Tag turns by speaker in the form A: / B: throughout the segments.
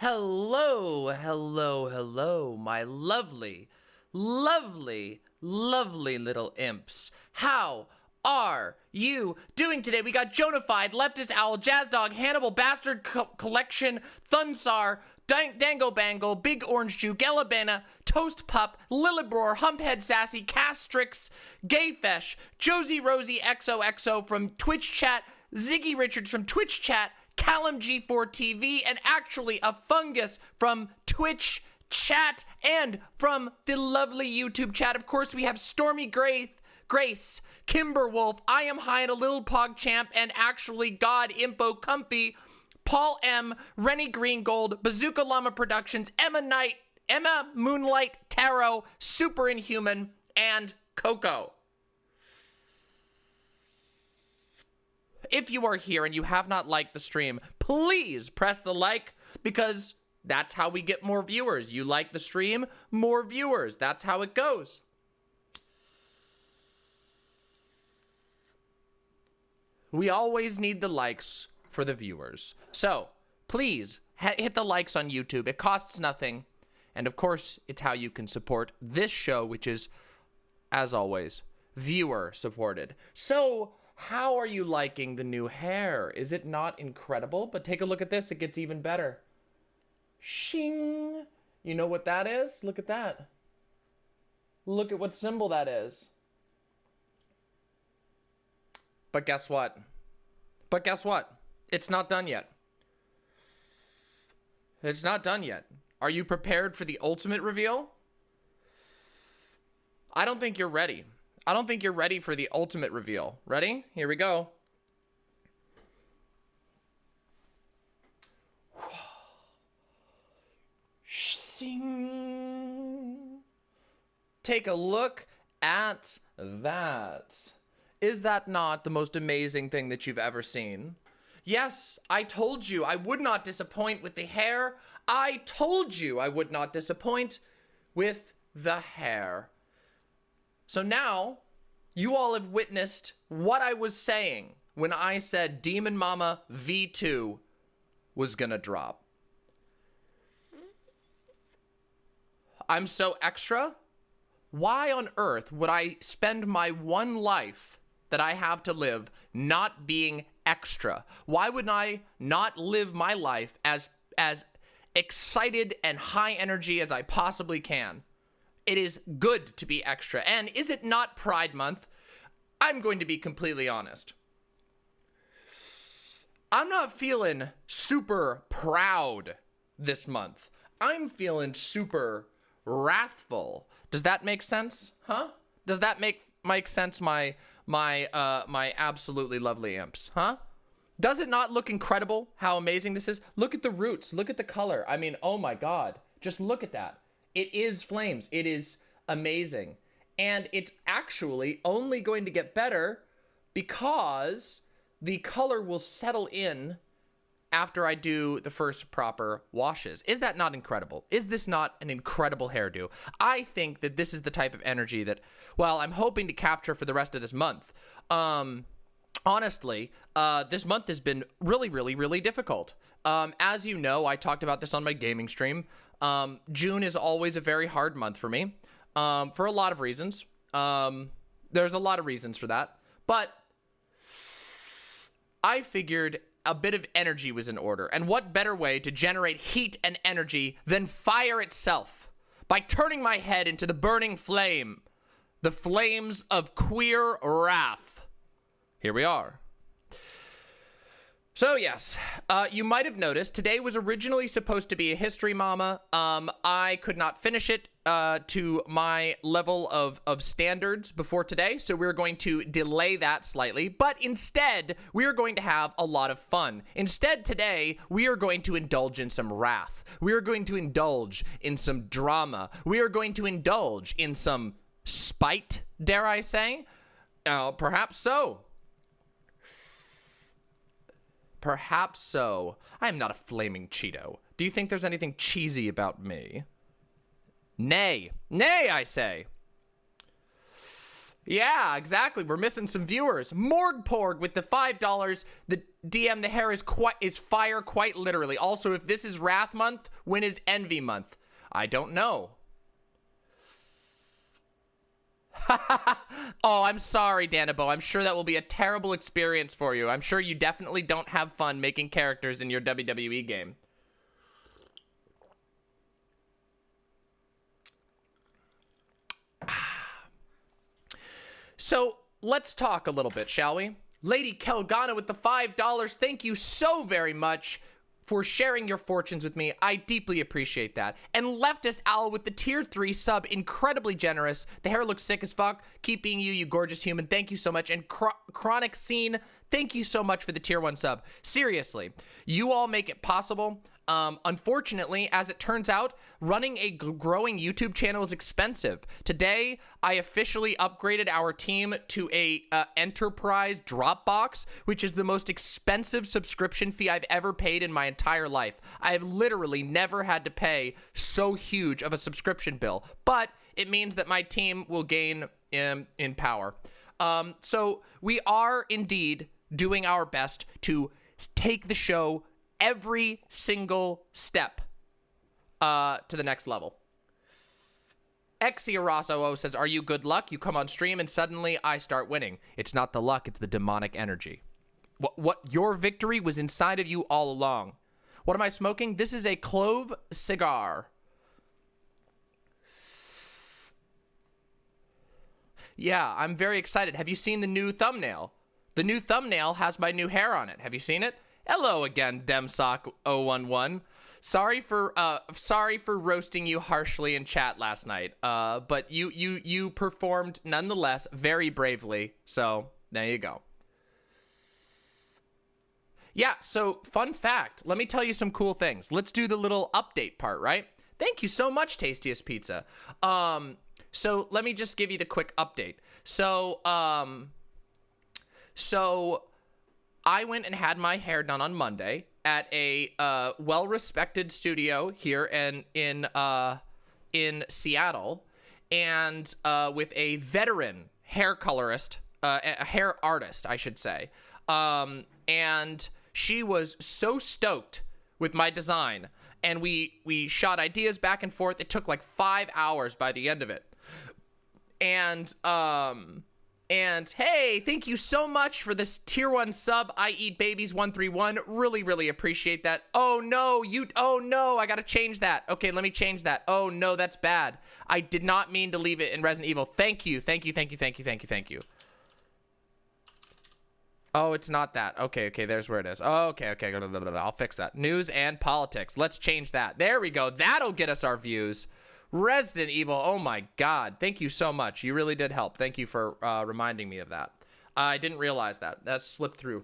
A: Hello, hello, hello, my lovely, lovely, lovely little imps. How are you doing today? We got Jonafied, Leftist Owl, Jazz Dog, Hannibal, Bastard Collection, Thunsar, Dango Bangle, Big Orange Jew, Galabana, Toast Pup, Lillibroar, Humphead Sassy, Castrix, Gayfesh, Josie Rosie XOXO from Twitch Chat, Ziggy Richards from Twitch Chat, Callum G4 TV, and actually a fungus from Twitch Chat and from the lovely YouTube chat. Of course, we have Stormy Grace, Kimberwolf, I Am High and a Little Pog Champ, and actually God Impo Comfy, Paul M, Rennie Greengold, Bazooka Llama Productions, Emma Moonlight Tarot, Super Inhuman, and Coco. If you are here and you have not liked the stream, please press the like, because that's how we get more viewers. You like the stream, more viewers. That's how it goes. We always need the likes for the viewers. So please hit the likes on YouTube. It costs nothing. And of course, it's how you can support this show, which is, as always, viewer supported. So how are you liking the new hair? Is it not incredible? But take a look at this. It gets even better. Shing. You know what that is? Look at that. Look at what symbol that is. But guess what? It's not done yet. It's not done yet. Are you prepared for the ultimate reveal? I don't think you're ready. I don't think you're ready for the ultimate reveal. Ready? Here we go. Sing. Take a look at that. Is that not the most amazing thing that you've ever seen? Yes, I told you I would not disappoint with the hair. I told you I would not disappoint with the hair. So now, you all have witnessed what I was saying when I said Demon Mama V2 was gonna drop. I'm so extra. Why on earth would I spend my one life that I have to live not being extra? Why would I not live my life as excited and high energy as I possibly can? It is good to be extra. And is it not Pride Month? I'm going to be completely honest. I'm not feeling super proud this month. I'm feeling super wrathful. Does that make sense? Huh? Does that make sense, my absolutely lovely imps? Huh? Does it not look incredible how amazing this is? Look at the roots. Look at the color. I mean, oh my God. Just look at that. It is flames. It is amazing. And it's actually only going to get better because the color will settle in after I do the first proper washes. Is that not incredible? Is this not an incredible hairdo? I think that this is the type of energy that, well, I'm hoping to capture for the rest of this month. Honestly, this month has been really, really, really difficult. As you know, I talked about this on my gaming stream. June is always a very hard month for me, for a lot of reasons. There's a lot of reasons for that, but I figured a bit of energy was in order. And what better way to generate heat and energy than fire itself by turning my head into the burning flame, the flames of queer wrath. Here we are. So yes, you might have noticed today was originally supposed to be a history mama. I could not finish it to my level of standards before today, so we're going to delay that slightly, but instead we are going to have a lot of fun. Instead today we are going to indulge in some wrath. We are going to indulge in some drama. We are going to indulge in some spite, dare I say? Perhaps so. Perhaps so. I am not a flaming Cheeto. Do you think there's anything cheesy about me? Nay. Nay, I say. Yeah, exactly. We're missing some viewers. Morgporg with the $5. The DM, the hair is fire, quite literally. Also, if this is Wrath Month, when is Envy Month? I don't know. Oh, I'm sorry, Danabo. I'm sure that will be a terrible experience for you. I'm sure you definitely don't have fun making characters in your WWE game. So, let's talk a little bit, shall we? Lady Kelgana with the $5. Thank you so very much for sharing your fortunes with me. I deeply appreciate that. And Leftist Owl with the tier 3 sub, incredibly generous. The hair looks sick as fuck. Keep being you, you gorgeous human. Thank you so much. And Chronic Scene, thank you so much for the tier 1 sub. Seriously, you all make it possible. Unfortunately, as it turns out, running a growing YouTube channel is expensive. Today, I officially upgraded our team to a enterprise Dropbox, which is the most expensive subscription fee I've ever paid in my entire life. I have literally never had to pay so huge of a subscription bill, but it means that my team will gain in power. So we are indeed doing our best to take the show every single step to the next level. Exiaraso says, are you good luck? You come on stream and suddenly I start winning. It's not the luck, it's the demonic energy. What your victory was inside of you all along. What am I smoking? This is a clove cigar. Yeah, I'm very excited. Have you seen the new thumbnail? The new thumbnail has my new hair on it. Have you seen it? Hello again, Demsock011. Sorry for roasting you harshly in chat last night. But you performed nonetheless very bravely. So there you go. Yeah, so fun fact. Let me tell you some cool things. Let's do the little update part, right? Thank you so much, Tastiest Pizza. So let me just give you the quick update. So I went and had my hair done on Monday at a well-respected studio here in Seattle, and with a veteran hair colorist, a hair artist, I should say. And she was so stoked with my design, and we shot ideas back and forth. It took like 5 hours by the end of it. And hey, thank you so much for this tier 1 sub, I Eat Babies 131. Really, really appreciate that. Oh no, I gotta change that. Okay, let me change that. Oh no, that's bad. I did not mean to leave it in Resident Evil. Thank you. Oh, it's not that. Okay, there's where it is. Oh, okay, I'll fix that. News and politics. Let's change that. There we go. That'll get us our views. Resident Evil, oh my god, thank you so much. You really did help. Thank you for reminding me of that. I didn't realize that. That slipped through.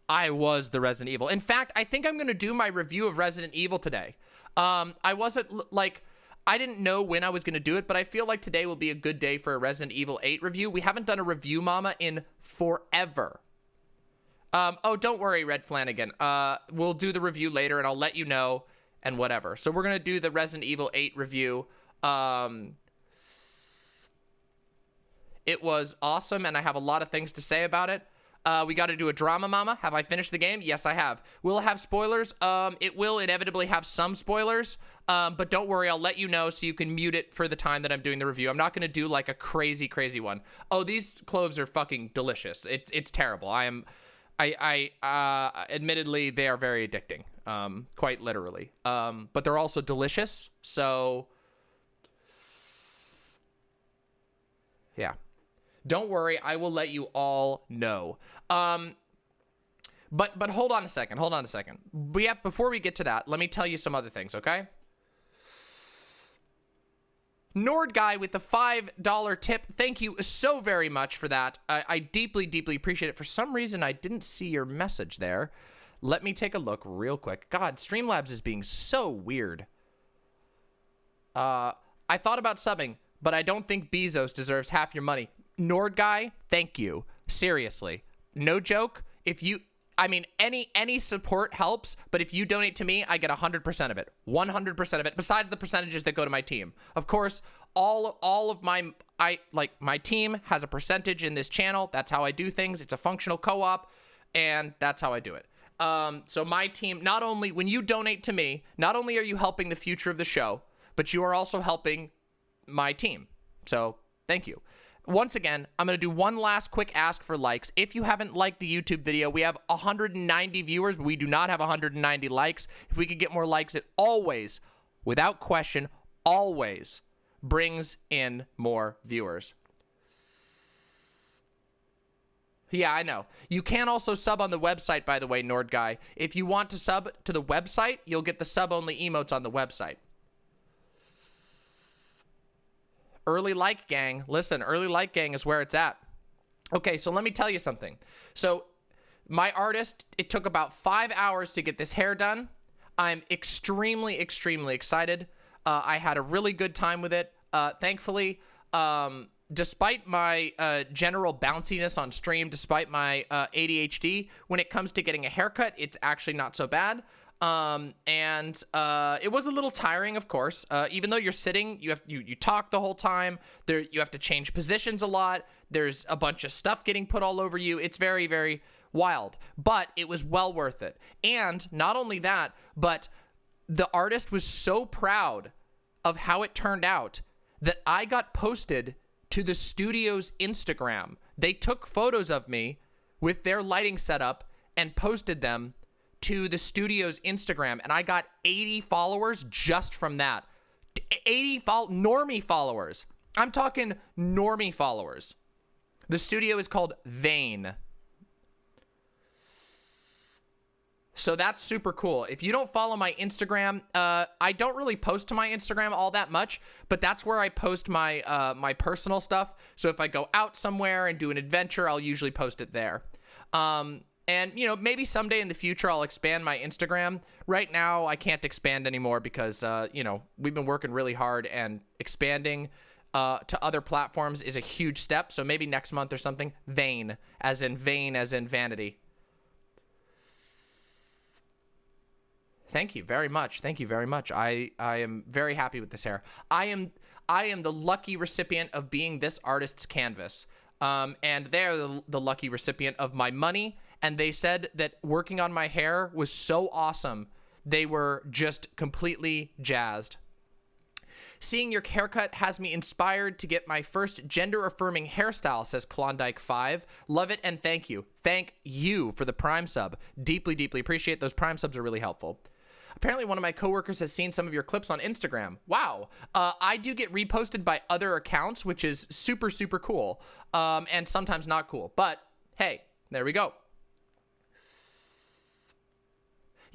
A: I was the Resident Evil. In fact, I think I'm going to do my review of Resident Evil today. I wasn't, like, I didn't know when I was going to do it, but I feel like today will be a good day for a Resident Evil 8 review. We haven't done a review, mama, in forever. Oh, don't worry, Red Flanagan. We'll do the review later, and I'll let you know. And whatever. So we're going to do the Resident Evil 8 review. It was awesome, and I have a lot of things to say about it. We got to do a drama, mama. Have I finished the game? Yes, I have. Will it have spoilers? It will inevitably have some spoilers, but don't worry. I'll let you know so you can mute it for the time that I'm doing the review. I'm not going to do like a crazy one. Oh, these cloves are fucking delicious. It's terrible. Admittedly, they are very addicting. Quite literally. But they're also delicious, so yeah. Don't worry, I will let you all know. But hold on a second. Before we get to that, let me tell you some other things, okay? Nord Guy with the $5 tip. Thank you so very much for that. I deeply appreciate it. For some reason, I didn't see your message there. Let me take a look real quick. God, Streamlabs is being so weird. I thought about subbing, but I don't think Bezos deserves half your money. Nord Guy, thank you. Seriously. No joke. Any support helps, but if you donate to me, I get 100% of it. 100% of it, besides the percentages that go to my team. Of course, all of my my team has a percentage in this channel. That's how I do things. It's a functional co-op, and that's how I do it. So my team, not only, when you donate to me, not only are you helping the future of the show, but you are also helping my team. So thank you. Once again, I'm going to do one last quick ask for likes. If you haven't liked the YouTube video, we have 190 viewers, but we do not have 190 likes. If we could get more likes, it always, without question, always brings in more viewers. Yeah, I know. You can also sub on the website, by the way, Nord Guy. If you want to sub to the website, you'll get the sub-only emotes on the website. Early like gang. Listen, early like gang is where it's at. Okay, so let me tell you something. So my artist, it took about 5 hours to get this hair done. I'm extremely, extremely excited. I had a really good time with it. Thankfully, despite my general bounciness on stream, despite my ADHD, when it comes to getting a haircut, it's actually not so bad. It was a little tiring, of course. Even though you're sitting, you talk the whole time. You have to change positions a lot. There's a bunch of stuff getting put all over you. It's very, very wild, but it was well worth it. And not only that, but the artist was so proud of how it turned out that I got posted to the studio's Instagram. They took photos of me with their lighting setup and posted them to the studio's Instagram, and I got 80 followers just from that. 80 normie followers. I'm talking normie followers. The studio is called Vane. So that's super cool. If you don't follow my Instagram, I don't really post to my Instagram all that much, but that's where I post my my personal stuff. So if I go out somewhere and do an adventure, I'll usually post it there. And, you know, maybe someday in the future, I'll expand my Instagram. Right now, I can't expand anymore because, you know, we've been working really hard, and expanding to other platforms is a huge step. So maybe next month or something. Vain, as in vanity. Thank you very much. Thank you very much. I am very happy with this hair. I am the lucky recipient of being this artist's canvas. And they're the lucky recipient of my money. And they said that working on my hair was so awesome. They were just completely jazzed. Seeing your haircut has me inspired to get my first gender-affirming hairstyle, says Klondike5. Love it and thank you. Thank you for the Prime sub. Deeply, deeply appreciate those Prime subs are really helpful. Apparently, one of my coworkers has seen some of your clips on Instagram. Wow. I do get reposted by other accounts, which is super, super cool. And sometimes not cool. But, hey, there we go.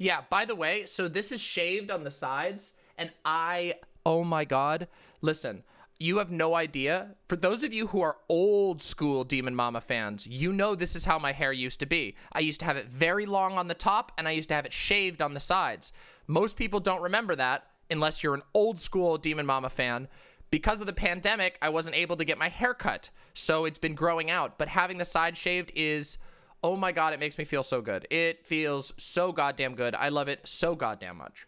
A: Yeah, by the way, so this is shaved on the sides, and oh my God. Listen, you have no idea. For those of you who are old school Demon Mama fans, you know this is how my hair used to be. I used to have it very long on the top, and I used to have it shaved on the sides. Most people don't remember that unless you're an old school Demon Mama fan. Because of the pandemic, I wasn't able to get my hair cut, so it's been growing out. But having the side shaved is, oh my God, it makes me feel so good. It feels so goddamn good. I love it so goddamn much.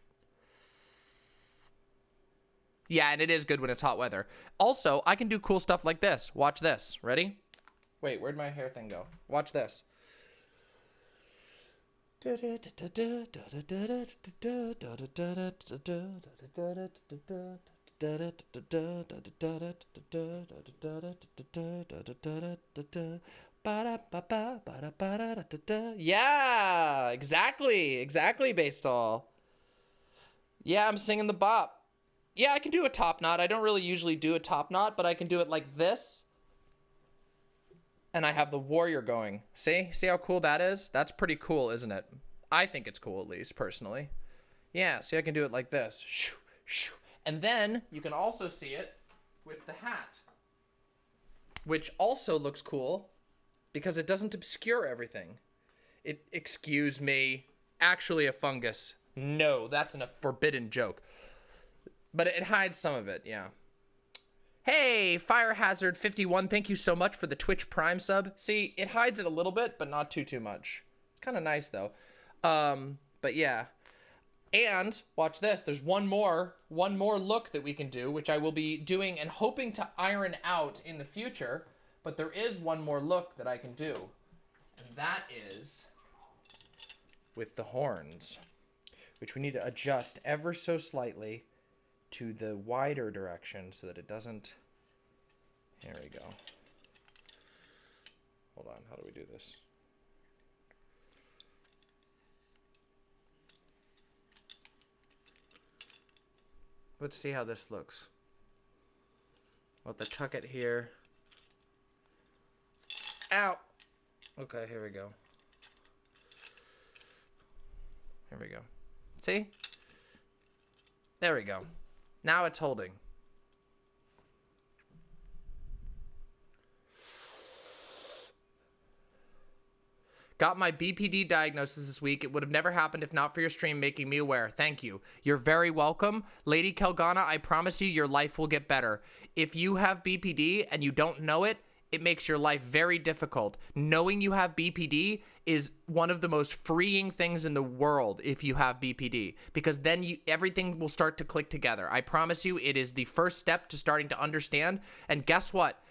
A: Yeah, and it is good when it's hot weather. Also, I can do cool stuff like this. Watch this. Ready? Wait, where'd my hair thing go? Watch this. Yeah, exactly, Baseball. Yeah, I'm singing the bop. Yeah, I can do a top knot. I don't really usually do a top knot, but I can do it like this. And I have the warrior going. See how cool that is? That's pretty cool, isn't it? I think it's cool, at least, personally. Yeah, see, I can do it like this. And then you can also see it with the hat, which also looks cool because it doesn't obscure everything. Excuse me, actually a fungus. No, that's a forbidden joke. But it hides some of it, yeah. Hey, Fire Hazard 51, thank you so much for the Twitch Prime sub. See, it hides it a little bit, but not too much. It's kind of nice, though. But yeah. And watch this. There's one more look that we can do, which I will be doing and hoping to iron out in the future. But there is one more look that I can do. And that is with the horns, which we need to adjust ever so slightly to the wider direction so that it doesn't. There we go. Hold on. How do we do this? Let's see how this looks. I'll have to tuck it here. Ow! Okay, here we go. Here we go. See? There we go. Now it's holding. Got my BPD diagnosis this week. It would have never happened if not for your stream making me aware. Thank you. You're very welcome. Lady Kelgana, I promise you your life will get better. If you have BPD and you don't know it, it makes your life very difficult. Knowing you have BPD is one of the most freeing things in the world if you have BPD, because then everything will start to click together. I promise you it is the first step to starting to understand. And guess what?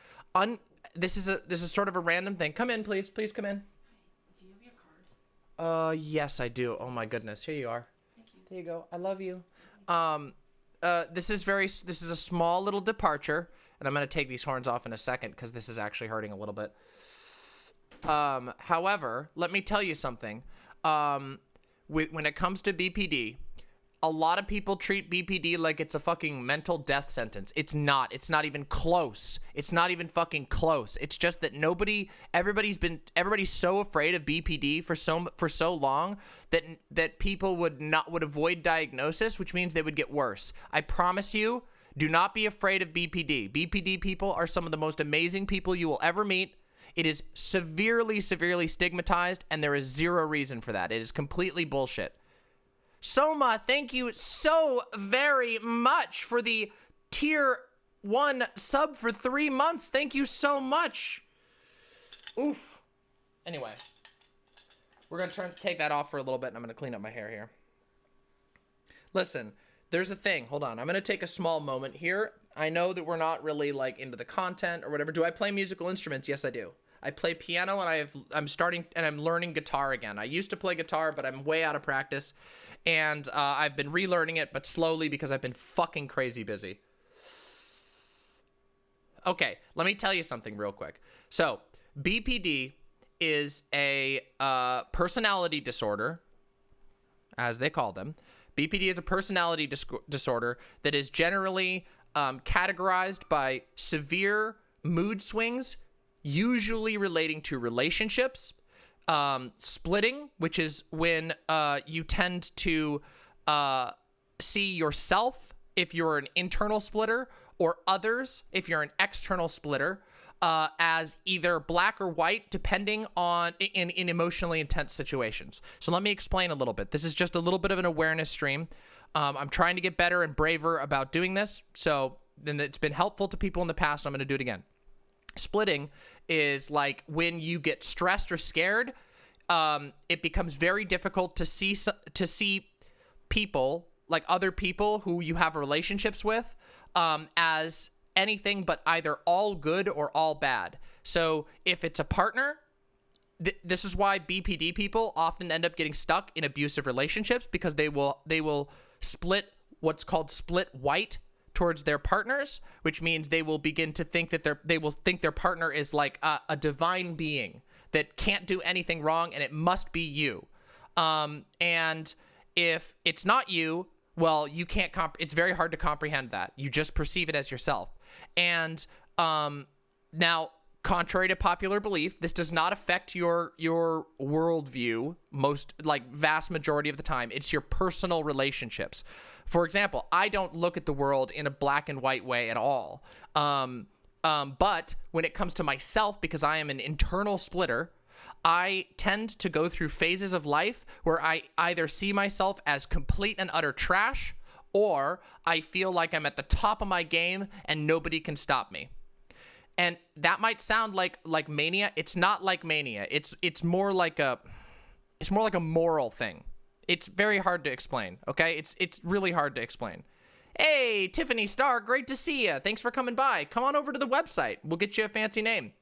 A: This is sort of a random thing. Come in, please. Please come in. Yes, I do. Oh my goodness. Here you are. Thank you. There you go. I love you. This is a small little departure, and I'm going to take these horns off in a second because this is actually hurting a little bit. However, let me tell you something. When it comes to BPD, a lot of people treat BPD like it's a fucking mental death sentence. It's not. It's not even close. It's not even fucking close. It's just that everybody's so afraid of BPD for so long that people would avoid diagnosis, which means they would get worse. I promise you, do not be afraid of BPD. BPD people are some of the most amazing people you will ever meet. It is severely, severely stigmatized, and there is zero reason for that. It is completely bullshit. Soma, thank you so very much for the tier 1 sub for 3 months. Thank you so much. Oof. Anyway, we're going to take that off for a little bit, and I'm going to clean up my hair here. Listen, there's a thing. Hold on. I'm going to take a small moment here. I know that we're not really like into the content or whatever. Do I play musical instruments? Yes, I do. I play piano, and I'm learning guitar again. I used to play guitar, but I'm way out of practice. And I've been relearning it, but slowly because I've been fucking crazy busy. Okay, let me tell you something real quick. So, BPD is a personality disorder, as they call them. BPD is a personality disorder that is generally categorized by severe mood swings, usually relating to relationships, splitting, which is when you tend to see yourself if you're an internal splitter, or others if you're an external splitter, as either black or white, depending on in emotionally intense situations. So let me explain a little bit. This is just a little bit of an awareness stream. I'm trying to get better and braver about doing this. So then it's been helpful to people in the past. So I'm going to do it again. Splitting is like when you get stressed or scared, it becomes very difficult to see people, like other people who you have relationships with, as anything but either all good or all bad. So if it's a partner, this is why BPD people often end up getting stuck in abusive relationships, because they will split what's called split white towards their partners, which means they will begin to think that their partner is like a divine being that can't do anything wrong, and it must be you. And if it's not you, well, you can't it's very hard to comprehend that. You just perceive it as yourself. And now, contrary to popular belief, this does not affect your worldview vast majority of the time. It's your personal relationships. For example, I don't look at the world in a black and white way at all. But when it comes to myself, because I am an internal splitter, I tend to go through phases of life where I either see myself as complete and utter trash, or I feel like I'm at the top of my game and nobody can stop me. And that might sound like mania. It's not like mania. It's more like a moral thing. It's very hard to explain, okay? It's really hard to explain. Hey, Tiffany Starr, great to see you. Thanks for coming by. Come on over to the website. We'll get you a fancy name.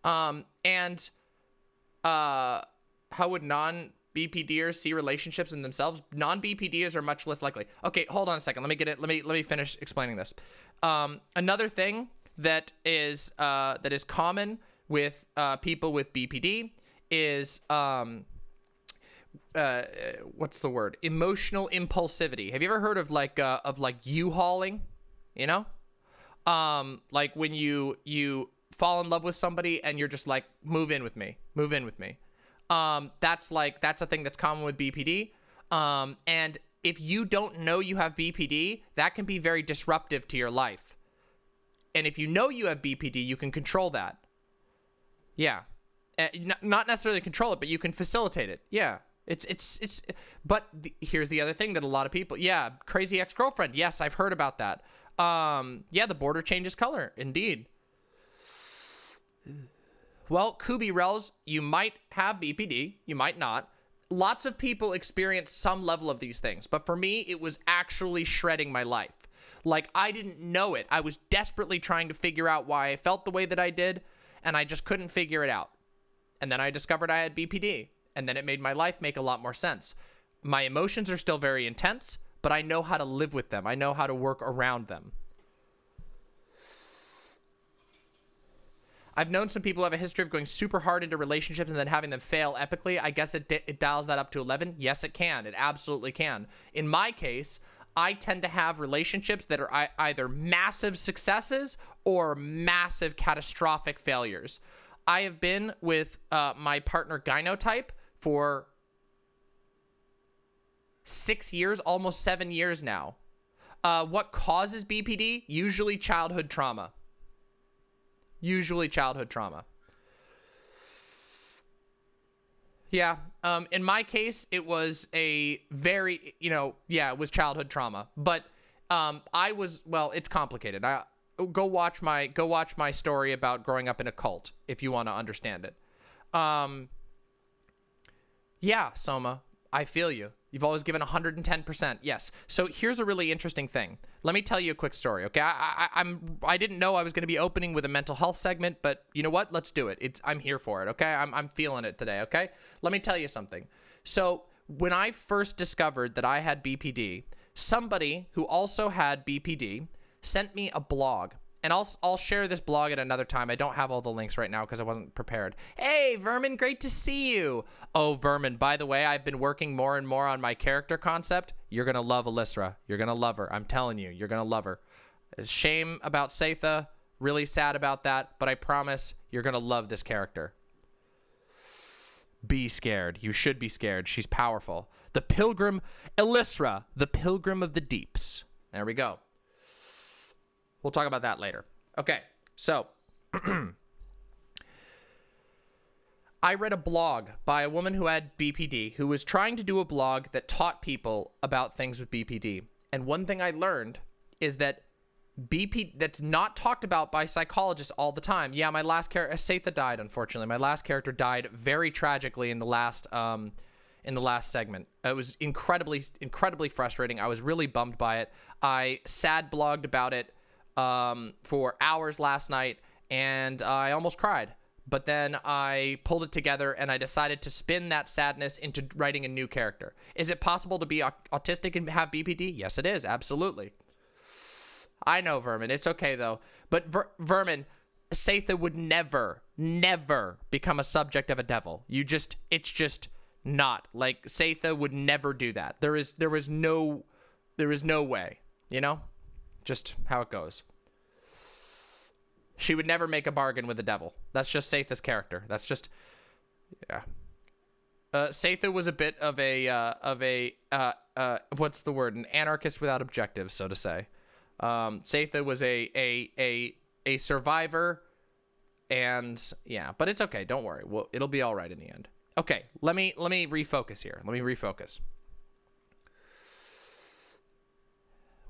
A: How would non-BPDers see relationships in themselves? Non-BPDers are much less likely. Okay, hold on a second. Let me get it. Let me finish explaining this. Another thing that is common with people with BPD is what's the word? Emotional impulsivity. Have you ever heard of like U-hauling? You know, like when you fall in love with somebody and you're just like, move in with me. That's a thing that's common with BPD. And if you don't know you have BPD, that can be very disruptive to your life. And if you know you have BPD, you can control that. Yeah. Not necessarily control it, but you can facilitate it. Yeah. Here's the other thing that a lot of people, crazy ex-girlfriend. Yes, I've heard about that. The border changes color. Indeed. Well, Kubi Rels, you might have BPD, you might not. Lots of people experience some level of these things, but for me, it was actually shredding my life. Like, I didn't know it. I was desperately trying to figure out why I felt the way that I did, and I just couldn't figure it out. And then I discovered I had BPD, and then it made my life make a lot more sense. My emotions are still very intense, but I know how to live with them. I know how to work around them. I've known some people who have a history of going super hard into relationships and then having them fail epically. I guess it dials that up to 11. Yes, it can. It absolutely can. In my case, I tend to have relationships that are either massive successes or massive catastrophic failures. I have been with my partner Gynotype for 6 years, almost 7 years now. What causes BPD? Usually childhood trauma. Yeah. In my case, it was a very, it was childhood trauma, but, it's complicated. Go watch my story about growing up in a cult if you want to understand it. Soma, I feel you. You've always given 110%. Yes. So here's a really interesting thing. Let me tell you a quick story. Okay. I didn't know I was going to be opening with a mental health segment, but you know what? Let's do it. I'm here for it. Okay. I'm feeling it today. Okay. Let me tell you something. So when I first discovered that I had BPD, somebody who also had BPD sent me a blog. And I'll share this blog at another time. I don't have all the links right now because I wasn't prepared. Hey, Vermin, great to see you. Oh, Vermin, by the way, I've been working more and more on my character concept. You're going to love Alyssa. You're going to love her. I'm telling you, you're going to love her. Shame about Satha. Really sad about that. But I promise you're going to love this character. Be scared. You should be scared. She's powerful. The Pilgrim, Alyssa, the Pilgrim of the Deeps. There we go. We'll talk about that later. Okay, so I read a blog by a woman who had BPD, who was trying to do a blog that taught people about things with BPD. And one thing I learned is that that's not talked about by psychologists all the time. Yeah, my last character, Satha, died, unfortunately. My last character died very tragically in the last segment. It was incredibly, incredibly frustrating. I was really bummed by it. I sad blogged about it for hours last night, and I almost cried. But then I pulled it together, and I decided to spin that sadness into writing a new character. Is it possible to be autistic and have BPD? Yes, it is. Absolutely. I know, Vermin. It's okay, though. But Vermin, Satha would never become a subject of a devil. It's just not. Like, Satha would never do that. There is no way, Just how it goes. She would never make a bargain with the devil. That's just Satha's character. That's just, yeah. Satha was a bit of a what's the word? An anarchist without objectives, so to say. Satha was a survivor, and yeah, but it's okay. Don't worry. Well, it'll be all right in the end. Okay, let me refocus here. Let me refocus.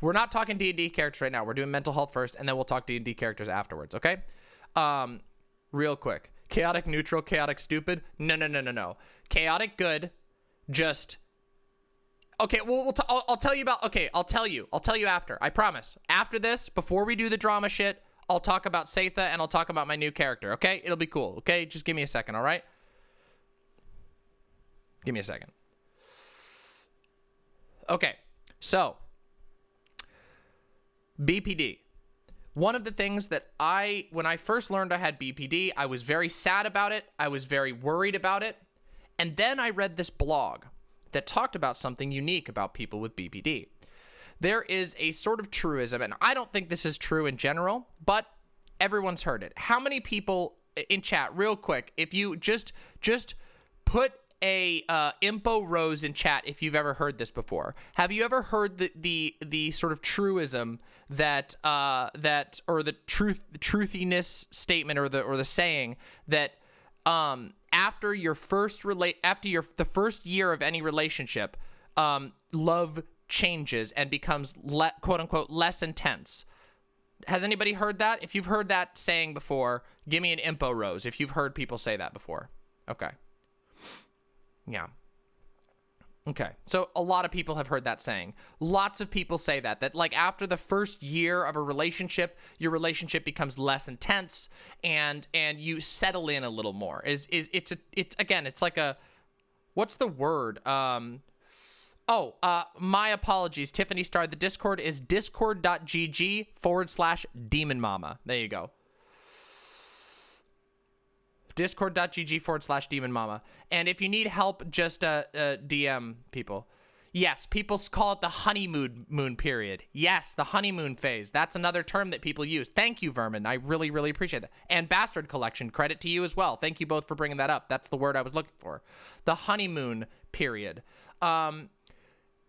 A: We're not talking D&D characters right now. We're doing mental health first, and then we'll talk D&D characters afterwards, okay? Real quick. Chaotic neutral, chaotic stupid. No. Chaotic good. Just okay. Well, I'll tell you about. Okay, I'll tell you after. I promise. After this, before we do the drama shit, I'll talk about Satha and I'll talk about my new character. Okay, it'll be cool. Okay, just give me a second. All right. Give me a second. Okay, so BPD. One of the things that when I first learned I had BPD, I was very sad about it. I was very worried about it. And then I read this blog that talked about something unique about people with BPD. There is a sort of truism, and I don't think this is true in general, but everyone's heard it. How many people in chat, real quick, if you just put a Impo Rose in chat if you've ever heard this before. Have you ever heard the sort of truism that or the truthiness statement or the saying that after the first year of any relationship, love changes and becomes quote unquote less intense? Has anybody heard that? If you've heard that saying before, give me an Impo Rose if you've heard people say that before. Okay. Yeah. Okay. So a lot of people have heard that saying. Lots of people say that like after the first year of a relationship, your relationship becomes less intense and you settle in a little more. It's like a, what's the word? My apologies. Tiffany starred the Discord is discord.gg/demon mama. There you go. discord.gg/demon mama. And if you need help, just DM people. Yes, people call it the honeymoon period. Yes, the honeymoon phase. That's another term that people use. Thank you, Vermin. I really, really appreciate that. And Bastard Collection, credit to you as well. Thank you both for bringing that up. That's the word I was looking for. The honeymoon period.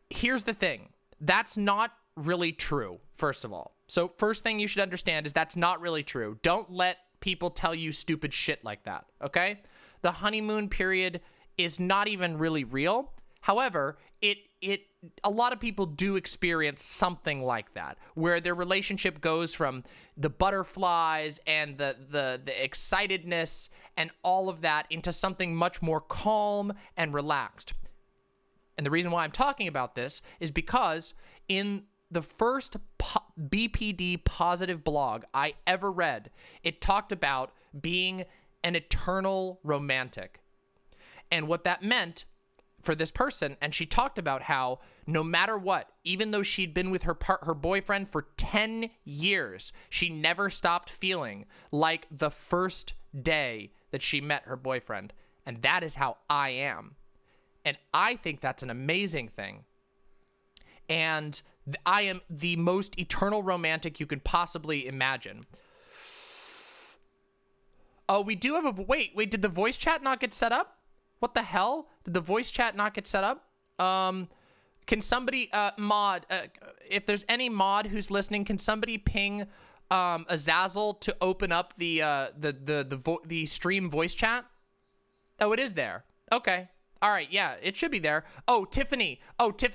A: Here's the thing. That's not really true, first of all. So first thing you should understand is that's not really true. Don't let people tell you stupid shit like that, okay? The honeymoon period is not even really real. However, a lot of people do experience something like that, where their relationship goes from the butterflies and the excitedness and all of that into something much more calm and relaxed. And the reason why I'm talking about this is because in the first BPD positive blog I ever read, it talked about being an eternal romantic. And what that meant for this person, and she talked about how no matter what, even though she'd been with her boyfriend for 10 years, she never stopped feeling like the first day that she met her boyfriend. And that is how I am. And I think that's an amazing thing. And I am the most eternal romantic you can possibly imagine. Oh, we do have wait, did the voice chat not get set up? What the hell? Did the voice chat not get set up? Can somebody, mod, if there's any mod who's listening, can somebody ping, Azazel to open up the stream voice chat? Oh, it is there. Okay. All right, yeah, it should be there. Oh, Tiffany,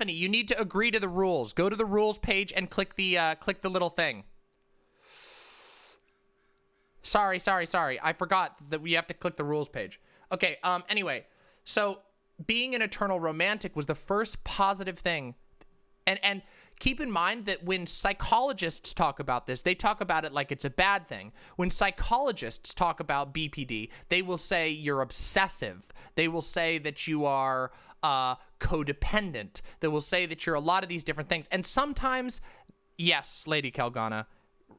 A: you need to agree to the rules. Go to the rules page and click the little thing. Sorry. I forgot that we have to click the rules page. Okay, anyway, so being an eternal romantic was the first positive thing. And keep in mind that when psychologists talk about this, they talk about it like it's a bad thing. When psychologists talk about BPD, they will say you're obsessive. They will say that you are codependent. They will say that you're a lot of these different things. And sometimes, yes, Lady Kalgana,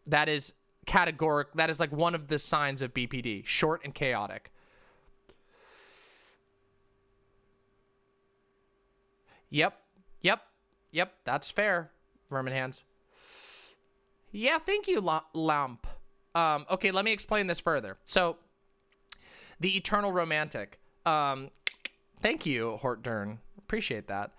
A: that is categoric. That is like one of the signs of BPD, short and chaotic. Yep, that's fair, Vermin Hands. Yeah, thank you, Lamp. Okay, let me explain this further. So, the eternal romantic. Thank you, Hort Dern. Appreciate that.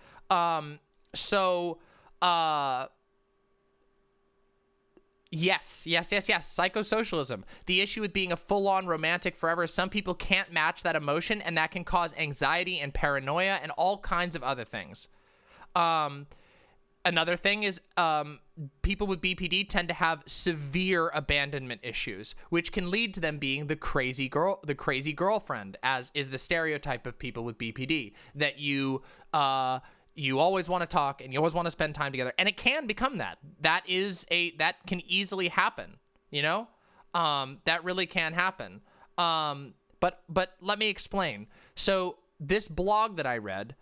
A: Yes. Psychosocialism. The issue with being a full-on romantic forever is some people can't match that emotion, and that can cause anxiety and paranoia and all kinds of other things. Another thing is people with BPD tend to have severe abandonment issues, which can lead to them being the crazy girlfriend, as is the stereotype of people with BPD, that you always want to talk and you always want to spend time together, and it can become that. That can easily happen, you know? That really can happen. But let me explain. So this blog that I read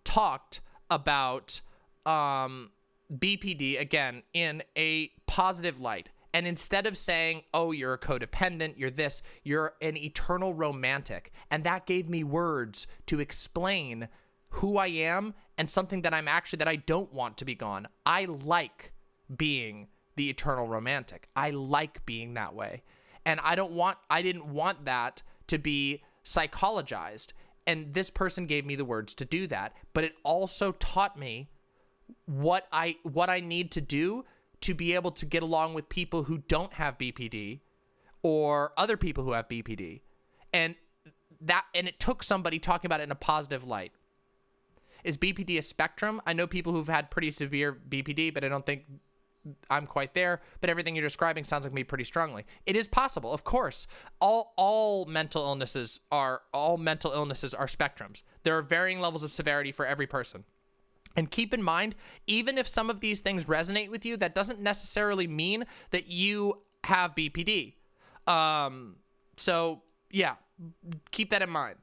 A: talked about BPD, again, in a positive light. And instead of saying, oh, you're a codependent, you're this, you're an eternal romantic. And that gave me words to explain who I am and something that I don't want to be gone. I like being the eternal romantic. I like being that way. And I didn't want that to be psychologized. And this person gave me the words to do that. But it also taught me what I need to do to be able to get along with people who don't have BPD or other people who have BPD. And it took somebody talking about it in a positive light. Is BPD a spectrum? I know people who've had pretty severe BPD, but I don't think I'm quite there. But everything you're describing sounds like me pretty strongly. It is possible, of course. All mental illnesses are spectrums. There are varying levels of severity for every person. And keep in mind, even if some of these things resonate with you, that doesn't necessarily mean that you have BPD. So yeah, keep that in mind.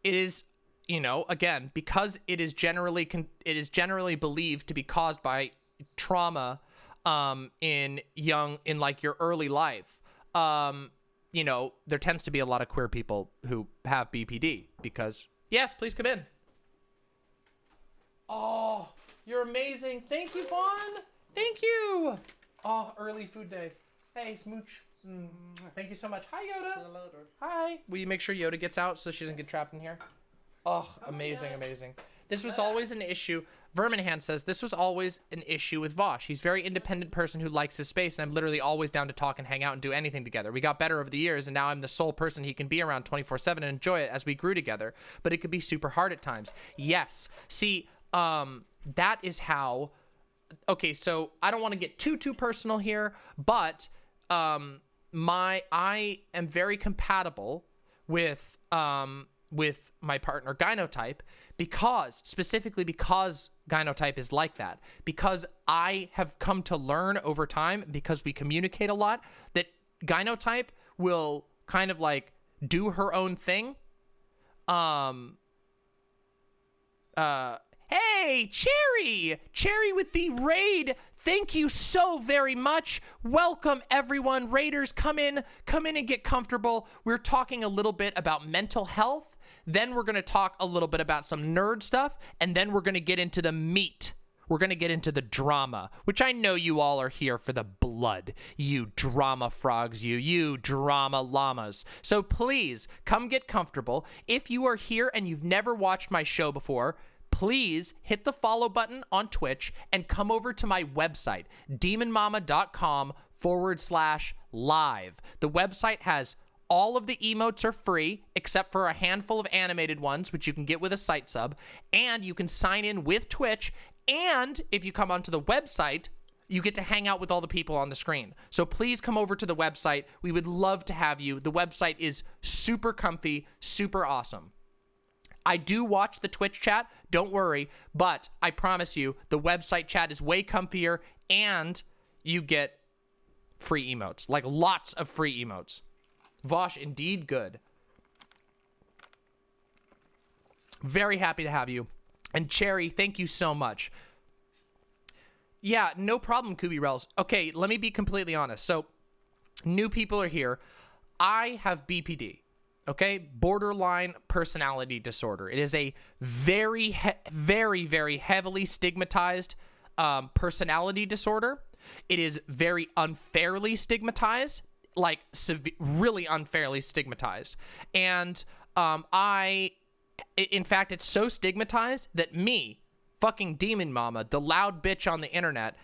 A: It is, again, because it is generally believed to be caused by trauma in your early life. There tends to be a lot of queer people who have BPD because, yes, please come in. Oh, you're amazing. Thank you, Vaughn. Thank you. Oh, early food day. Hey, Smooch. Thank you so much. Hi, Yoda. Hi. Will you make sure Yoda gets out so she doesn't get trapped in here? Oh, amazing, amazing. This was always an issue. Verminhand says, this was always an issue with Vosh. He's a very independent person who likes his space, and I'm literally always down to talk and hang out and do anything together. We got better over the years, and now I'm the sole person he can be around 24/7 and enjoy it as we grew together. But it could be super hard at times. Yes. See, that is how... Okay, so I don't want to get too personal here, but I am very compatible with my partner Gynotype specifically because Gynotype is like that. Because I have come to learn over time, because we communicate a lot, that Gynotype will kind of like do her own thing. Hey, Cherry with the raid. Thank you so very much. Welcome, everyone. Raiders, come in and get comfortable. We're talking a little bit about mental health. Then we're going to talk a little bit about some nerd stuff. And then we're going to get into the meat. We're going to get into the drama, which I know you all are here for the blood. You drama frogs, you drama llamas. So please, come get comfortable. If you are here and you've never watched my show before, please hit the follow button on Twitch and come over to my website, demonmama.com/live. The website has all of the emotes are free, except for a handful of animated ones, which you can get with a site sub, and you can sign in with Twitch, and if you come onto the website, you get to hang out with all the people on the screen. So please come over to the website. We would love to have you. The website is super comfy, super awesome. I do watch the Twitch chat, don't worry, but I promise you, the website chat is way comfier, and you get free emotes, like lots of free emotes. Vosh, indeed good. Very happy to have you. And Cherry, thank you so much. Yeah, no problem, Kubi Rels. Okay, let me be completely honest. So, new people are here. I have BPD. Okay, borderline personality disorder. It is a very heavily stigmatized personality disorder. It is very unfairly stigmatized, like really unfairly stigmatized. And in fact, it's so stigmatized that me, fucking Demon Mama, the loud bitch on the internet,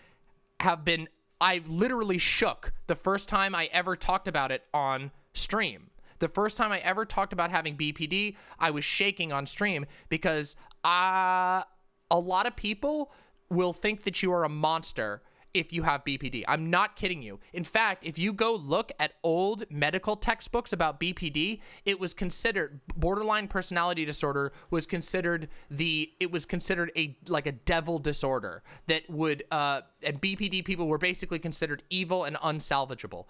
A: I literally shook the first time I ever talked about it on stream. The first time I ever talked about having BPD, I was shaking on stream because A lot of people will think that you are a monster if you have BPD. I'm not kidding you. In fact, if you go look at old medical textbooks about BPD, it was considered, borderline personality disorder was considered like a devil disorder that would, and BPD people were basically considered evil and unsalvageable.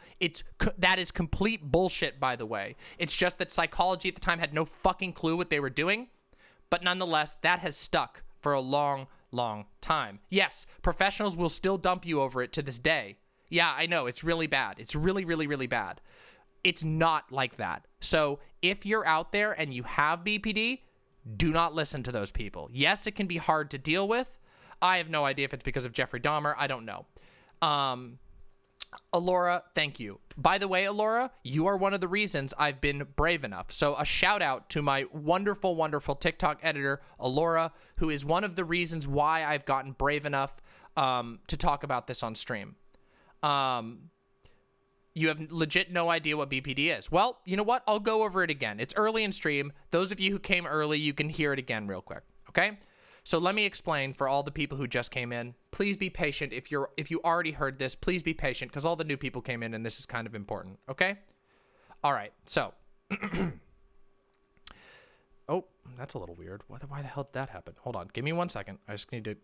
A: That is complete bullshit, by the way. It's just that psychology at the time had no fucking clue what they were doing, but nonetheless, that has stuck for a long time. Yes, professionals will still dump you over it to this day. Yeah, I know, it's really bad. It's really, really, really bad. It's not like that. So if you're out there and you have BPD, do not listen to those people. Yes, it can be hard to deal with. I have no idea if it's because of Jeffrey Dahmer. I don't know. Alora, thank you. By the way, Alora, you are one of the reasons I've been brave enough. So a shout out to my wonderful, wonderful TikTok editor, Alora, who is one of the reasons why I've gotten brave enough to talk about this on stream. You have legit no idea what BPD is. Well, you know what? I'll go over it again. It's early in stream. Those of you who came early, you can hear it again real quick, okay? So let me explain for all the people who just came in. Please be patient. If you already heard this, please be patient because all the new people came in and this is kind of important, okay? All right, so. Oh, that's a little weird. Why the hell did that happen? Hold on, give me 1 second. I just need to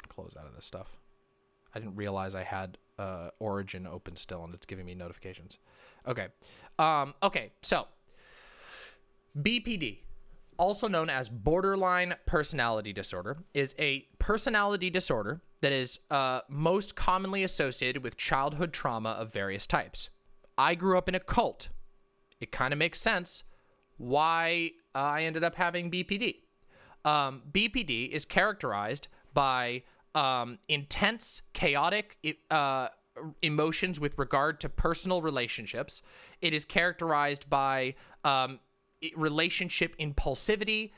A: close out of this stuff. I didn't realize I had Origin open still and it's giving me notifications. Okay, okay, so BPD, also known as borderline personality disorder, is a personality disorder that is most commonly associated with childhood trauma of various types. I grew up in a cult. It kind of makes sense why I ended up having BPD. BPD is characterized by intense, chaotic emotions with regard to personal relationships. It is characterized by relationship impulsivity,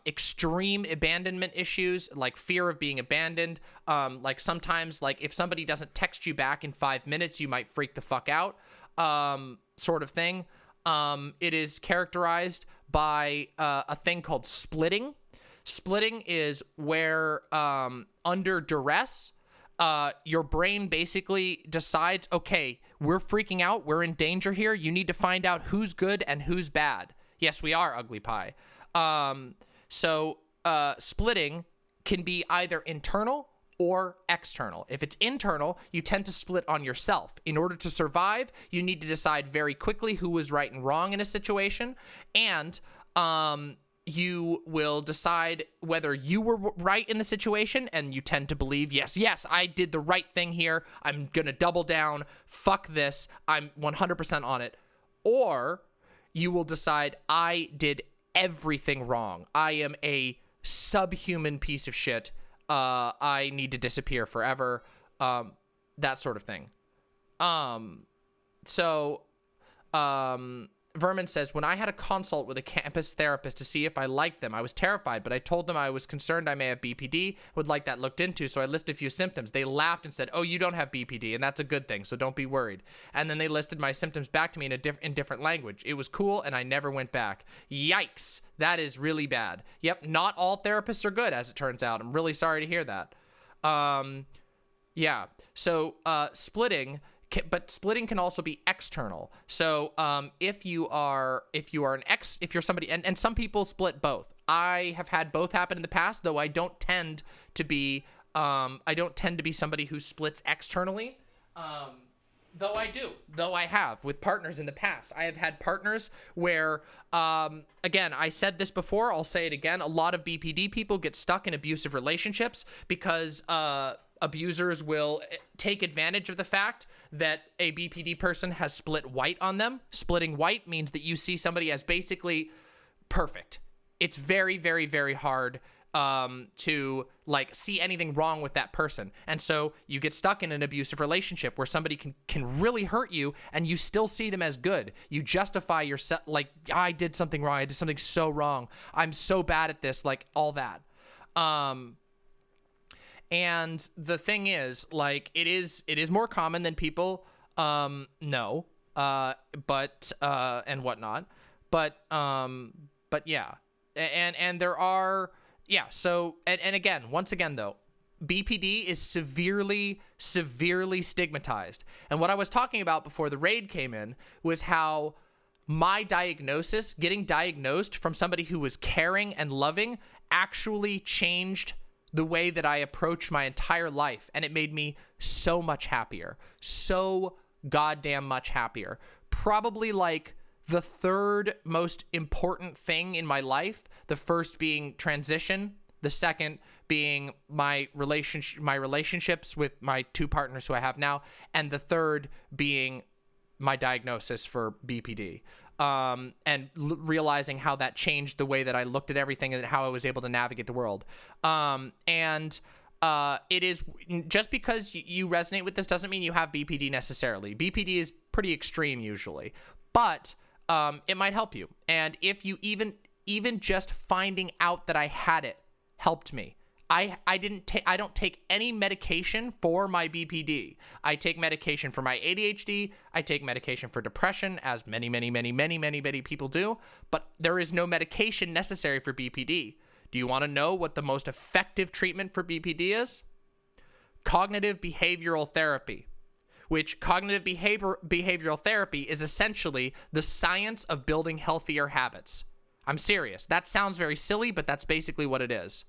A: extreme abandonment issues like fear of being abandoned. Like sometimes, like if somebody doesn't text you back in 5 minutes, you might freak the fuck out, sort of thing. It is characterized by a thing called splitting. Splitting is where under duress, your brain basically decides, okay, we're freaking out, we're in danger here, you need to find out who's good and who's bad. Yes, we are, Ugly Pie. So splitting can be either internal or external. If it's internal, you tend to split on yourself. In order to survive, you need to decide very quickly who was right and wrong in a situation, and you will decide whether you were right in the situation, and you tend to believe, yes, I did the right thing here. I'm gonna double down. Fuck this. I'm 100% on it. Or you will decide, I did everything wrong. I am a subhuman piece of shit. I need to disappear forever. That sort of thing. Vermin says, when I had a consult with a campus therapist to see if I liked them, I was terrified, but I told them I was concerned I may have BPD, would like that looked into, so I listed a few symptoms. They laughed and said, oh, you don't have BPD, and that's a good thing, so don't be worried. And then they listed my symptoms back to me in different language. It was cool, and I never went back. Yikes. That is really bad. Yep, not all therapists are good, as it turns out. I'm really sorry to hear that. Yeah, so splitting... But splitting can also be external. So if you're somebody, and some people split both. I have had both happen in the past, though I don't tend to be somebody who splits externally. Though I have with partners in the past. I have had partners where, again, I said this before, I'll say it again, a lot of BPD people get stuck in abusive relationships because abusers will take advantage of the fact that a BPD person has split white on them. Splitting white means that you see somebody as basically perfect. It's very, very, very hard to like see anything wrong with that person. And so you get stuck in an abusive relationship where somebody can really hurt you and you still see them as good. You justify yourself, like, I did something wrong. I did something so wrong. I'm so bad at this, like all that. And the thing is, like, it is more common than people know, and whatnot. But yeah, and there are yeah, so, and again, once again, though, BPD is severely, severely stigmatized. And what I was talking about before the raid came in was how my diagnosis, getting diagnosed from somebody who was caring and loving, actually changed the way that I approach my entire life. And it made me so much happier. So goddamn much happier. Probably like the third most important thing in my life. The first being transition. The second being my relationships with my two partners who I have now. And the third being my diagnosis for BPD. And realizing how that changed the way that I looked at everything and how I was able to navigate the world. It is just because you resonate with this doesn't mean you have BPD necessarily. BPD is pretty extreme usually, but it might help you. And if you even just finding out that I had it helped me. I don't take any medication for my BPD. I take medication for my ADHD. I take medication for depression, as many people do, but there is no medication necessary for BPD. Do you want to know what the most effective treatment for BPD is? Cognitive behavioral therapy, which cognitive behavioral therapy is essentially the science of building healthier habits. I'm serious. That sounds very silly, but that's basically what it is.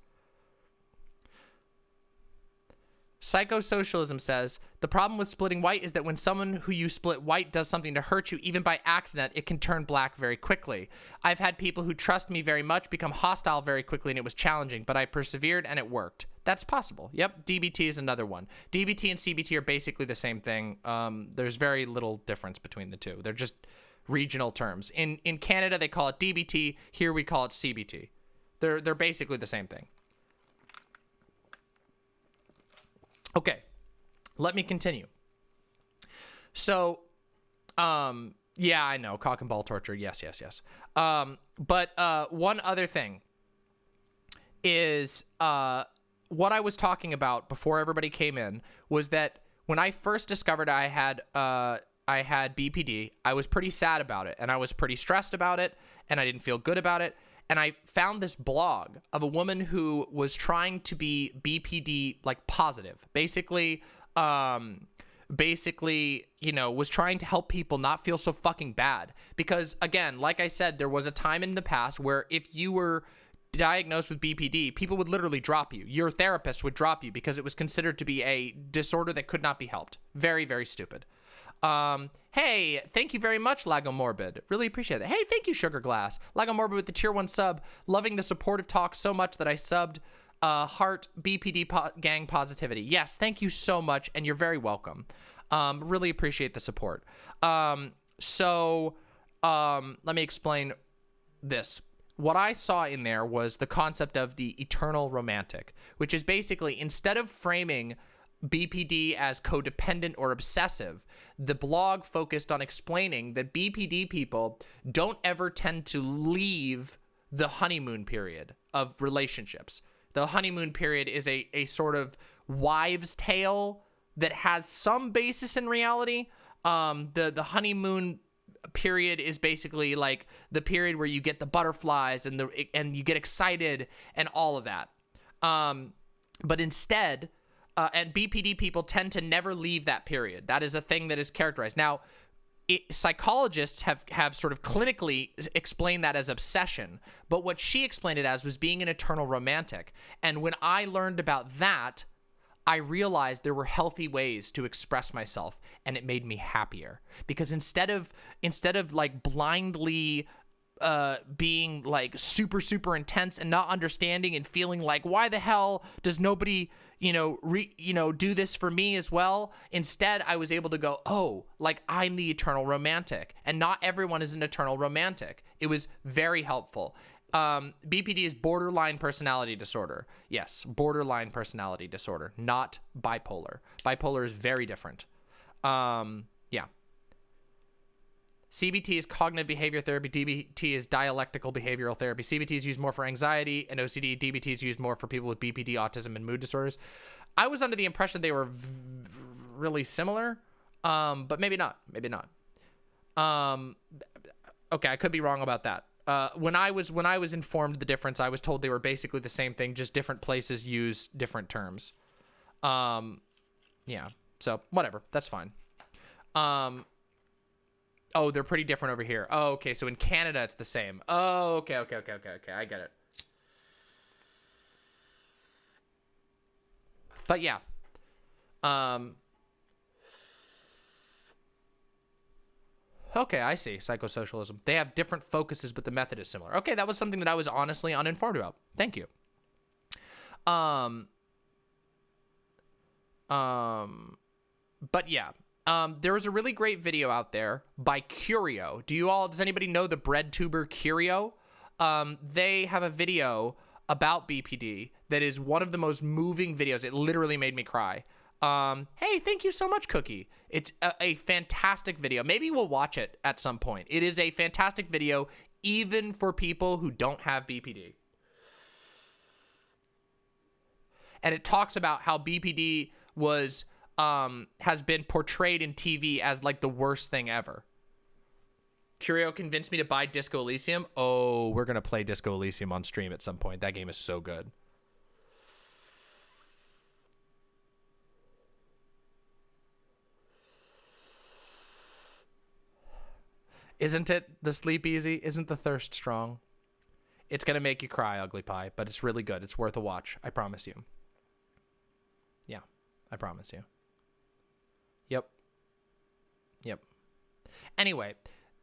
A: Psychosocialism says, the problem with splitting white is that when someone who you split white does something to hurt you, even by accident, it can turn black very quickly. I've had people who trust me very much become hostile very quickly, and it was challenging, but I persevered and it worked. That's possible. Yep, DBT is another one. DBT and CBT are basically the same thing. There's very little difference between the two. They're just regional terms. In Canada, they call it DBT. Here we call it CBT. They're basically the same thing. Okay, let me continue. So, yeah, I know, cock and ball torture, yes. But one other thing is what I was talking about before everybody came in was that when I first discovered I had BPD, I was pretty sad about it, and I was pretty stressed about it, and I didn't feel good about it. And I found this blog of a woman who was trying to be BPD like positive, basically, you know, was trying to help people not feel so fucking bad. Because again, like I said, there was a time in the past where if you were diagnosed with BPD, people would literally drop you. Your therapist would drop you because it was considered to be a disorder that could not be helped. Very, very stupid. Hey, thank you very much, Lago Morbid. Really appreciate it. Hey, thank you, Sugar Glass. Lago Morbid with the tier 1 sub. Loving the supportive talk so much that I subbed heart BPD gang positivity. Yes, thank you so much, and you're very welcome. Really appreciate the support. Let me explain this. What I saw in there was the concept of the eternal romantic, which is basically, instead of framing BPD as codependent or obsessive, the blog focused on explaining that BPD people don't ever tend to leave the honeymoon period of relationships. The honeymoon period is a sort of wives' tale that has some basis in reality. The honeymoon period is basically like the period where you get the butterflies and you get excited and all of that. But instead, and BPD people tend to never leave that period. That is a thing that is characterized. Now, psychologists have sort of clinically explained that as obsession, but what she explained it as was being an eternal romantic. And when I learned about that, I realized there were healthy ways to express myself, and it made me happier. Because instead of like blindly being like super intense and not understanding and feeling like, why the hell does nobody do this for me as well? Instead, I was able to go, oh, like I'm the eternal romantic, and not everyone is an eternal romantic. It was very helpful. BPD is borderline personality disorder. Yes, borderline personality disorder, not bipolar. Bipolar is very different. Yeah. CBT is cognitive behavior therapy. DBT is dialectical behavioral therapy. CBT is used more for anxiety and OCD. DBT is used more for people with BPD, autism, and mood disorders. I was under the impression they were really similar, but maybe not. Maybe not. Okay, I could be wrong about that. when I was informed the difference, I was told they were basically the same thing, just different places use different terms. Yeah, so whatever, that's fine. Oh, they're pretty different over here. Oh, okay, so in Canada it's the same. Oh, okay, I get it. But yeah. Okay, I see. Psychosocialism. They have different focuses, but the method is similar. Okay, that was something that I was honestly uninformed about. Thank you. But yeah. There was a really great video out there by Curio. Does anybody know the bread tuber Curio? They have a video about BPD that is one of the most moving videos. It literally made me cry. Hey, thank you so much, Cookie. It's a fantastic video. Maybe we'll watch it at some point. It is a fantastic video, even for people who don't have BPD. And it talks about how BPD has been portrayed in TV as like the worst thing ever. Curio convinced me to buy Disco Elysium. Oh, we're gonna play Disco Elysium on stream at some point. That game is so good. Isn't it the sleep easy? Isn't the thirst strong? It's gonna make you cry, Ugly Pie, but it's really good. It's worth a watch. I promise you. Yeah, I promise you. Yep. Anyway,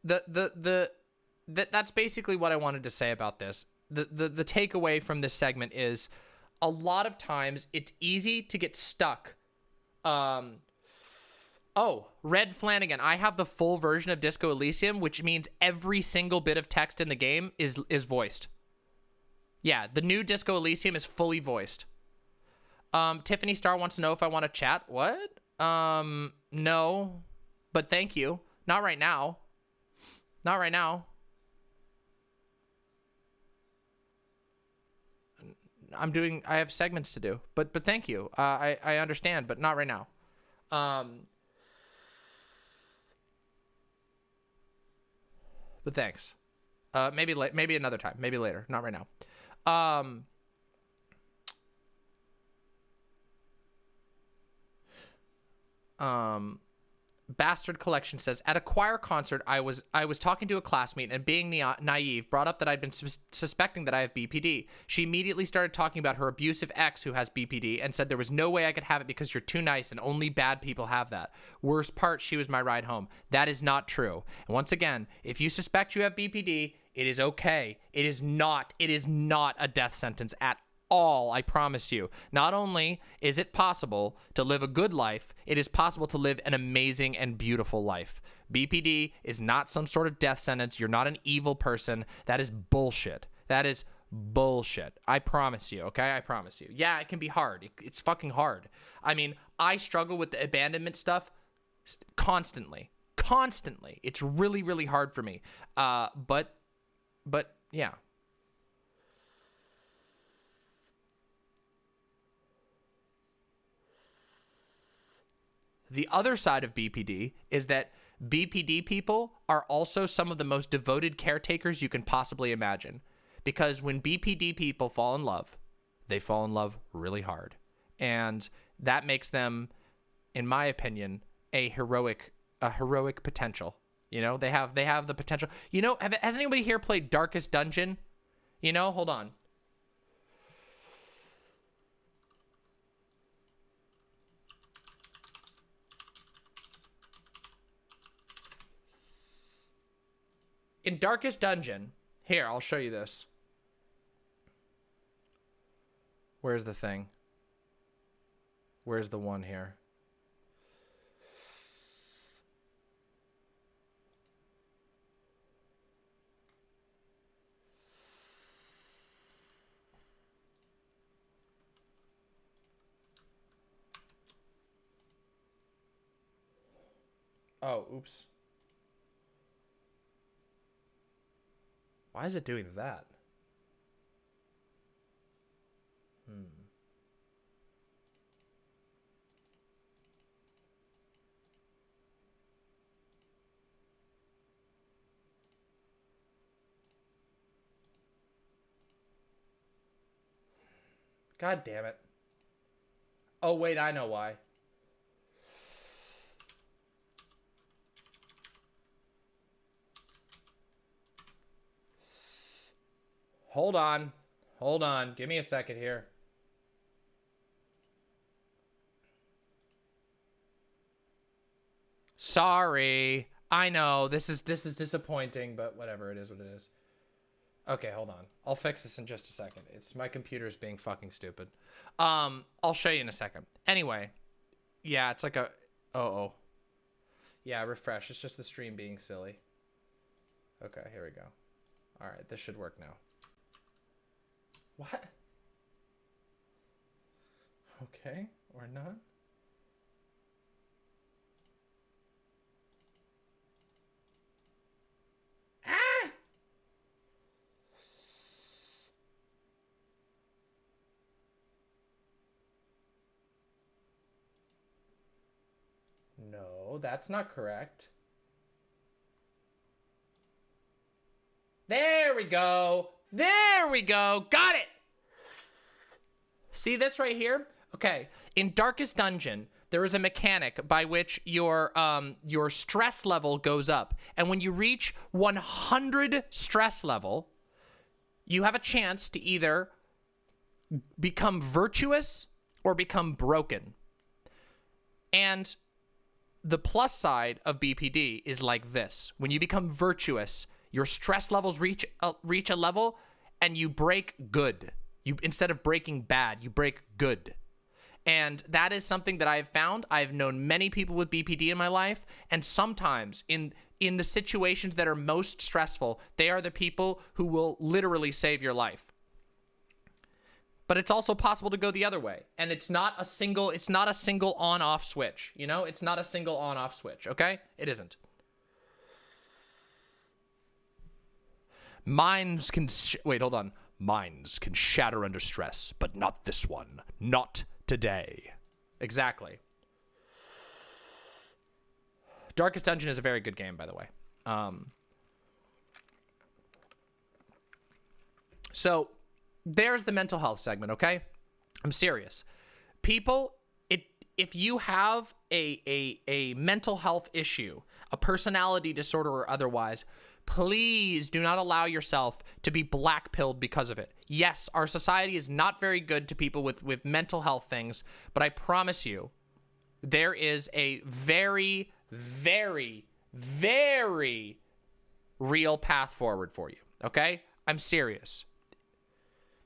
A: that's basically what I wanted to say about this. The takeaway from this segment is a lot of times it's easy to get stuck. Oh, Red Flanagan. I have the full version of Disco Elysium, which means every single bit of text in the game is voiced. Yeah, the new Disco Elysium is fully voiced. Tiffany Star wants to know if I want to chat. What? No. But thank you. Not right now. Not right now. I have segments to do. But thank you. I understand, but not right now. But thanks. Maybe another time. Maybe later. Not right now. Bastard Collection says, at a choir concert, I was talking to a classmate and being naive, brought up that I'd been suspecting that I have BPD. She immediately started talking about her abusive ex who has BPD and said there was no way I could have it because you're too nice and only bad people have that. Worst part, she was my ride home. That is not true. And once again, if you suspect you have BPD, it is okay. It is not a death sentence at all, I promise you. Not only is it possible to live a good life, it is possible to live an amazing and beautiful life. BPD is not some sort of death sentence. You're not an evil person. That is bullshit. That is bullshit. I promise you, okay? I promise you. Yeah, it can be hard. It's fucking hard. I mean, I struggle with the abandonment stuff constantly. Constantly. It's really, really hard for me. But yeah. The other side of BPD is that BPD people are also some of the most devoted caretakers you can possibly imagine. Because when BPD people fall in love, they fall in love really hard. And that makes them, in my opinion, a heroic potential. You know, they have the potential. You know, has anybody here played Darkest Dungeon? You know, hold on. In Darkest Dungeon, here, I'll show you this. Where's the thing? Where's the one here? Oh, oops. Why is it doing that? God damn it. Oh, wait, I know why. Hold on. Hold on. Give me a second here. Sorry. I know. This is disappointing, but whatever. It is what it is. Okay, hold on. I'll fix this in just a second. It's my computer's being fucking stupid. I'll show you in a second. Anyway. Yeah, it's like a... Oh. Yeah, refresh. It's just the stream being silly. Okay, here we go. Alright, this should work now. What? Okay, or not? Ah! No, that's not correct. There we go. There we go. Got it. See this right here? Okay. In Darkest Dungeon, there is a mechanic by which your stress level goes up. And when you reach 100 stress level, you have a chance to either become virtuous or become broken. And the plus side of BPD is like this. When you become virtuous, your stress levels reach a level and you break good. You, instead of breaking bad, you break good. And that is something that I have found. I've known many people with BPD in my life, and sometimes in the situations that are most stressful, they are the people who will literally save your life. But it's also possible to go the other way, and it's not a single on-off switch, you know? It's not a single on-off switch, okay? It isn't. Minds can wait, hold on. Minds can shatter under stress, but not this one. Not today. Exactly. Darkest Dungeon is a very good game, by the way. So there's the mental health segment, okay? I'm serious. People, if you have a mental health issue, a personality disorder or otherwise, please do not allow yourself to be black-pilled because of it. Yes, our society is not very good to people with mental health things, but I promise you, there is a very, very, very real path forward for you, okay? I'm serious.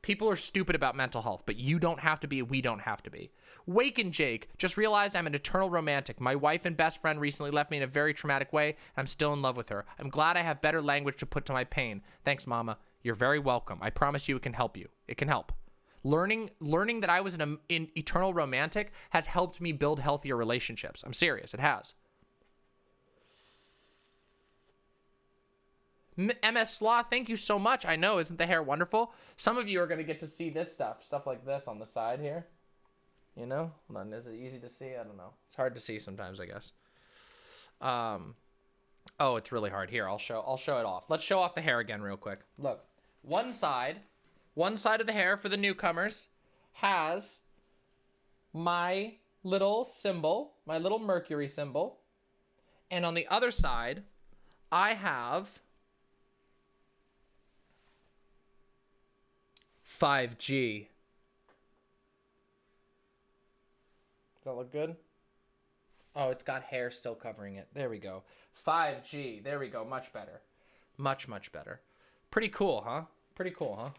A: People are stupid about mental health, but you don't have to be, we don't have to be. Wake and Jake, just realized I'm an eternal romantic. My wife and best friend recently left me in a very traumatic way, and I'm still in love with her. I'm glad I have better language to put to my pain. Thanks, Mama. You're very welcome. I promise you it can help you. It can help. Learning that I was an eternal romantic has helped me build healthier relationships. I'm serious. It has. MS Sloth, thank you so much. I know, isn't the hair wonderful? Some of you are going to get to see this stuff like this on the side here. You know? Hold on, is it easy to see? I don't know. It's hard to see sometimes, I guess. Oh, it's really hard. Here, I'll show it off. Let's show off the hair again real quick. Look, one side of the hair for the newcomers has my little symbol, my little Mercury symbol. And on the other side, I have 5G. Does that look good? Oh, it's got hair still covering it. There we go. 5G. There we go. Much better. Much, much better. Pretty cool, huh? Pretty cool, huh?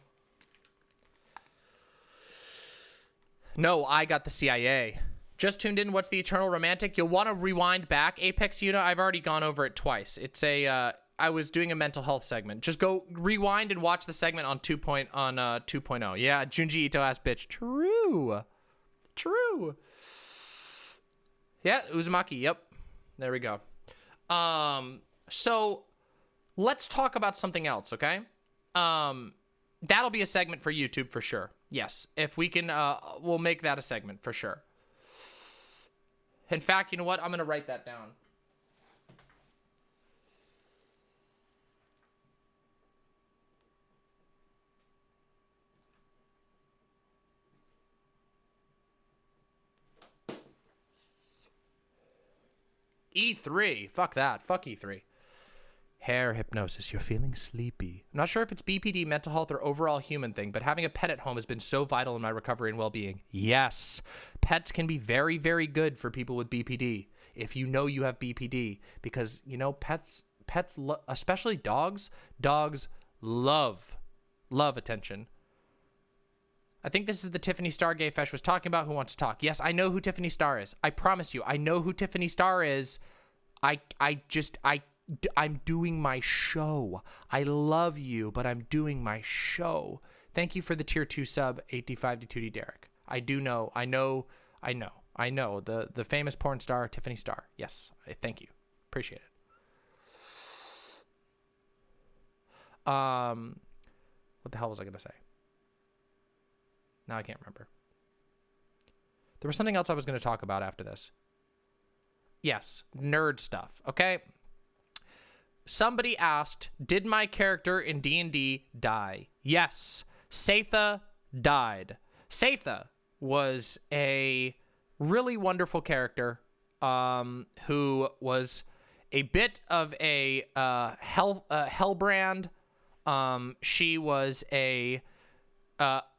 A: No, I got the CIA. Just tuned in. What's the Eternal Romantic? You'll want to rewind back. Apex Una, I've already gone over it twice. It's a... I was doing a mental health segment. Just go rewind and watch the segment on 2.0. Yeah, Junji Ito ass bitch. True. True. Yeah, Uzumaki. Yep. There we go. So let's talk about something else, okay? That'll be a segment for YouTube for sure. Yes, if we can, we'll make that a segment for sure. In fact, you know what? I'm going to write that down. E3. Fuck that. Fuck E3. Hair hypnosis. You're feeling sleepy. I'm not sure if it's BPD, mental health, or overall human thing, but having a pet at home has been so vital in my recovery and well-being. Yes. Pets can be very, very good for people with BPD if you know you have BPD, because, you know, pets, especially dogs love attention. I think this is the Tiffany Star Gay Fesh was talking about. Who wants to talk? Yes, I know who Tiffany Star is. I promise you, I know who Tiffany Star is. I'm doing my show. I love you, but I'm doing my show. Thank you for the tier 2 sub, 85 to 2D Derek. I know. The famous porn star, Tiffany Star. Yes, thank you. Appreciate it. What the hell was I going to say? Now I can't remember. There was something else I was going to talk about after this. Yes, nerd stuff, okay? Somebody asked, did my character in D&D die? Yes, Satha died. Satha was a really wonderful character who was a bit of a hellbrand. She was a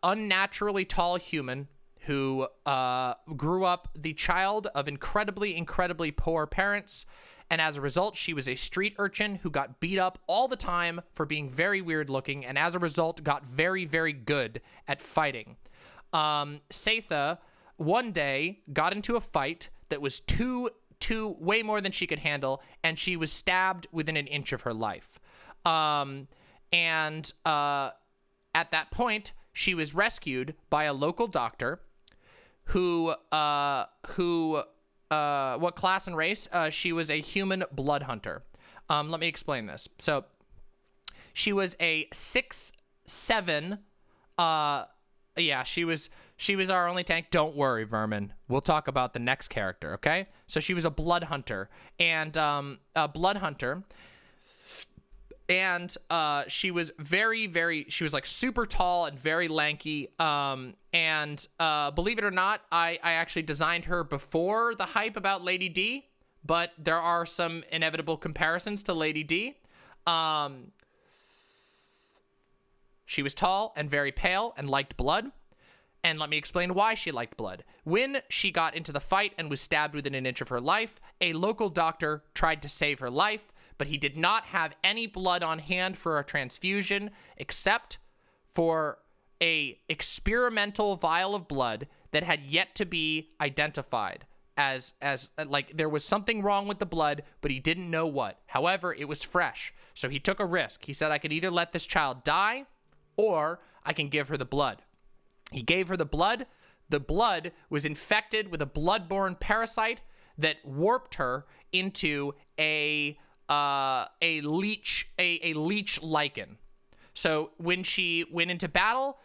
A: unnaturally tall human who grew up the child of incredibly poor parents, and as a result, she was a street urchin who got beat up all the time for being very weird looking, and as a result, got very, very good at fighting. Satha one day got into a fight that was way more than she could handle, and she was stabbed within an inch of her life. At that point, she was rescued by a local doctor who what class and race? She was a human blood hunter. Let me explain this. So she was a 6'7", yeah, she was our only tank. Don't worry, Vermin. We'll talk about the next character, okay? So she was a blood hunter, and she was she was like super tall and very lanky. Believe it or not, I actually designed her before the hype about Lady D, but there are some inevitable comparisons to Lady D. She was tall and very pale and liked blood. And let me explain why she liked blood. When she got into the fight and was stabbed within an inch of her life, a local doctor tried to save her life, but he did not have any blood on hand for a transfusion except for a experimental vial of blood that had yet to be identified as like there was something wrong with the blood, but he didn't know what. However, it was fresh. So he took a risk. He said, I could either let this child die or I can give her the blood. He gave her the blood. The blood was infected with a bloodborne parasite that warped her into a leech lichen. So when she went into battle,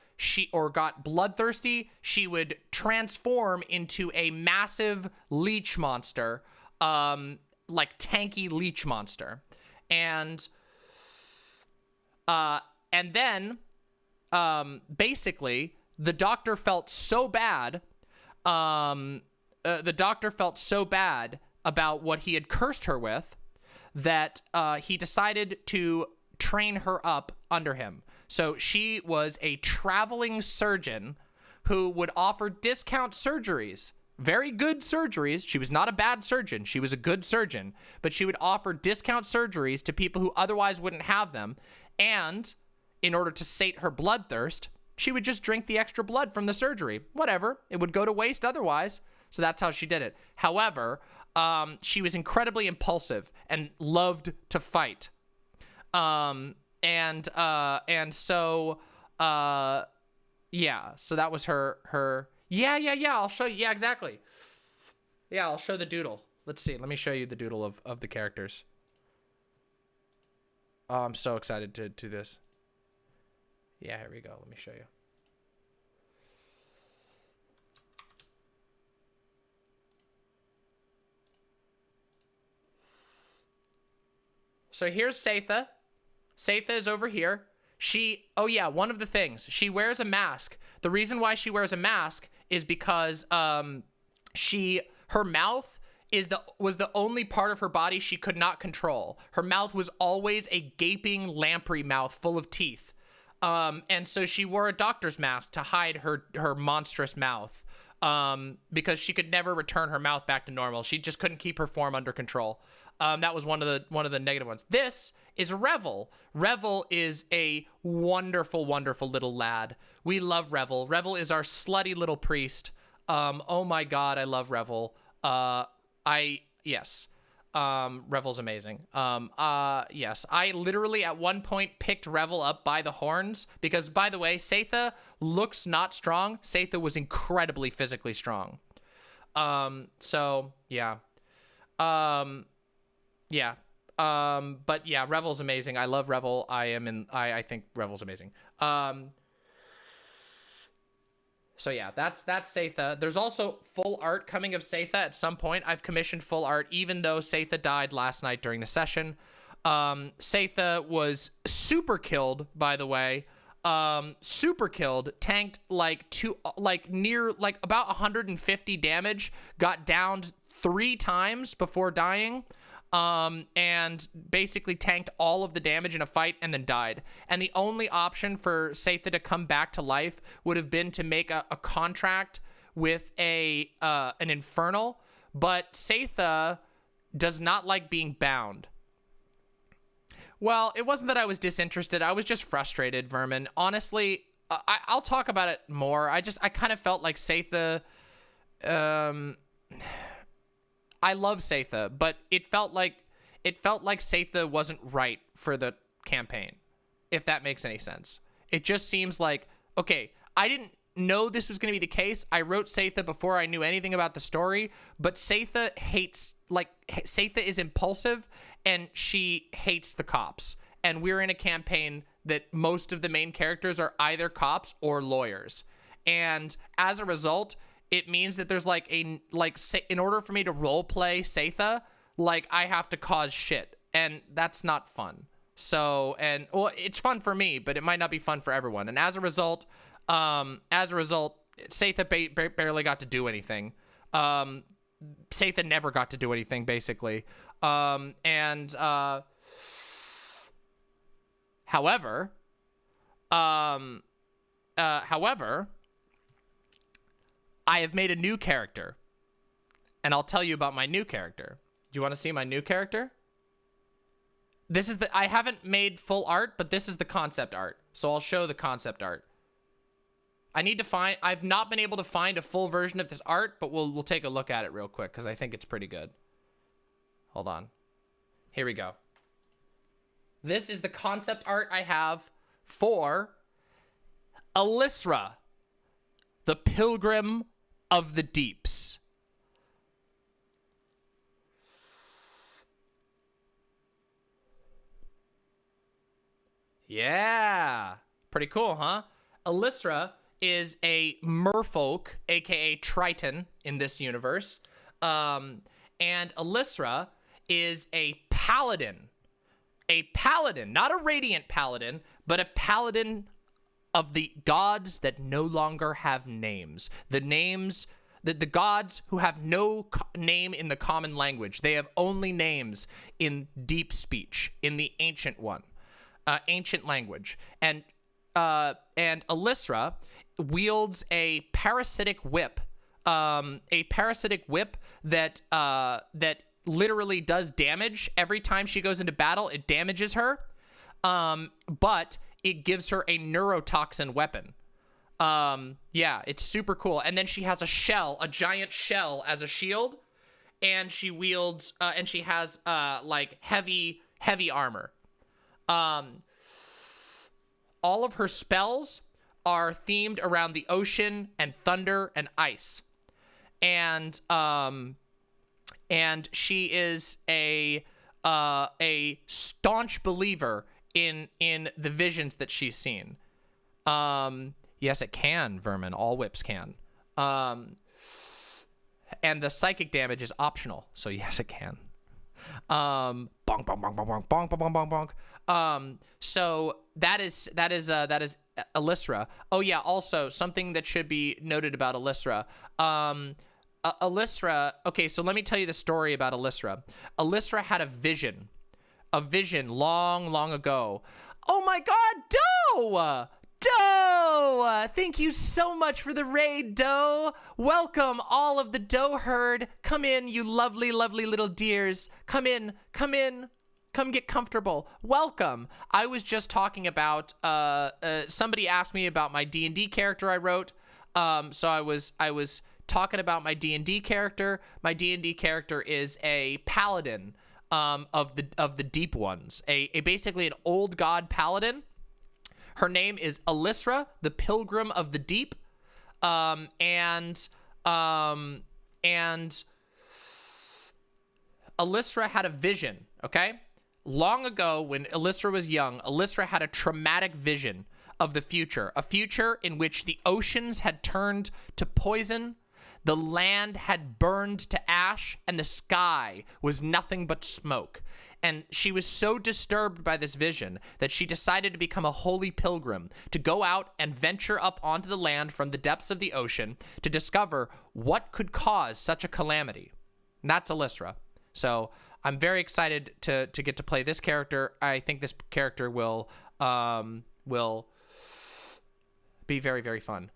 A: or got bloodthirsty, she would transform into a massive leech monster, like tanky leech monster, and then basically the doctor felt so bad. The doctor felt so bad about what he had cursed her with that he decided to train her up under him. So she was a traveling surgeon who would offer discount surgeries, very good surgeries. She was not a bad surgeon. She was a good surgeon, but she would offer discount surgeries to people who otherwise wouldn't have them. And in order to sate her bloodthirst, she would just drink the extra blood from the surgery. Whatever, it would go to waste otherwise. So that's how she did it. However, she was incredibly impulsive and loved to fight. And so yeah, so that was her. Yeah, I'll show you. Yeah, exactly. Yeah, I'll show the doodle. Let's see. Let me show you the doodle of the characters. Oh, I'm so excited to do this. Yeah, here we go. Let me show you. So here's Satha. Satha is over here. Oh yeah, one of the things, she wears a mask. The reason why she wears a mask is because her mouth was the only part of her body she could not control. Her mouth was always a gaping lamprey mouth full of teeth. And so she wore a doctor's mask to hide her monstrous mouth. Because she could never return her mouth back to normal. She just couldn't keep her form under control. That was one of the negative ones. This is Revel. Revel is a wonderful, wonderful little lad. We love Revel. Revel is our slutty little priest. Oh my God, I love Revel. Yes. Revel's amazing. Yes, I literally at one point picked Revel up by the horns because, by the way, Setha looks not strong. Setha was incredibly physically strong. So yeah. Yeah. But yeah, Revel's amazing. I love Revel. I think Revel's amazing. So yeah, that's Setha. There's also full art coming of Setha at some point. I've commissioned full art, even though Setha died last night during the session. Setha was super killed, by the way. Super killed, tanked near about 150 damage, got downed 3 times before dying. And basically tanked all of the damage in a fight and then died. And the only option for Setha to come back to life would have been to make a contract with an Infernal, but Setha does not like being bound. Well, it wasn't that I was disinterested. I was just frustrated, Vermin. Honestly, I'll talk about it more. I kind of felt like Setha... I love Setha, but it felt like Setha wasn't right for the campaign, if that makes any sense. It just seems like, okay, I didn't know this was going to be the case. I wrote Setha before I knew anything about the story, but Setha Setha is impulsive and she hates the cops. And we're in a campaign that most of the main characters are either cops or lawyers. And as a result, it means that there's in order for me to role play Setha, I have to cause shit, and that's not fun. So, it's fun for me, but it might not be fun for everyone. And as a result, Setha barely got to do anything. Setha never got to do anything, basically. However, I have made a new character, and I'll tell you about my new character. Do you want to see my new character? This is I haven't made full art, but this is the concept art. So I'll show the concept art. I've not been able to find a full version of this art, but we'll take a look at it real quick because I think it's pretty good. Hold on. Here we go. This is the concept art I have for Alisra, the Pilgrim of the Deeps. Yeah. Pretty cool, huh? Alisra is a merfolk, aka Triton, in this universe. And Alisra is a paladin. A paladin, not a radiant paladin, but a paladin of the gods that no longer have names. The gods who have no name in the common language. They have only names in deep speech, in the ancient one. Ancient language. And Alisra wields a parasitic whip. That literally does damage. Every time she goes into battle, it damages her. But it gives her a neurotoxin weapon. Yeah, it's super cool. And then she has a giant shell as a shield. And she wields, and she has, heavy armor. All of her spells are themed around the ocean and thunder and ice. And she is a staunch believer in the visions that she's seen. Yes, it can, Vermin. All whips can. And the psychic damage is optional, so yes, it can. Bonk, bonk, bonk, bonk, bonk, bonk, bonk, bonk, bonk. So that is Alisra. Oh yeah, also something that should be noted about Alisra. Alyssa, okay, so let me tell you the story about Alyssa. Alyssa had a vision long, long ago. Oh my God, Doe! Doe! Thank you so much for the raid, Doe. Welcome, all of the Doe herd. Come in, you lovely, lovely little dears. Come in, come in. Come get comfortable. Welcome. I was just talking about, somebody asked me about my D&D character I wrote. So I was talking about my D&D character. My D&D character is a paladin, of the deep ones. Basically an old god paladin. Her name is Alyssa, the Pilgrim of the Deep. And Alyssa had a vision, okay? Long ago, when Alyssa was young, Alyssa had a traumatic vision of the future. A future in which the oceans had turned to poison, the land had burned to ash, and the sky was nothing but smoke. And she was so disturbed by this vision that she decided to become a holy pilgrim, to go out and venture up onto the land from the depths of the ocean to discover what could cause such a calamity. And that's Alyssa. So I'm very excited to get to play this character. I think this character will be very, very fun.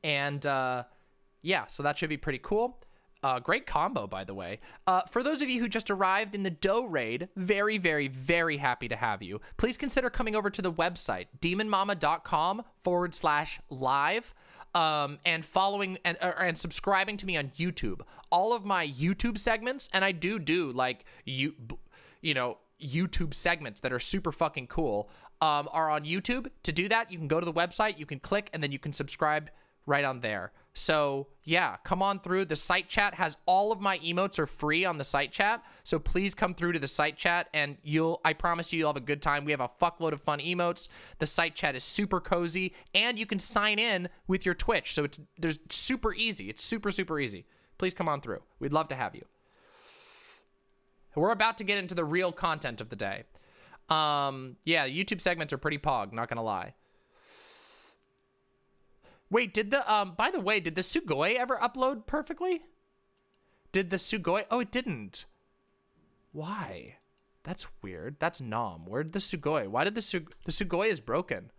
A: Yeah, so that should be pretty cool. Great combo, by the way. For those of you who just arrived in the Doe raid, very, very, very happy to have you. Please consider coming over to the website, demonmama.com/live. And following and subscribing to me on YouTube. All of my YouTube segments, and I do like YouTube segments that are super fucking cool, are on YouTube. To do that, you can go to the website, you can click, and then you can subscribe right on there. So yeah, come on through. The site chat has all of my emotes are free on the site chat. So please come through to the site chat and I promise you'll have a good time. We have a fuckload of fun emotes. The site chat is super cozy and you can sign in with your Twitch. So there's super easy. It's super, super easy. Please come on through. We'd love to have you. We're about to get into the real content of the day. Yeah, YouTube segments are pretty pog, not gonna lie. Wait, by the way, did the Sugoi ever upload perfectly? Did the Sugoi? Oh, it didn't. Why? That's weird. That's Nom. Where did the Sugoi? Why did the Sugoi is broken?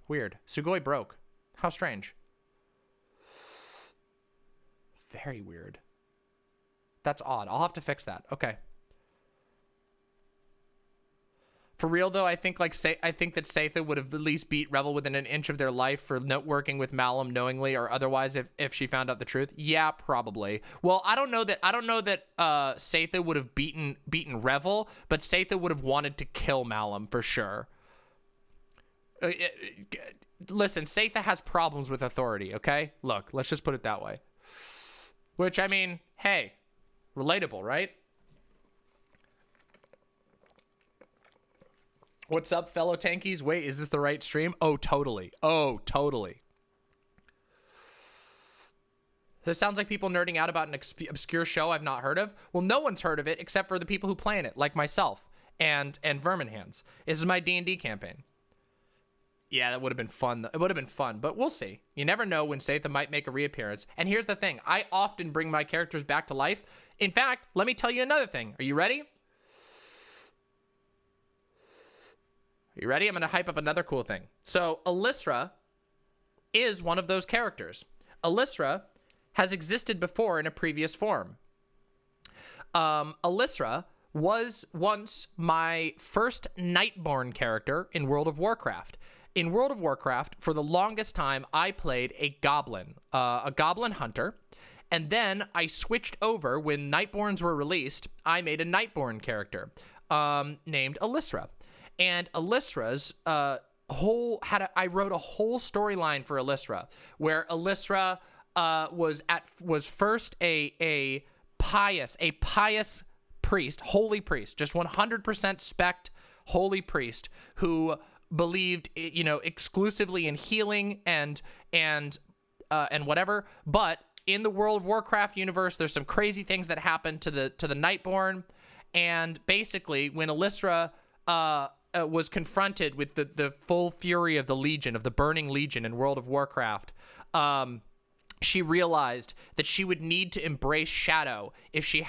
A: Weird. Sugoi broke. How strange. Very weird. That's odd. I'll have to fix that. Okay. For real though, I think that Satha would have at least beat Revel within an inch of their life for working with Malum knowingly or otherwise if she found out the truth. Yeah, probably. Well, I don't know that Satha would have beaten Revel, but Satha would have wanted to kill Malum for sure. Listen, Satha has problems with authority, okay? Look, let's just put it that way. Which, I mean, hey, relatable, right? What's up, fellow tankies? Wait, is this the right stream? Oh, totally. Oh, totally. This sounds like people nerding out about an obscure show I've not heard of. Well, no one's heard of it except for the people who play in it, like myself and Vermin Hands. This is my D&D campaign. Yeah, that would have been fun. It would have been fun, but we'll see. You never know when Satha might make a reappearance. And here's the thing. I often bring my characters back to life. In fact, let me tell you another thing. Are you ready? Are you ready? I'm going to hype up another cool thing. So Alyssa is one of those characters. Alyssa has existed before in a previous form. Alyssa was once my first Nightborn character in World of Warcraft. In World of Warcraft, for the longest time, I played a goblin hunter. And then I switched over when Nightborns were released. I made a Nightborn character named Alyssa. And Alyssa's I wrote a whole storyline for Alyssa where Alyssa was first a pious priest, holy priest, just 100% spect holy priest who believed, exclusively in healing and whatever. But in the World of Warcraft universe, there's some crazy things that happen to the Nightborn, and basically when Alyssa was confronted with the full fury of the Legion, of the Burning Legion in World of Warcraft, she realized that she would need to embrace shadow if she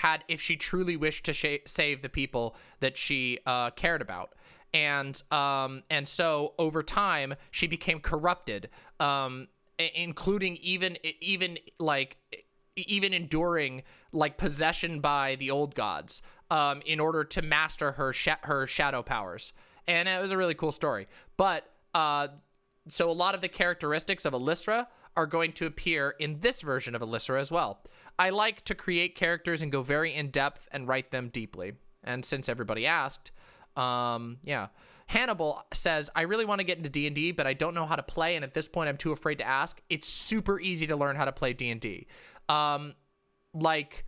A: truly wished to save the people that she cared about. And so over time she became corrupted, including even enduring like possession by the old gods, in order to master her shadow powers. And it was a really cool story. But so a lot of the characteristics of Alyssra are going to appear in this version of Alyssra as well. I like to create characters and go very in depth and write them deeply. And since everybody asked, yeah. Hannibal says, I really want to get into D&D, but I don't know how to play, and at this point I'm too afraid to ask. It's super easy to learn how to play D&D. It's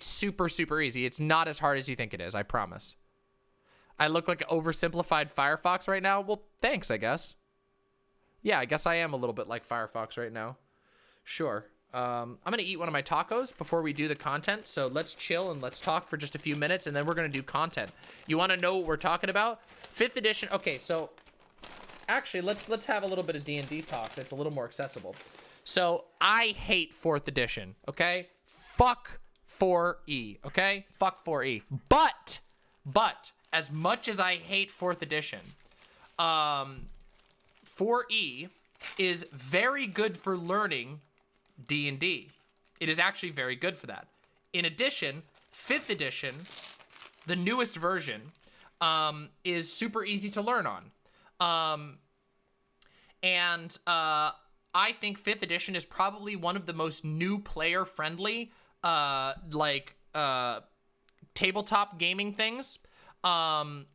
A: super, super easy. It's not as hard as you think it is, I promise. I look like an oversimplified Firefox right now? Well, thanks, I guess. Yeah, I guess I am a little bit like Firefox right now. Sure. I'm going to eat one of my tacos before we do the content, so let's chill and let's talk for just a few minutes, and then we're going to do content. You want to know what we're talking about? 5th edition. Okay, so actually, let's have a little bit of D&D talk that's a little more accessible. So I hate 4th edition, okay? Fuck 4E, okay? Fuck 4E. But as much as I hate 4th edition, 4E is very good for learning D&D. It is actually very good for that. In addition, 5th edition, the newest version, is super easy to learn on. I think 5th edition is probably one of the most new player friendly tabletop gaming things that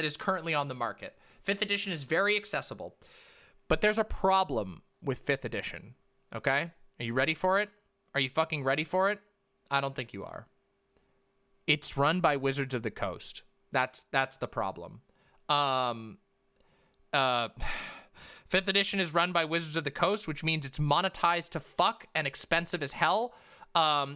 A: is currently on the market. 5th edition is very accessible. But there's a problem with 5th edition, okay? Are you ready for it? Are you fucking ready for it? I don't think you are. It's run by Wizards of the Coast. That's the problem. 5th edition is run by Wizards of the Coast, which means it's monetized to fuck and expensive as hell.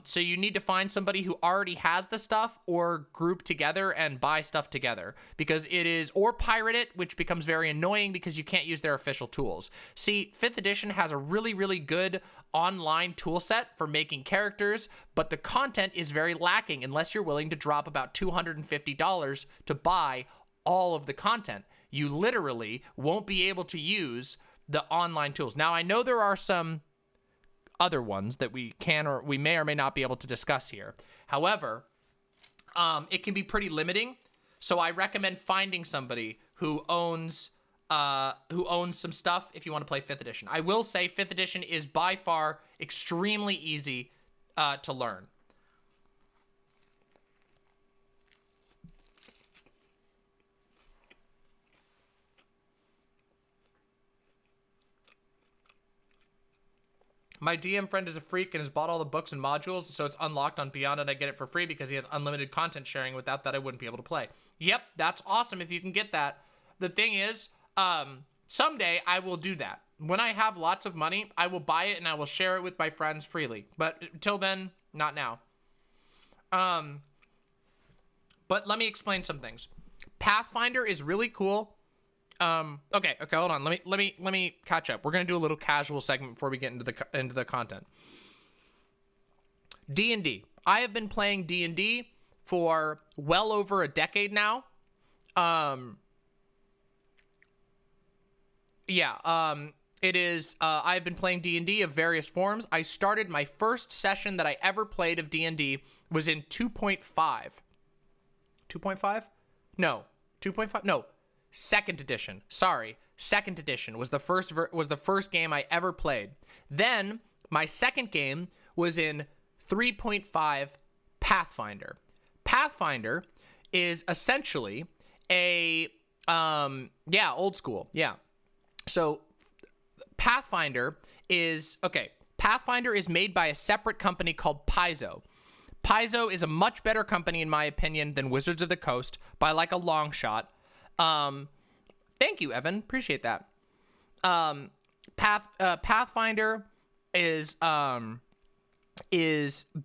A: So you need to find somebody who already has the stuff, or group together and buy stuff together, because it is, or pirate it, which becomes very annoying because you can't use their official tools. See, 5th edition has a really, really good online tool set for making characters, but the content is very lacking unless you're willing to drop about $250 to buy all of the content. You literally won't be able to use the online tools. Now, I know there are some other ones that we can or we may or may not be able to discuss here. However, it can be pretty limiting. So I recommend finding somebody who owns some stuff if you want to play 5th edition. I will say 5th edition is by far extremely easy to learn. My DM friend is a freak and has bought all the books and modules, so it's unlocked on Beyond, and I get it for free because he has unlimited content sharing. Without that, I wouldn't be able to play. Yep, that's awesome if you can get that. The thing is, someday I will do that. When I have lots of money, I will buy it and I will share it with my friends freely. But until then, not now. But let me explain some things. Pathfinder is really cool. Okay, hold on. Let me catch up. We're gonna do a little casual segment before we get into the content. D&D. I have been playing D&D for well over a decade now. It is. I've been playing D&D of various forms. I started my first session that I ever played of D&D was in 2.5. 2.5? No, 2.5. No. 2nd edition. Sorry. 2nd edition was the first game I ever played. Then my second game was in 3.5 Pathfinder. Pathfinder is essentially a old school. Yeah. So Pathfinder is made by a separate company called Paizo. Paizo is a much better company in my opinion than Wizards of the Coast by like a long shot. Thank you, Evan. Appreciate that. Pathfinder is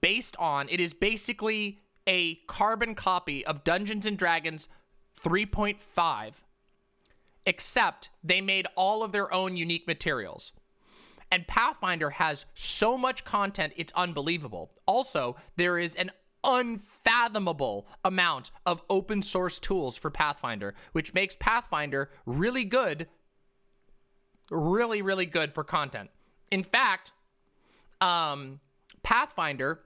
A: based on, it is basically a carbon copy of Dungeons and Dragons 3.5, except they made all of their own unique materials. And Pathfinder has so much content, it's unbelievable. Also, there is an unfathomable amount of open source tools for Pathfinder, which makes Pathfinder really good, really, really good for content. In fact, Pathfinder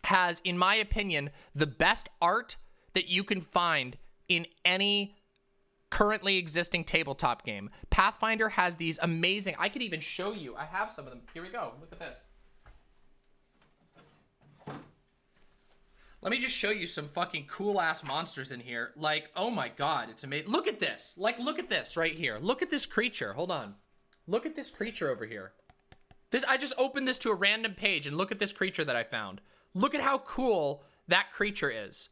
A: has, in my opinion, the best art that you can find in any currently existing tabletop game. Pathfinder has these amazing, I could even show you, I have some of them. Here we go, look at this. Let me just show you some fucking cool ass monsters in here. Like, oh my god, it's amazing. Look at this, like, look at this right here. Look at this creature, hold on. Look at this creature over here. I just opened this to a random page and look at this creature that I found. Look at how cool that creature is.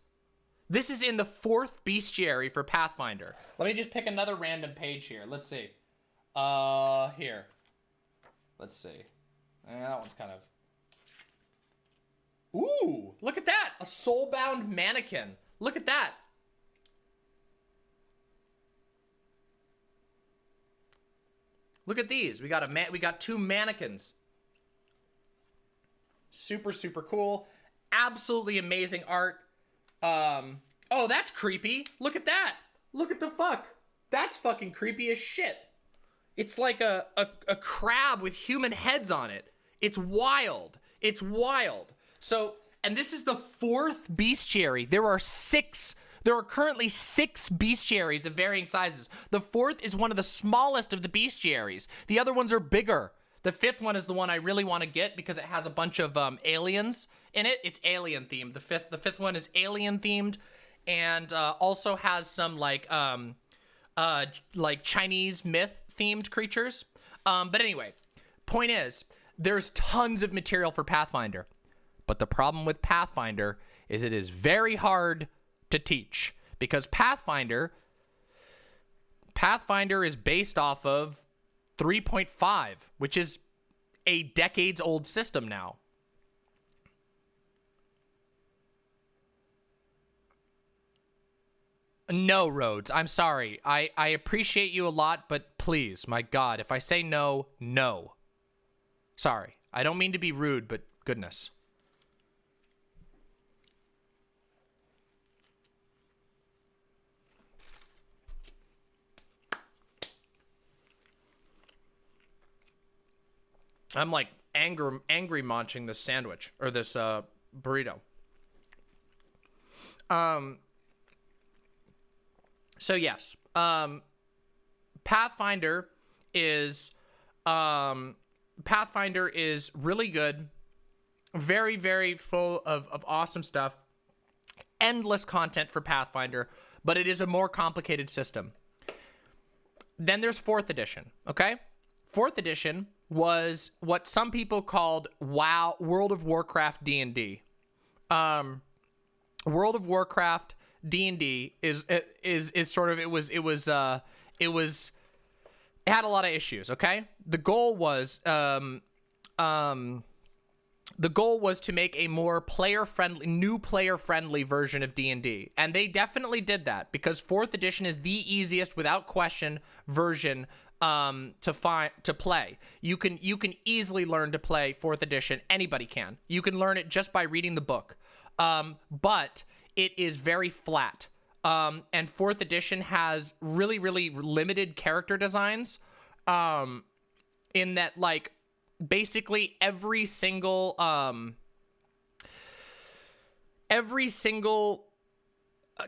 A: This is in the 4th bestiary for Pathfinder. Let me just pick another random page here. Let's see. Here. Let's see. That one's kind of... Ooh, look at that. A soulbound mannequin. Look at that. Look at these. We got 2 mannequins. Super, super cool. Absolutely amazing art. Oh, that's creepy. Look at that. Look at the fuck. That's fucking creepy as shit. It's like a crab with human heads on it. It's wild. It's wild. So, and this is the 4th bestiary. There are currently 6 bestiaries of varying sizes. The 4th is one of the smallest of the bestiaries. The other ones are bigger. The 5th one is the one I really want to get because it has a bunch of aliens in it. It's alien themed. The fifth one is alien themed, and also has some like Chinese myth themed creatures. But anyway, point is, there's tons of material for Pathfinder, but the problem with Pathfinder is it is very hard to teach because Pathfinder is based off of 3.5, which is a decades-old system now. No, Rhodes. I'm sorry. I appreciate you a lot, but please, my God, if I say no, no. Sorry. I don't mean to be rude, but goodness. I'm like angry munching this sandwich or this burrito. So yes, Pathfinder is really good, very, very full of awesome stuff, endless content for Pathfinder, but it is a more complicated system. Then there's 4th edition, okay? 4th edition was what some people called World of Warcraft D&D. World of Warcraft D&D is sort of, it had a lot of issues, okay? The goal was to make a more new player-friendly version of D&D. And they definitely did that because 4th edition is the easiest, without question, version to play. You can easily learn to play 4th edition. Anybody can. You can learn it just by reading the book. But it is very flat. And 4th edition has really, really limited character designs. In that, like, basically every single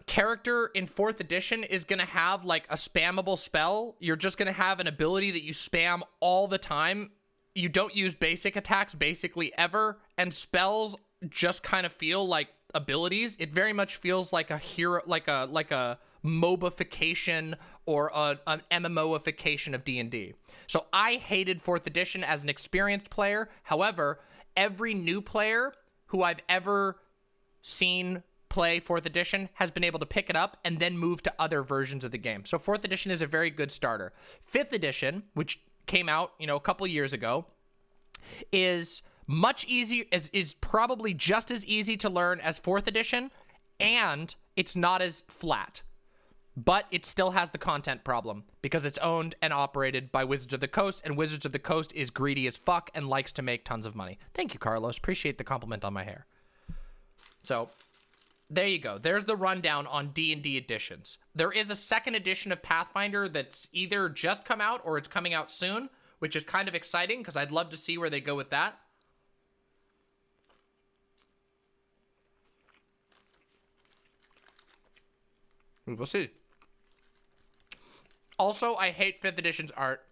A: character in 4th edition is gonna have like a spammable spell. You're just gonna have an ability that you spam all the time. You don't use basic attacks basically ever, and spells just kind of feel like abilities. It very much feels like a hero, like a MOBAification or an MMOification of D&D. So I hated 4th edition as an experienced player. However, every new player who I've ever seen play 4th edition has been able to pick it up and then move to other versions of the game. So 4th edition is a very good starter. 5th edition, which came out, a couple years ago, is much easier, is probably just as easy to learn as 4th edition, and it's not as flat. But it still has the content problem because it's owned and operated by Wizards of the Coast, and Wizards of the Coast is greedy as fuck and likes to make tons of money. Thank you, Carlos. Appreciate the compliment on my hair. So, there you go. There's the rundown on D&D editions. There is a second edition of Pathfinder that's either just come out or it's coming out soon, which is kind of exciting because I'd love to see where they go with that. We'll see. Also, I hate 5th edition's art.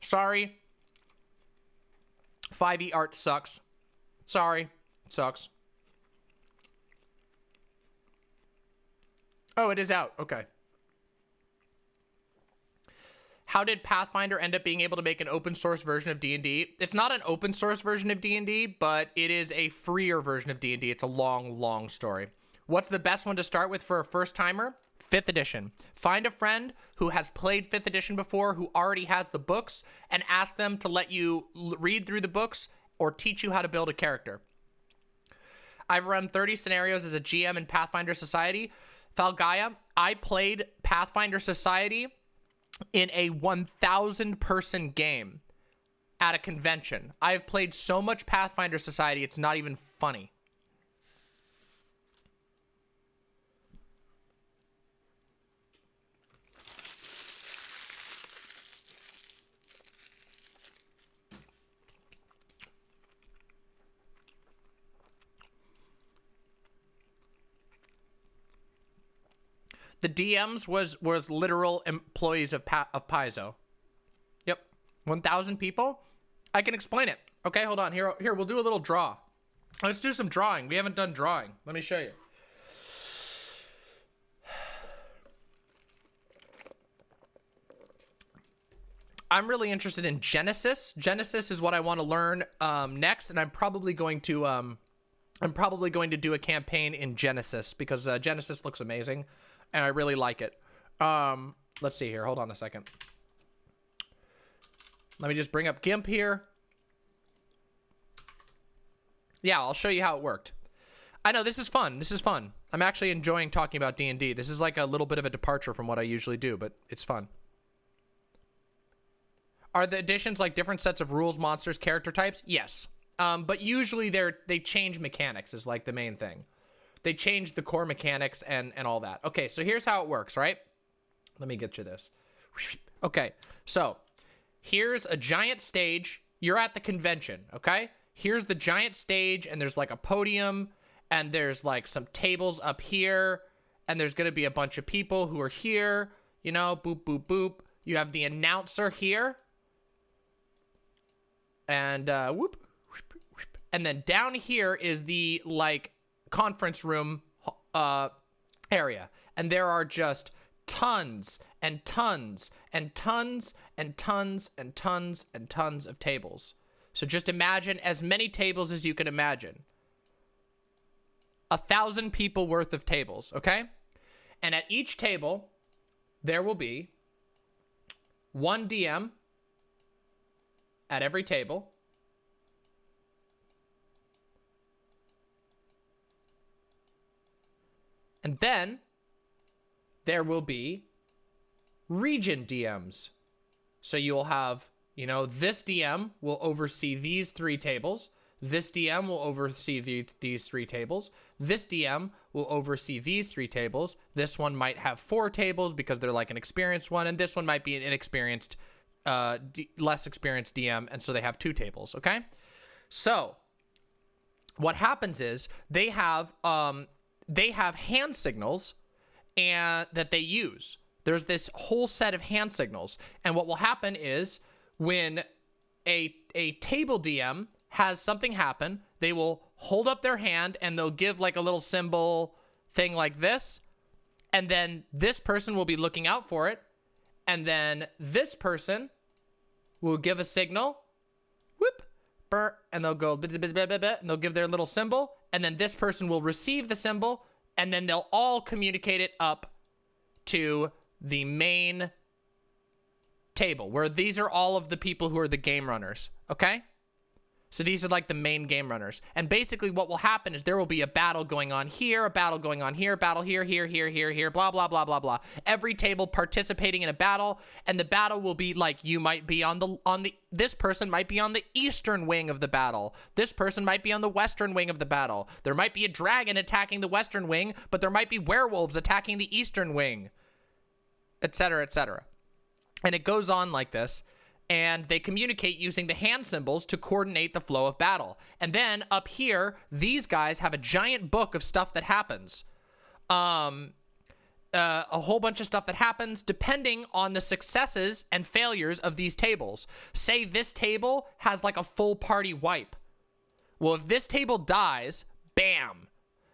A: Sorry. 5e art sucks. Sorry. It sucks. Oh, it is out. Okay. How did Pathfinder end up being able to make an open source version of D&D? It's not an open source version of D&D, but it is a freer version of D&D. It's a long, long story. What's the best one to start with for a first timer? 5th edition. Find a friend who has played 5th edition before, who already has the books, and ask them to let you read through the books or teach you how to build a character. I've run 30 scenarios as a GM in Pathfinder Society. Falgaia, I played Pathfinder Society in a 1,000 person game at a convention. I've played so much Pathfinder Society, it's not even funny. The DMs was literal employees of Paizo. Yep. 1,000 people? I can explain it. Okay, hold on. Here, we'll do a little draw. Let's do some drawing. We haven't done drawing. Let me show you. I'm really interested in Genesis. Genesis is what I want to learn next, and I'm probably going to do a campaign in Genesis because Genesis looks amazing. And I really like it. Let's see here. Hold on a second. Let me just bring up GIMP here. Yeah, I'll show you how it worked. I know, this is fun. This is fun. I'm actually enjoying talking about D&D. This is like a little bit of a departure from what I usually do, but it's fun. Are the editions like different sets of rules, monsters, character types? Yes. But usually they change mechanics is like the main thing. They changed the core mechanics and all that. Okay, so here's how it works, right? Let me get you this. Okay, so here's a giant stage. You're at the convention, okay? Here's the giant stage, and there's like a podium, and there's like some tables up here, and there's gonna be a bunch of people who are here, you know, boop, boop, boop. You have the announcer here, and whoop, whoop, whoop. And then down here is the like conference room area, and there are just tons and tons and tons and tons and tons and tons of tables. So just imagine as many tables as you can imagine. 1,000 people worth of tables, okay? And at each table there will be one DM at every table. And then there will be region DMs. So you will have, you know, this DM will oversee these 3 tables. This DM will oversee these 3 tables. This DM will oversee these 3 tables. This one might have 4 tables because they're like an experienced one. And this one might be an inexperienced, less experienced DM. And so they have 2 tables, okay? So what happens is they have hand signals and that they use. There's this whole set of hand signals. And what will happen is when a table DM has something happen, they will hold up their hand and they'll give like a little symbol thing like this. And then this person will be looking out for it. And then this person will give a signal. Whoop. Burr, and they'll go, and they'll give their little symbol. And then this person will receive the symbol, and then they'll all communicate it up to the main table, where these are all of the people who are the game runners, okay? So these are like the main game runners. And basically what will happen is there will be a battle going on here, a battle going on here, battle here, here, here, here, here, blah, blah, blah, blah, blah. Every table participating in a battle, and the battle will be like, you might be this person might be on the eastern wing of the battle. This person might be on the western wing of the battle. There might be a dragon attacking the western wing, but there might be werewolves attacking the eastern wing, etc., etc. And it goes on like this. And they communicate using the hand symbols to coordinate the flow of battle. And then up here, these guys have a giant book of stuff that happens. A whole bunch of stuff that happens depending on the successes and failures of these tables. Say this table has like a full party wipe. Well, if this table dies, bam,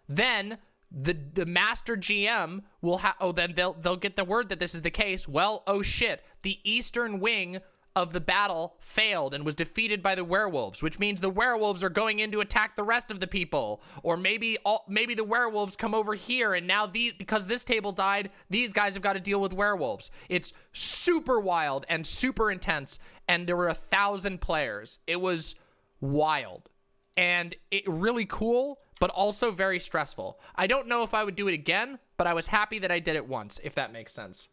A: then the master GM will then they'll get the word that this is the case. Well, oh shit, the eastern wing of the battle failed and was defeated by the werewolves, which means the werewolves are going in to attack the rest of the people. Or maybe the werewolves come over here, and now because this table died, these guys have got to deal with werewolves. It's super wild and super intense, and there were 1,000 players. It was wild and really cool, but also very stressful. I don't know if I would do it again, but I was happy that I did it once, if that makes sense.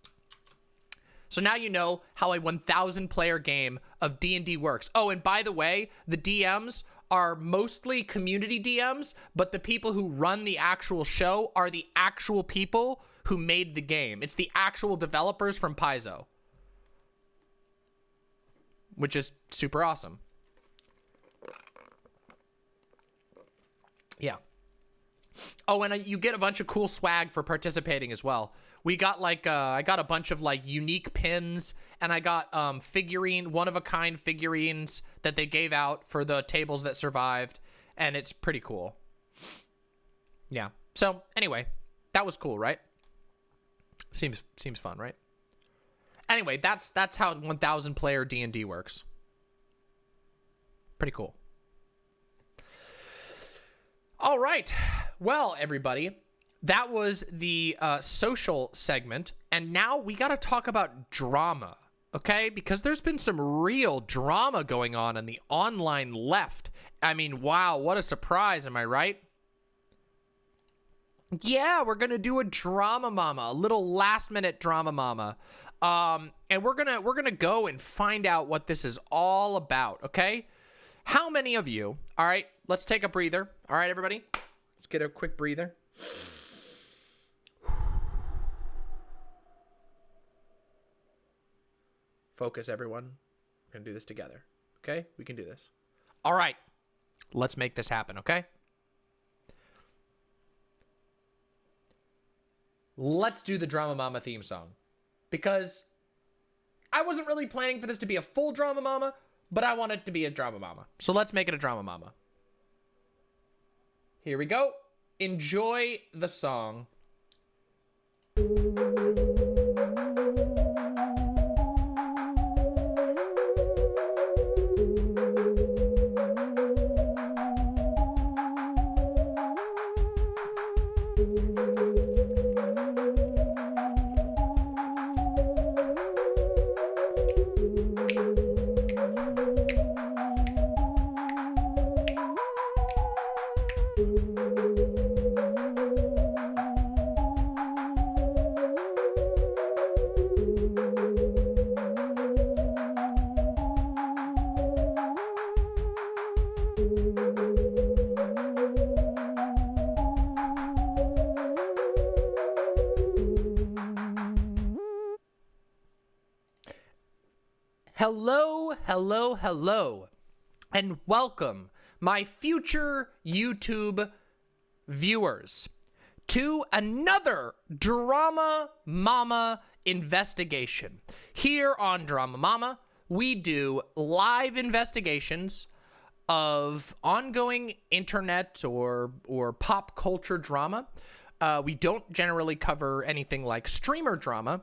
A: So now you know how a 1,000 player game of D&D works. Oh, and by the way, the DMs are mostly community DMs, but the people who run the actual show are the actual people who made the game. It's the actual developers from Paizo, which is super awesome. Yeah. Oh, and you get a bunch of cool swag for participating as well. We got like, I got a bunch of like unique pins, and I got one-of-a-kind figurines that they gave out for the tables that survived, and it's pretty cool. Yeah. So anyway, that was cool, right? Seems fun, right? Anyway, that's how 1,000 player D&D works. Pretty cool. All right. Well, everybody, that was the social segment, and now we got to talk about drama, okay? Because there's been some real drama going on in the online left. I mean, wow, what a surprise, am I right? Yeah, we're going to do a drama mama, a little last-minute drama mama. And we're going to go and find out what this is all about, okay? How many of you, all right, let's take a breather. All right, everybody, let's get a quick breather. Focus, everyone. We're going to do this together, okay? We can do this. All right, let's make this happen, okay? Let's do the Drama Mama theme song, because I wasn't really planning for this to be a full Drama Mama, but I want it to be a Drama Mama. So let's make it a Drama Mama. Here we go. Enjoy the song. Hello, hello, hello, and welcome, my future YouTube viewers, to another Drama Mama investigation. Here on Drama Mama, we do live investigations of ongoing internet or pop culture drama. We don't generally cover anything like streamer drama,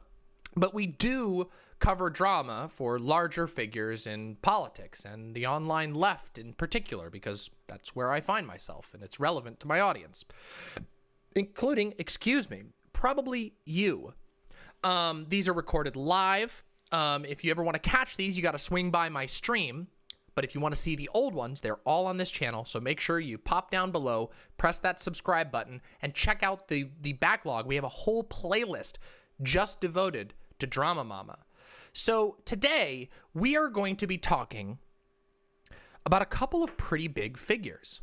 A: but we do cover drama for larger figures in politics and the online left in particular, because that's where I find myself and it's relevant to my audience, including, excuse me, probably you. These are recorded live. If you ever want to catch these, you got to swing by my stream, but if you want to see the old ones, they're all on this channel. So make sure you pop down below, press that subscribe button, and check out the backlog. We have a whole playlist just devoted to Drama Mama. So today, we are going to be talking about a couple of pretty big figures.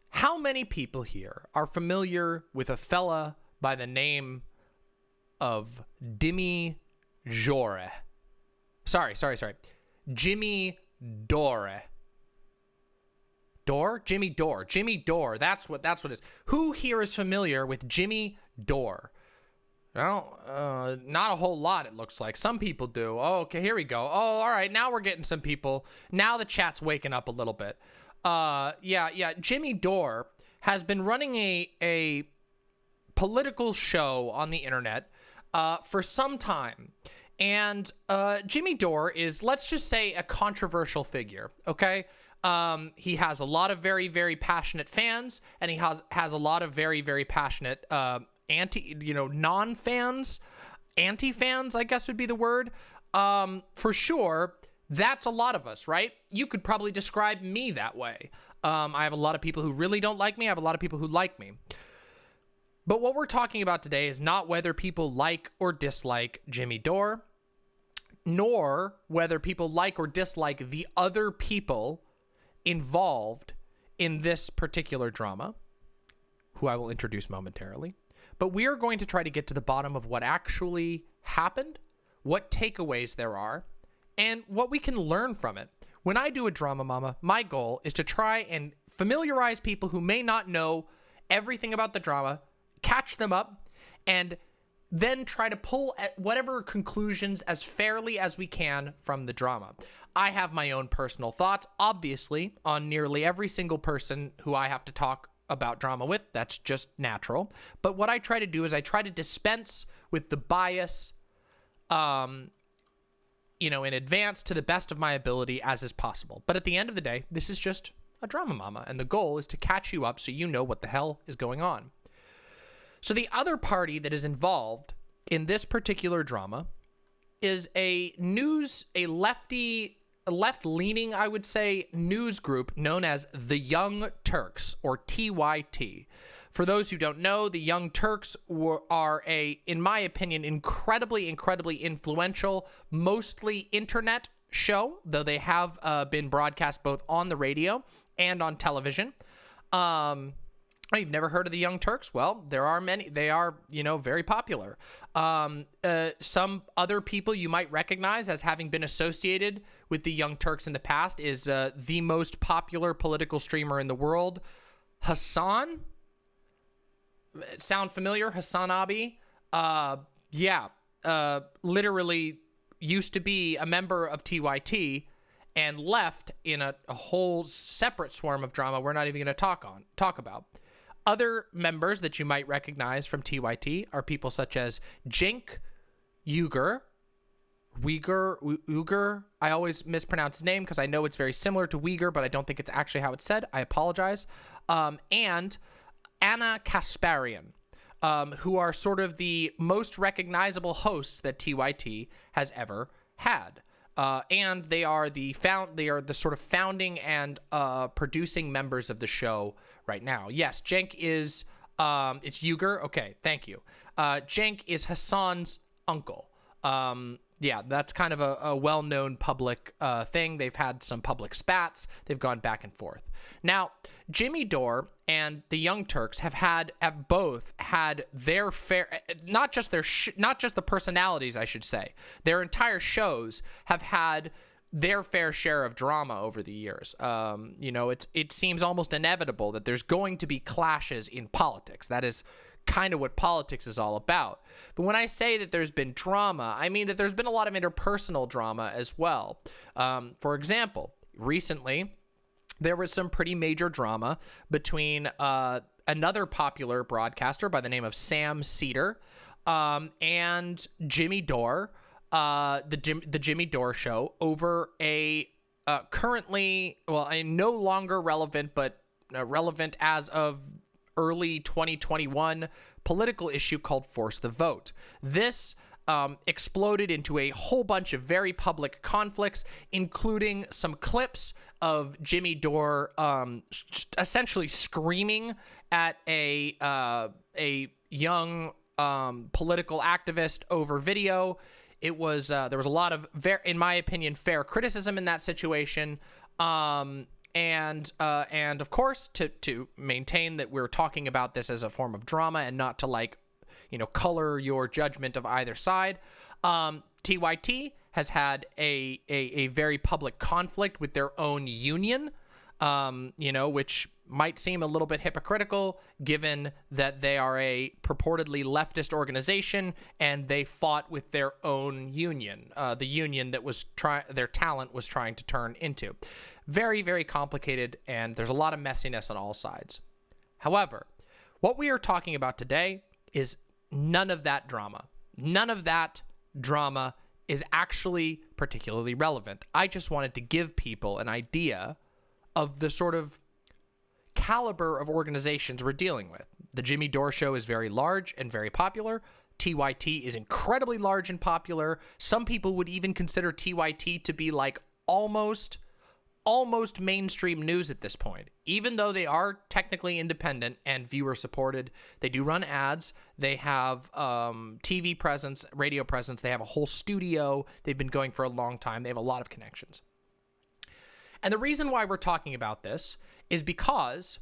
A: How many people here are familiar with a fella by the name of Jimmy Dore? Sorry. Jimmy Dore. Dore? Jimmy Dore. Jimmy Dore. That's what it is. Who here is familiar with Jimmy Dore? Well, not a whole lot, it looks like. Some people do. Oh, okay, here we go. Oh, all right, now we're getting some people. Now the chat's waking up a little bit. Yeah. Jimmy Dore has been running a political show on the internet for some time. And Jimmy Dore is, let's just say, a controversial figure, okay? He has a lot of very, very passionate fans, and he has a lot of very, very passionate non-fans, anti-fans, I guess would be the word. For sure, that's a lot of us, right? You could probably describe me that way. I have a lot of people who really don't like me. I have a lot of people who like me. But what we're talking about today is not whether people like or dislike Jimmy Dore, nor whether people like or dislike the other people involved in this particular drama, who I will introduce momentarily. But we are going to try to get to the bottom of what actually happened, what takeaways there are, and what we can learn from it. When I do a Drama Mama, my goal is to try and familiarize people who may not know everything about the drama, catch them up, and then try to pull at whatever conclusions as fairly as we can from the drama. I have my own personal thoughts, obviously, on nearly every single person who I have to talk about drama with. That's just natural. But what I try to do is I try to dispense with the bias, in advance to the best of my ability as is possible. But at the end of the day, this is just a Drama Mama, and the goal is to catch you up so you know what the hell is going on. So the other party that is involved in this particular drama is a left-leaning, I would say, news group known as the Young Turks, or TYT. For those who don't know, the Young Turks are in my opinion, incredibly influential, mostly internet show, though they have been broadcast both on the radio and on television. You've never heard of the Young Turks? Well, there are many. They are, very popular. Some other people you might recognize as having been associated with the Young Turks in the past is the most popular political streamer in the world, Hassan. Sound familiar? Hassan Abi? Literally used to be a member of TYT and left in a whole separate swarm of drama we're not even going to talk about. Other members that you might recognize from TYT are people such as Cenk Uygur. I always mispronounce his name because I know it's very similar to Uyghur, but I don't think it's actually how it's said. I apologize. And Anna Kasparian, who are sort of the most recognizable hosts that TYT has ever had. And they are the sort of founding and producing members of the show right now. Yes, Cenk is it's Uyghur. Okay, thank you. Cenk is Hassan's uncle. Yeah, that's kind of a well-known public thing. They've had some public spats. They've gone back and forth. Now, Jimmy Dore and the Young Turks have both had their fair, not just the personalities, I should say. Their entire shows have had their fair share of drama over the years. It seems almost inevitable that there's going to be clashes in politics. That is kind of what politics is all about. But when I say that there's been drama, I mean that there's been a lot of interpersonal drama as well. For example, recently, there was some pretty major drama between another popular broadcaster by the name of Sam Cedar and Jimmy Dore, the Jimmy Dore Show, over a currently, no longer relevant, but relevant as of early 2021 political issue called Force the Vote. This exploded into a whole bunch of very public conflicts, including some clips of Jimmy Dore essentially screaming at a young political activist over video. It was there was a lot of, in my opinion, fair criticism in that situation. And of course, to maintain that we're talking about this as a form of drama and not to, like, color your judgment of either side. TYT has had a very public conflict with their own union, which might seem a little bit hypocritical given that they are a purportedly leftist organization and they fought with their own union, the union that was their talent was trying to turn into. Very, very complicated, and there's a lot of messiness on all sides. However, what we are talking about today is none of that drama. None of that drama is actually particularly relevant. I just wanted to give people an idea of the sort of caliber of organizations we're dealing with. The Jimmy Dore Show is very large and very popular. TYT is incredibly large and popular. Some people would even consider TYT to be like almost mainstream news at this point. Even though they are technically independent and viewer supported, they do run ads. They have TV presence, radio presence. They have a whole studio. They've been going for a long time. They have a lot of connections. And the reason why we're talking about this is because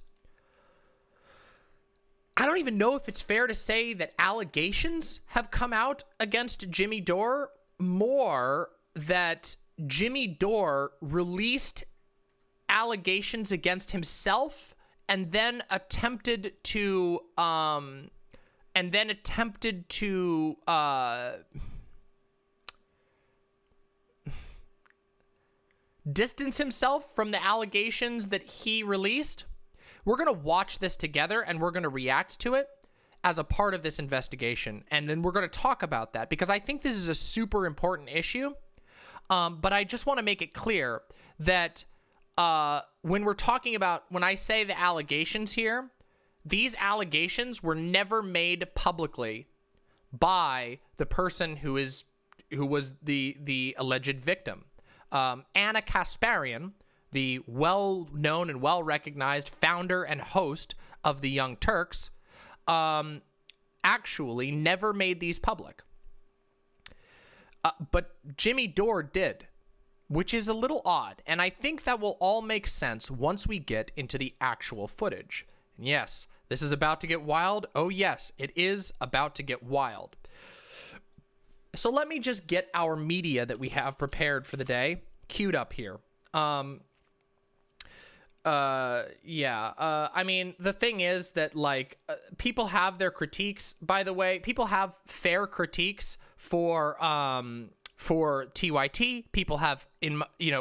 A: I don't even know if it's fair to say that allegations have come out against Jimmy Dore, more that Jimmy Dore released allegations against himself and then attempted to distance himself from the allegations that he released. We're going to watch this together and we're going to react to it as a part of this investigation. And then we're going to talk about that because I think this is a super important issue. But I just want to make it clear that when I say the allegations here, these allegations were never made publicly by the person who was the alleged victim. Anna Kasparian, the well-known and well-recognized founder and host of the Young Turks, actually never made these public. But Jimmy Dore did, which is a little odd. And I think that will all make sense once we get into the actual footage. And yes, this is about to get wild. Oh yes, it is about to get wild. So let me just get our media that we have prepared for the day queued up here. I mean, the thing is that, like, people have their critiques, by the way. People have fair critiques for TYT. People have,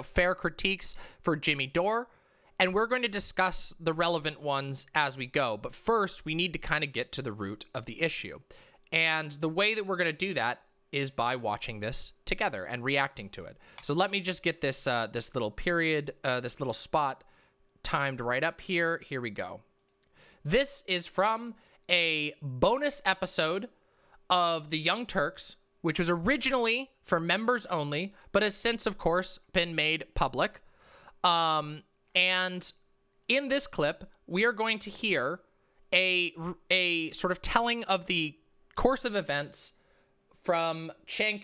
A: fair critiques for Jimmy Dore. And we're going to discuss the relevant ones as we go. But first, we need to kind of get to the root of the issue. And the way that we're going to do that is by watching this together and reacting to it. So let me just get this this little period, this little spot timed right up here. Here we go. This is from a bonus episode of the Young Turks, which was originally for members only, but has since, of course, been made public. And in this clip, we are going to hear a sort of telling of the course of events from Cenk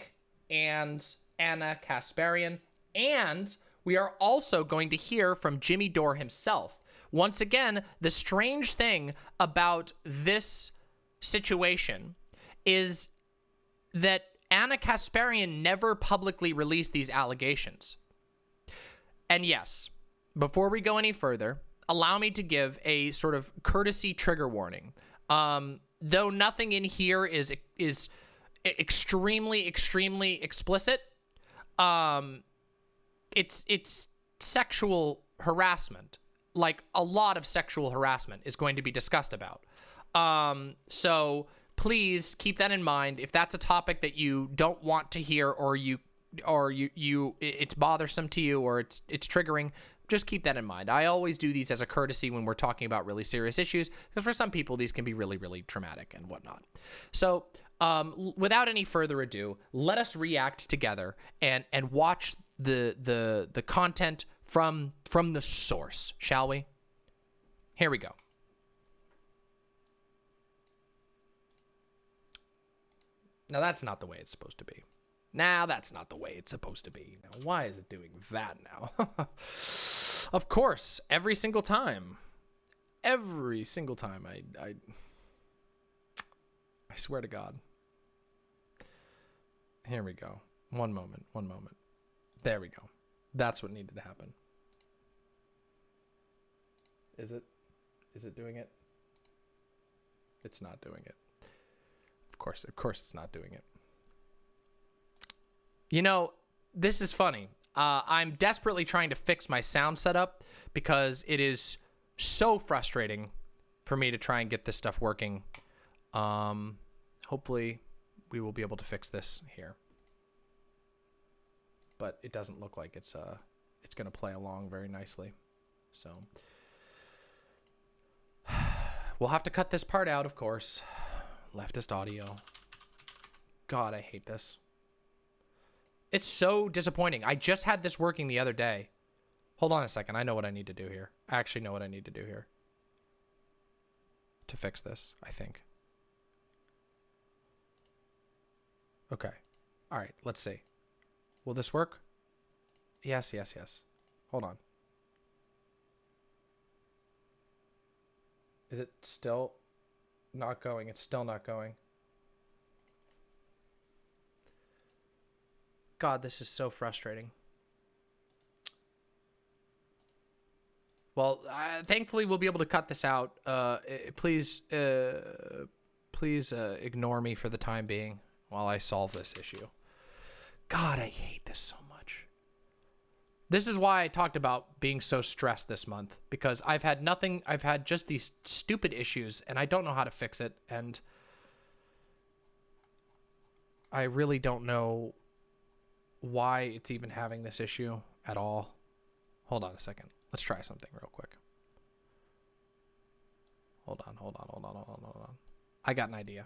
A: and Anna Kasparian, and we are also going to hear from Jimmy Dore himself. Once again, the strange thing about this situation is that Anna Kasparian never publicly released these allegations. And yes, before we go any further, allow me to give a sort of courtesy trigger warning. Though nothing in here is extremely explicit, it's sexual harassment. Like, a lot of sexual harassment is going to be discussed about. So please keep that in mind. If that's a topic that you don't want to hear, or it's bothersome to you, or it's triggering, just keep that in mind. I always do these as a courtesy when we're talking about really serious issues, because for some people these can be really traumatic and whatnot. So without any further ado, let us react together and watch the content from the source, shall we? Here we go. Now that's not the way it's supposed to be. Now that's not the way it's supposed to be. Now why is it doing that now? Of course, every single time. Every single time. I swear to God. Here we go. One moment. There we go. That's what needed to happen. Is it doing it? It's not doing it. Of course it's not doing it. You know, this is funny. I'm desperately trying to fix my sound setup because it is so frustrating for me to try and get this stuff working. Hopefully we will be able to fix this here. But it doesn't look like it's going to play along very nicely. So we'll have to cut this part out, of course. Leftist audio. God, I hate this. It's so disappointing. I just had this working the other day. Hold on a second. I know what I need to do here. I actually know what I need to do here to fix this, I think. Okay. All right, let's see. Will this work? Yes. Hold on. Is it still not going? It's still not going. God, this is so frustrating. Well, thankfully we'll be able to cut this out. Please ignore me for the time being while I solve this issue. God, I hate this so much. This is why I talked about being so stressed this month, because I've had just these stupid issues and I don't know how to fix it, and I really don't know why it's even having this issue at all. Hold on a second. Let's try something real quick. Hold on. I got an idea.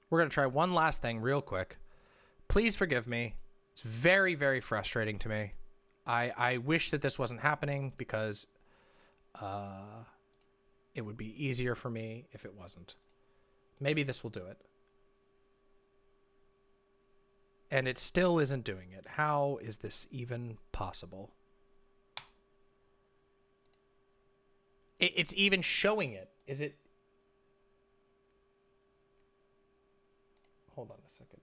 A: We're going to try one last thing real quick. Please forgive me. It's very, very frustrating to me. I wish that this wasn't happening because it would be easier for me if it wasn't. Maybe this will do it. And it still isn't doing it. How is this even possible? It's even showing it. Is it? Hold on a second.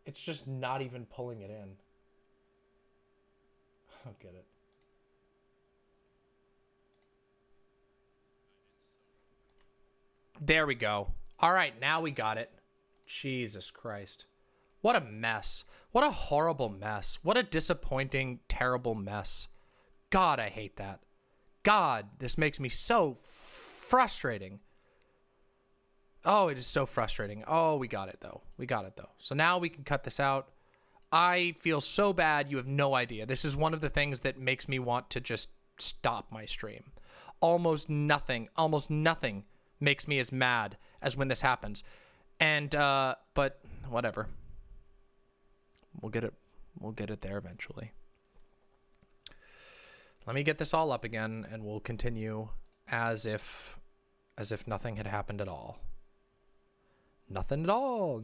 A: It's just not even pulling it in. I don't get it. There we go. All right, now we got it. Jesus Christ. What a mess. What a horrible mess. What a disappointing, terrible mess. God, I hate that. God, this makes me so frustrating. Oh, it is so frustrating. Oh, we got it, though. So now we can cut this out. I feel so bad. You have no idea. This is one of the things that makes me want to just stop my stream. Almost nothing makes me as mad as when this happens. And, but whatever. We'll get it there eventually. Let me get this all up again and we'll continue as if nothing had happened at all. Nothing at all.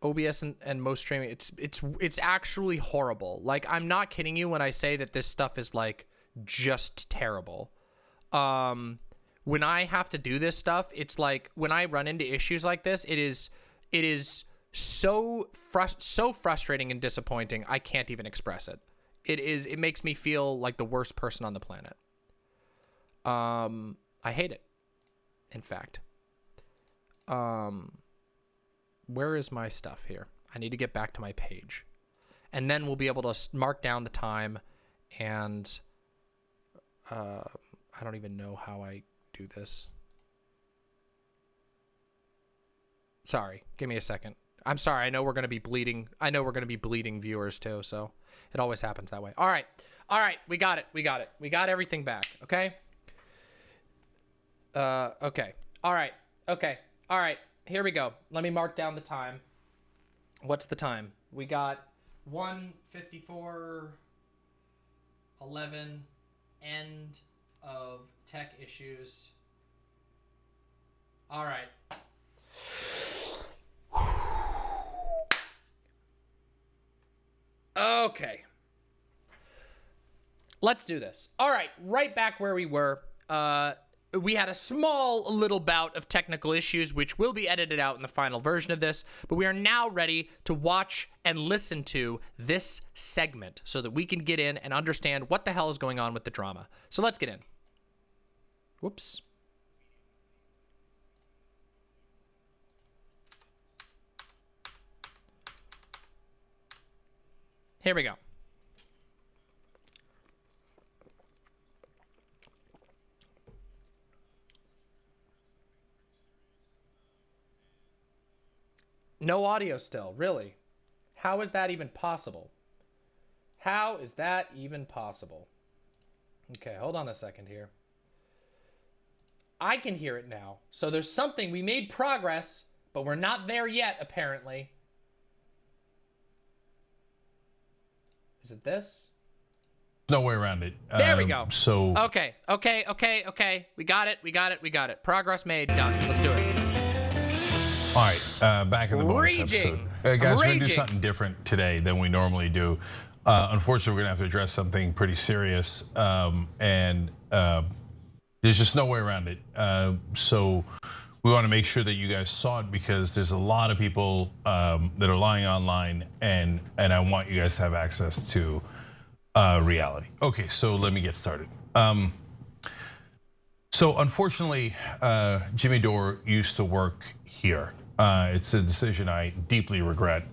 A: OBS and most streaming, it's actually horrible. Like, I'm not kidding you when I say that this stuff is like just terrible. when I have to do this stuff, it's like when I run into issues like this, it is so frustrating and disappointing. I can't even express it. It makes me feel like the worst person on the planet. I hate it. In fact, where is my stuff here? I need to get back to my page, and then we'll be able to mark down the time. And I don't even know how I do this. Sorry, give me a second. I'm sorry. I know we're going to be bleeding. I know we're going to be bleeding viewers too. So it always happens that way. All right. All right. We got it. We got it. We got everything back. Okay. Okay. All right. Okay. All right. Here we go. Let me mark down the time. What's the time? We got 1:54:11. End of tech issues. All right. Okay. Let's do this. All right, right back where we were. We had a small little bout of technical issues, which will be edited out in the final version of this, but we are now ready to watch and listen to this segment so that we can get in and understand what the hell is going on with the drama. So let's get in. Whoops. Here we go. No audio still, really? How is that even possible? How is that even possible? Okay, hold on a second here. I can hear it now. So there's something, we made progress, but we're not there yet, apparently. Is it this?
B: No way around it.
A: There we go.
B: So
A: Okay. We got it. Progress made. Done. Let's do it.
B: all right, back in the bonus episode. Guys, we're gonna do something different today than we normally do. Unfortunately, we're gonna have to address something pretty serious, and there's just no way around it. So we want to make sure that you guys saw it because there's a lot of people that are lying online, and I want you guys to have access to reality. Okay, so let me get started. So unfortunately, Jimmy Dore used to work here. It's a decision I deeply regret.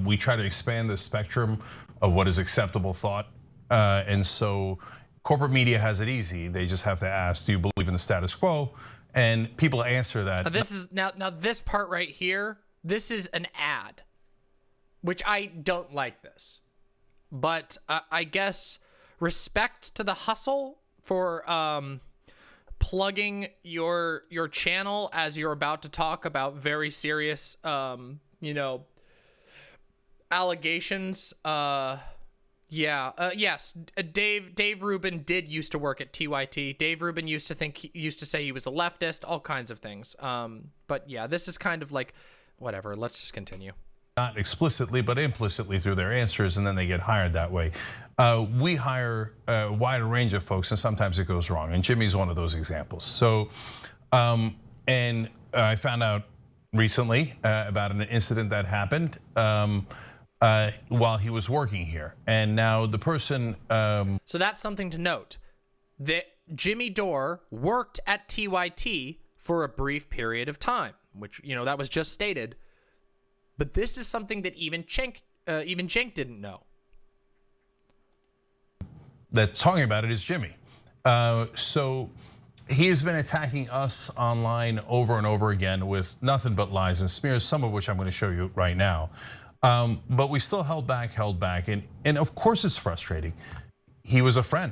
B: We try to expand the spectrum of what is acceptable thought, and so corporate media has it easy. They just have to ask, do you believe in the status quo? And people answer that.
A: This is now this part right here, this is an ad, which I don't like this. But I guess respect to the hustle for plugging your channel as you're about to talk about very serious allegations. Yes, Dave Rubin did used to work at TYT. Dave Rubin used to say he was a leftist, all kinds of things. But yeah, this is kind of like whatever. Let's just continue.
B: Not explicitly, but implicitly through their answers, and then they get hired that way. We hire a wide range of folks, and sometimes it goes wrong. And Jimmy's one of those examples. So, and I found out recently about an incident that happened while he was working here, and now the person.
A: So that's something to note. That Jimmy Dore worked at TYT for a brief period of time, which that was just stated. But this is something that even Cenk didn't know.
B: That's talking about it is Jimmy. So he has been attacking us online over and over again with nothing but lies and smears, some of which I'm going to show you right now. But we still held back, and of course it's frustrating. He was a friend,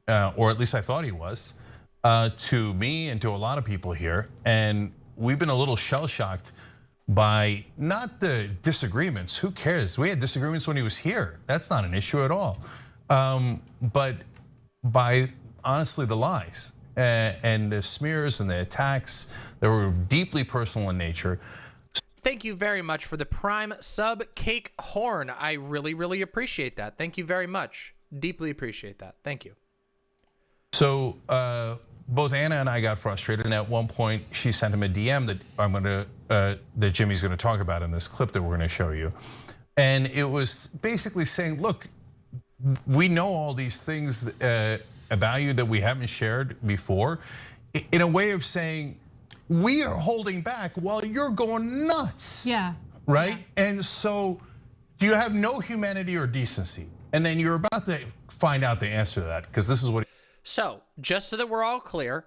B: or at least I thought he was, to me and to a lot of people here, and we've been a little shell-shocked by not the disagreements. Who cares? We had disagreements when he was here. That's not an issue at all. But by honestly the lies and the smears and the attacks that were deeply personal in nature.
A: Thank you very much for the Prime sub, Cake Horn. I really, really appreciate that. Thank you very much. Deeply appreciate that. Thank you.
B: So both Anna and I got frustrated, and at one point she sent him a DM that Jimmy's going to talk about in this clip that we're going to show you, and it was basically saying, look, we know all these things about you that we haven't shared before, in a way of saying we are holding back while you're going nuts.
C: Yeah.
B: Right?
C: Yeah.
B: And so do you have no humanity or decency? And then you're about to find out the answer to that, because this is what.
A: So, just so that we're all clear,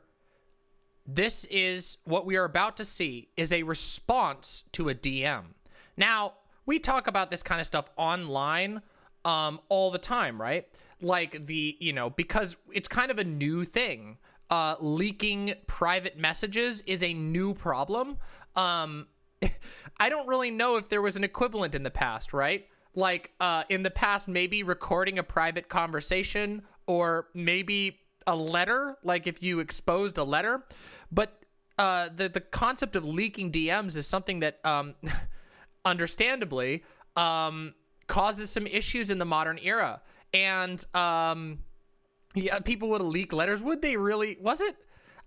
A: this is what we are about to see is a response to a DM. Now, we talk about this kind of stuff online all the time, right? Like because it's kind of a new thing. Leaking private messages is a new problem. I don't really know if there was an equivalent in the past, right? Like in the past, maybe recording a private conversation, or maybe a letter, like if you exposed a letter. But the concept of leaking DMs is something that understandably causes some issues in the modern era. And yeah, people would leak letters. Would they really? Was it?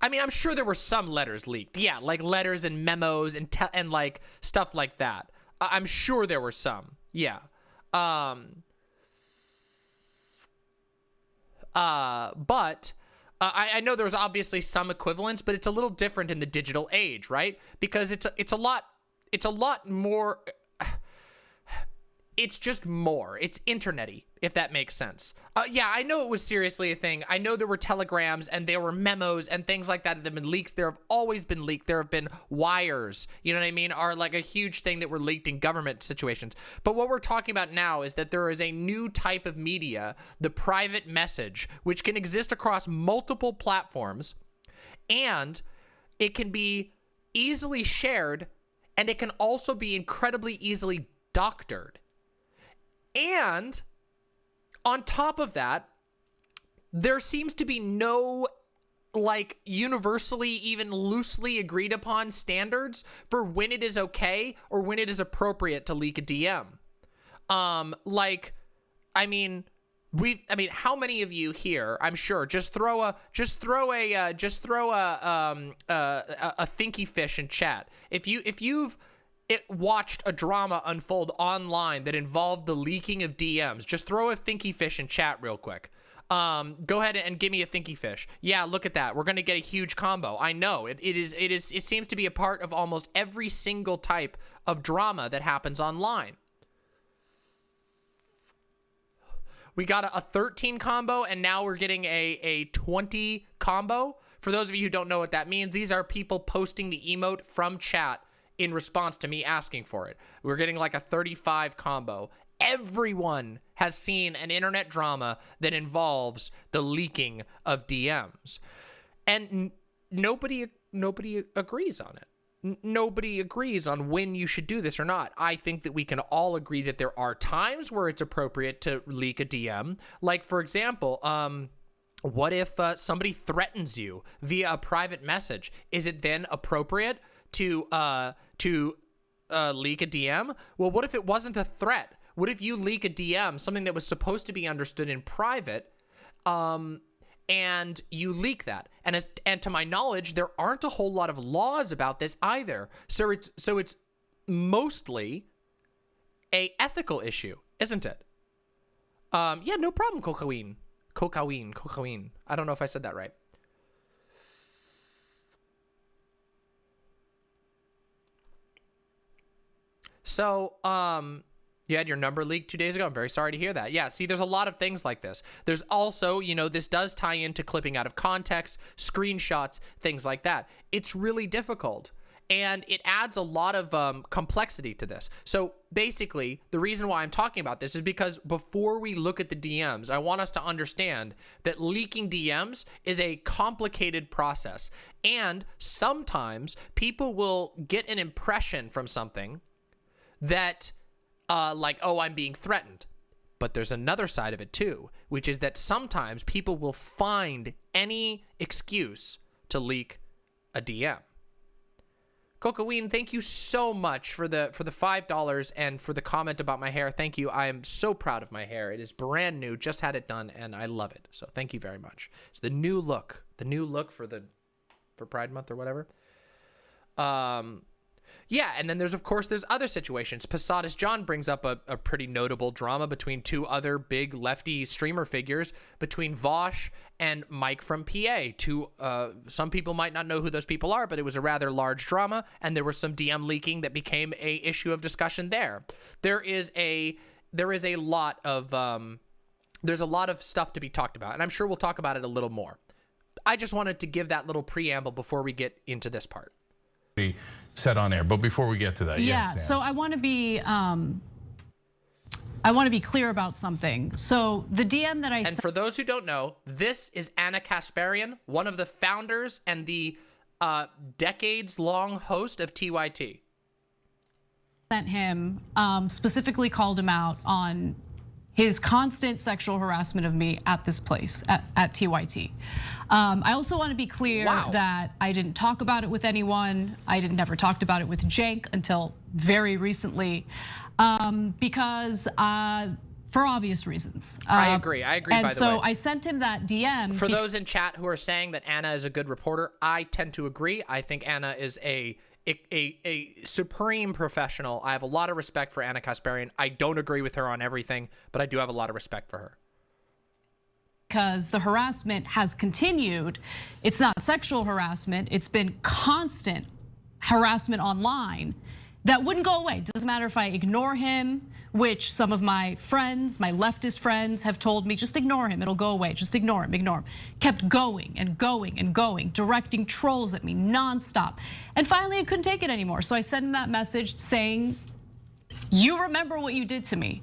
A: I mean, I'm sure there were some letters leaked. Yeah, like letters and memos and like stuff like that. I'm sure there were some. Yeah. But I know there's obviously some equivalents, but it's a little different in the digital age, right? Because it's a lot more. It's just more. It's internet-y, if that makes sense. Yeah, I know it was seriously a thing. I know there were telegrams and there were memos and things like that have been leaked. There have always been leaked. There have been wires, you know what I mean, are like a huge thing that were leaked in government situations. But what we're talking about now is that there is a new type of media, the private message, which can exist across multiple platforms, and it can be easily shared, and it can also be incredibly easily doctored. And on top of that, there seems to be no like universally, even loosely agreed upon standards for when it is okay or when it is appropriate to leak a DM. I mean, how many of you here, I'm sure, just throw a thinky fish in chat. If you've watched a drama unfold online that involved the leaking of DMs, just throw a thinky fish in chat real quick. Go ahead and give me a thinky fish. Yeah, look at that. We're gonna get a huge combo. I know it seems to be a part of almost every single type of drama that happens online. We got a 13 combo, and now we're getting a 20 combo. For those of you who don't know what that means, these are people posting the emote from chat in response to me asking for it. We're getting like a 35 combo. Everyone has seen an internet drama that involves the leaking of DMs. And nobody agrees on it. Nobody agrees on when you should do this or not. I think that we can all agree that there are times where it's appropriate to leak a DM. Like, for example, what if somebody threatens you via a private message? Is it then appropriate to leak a DM? Well, what if it wasn't a threat? What if you leak a DM, something that was supposed to be understood in private, and you leak that? And to my knowledge, there aren't a whole lot of laws about this either. So it's mostly a ethical issue, isn't it? Yeah, no problem, Cocaine. I don't know if I said that right. So, you had your number leaked 2 days ago. I'm very sorry to hear that. Yeah, see, there's a lot of things like this. There's also, this does tie into clipping out of context, screenshots, things like that. It's really difficult, and it adds a lot of complexity to this. So basically, the reason why I'm talking about this is because before we look at the DMs, I want us to understand that leaking DMs is a complicated process, and sometimes people will get an impression from something that like, oh, I'm being threatened. But there's another side of it too, which is that sometimes people will find any excuse to leak a DM. Cocoine, thank you so much for the $5 and for the comment about my hair. Thank you. I am so proud of my hair. It is brand new. Just had it done, and I love it. So thank you very much. It's the new look. The new look for Pride Month or whatever. Yeah, and then there's other situations. Posadas John brings up a pretty notable drama between two other big lefty streamer figures, between Vosh and Mike from PA. Some people might not know who those people are, but it was a rather large drama, and there was some DM leaking that became a issue of discussion there. There's a lot of stuff to be talked about, and I'm sure we'll talk about it a little more. I just wanted to give that little preamble before we get into this part.
B: Set on air, but before we get to that,
C: yeah.
B: yes,
C: so I want to be clear about something. So the DM that I
A: sent, and for those who don't know, this is Anna Kasparian, one of the founders and the decades-long host of TYT.
C: Sent him, specifically called him out on his constant sexual harassment of me at this place, at TYT. I also want to be clear that I didn't talk about it with anyone. I never talked about it with Cenk until very recently, because for obvious reasons.
A: I agree, by the way.
C: And so I sent him that DM.
A: For those in chat who are saying that Anna is a good reporter, I tend to agree. I think Anna is a supreme professional. I have a lot of respect for Anna Kasparian. I don't agree with her on everything, but I do have a lot of respect for her.
C: Because the harassment has continued. It's not sexual harassment. It's been constant harassment online that wouldn't go away. Doesn't matter if I ignore him, which some of my friends, my leftist friends have told me, just ignore him, it'll go away. Just ignore him, ignore him. Kept going and going and going, directing trolls at me nonstop. And finally I couldn't take it anymore. So I sent him that message saying, you remember what you did to me.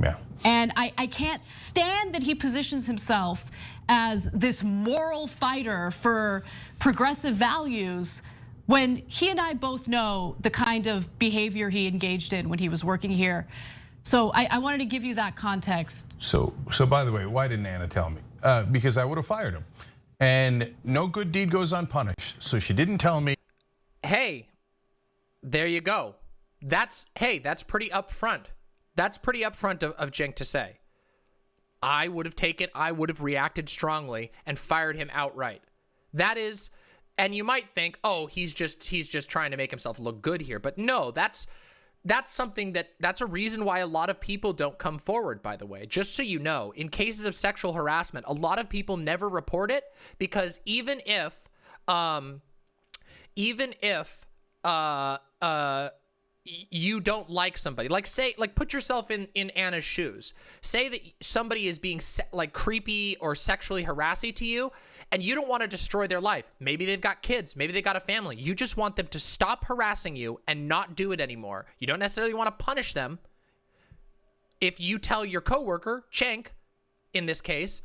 B: Yeah.
C: And I can't stand that he positions himself as this moral fighter for progressive values when he and I both know the kind of behavior he engaged in when he was working here. So I wanted to give you that context.
B: So by the way, why didn't Anna tell me? Because I would have fired him. And no good deed goes unpunished. So she didn't tell me.
A: Hey, there you go. That's pretty upfront. That's pretty upfront of Cenk to say. I would have reacted strongly and fired him outright. That is, and you might think, oh, he's just trying to make himself look good here. But no, that's something that's a reason why a lot of people don't come forward, by the way. Just so you know, in cases of sexual harassment, a lot of people never report it because even if you don't like somebody, like put yourself in Anna's shoes. Say that somebody is being like creepy or sexually harassing to you, and you don't want to destroy their life. Maybe they've got kids, maybe they got a family. You just want them to stop harassing you and not do it anymore. You don't necessarily want to punish them. If you tell your coworker, Cenk, in this case,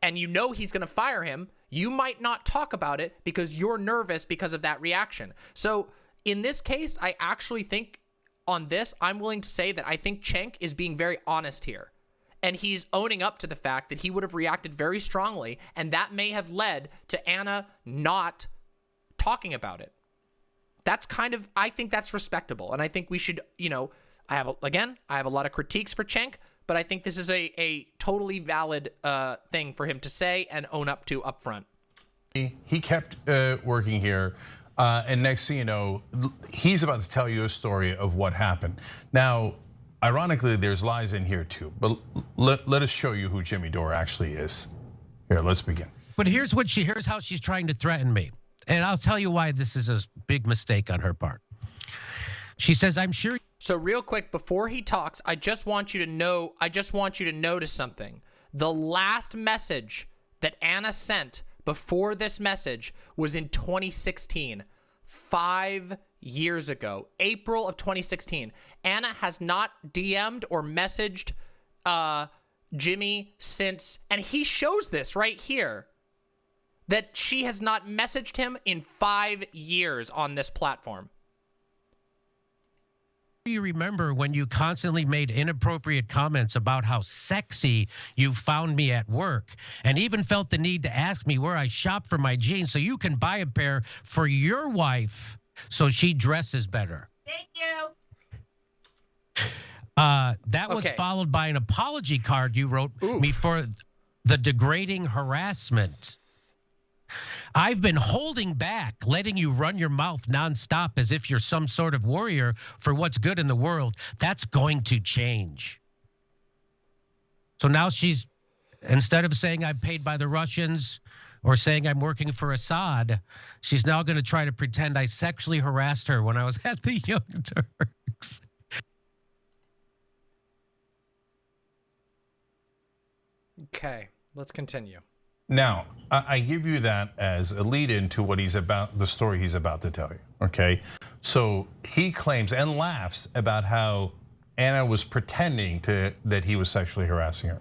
A: and you know he's going to fire him, you might not talk about it because you're nervous because of that reaction. So in this case, I actually think on this, I'm willing to say that I think Cenk is being very honest here. And he's owning up to the fact that he would have reacted very strongly, and that may have led to Anna not talking about it. That's I think that's respectable. And I think we should, I have a lot of critiques for Cenk, but I think this is a totally valid thing for him to say and own up to up front.
B: He kept working here. And next thing you know, he's about to tell you a story of what happened. Now, ironically, there's lies in here too, but let us show you who Jimmy Dore actually is. Here, let's begin.
D: But here's how she's trying to threaten me. And I'll tell you why this is a big mistake on her part. She says, I'm sure.
A: So real quick, before he talks, I just want you to notice something. The last message that Anna sent before this message was in 2016, 5 years ago, April of 2016. Anna has not DM'd or messaged Jimmy since, and he shows this right here, that she has not messaged him in 5 years on this platform.
D: You remember when you constantly made inappropriate comments about how sexy you found me at work, and even felt the need to ask me where I shop for my jeans so you can buy a pair for your wife. so she dresses better.
E: Thank you.
D: That was
A: Okay.
D: followed by an apology card you wrote me for the degrading harassment. I've been holding back, letting you run your mouth nonstop as if you're some sort of warrior for what's good in the world. That's going to change. So now she's, instead of saying I'm paid by the Russians or saying I'm working for Assad, she's now going to try to pretend I sexually harassed her when I was at the Young Turks.
A: Okay, let's continue.
B: Now, I give you that as a lead into what he's about, the story he's about to tell you, okay? So he claims and laughs about how Anna was pretending that he was sexually harassing her.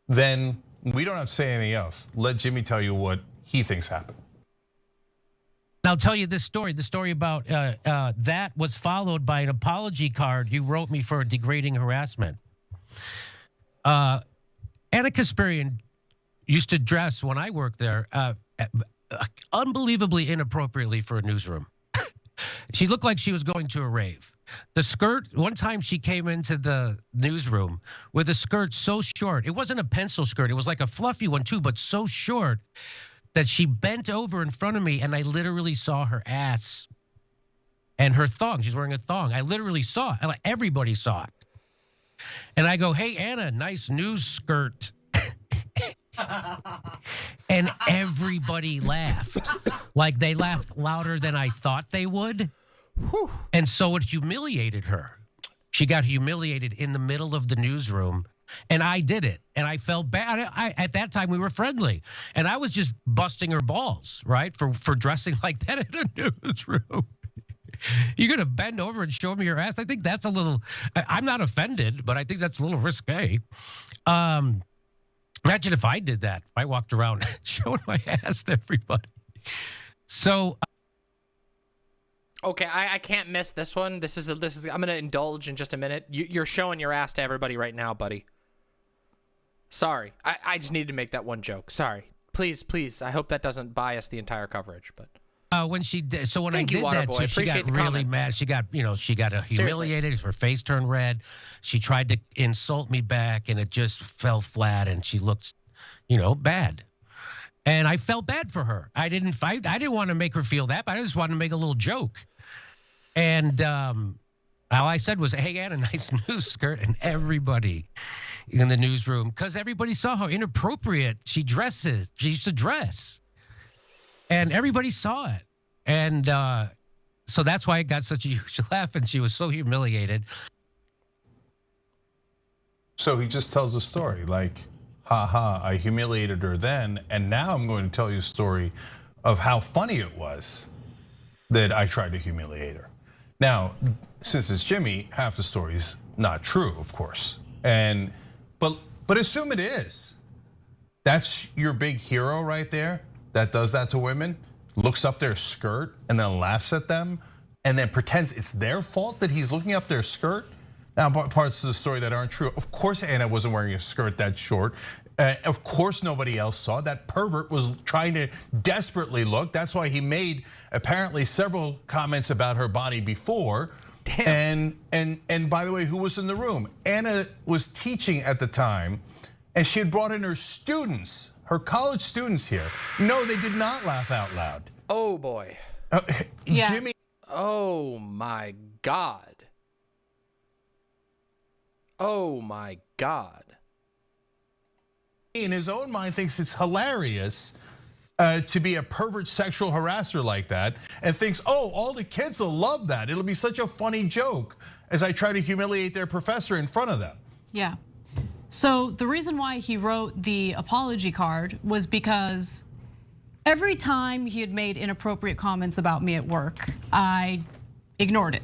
B: Then we don't have to say anything else. Let Jimmy tell you what he thinks happened.
D: And I'll tell you this story. The story about that was followed by an apology card you wrote me for degrading harassment. Anna Kasparian used to dress when I worked there unbelievably inappropriately for a newsroom. She looked like she was going to a rave. The skirt, one time she came into the newsroom with a skirt so short. It wasn't a pencil skirt. It was like a fluffy one too, but so short that she bent over in front of me and I literally saw her ass and her thong. She's wearing a thong. I literally saw it. Like, everybody saw it. And I go, hey, Anna, nice news skirt. And everybody laughed. Like, they laughed louder than I thought they would. And so it humiliated her. She got humiliated in the middle of the newsroom. And I did it. And I felt bad. At that time, we were friendly. And I was just busting her balls, right? For dressing like that in a newsroom. You're going to bend over and show me your ass? I think that's a little, I'm not offended, but I think that's a little risque. Imagine if I did that. I walked around showing my ass to everybody. So.
A: Okay, I can't miss this one. This is I'm gonna indulge in just a minute. You're showing your ass to everybody right now, buddy. Sorry, I just needed to make that one joke. Sorry, please. I hope that doesn't bias the entire coverage, but.
D: When she did, so when
A: Thank
D: I
A: you,
D: did that,
A: Waterboy.
D: so she
A: Appreciate
D: got
A: the
D: really
A: comment.
D: mad. She got, humiliated. Her face turned red. She tried to insult me back, and it just fell flat. And she looked, bad. And I felt bad for her. I didn't fight. I didn't want to make her feel that, but I just wanted to make a little joke. And all I said was, "Hey, Anna, nice news skirt," and everybody in the newsroom, because everybody saw how inappropriate she dresses. She used to dress. And everybody saw it. And so that's why it got such a huge laugh, and she was so humiliated.
B: So he just tells the story like, haha, I humiliated her then, and now I'm going to tell you a story of how funny it was that I tried to humiliate her. Now, since it's Jimmy, half the story's not true, of course. But assume it is. That's your big hero right there that does that to women, looks up their skirt and then laughs at them and then pretends it's their fault that he's looking up their skirt. Now, parts of the story that aren't true. Of course, Anna wasn't wearing a skirt that short. Of course, nobody else saw. That pervert was trying to desperately look. That's why he made apparently several comments about her body before. Damn. And by the way, who was in the room? Anna was teaching at the time, and she had brought in her students, her college students here. No, they did not laugh out loud.
A: Oh boy.
C: Yeah.
B: Jimmy.
A: Oh my God. Oh my God.
B: In his own mind thinks it's hilarious to be a pervert sexual harasser like that, and thinks, oh, all the kids will love that. It'll be such a funny joke as I try to humiliate their professor in front of them.
C: Yeah. So the reason why he wrote the apology card was because every time he had made inappropriate comments about me at work, I ignored it.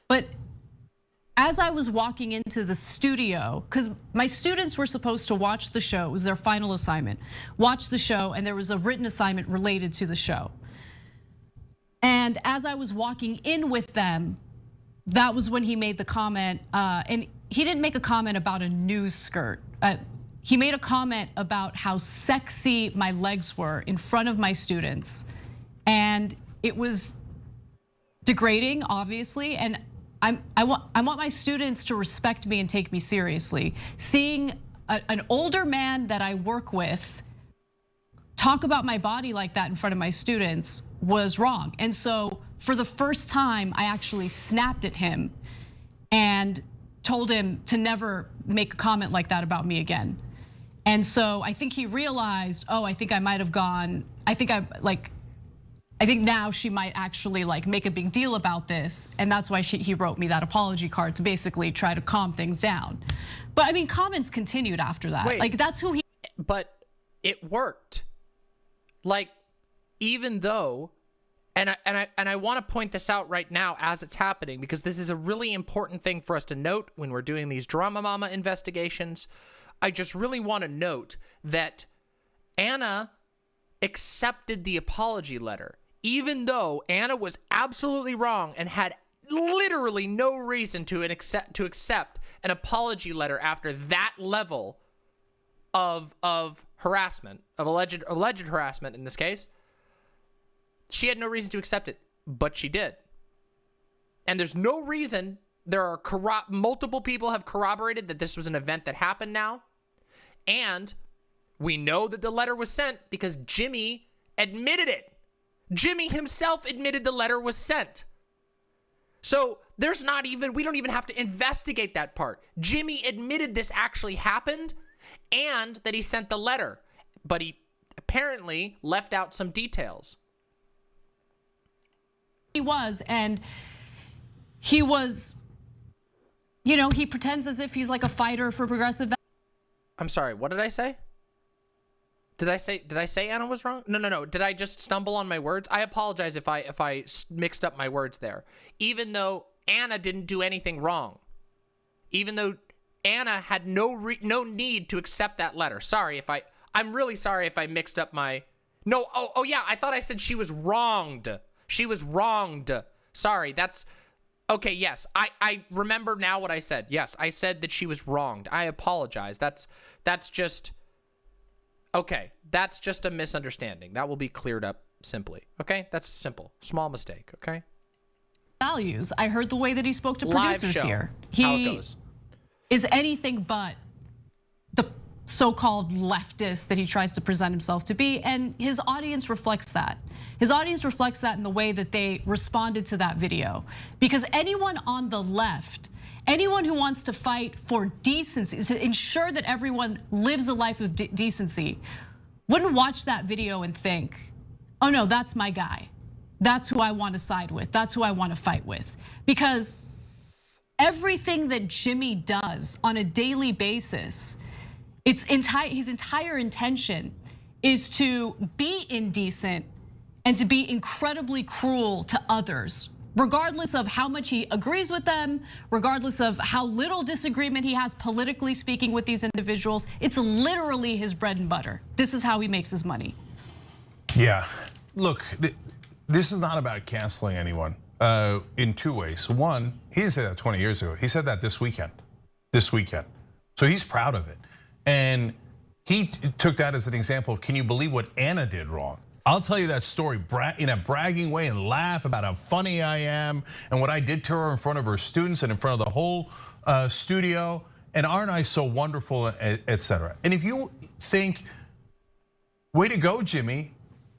C: But as I was walking into the studio, because my students were supposed to watch the show, it was their final assignment, watch the show, and there was a written assignment related to the show. And as I was walking in with them, that was when he made the comment, and he didn't make a comment about a news skirt. He made a comment about how sexy my legs were in front of my students. And it was degrading, obviously, and I want my students to respect me and take me seriously. Seeing an older man that I work with talk about my body like that in front of my students was wrong. And so for the first time, I actually snapped at him and told him to never make a comment like that about me again. And so I think he realized, oh, I think I might have gone, I think now she might actually make a big deal about this, and that's why he wrote me that apology card to basically try to calm things down. But I mean, comments continued after that.
A: Wait,
C: that's who he.
A: But it worked. Even though, and I want to point this out right now as it's happening, because this is a really important thing for us to note when we're doing these drama mama investigations. I just really want to note that Anna accepted the apology letter. Even though Anna was absolutely wrong and had literally no reason to accept an apology letter after that level of harassment, of alleged harassment in this case, she had no reason to accept it, but she did. And there's no reason. There are multiple people have corroborated that this was an event that happened now, and we know that the letter was sent because Jimmy admitted it. Jimmy himself admitted the letter was sent. So we don't even have to investigate that part. Jimmy admitted this actually happened and that he sent the letter, but he apparently left out some details.
C: He was, he pretends as if he's like a fighter for progressive.
A: I'm sorry, what did I say? Did I say Anna was wrong? No. Did I just stumble on my words? I apologize if I mixed up my words there. Even though Anna didn't do anything wrong. Even though Anna had no need to accept that letter. I'm really sorry if I mixed up my. No, oh yeah, I thought I said she was wronged. She was wronged. Sorry, that's okay, yes. I remember now what I said. Yes, I said that she was wronged. I apologize. That's just okay, that's just a misunderstanding. That will be cleared up simply. Okay? That's simple. Small mistake, okay?
C: Values. I heard the way that he spoke to
A: Live
C: producers
A: show,
C: here.
A: how it goes.
C: Is anything but the so-called leftist that he tries to present himself to be, and his audience reflects that. His audience reflects that in the way that they responded to that video. Because anyone on the left, anyone who wants to fight for decency, to ensure that everyone lives a life of decency, wouldn't watch that video and think, oh no, that's my guy. That's who I want to side with. That's who I want to fight with. Because everything that Jimmy does on a daily basis, his entire intention is to be indecent and to be incredibly cruel to others, regardless of how much he agrees with them, regardless of how little disagreement he has politically speaking with these individuals. It's literally his bread and butter. This is how he makes his money.
B: Yeah, look, this is not about canceling anyone in two ways. One, he didn't say that 20 years ago. He said that this weekend. So he's proud of it. And he took that as an example of, can you believe what Anna did wrong? I'll tell you that story in a bragging way and laugh about how funny I am and what I did to her in front of her students and in front of the whole studio. And aren't I so wonderful, etc. And if you think, way to go, Jimmy,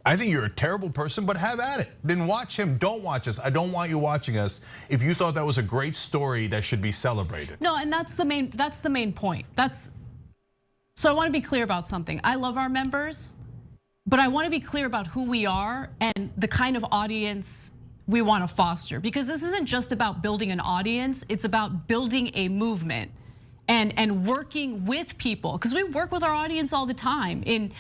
B: I think you're a terrible person, but have at it. Then watch him, don't watch us. I don't want you watching us if you thought that was a great story that should be celebrated.
C: No, and that's the main point. So I want to be clear about something. I love our members, but I want to be clear about who we are and the kind of audience we want to foster. Because this isn't just about building an audience, it's about building a movement and working with people. Because we work with our audience all the time in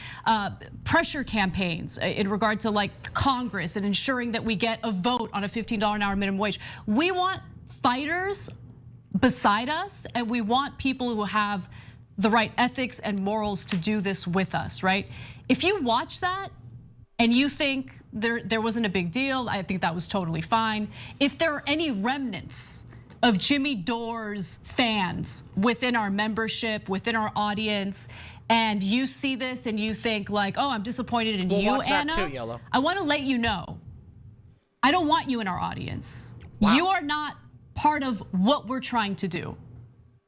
C: pressure campaigns in regard to Congress and ensuring that we get a vote on a $15 an hour minimum wage. We want fighters beside us, and we want people who have the right ethics and morals to do this with us, right? If you watch that and you think there wasn't a big deal, I think that was totally fine. If there are any remnants of Jimmy Dore's fans within our membership, within our audience, and you see this and you think like, oh, I'm disappointed in you,
A: watch that
C: Anna.
A: too, Yellow.
C: I want to let you know, I don't want you in our audience.
A: Wow.
C: You are not part of what we're trying to do.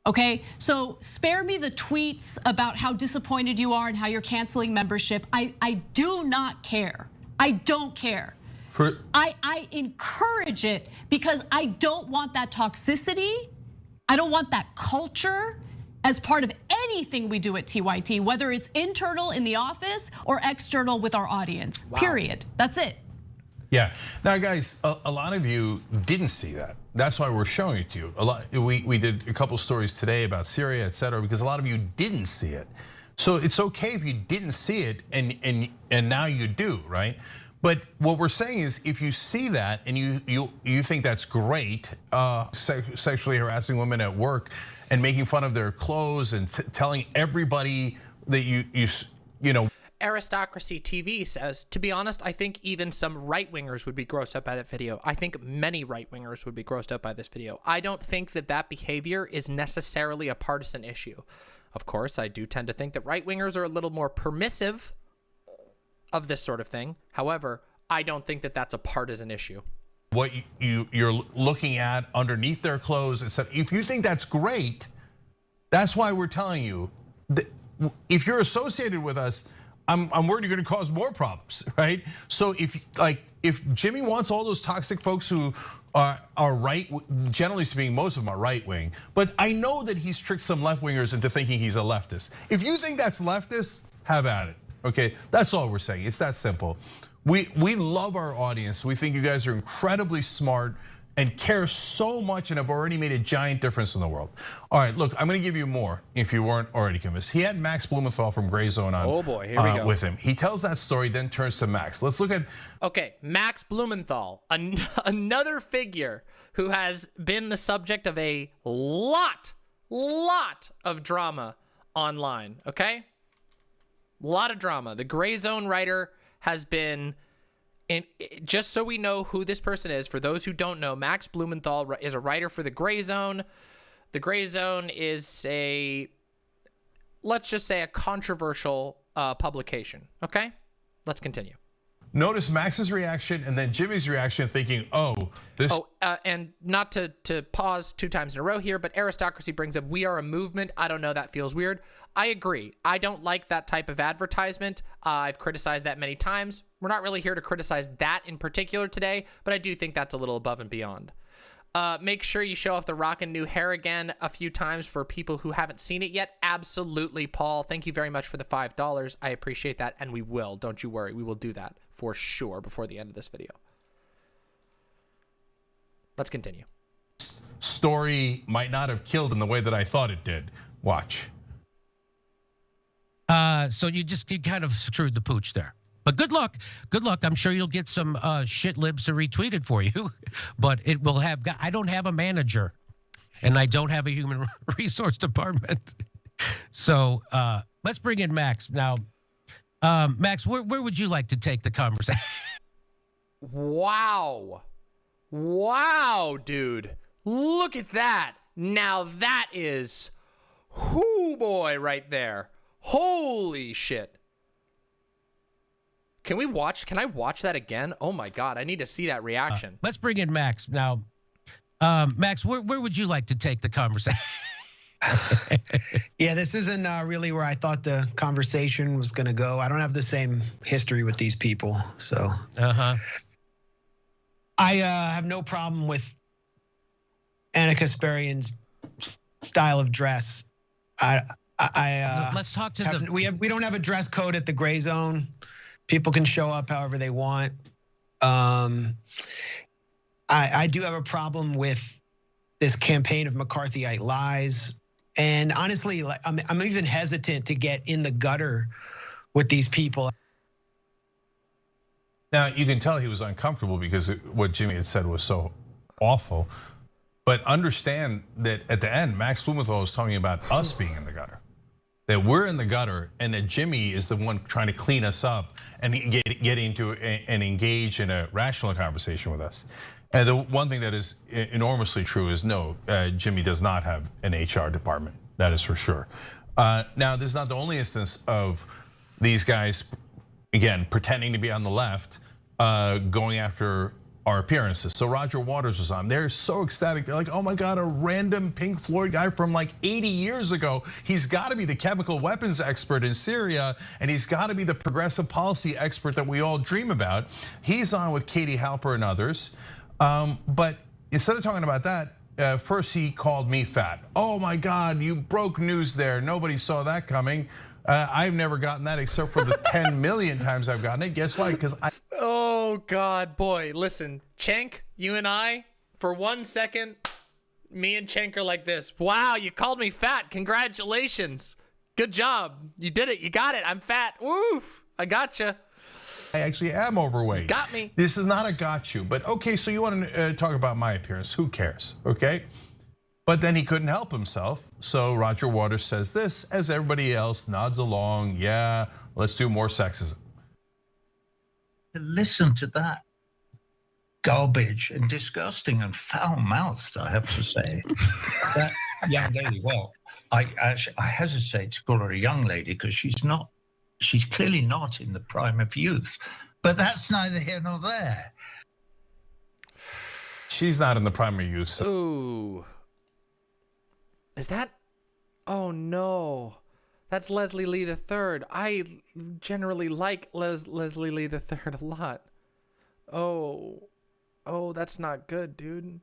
C: Okay, so spare me the tweets about how disappointed you are and how you're canceling membership. I do not care. I don't care. I encourage it because I don't want that toxicity. I don't want that culture as part of anything we do at TYT, whether it's internal in the office or external with our audience, period. That's it.
B: Yeah, now guys, a lot of you didn't see that. That's why we're showing it to you. We did a couple stories today about Syria, et cetera, because a lot of you didn't see it. So it's okay if you didn't see it and now you do, right? But what we're saying is, if you see that and you think that's great, sexually harassing women at work and making fun of their clothes and telling everybody that you know.
A: Aristocracy TV says, to be honest, I think even some right-wingers would be grossed out by that video. I think many right-wingers would be grossed out by this video. I don't think that that behavior is necessarily a partisan issue. Of course, I do tend to think that right-wingers are a little more permissive of this sort of thing. However, I don't think that that's a partisan issue.
B: What you're looking at underneath their clothes, etc. If you think that's great, that's why we're telling you that if you're associated with us, I'm worried you're going to cause more problems, right? So if Jimmy wants all those toxic folks who are right, generally speaking, most of them are right wing, but I know that he's tricked some left wingers into thinking he's a leftist. If you think that's leftist, have at it. Okay, that's all we're saying. It's that simple. We love our audience. We think you guys are incredibly smart and care so much and have already made a giant difference in the world. All right, look, I'm gonna give you more if you weren't already convinced. He had Max Blumenthal from Gray Zone on
A: here we go.
B: With him. He tells that story, then turns to Max. Let's look at.
A: Okay, Max Blumenthal, another figure who has been the subject of a lot of drama online, okay? A lot of drama. The Gray Zone writer has been, and just so we know who this person is, for those who don't know, Max Blumenthal is a writer for the Gray Zone. The Gray Zone is let's just say a controversial publication, okay? Let's continue.
B: Notice Max's reaction and then Jimmy's reaction thinking, oh, this.
A: Oh, and not to pause 2 times in a row here, but Aristocracy brings up, we are a movement. I don't know, that feels weird. I agree. I don't like that type of advertisement. I've criticized that many times. We're not really here to criticize that in particular today, but I do think that's a little above and beyond. Make sure you show off the rockin' new hair again a few times for people who haven't seen it yet. Absolutely, Paul. Thank you very much for the $5. I appreciate that, and we will. Don't you worry. We will do that for sure before the end of this video. Let's continue.
B: Story might not have killed in the way that I thought it did. Watch.
D: So you kind of screwed the pooch there. But good luck. Good luck. I'm sure you'll get some shit libs to retweet it for you. But it will have. I don't have a manager, and I don't have a human resource department. So let's bring in Max now. Max, where would you like to take the conversation?
A: Wow, dude, look at that. Now that is, whoo boy, right there. Holy shit. Can I watch that again? Oh my God, I need to see that reaction.
D: Let's bring in Max now. Max, where would you like to take the conversation?
E: Yeah, this isn't really where I thought the conversation was gonna go. I don't have the same history with these people, so. I have no problem with Anna Kasparian's style of dress.
D: Let's talk to
E: we don't have a dress code at the Gray Zone. People can show up however they want. I do have a problem with this campaign of McCarthyite lies. And honestly, I'm even hesitant to get in the gutter with these people.
B: Now, you can tell he was uncomfortable because what Jimmy had said was so awful. But understand that at the end, Max Blumenthal was talking about us being in the gutter. That we're in the gutter and that Jimmy is the one trying to clean us up and get into and engage in a rational conversation with us. And the one thing that is enormously true is no, Jimmy does not have an HR department. That is for sure. Now, this is not the only instance of these guys, again, pretending to be on the left, going after our appearances. So Roger Waters was on. They're so ecstatic. They're like, oh my God, a random Pink Floyd guy from like 80 years ago. He's got to be the chemical weapons expert in Syria, and he's got to be the progressive policy expert that we all dream about. He's on with Katie Halper and others. But instead of talking about that, first he called me fat. Oh my God, you broke news there. Nobody saw that coming. I've never gotten that except for the 10 million times I've gotten it. Guess why? Because I.
A: Oh God, boy, listen, Cenk, you and I, for 1 second, me and Cenk are like this. Wow, you called me fat. Congratulations. Good job. You did it. You got it. I'm fat. Woof. I gotcha.
B: I actually am overweight.
A: Got me.
B: This is not a got you, but okay, so you want to talk about my appearance. Who cares, okay? But then he couldn't help himself. So Roger Waters says this as everybody else nods along. Yeah, let's do more sexism.
F: Listen to that garbage and disgusting and foul-mouthed, I have to say. That young lady, well, I hesitate to call her a young lady because she's clearly not in the prime of youth. But that's neither here nor there.
B: She's not in the prime of youth. So.
A: Ooh. Is that? Oh no. That's Leslie Lee III. I generally like Leslie Lee III a lot. Oh, that's not good, dude.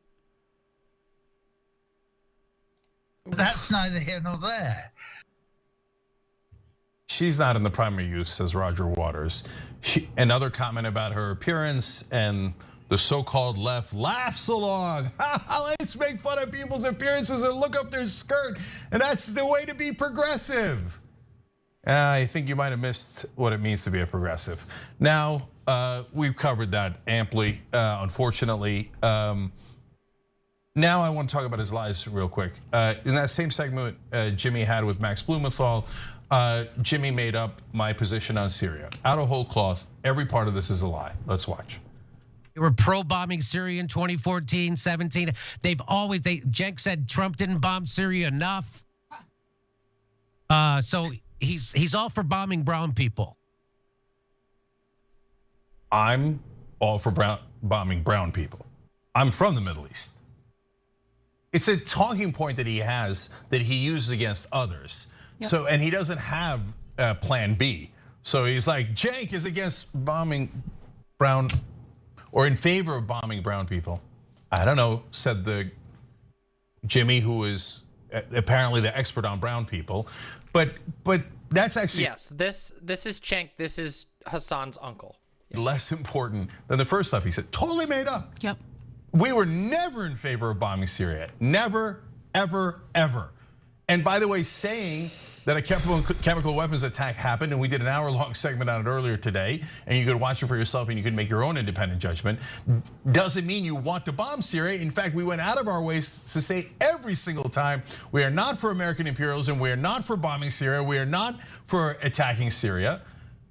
F: That's neither here nor there.
B: She's not in the prime of youth, says Roger Waters. Another comment about her appearance, and the so-called left laughs along. Let's make fun of people's appearances and look up their skirt, and that's the way to be progressive. I think you might have missed what it means to be a progressive. Now, we've covered that amply, unfortunately. Now I want to talk about his lies real quick. In that same segment Jimmy had with Max Blumenthal, Jimmy made up my position on Syria. Out of whole cloth, every part of this is a lie. Let's watch.
D: They were pro-bombing Syria in 2014, 17. Cenk said Trump didn't bomb Syria enough. So he's all for bombing brown people.
B: I'm all for bombing brown people. I'm from the Middle East. It's a talking point that he has that he uses against others. Yep. So, and he doesn't have a plan B. So he's like, Cenk is against bombing brown, or in favor of bombing brown people. I don't know, said the Jimmy, who is apparently the expert on brown people. But that's actually.
A: Yes, this is Cenk, this is Hassan's uncle. Yes.
B: Less important than the first stuff he said. Totally made up.
C: Yep.
B: We were never in favor of bombing Syria. Never, ever, ever. And by the way, saying that a chemical weapons attack happened, and we did an hour-long segment on it earlier today, and you could watch it for yourself and you could make your own independent judgment, doesn't mean you want to bomb Syria. In fact, we went out of our ways to say every single time, we are not for American imperialism, we are not for bombing Syria, we are not for attacking Syria.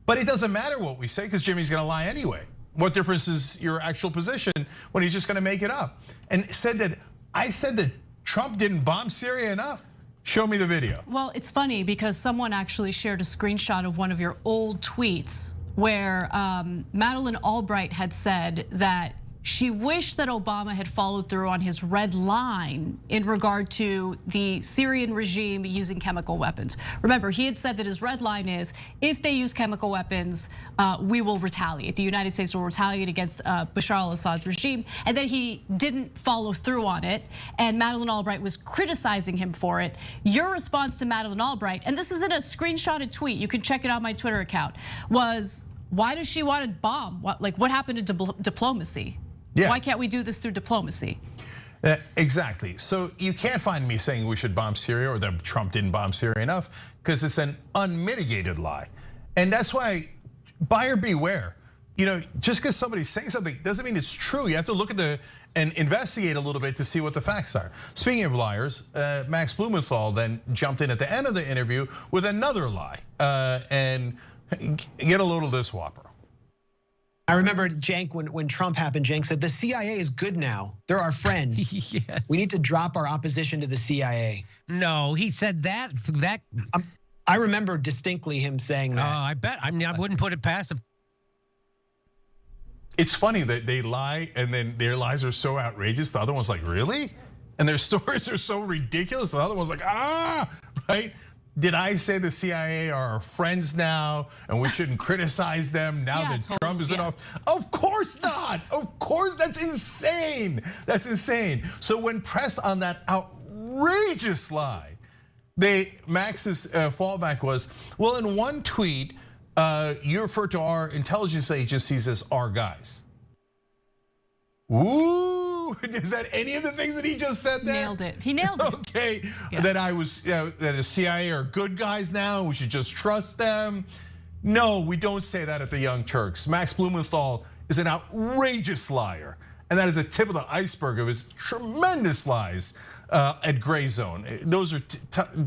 B: But it doesn't matter what we say because Jimmy's gonna lie anyway. What difference is your actual position when he's just gonna make it up? And I said that Trump didn't bomb Syria enough. Show me the video.
C: Well, it's funny because someone actually shared a screenshot of one of your old tweets where Madeleine Albright had said that she wished that Obama had followed through on his red line in regard to the Syrian regime using chemical weapons. Remember, he had said that his red line is, if they use chemical weapons, we will retaliate. The United States will retaliate against Bashar al-Assad's regime. And then he didn't follow through on it. And Madeleine Albright was criticizing him for it. Your response to Madeleine Albright, and this is in a screenshotted tweet, you can check it on my Twitter account, was, why does she want to bomb? What happened to diplomacy? Yeah. Why can't we do this through diplomacy?
B: Exactly. So you can't find me saying we should bomb Syria or that Trump didn't bomb Syria enough because it's an unmitigated lie. And that's why buyer beware. Just because somebody's saying something doesn't mean it's true. You have to look at and investigate a little bit to see what the facts are. Speaking of liars, Max Blumenthal then jumped in at the end of the interview with another lie. And get a load of this whopper.
E: I remember Cenk when Trump happened, Cenk said, the CIA is good now. They're our friends.
D: Yes.
E: We need to drop our opposition to the CIA.
D: No, he said that.
E: I remember distinctly him saying that.
D: I bet. I mean, I wouldn't put it past him.
B: It's funny that they lie and then their lies are so outrageous. The other one's like, really? And their stories are so ridiculous. The other one's like, right? Did I say the CIA are our friends now and we shouldn't criticize them now that Trump is in office? Of course not. Of course, that's insane. That's insane. So when pressed on that outrageous lie, Max's fallback was, well, in one tweet, you refer to our intelligence agencies as our guys. Woo! Is that any of the things that he just said there?
C: Nailed it. He nailed it.
B: Okay, that I was, that the CIA are good guys now. We should just trust them. No, we don't say that at the Young Turks. Max Blumenthal is an outrageous liar, and that is a tip of the iceberg of his tremendous lies at Gray Zone. Those are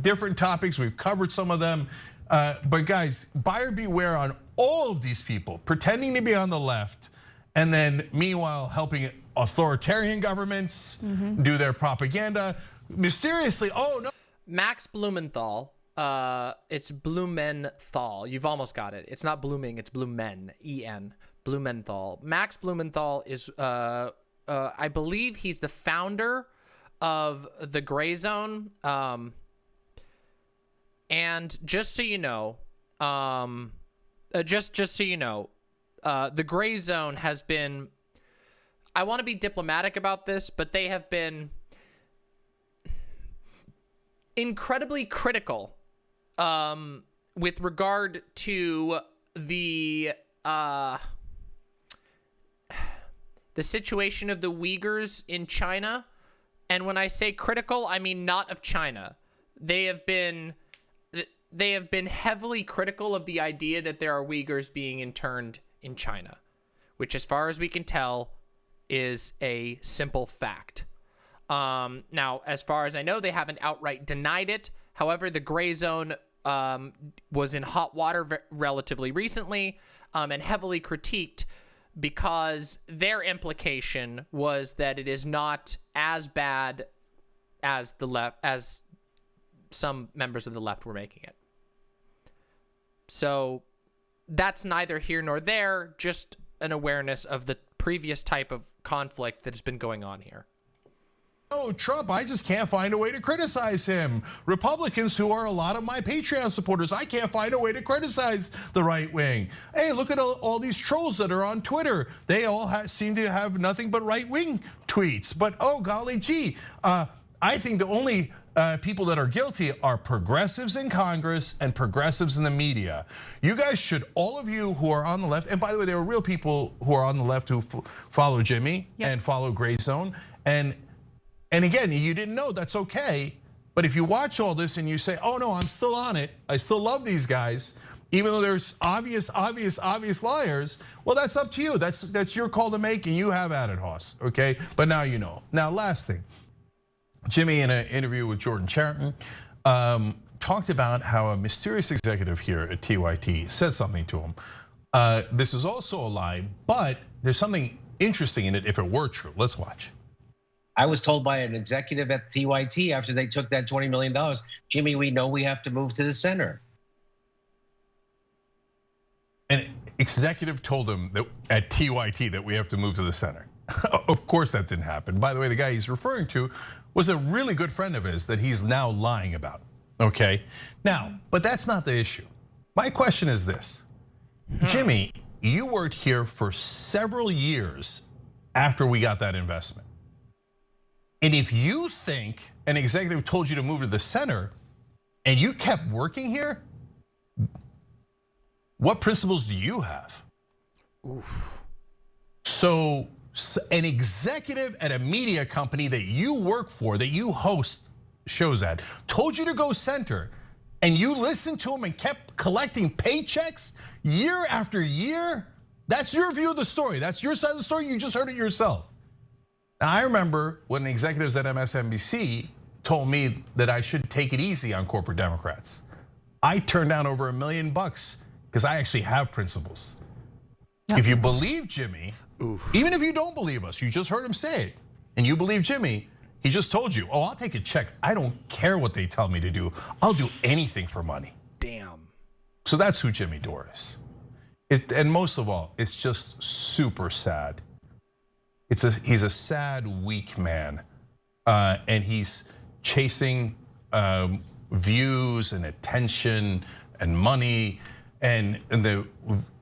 B: different topics. We've covered some of them. But guys, buyer beware on all of these people pretending to be on the left and then meanwhile helping authoritarian governments do their propaganda. Mysteriously, oh no.
A: Max Blumenthal, it's Blumenthal. You've almost got it. It's not blooming, it's Blumen, E-N, Blumenthal. Max Blumenthal is, I believe he's the founder of the Gray Zone. And just so you know, just so you know, the Gray Zone has been, I want to be diplomatic about this, but they have been incredibly critical with regard to the situation of the Uyghurs in China. And when I say critical, I mean not of China. They have been heavily critical of the idea that there are Uyghurs being interned in China, which as far as we can tell is a simple fact. Now, as far as I know, they haven't outright denied it. However, the Gray Zone was in hot water relatively recently and heavily critiqued because their implication was that it is not as bad as the left, as some members of the left were making it. So that's neither here nor there, just an awareness of the previous type of conflict that has been going on here.
B: Oh, Trump, I just can't find a way to criticize him. Republicans, who are a lot of my Patreon supporters, I can't find a way to criticize the right wing. Hey, look at all these trolls that are on Twitter. They all seem to have nothing but right wing tweets. But oh, golly gee, I think the only people that are guilty are progressives in Congress and progressives in the media. You guys should, all of you who are on the left, and by the way, there are real people who are on the left who follow Jimmy and follow Gray Zone. And again, you didn't know, that's okay. But if you watch all this and you say, oh no, I'm still on it, I still love these guys, even though there's obvious liars, well, that's up to you. That's your call to make, and you have at it, Hoss, okay? But now you know. Now, last thing. Jimmy, in an interview with Jordan Chariton, talked about how a mysterious executive here at TYT said something to him. This is also a lie, but there's something interesting in it if it were true. Let's watch.
G: I was told by an executive at TYT after they took that $20 million, Jimmy, we know we have to move to the center.
B: An executive told him that at TYT that we have to move to the center. Of course that didn't happen. By the way, the guy he's referring to was a really good friend of his that he's now lying about, okay? Now, but that's not the issue. My question is this. Jimmy, you worked here for several years after we got that investment. And if you think an executive told you to move to the center and you kept working here, what principles do you have?
A: Oof.
B: So an executive at a media company that you work for, that you host shows at, told you to go center, and you listened to him and kept collecting paychecks year after year? That's your view of the story. That's your side of the story. You just heard it yourself. Now, I remember when executives at MSNBC told me that I should take it easy on corporate Democrats. I turned down over $1 million because I actually have principles.
C: Yep.
B: If you believe Jimmy, even if you don't believe us, you just heard him say it, and you believe Jimmy, he just told you, oh, I'll take a check. I don't care what they tell me to do. I'll do anything for money.
A: Damn.
B: So that's who Jimmy Dore is. And most of all, it's just super sad. He's a sad, weak man, and he's chasing views and attention and money, and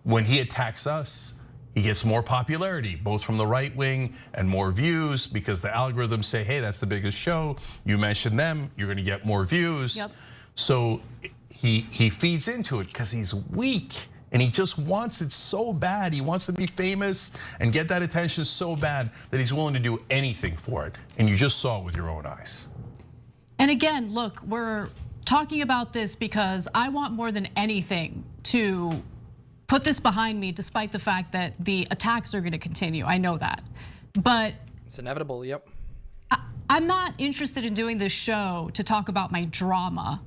B: when he attacks us, he gets more popularity, both from the right wing and more views, because the algorithms say, hey, that's the biggest show. You mention them, you're gonna get more views.
C: Yep.
B: So he feeds into it because he's weak. And he just wants it so bad. He wants to be famous and get that attention so bad that he's willing to do anything for it. And you just saw it with your own eyes.
C: And again, look, we're talking about this because I want more than anything to put this behind me, despite the fact that the attacks are going to continue. I know that. But
A: it's inevitable, yep.
C: I'm not interested in doing this show to talk about my drama.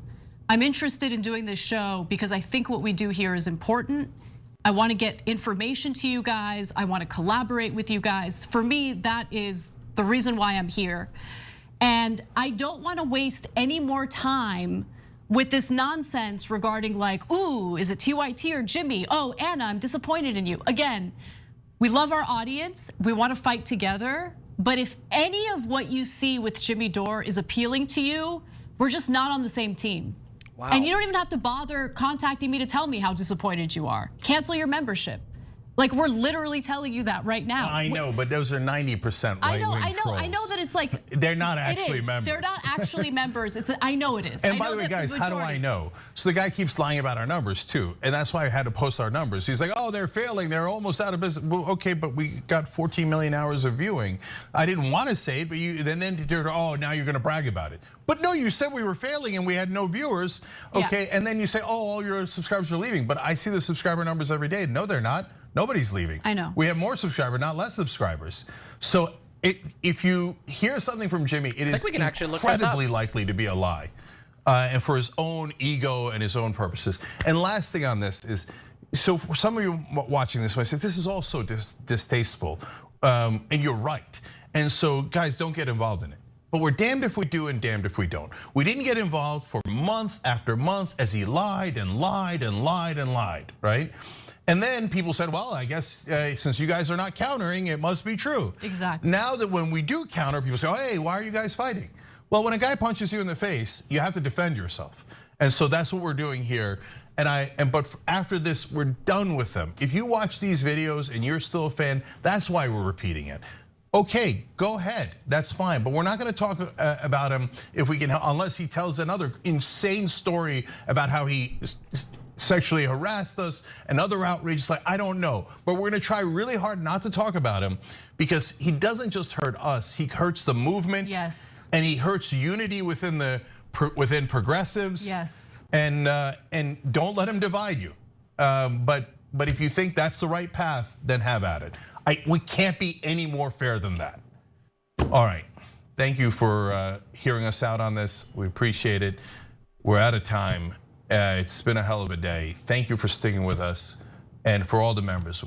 C: I'm interested in doing this show because I think what we do here is important. I want to get information to you guys. I want to collaborate with you guys. For me, that is the reason why I'm here. And I don't want to waste any more time with this nonsense regarding like, ooh, is it TYT or Jimmy? Oh, Anna, I'm disappointed in you. Again, we love our audience. We want to fight together. But if any of what you see with Jimmy Dore is appealing to you, we're just not on the same team.
A: Wow.
C: And you don't even have to bother contacting me to tell me how disappointed you are. Cancel your membership. Like, we're literally telling you that right now.
B: I know, but those are 90% right-wing trolls.
C: I know that it's like,
B: they're not actually members.
C: They're not actually members. I know it is.
B: And by the way, guys, how do I know? So the guy keeps lying about our numbers too, and that's why I had to post our numbers. He's like, oh, they're failing, they're almost out of business. Well, okay, but we got 14 million hours of viewing. I didn't want to say it, but oh, now you're gonna brag about it. But no, you said we were failing and we had no viewers, okay? Yeah. And then you say, oh, all your subscribers are leaving. But I see the subscriber numbers every day. No, they're not. Nobody's leaving.
C: I know.
B: We have more subscribers, not less subscribers. So if you hear something from Jimmy, it is incredibly likely to be a lie. And for his own ego and his own purposes. And last thing on this is, so for some of you watching this, I say, this is also distasteful. And you're right. And so guys, don't get involved in it. But we're damned if we do and damned if we don't. We didn't get involved for month after month as he lied and lied and lied and lied, right? And then people said, well, I guess since you guys are not countering, it must be true.
C: Exactly.
B: Now that when we do counter, people say, oh, hey, why are you guys fighting? Well, when a guy punches you in the face, you have to defend yourself. And so that's what we're doing here. But after this, we're done with them. If you watch these videos and you're still a fan, that's why we're repeating it. Okay, go ahead, that's fine. But we're not gonna talk about him if we can, unless he tells another insane story about how he sexually harassed us and other outrages, like, I don't know. But we're gonna try really hard not to talk about him because he doesn't just hurt us, he hurts the movement.
C: Yes.
B: And he hurts unity within progressives.
C: Yes.
B: And don't let him divide you. But if you think that's the right path, then have at it. We can't be any more fair than that. All right, thank you for hearing us out on this. We appreciate it. We're out of time. It's been a hell of a day. Thank you for sticking with us. And for all the members,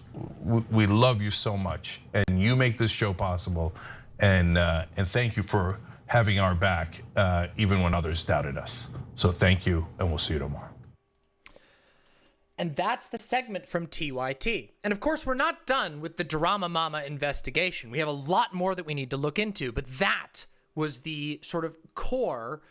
B: we love you so much. And you make this show possible. And thank you for having our back, even when others doubted us. So thank you, and we'll see you tomorrow.
A: And that's the segment from TYT. And of course, we're not done with the Drama Mama investigation. We have a lot more that we need to look into, but that was the sort of core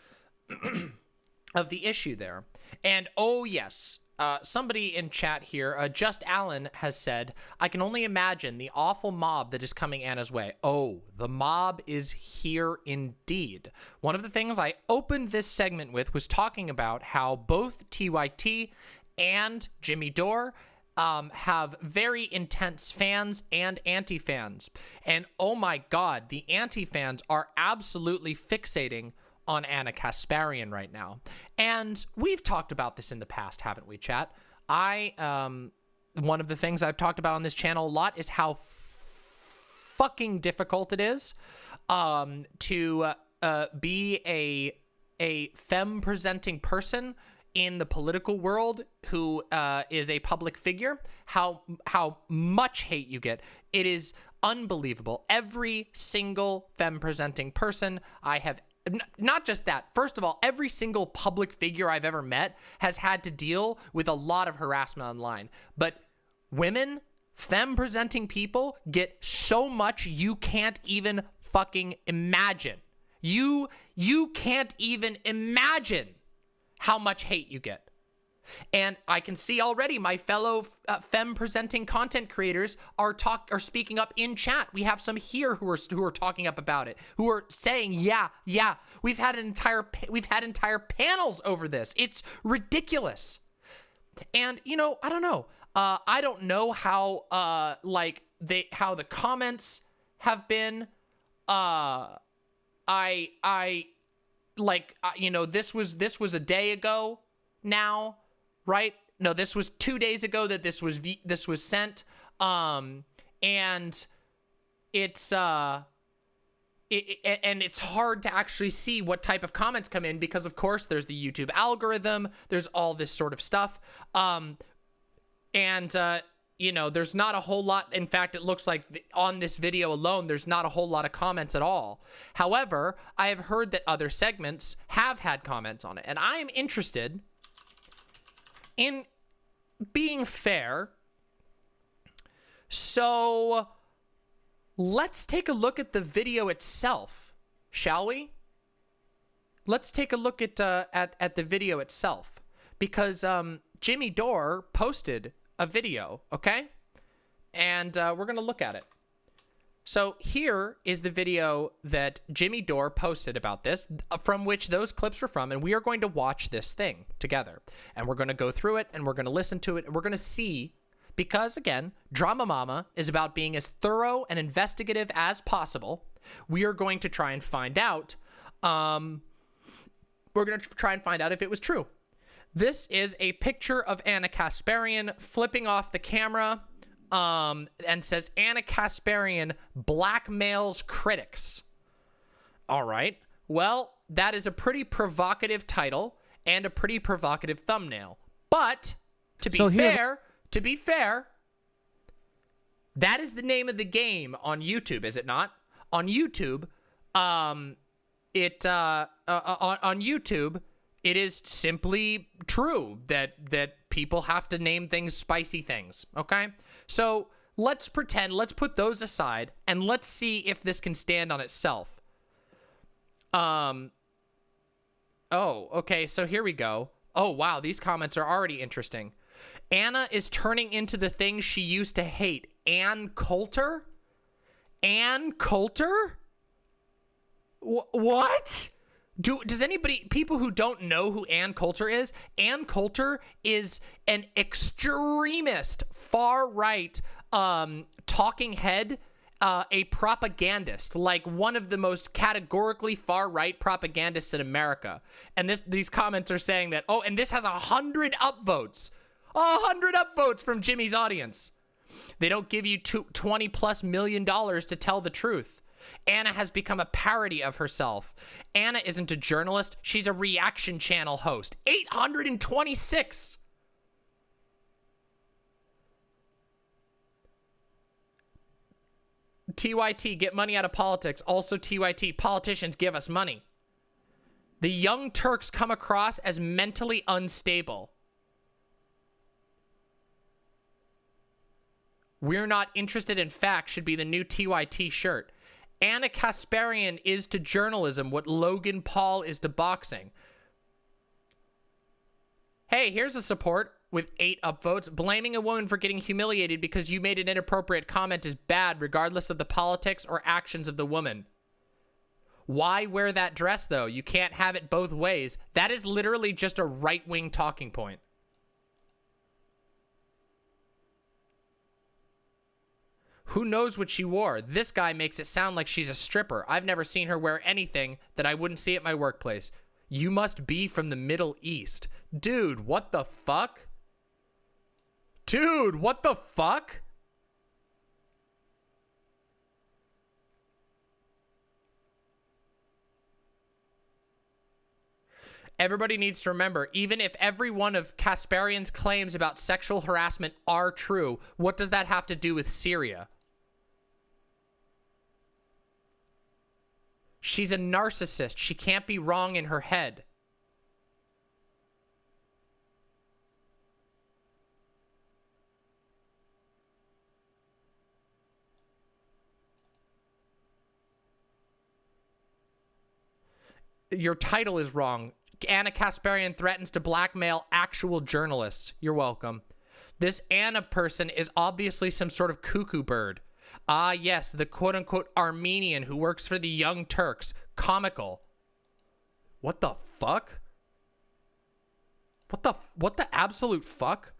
A: of the issue there. And oh yes, somebody in chat here, Just Allen has said, I can only imagine the awful mob that is coming Anna's way. Oh, the mob is here indeed. One of the things I opened this segment with was talking about how both TYT and Jimmy Dore have very intense fans and anti-fans. And oh my God, the anti-fans are absolutely fixating on Anna Kasparian right now. And we've talked about this in the past, haven't we, chat? One of the things I've talked about on this channel a lot is how fucking difficult it is to be a femme-presenting person in the political world who is a public figure, how much hate you get. It is unbelievable. Every single femme presenting person I have, not just that, first of all, every single public figure I've ever met has had to deal with a lot of harassment online. But women, femme presenting people get so much you can't even fucking imagine. You can't even imagine how much hate you get. And I can see already my fellow femme presenting content creators are speaking up in chat. We have some here who are talking up about it, who are saying, yeah, we've had entire panels over this. It's ridiculous. And I don't know. I don't know how how the comments have been. This was a day ago now, right? No, this was 2 days ago that this was sent. And it's and it's hard to actually see what type of comments come in because of course there's the YouTube algorithm, there's all this sort of stuff. There's not a whole lot. In fact, it looks like on this video alone, there's not a whole lot of comments at all. However, I have heard that other segments have had comments on it. And I am interested in being fair. So let's take a look at the video itself, shall we? Let's take a look at the video itself. Because Jimmy Dore posted a video, okay? And we're going to look at it. So here is the video that Jimmy Dore posted about this, from which those clips were from, and we are going to watch this thing together. And we're going to go through it, and we're going to listen to it, and we're going to see, because, again, Drama Mama is about being as thorough and investigative as possible. We are going to try and find out, if it was true. This is a picture of Anna Kasparian flipping off the camera and says, Anna Kasparian blackmails critics. All right. Well, that is a pretty provocative title and a pretty provocative thumbnail. But to be fair, that is the name of the game on YouTube, is it not? On YouTube, on YouTube, it is simply true that people have to name things spicy things, okay? So let's put those aside, and let's see if this can stand on itself. Oh, okay, so here we go. Oh, wow, these comments are already interesting. Anna is turning into the thing she used to hate. Ann Coulter? Ann Coulter? What? Does people who don't know who Ann Coulter is an extremist, far-right talking head, a propagandist, like one of the most categorically far-right propagandists in America. And these comments are saying that, oh, and this has 100 upvotes. 100 upvotes from Jimmy's audience. They don't give you $20+ million to tell the truth. Anna has become a parody of herself. Anna isn't a journalist. She's a reaction channel host. 826. TYT, get money out of politics. Also TYT, politicians give us money. The Young Turks come across as mentally unstable. We're not interested in facts should be the new TYT shirt. Anna Kasparian is to journalism what Logan Paul is to boxing. Hey, here's a support with 8 upvotes. Blaming a woman for getting humiliated because you made an inappropriate comment is bad regardless of the politics or actions of the woman. Why wear that dress, though? You can't have it both ways. That is literally just a right-wing talking point. Who knows what she wore? This guy makes it sound like she's a stripper. I've never seen her wear anything that I wouldn't see at my workplace. You must be from the Middle East. Dude, what the fuck? Dude, what the fuck? Everybody needs to remember, even if every one of Kasparian's claims about sexual harassment are true, what does that have to do with Syria? She's a narcissist. She can't be wrong in her head. Your title is wrong. Anna Kasparian threatens to blackmail actual journalists. You're welcome. This Anna person is obviously some sort of cuckoo bird. Ah, yes, the quote-unquote Armenian who works for the Young Turks. Comical. What the fuck? What the absolute fuck?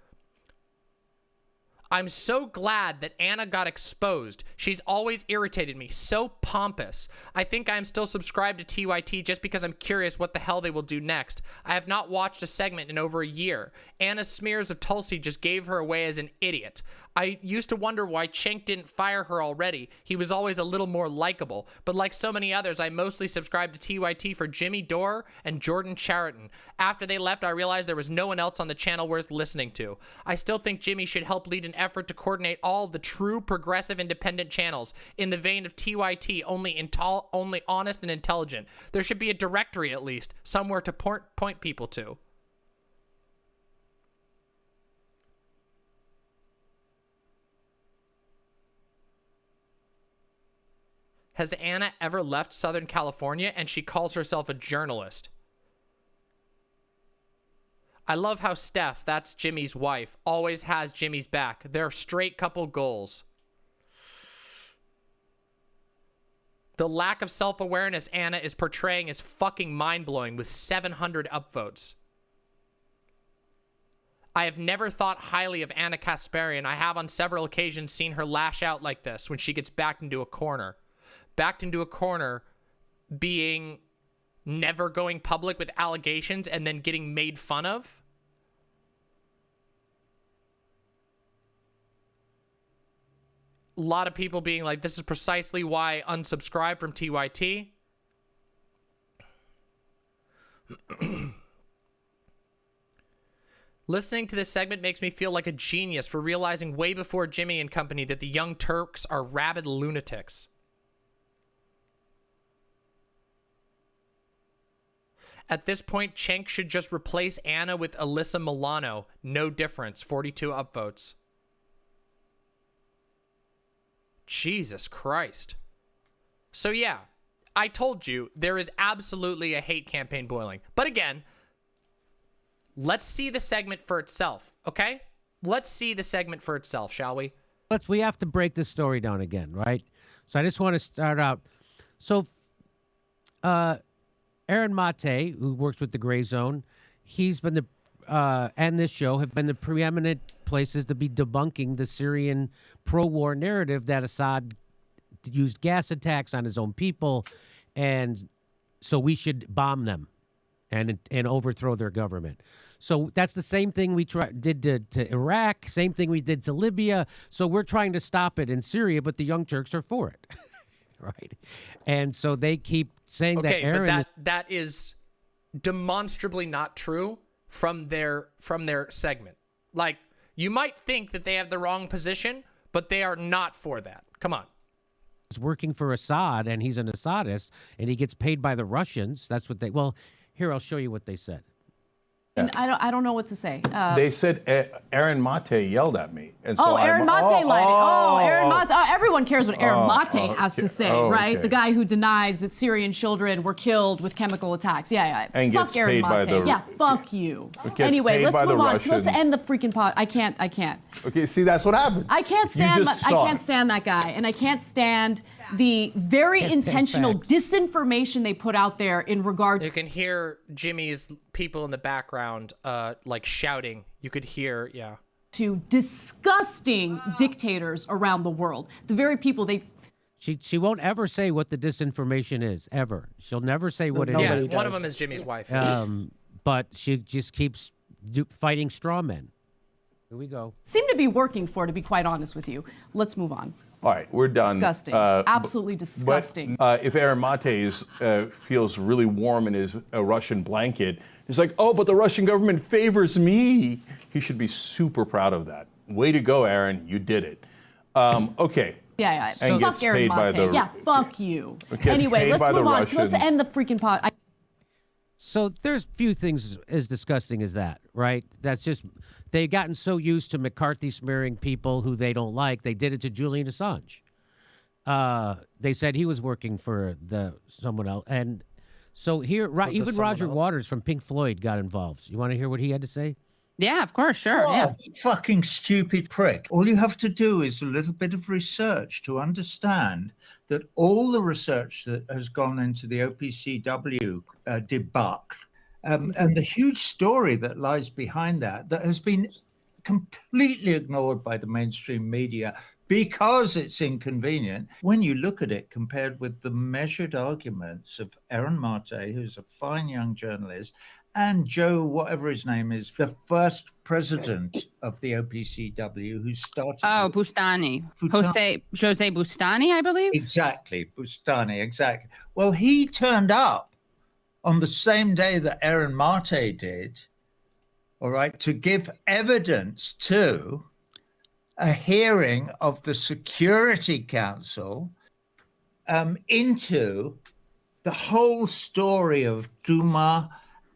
A: I'm so glad that Anna got exposed. She's always irritated me. So pompous. I think I'm still subscribed to TYT just because I'm curious what the hell they will do next. I have not watched a segment in over a year. Anna's smears of Tulsi just gave her away as an idiot. I used to wonder why Cenk didn't fire her already. He was always a little more likable. But like so many others, I mostly subscribed to TYT for Jimmy Dore and Jordan Chariton. After they left, I realized there was no one else on the channel worth listening to. I still think Jimmy should help lead an effort to coordinate all of the true progressive independent channels in the vein of TYT, only honest and intelligent. There should be a directory at least, somewhere to point people to. Has Anna ever left Southern California? And she calls herself a journalist. I love how Steph, that's Jimmy's wife, always has Jimmy's back. They're straight couple goals. The lack of self-awareness Anna is portraying is fucking mind-blowing with 700 upvotes. I have never thought highly of Anna Kasparian. I have on several occasions seen her lash out like this when she gets backed into a corner. Backed into a corner being never going public with allegations and then getting made fun of. A lot of people being like, this is precisely why I unsubscribed from TYT. Listening to this segment makes me feel like a genius for realizing way before Jimmy and company that the Young Turks are rabid lunatics. At this point, Cenk should just replace Anna with Alyssa Milano. No difference. 42 upvotes. Jesus Christ. So yeah, I told you there is absolutely a hate campaign boiling. But again, let's see the segment for itself, okay? Let's see the segment for itself, shall we?
D: We have to break this story down again, right? So I just want to start out. So, Aaron Mate, who works with the Gray Zone, he's been and this show have been the preeminent places to be debunking the Syrian pro-war narrative that Assad used gas attacks on his own people, and so we should bomb them and overthrow their government. So that's the same thing we did to Iraq, same thing we did to Libya. So we're trying to stop it in Syria, but the Young Turks are for it. Right, and so they keep saying that Aaron.
A: But that is demonstrably not true from their segment. Like, you might think that they have the wrong position, but they are not for that. Come on.
D: He's working for Assad, and he's an Assadist, and he gets paid by the Russians. That's what they. Well, here I'll show you what they said.
C: And I don't know what to say.
H: They said Aaron Mate yelled at me. And so
C: Aaron Mate lied. Aaron Mate. Everyone cares what Aaron Mate has to say, right?
H: Okay.
C: The guy who denies that Syrian children were killed with chemical attacks. Yeah.
H: And
C: fuck
H: gets
C: Aaron
H: paid by
C: Mate.
H: the.
C: Fuck you.
H: Anyway,
C: let's move on.
H: Russians.
C: Let's end the freaking pod. I can't.
H: Okay, see, that's what happens.
C: I can't stand that guy, and I can't stand the very intentional disinformation they put out there in regard to.
A: You can hear Jimmy's people in the background, like shouting. You could hear,
C: to disgusting dictators around the world. The very people they.
D: She won't ever say what the disinformation is, ever. She'll never say what it is.
A: One of them is Jimmy's wife.
D: But she just keeps fighting straw men. Here we go.
C: Seem to be working for, to be quite honest with you. Let's move on.
H: All right, we're done.
C: Disgusting. Absolutely disgusting.
H: But if Aaron Mate feels really warm in his Russian blanket, he's like, oh, but the Russian government favors me. He should be super proud of that. Way to go, Aaron. You did it. Okay.
C: Yeah.
H: And
C: Fuck
H: gets
C: Aaron
H: paid by
C: Mate.
H: the-
C: Yeah, fuck you.
H: Gets
C: Anyway,
H: paid
C: let's
H: by the
C: move on. Let's
H: Russians.
C: end the freaking pod.
D: So there's few things as disgusting as that, right? That's just, they've gotten so used to McCarthy smearing people who they don't like. They did it to Julian Assange. They said he was working for someone else. And so here, even Roger Waters from Pink Floyd got involved. You want to hear what he had to say?
I: Yeah, of course, sure.
F: Oh,
I: Yeah.
F: fucking stupid prick. All you have to do is a little bit of research to understand that all the research that has gone into the OPCW debacle and the huge story that lies behind that has been completely ignored by the mainstream media because it's inconvenient. When you look at it compared with the measured arguments of Aaron Mate, who's a fine young journalist, and Joe, whatever his name is, the first president of the OPCW who started.
I: Oh, Bustani. Jose Bustani, I believe.
F: Exactly, Bustani, exactly. Well, he turned up on the same day that Aaron Mate did, all right, to give evidence to a hearing of the Security Council into the whole story of Duma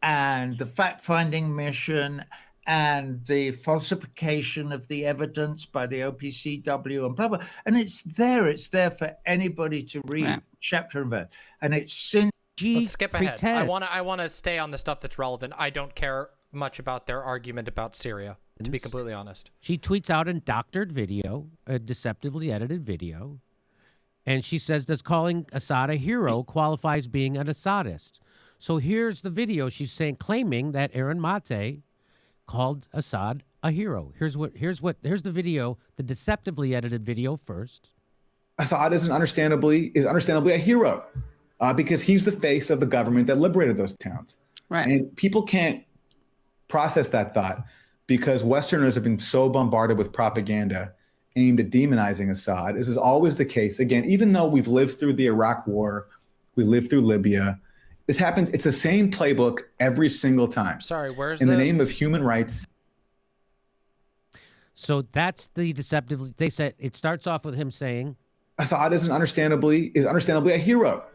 F: and the fact-finding mission and the falsification of the evidence by the OPCW and blah, blah. And it's there for anybody to read, chapter and verse. And it's since...
A: Let's skip ahead. I want to stay on the stuff that's relevant. I don't care much about their argument about Syria, to be completely honest.
D: She tweets out a doctored video, a deceptively edited video, and she says, does calling Assad a hero qualify as being an Assadist? So here's the video. She's claiming that Aaron Mate called Assad a hero. Here's the video, the deceptively edited video first.
J: Assad is understandably a hero because he's the face of the government that liberated those towns.
I: Right.
J: And people can't process that thought because Westerners have been so bombarded with propaganda aimed at demonizing Assad. This is always the case. Again, even though we've lived through the Iraq War, we lived through Libya, this happens. It's the same playbook every single time.
A: Sorry, where's
J: in the name of human rights?
D: So that's the deceptively. They said it starts off with him saying,
J: Assad is understandably a hero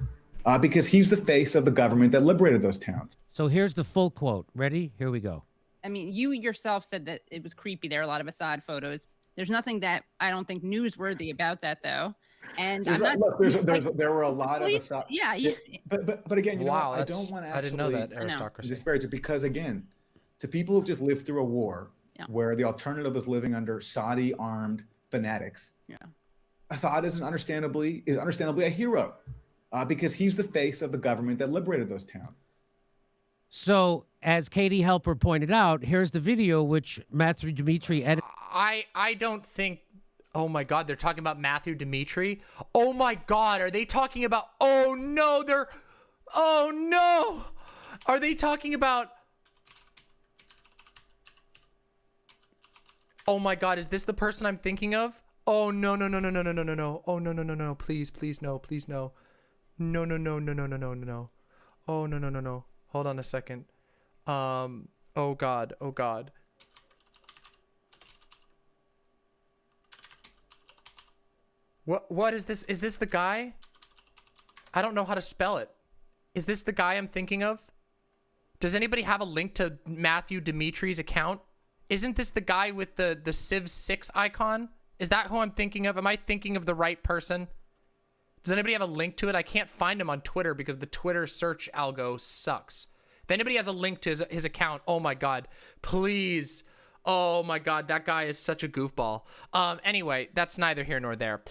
J: because he's the face of the government that liberated those towns.
D: So here's the full quote. Ready? Here we go.
I: I mean, you yourself said that it was creepy. There are a lot of Assad photos. There's nothing that I don't think newsworthy about that, though. And I'm not.
J: Look, there were a lot of Assad.
I: Yeah.
J: But again, you know,
A: wow,
J: I don't want to
A: I didn't know that aristocracy.
J: disparage it because, again, to people who've just lived through a war where the alternative is living under Saudi armed fanatics.
I: Yeah.
J: Assad is understandably a hero because he's the face of the government that liberated those towns.
D: So, as Katie Helper pointed out, here's the video which Matthew Dimitri edited.
A: I don't think. Oh my God, they're talking about Matthew Dimitri. Oh my God, are they talking about? Oh no, are they talking about? Oh my God, is this the person I'm thinking of? Oh no. Oh no. Please no. No. Oh no. Hold on a second. Oh God. What is this? Is this the guy? I don't know how to spell it. Is this the guy I'm thinking of? Does anybody have a link to Matthew Dimitri's account? Isn't this the guy with the Civ 6 icon? Is that who I'm thinking of? Am I thinking of the right person? Does anybody have a link to it? I can't find him on Twitter because the Twitter search algo sucks. If anybody has a link to his account, oh my God, please. Oh my God, that guy is such a goofball. Anyway, that's neither here nor there.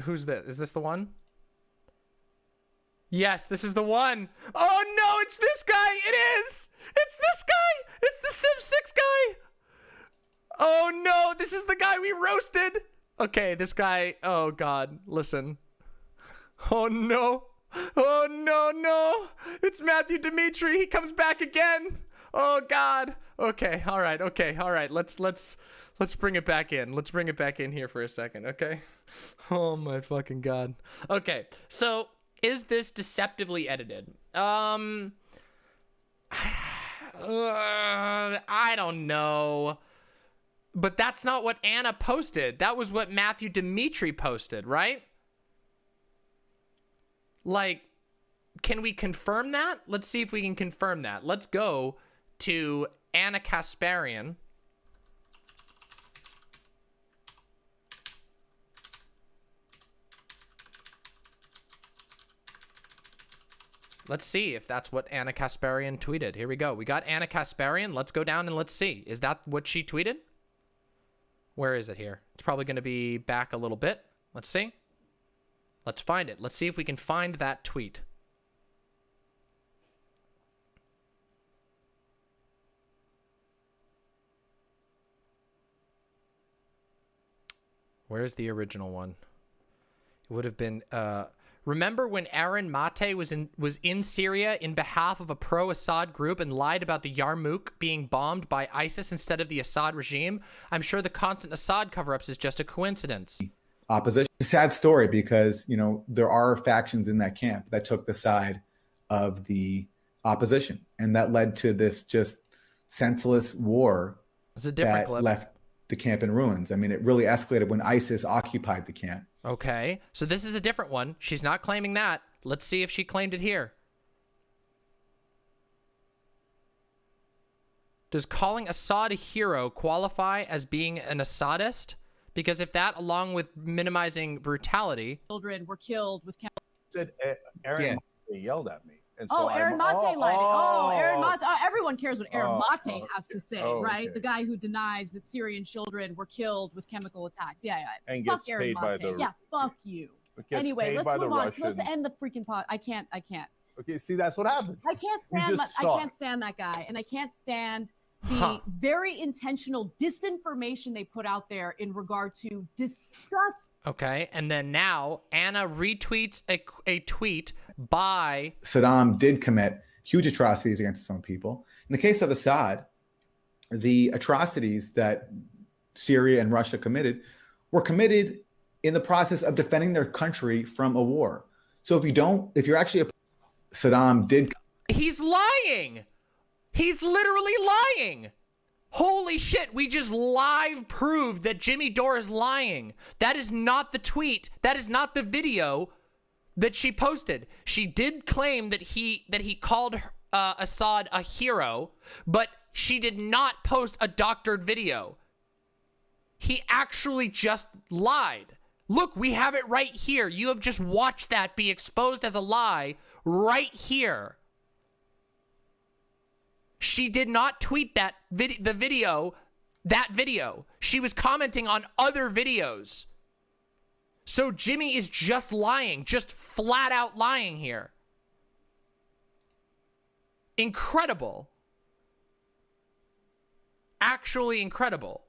A: Who's this? Is this the one? Yes, this is the one. Oh no, it's this guy. It is. It's this guy. It's the Civ 6 guy. Oh no, this is the guy we roasted. Okay, this guy. Oh God, listen. Oh no. Oh no. It's Matthew Dimitri. He comes back again. Oh God. Okay. All right. Okay. All right. Let's bring it back in. Let's bring it back in here for a second. Okay. Oh my fucking God. Okay. So is this deceptively edited? I don't know. But that's not what Anna posted. That was what Matthew Dimitri posted, right? Like, can we confirm that? Let's see if we can confirm that. Let's go to Anna Kasparian. Let's see if that's what Anna Kasparian tweeted. Here we go. We got Anna Kasparian. Let's go down and let's see. Is that what she tweeted? Where is it here? It's probably going to be back a little bit. Let's see. Let's find it. Let's see if we can find that tweet. Where's the original one? It would have been... Remember when Aaron Mate was in Syria in behalf of a pro-Assad group and lied about the Yarmouk being bombed by ISIS instead of the Assad regime? I'm sure the constant Assad cover-ups is just a coincidence.
J: Opposition. It's a sad story because, you know, there are factions in that camp that took the side of the opposition. And that led to this just senseless war
A: It's a different clip.
J: Left the camp in ruins. I mean, it really escalated when ISIS occupied the camp.
A: Okay, so this is a different one. She's not claiming that. Let's see if she claimed it here. Does calling Assad a hero qualify as being an Assadist? Because if that, along with minimizing brutality...
C: Children were killed with...
H: Said Aaron yelled at me. And
C: so Aaron Mate lied. Aaron Mate. Everyone cares what Aaron Mate has to say, right?
H: Okay.
C: The guy who denies that Syrian children were killed with chemical attacks. Yeah.
H: And
C: Fuck
H: gets
C: Aaron
H: paid by
C: Mate.
H: the...
C: Yeah, fuck you. Anyway, let's move on. Let's end the freaking pod. I can't.
H: Okay, see, that's what happened.
C: I can't stand that guy, and I can't stand the very intentional disinformation they put out there in regard to disgust.
A: Okay, and then now Anna retweets a tweet by...
J: Saddam did commit huge atrocities against some people. In the case of Assad, the atrocities that Syria and Russia committed were committed in the process of defending their country from a war. So if you're actually Saddam did...
A: He's lying! He's literally lying! Holy shit, we just live proved that Jimmy Dore is lying. That is not the tweet. That is not the video that she posted. She did claim that he called Assad a hero, but she did not post a doctored video. He actually just lied. Look, we have it right here. You have just watched that be exposed as a lie right here. She did not tweet that video. She was commenting on other videos. So Jimmy is just lying, just flat out lying here. Incredible. Actually incredible.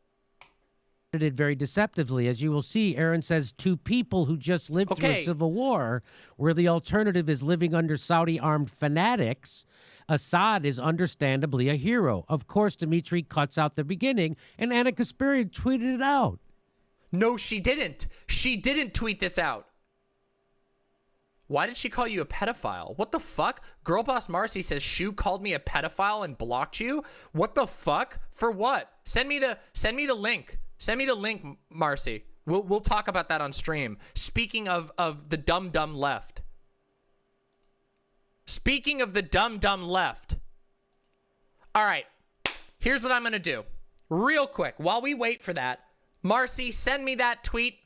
D: It very deceptively. As you will see, Aaron says two people who just lived through a civil war where the alternative is living under Saudi armed fanatics. Assad is understandably a hero. Of course, Dimitri cuts out the beginning, and Anna Kasparian tweeted it out.
A: No, she didn't. She didn't tweet this out. Why did she call you a pedophile? What the fuck? Girl Boss Marcy says Shu called me a pedophile and blocked you. What the fuck? For what? Send me the link. Send me the link, Marcy. We'll talk about that on stream. Speaking of the dumb left. Speaking of the dumb left. All right. Here's what I'm going to do. Real quick, while we wait for that, Marcy, send me that tweet.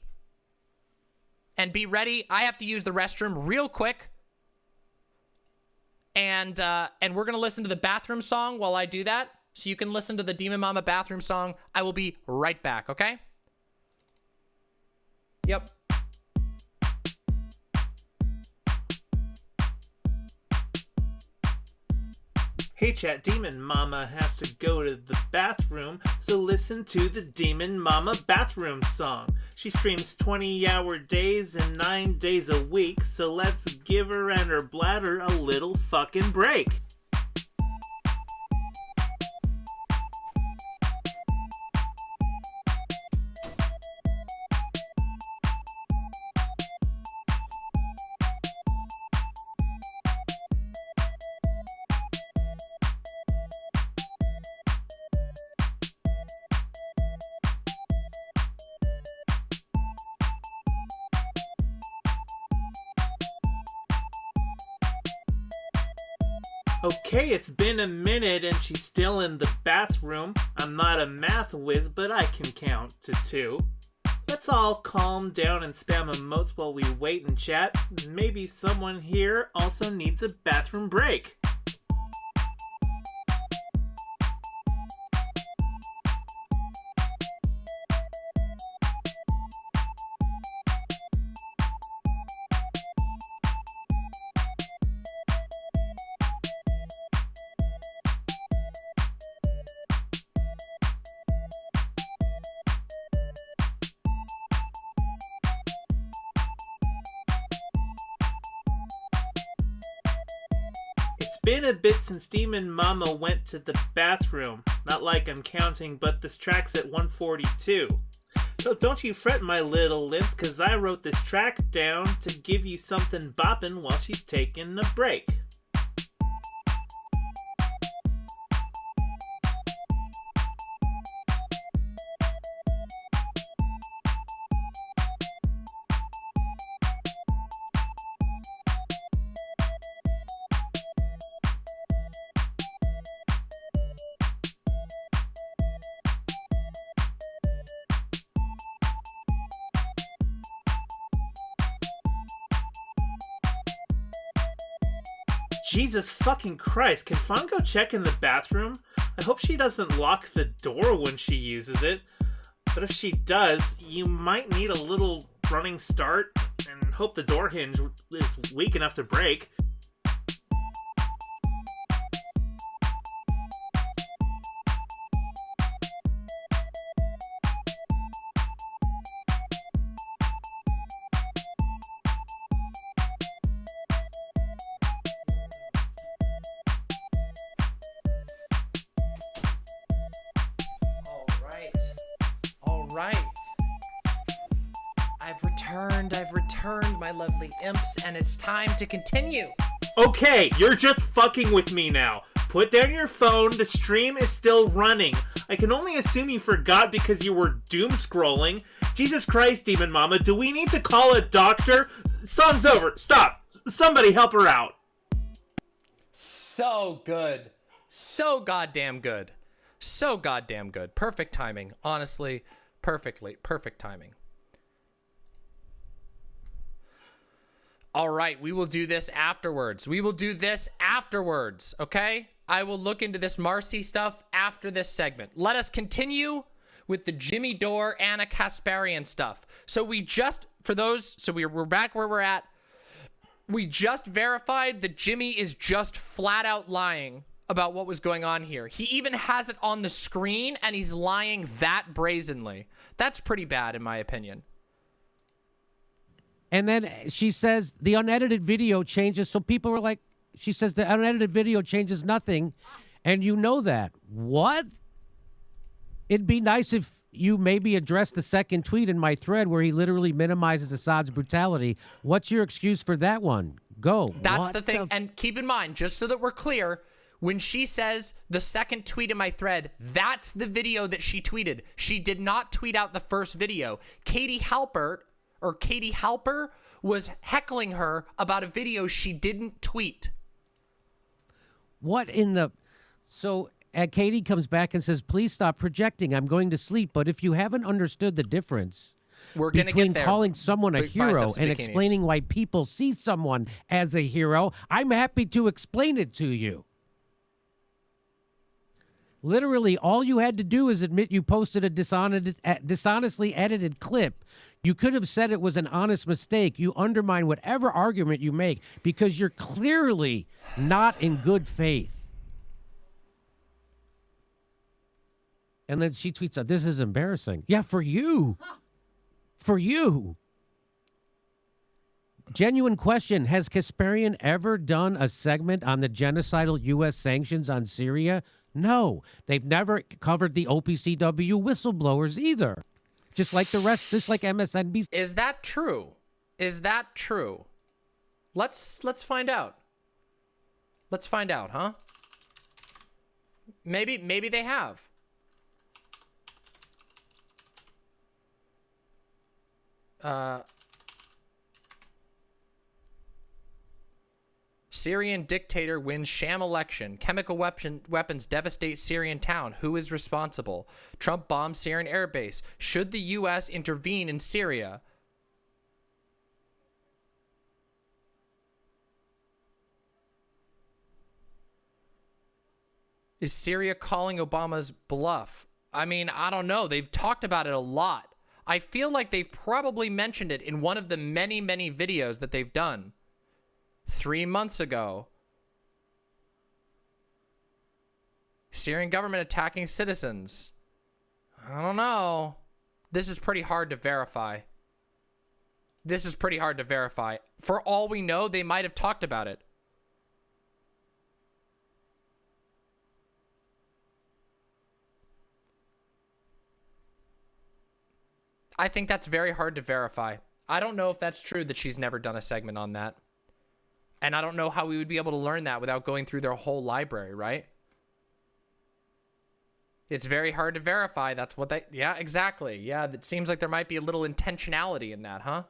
A: And be ready. I have to use the restroom real quick. And we're going to listen to the bathroom song while I do that. So you can listen to the Demon Mama bathroom song. I will be right back, okay? Yep.
K: Hey chat, Demon Mama has to go to the bathroom, so listen to the Demon Mama bathroom song. She streams 20-hour days and 9 days a week, so let's give her and her bladder a little fucking break. Okay, it's been a minute and she's still in the bathroom. I'm not a math whiz, but I can count to 2. Let's all calm down and spam emotes while we wait and chat. Maybe someone here also needs a bathroom break. It's been a bit since Demon Mama went to the bathroom. Not like I'm counting, but this track's at 142. So don't you fret, my little lips, cause I wrote this track down to give you something boppin' while she's taking a break. Jesus fucking Christ, can Fawn go check in the bathroom? I hope she doesn't lock the door when she uses it. But if she does, you might need a little running start and hope the door hinge is weak enough to break.
A: Right. I've returned, my lovely imps, and it's time to continue.
K: Okay, you're just fucking with me now. Put down your phone, the stream is still running. I can only assume you forgot because you were doom scrolling. Jesus Christ, Demon Mama, do we need to call a doctor? Song's over, stop. Somebody help her out.
A: So good. So goddamn good. So goddamn good. Perfect timing, honestly. Perfect timing. All right, we will do this afterwards. Okay? I will look into this Marcy stuff after this segment. Let us continue with the Jimmy Dore, Anna Kasparian stuff. So we're back where we're at. We just verified that Jimmy is just flat out lying about what was going on here. He even has it on the screen and he's lying that brazenly. That's pretty bad in my opinion.
D: And then she says the unedited video changes. So people were like, she says the unedited video changes nothing. And you know that. What? It'd be nice if you maybe address the second tweet in my thread where he literally minimizes Assad's brutality. What's your excuse for that one? Go.
A: That's the thing. And keep in mind, just so that we're clear, when she says the second tweet in my thread, that's the video that she tweeted. She did not tweet out the first video. Katie Halper was heckling her about a video she didn't tweet.
D: What in the... So Katie comes back and says, please stop projecting. I'm going to sleep. But if you haven't understood the difference between calling someone a hero and explaining why people see someone as a hero, I'm happy to explain it to you. Literally, all you had to do is admit you posted a dishonestly edited clip. You could have said it was an honest mistake. You undermine whatever argument you make because you're clearly not in good faith. And then she tweets out, this is embarrassing. Yeah, for you. For you. Genuine question. Has Kasparian ever done a segment on the genocidal U.S. sanctions on Syria? No. They've never covered the OPCW whistleblowers either. Just like the rest, just like MSNBC.
A: Is that true? Let's find out. Let's find out, huh? Maybe they have. Syrian dictator wins sham election. Chemical weapons devastate Syrian town. Who is responsible? Trump bombs Syrian airbase. Should the U.S. intervene in Syria? Is Syria calling Obama's bluff? I mean, I don't know. They've talked about it a lot. I feel like they've probably mentioned it in one of the many, many videos that they've done 3 months ago. Syrian government attacking citizens. I don't know. This is pretty hard to verify. This is pretty hard to verify. For all we know, they might have talked about it. I think that's very hard to verify. I don't know if that's true that she's never done a segment on that. And I don't know how we would be able to learn that without going through their whole library, right? It's very hard to verify. That's what they... Yeah, exactly. Yeah, it seems like there might be a little intentionality in that, huh?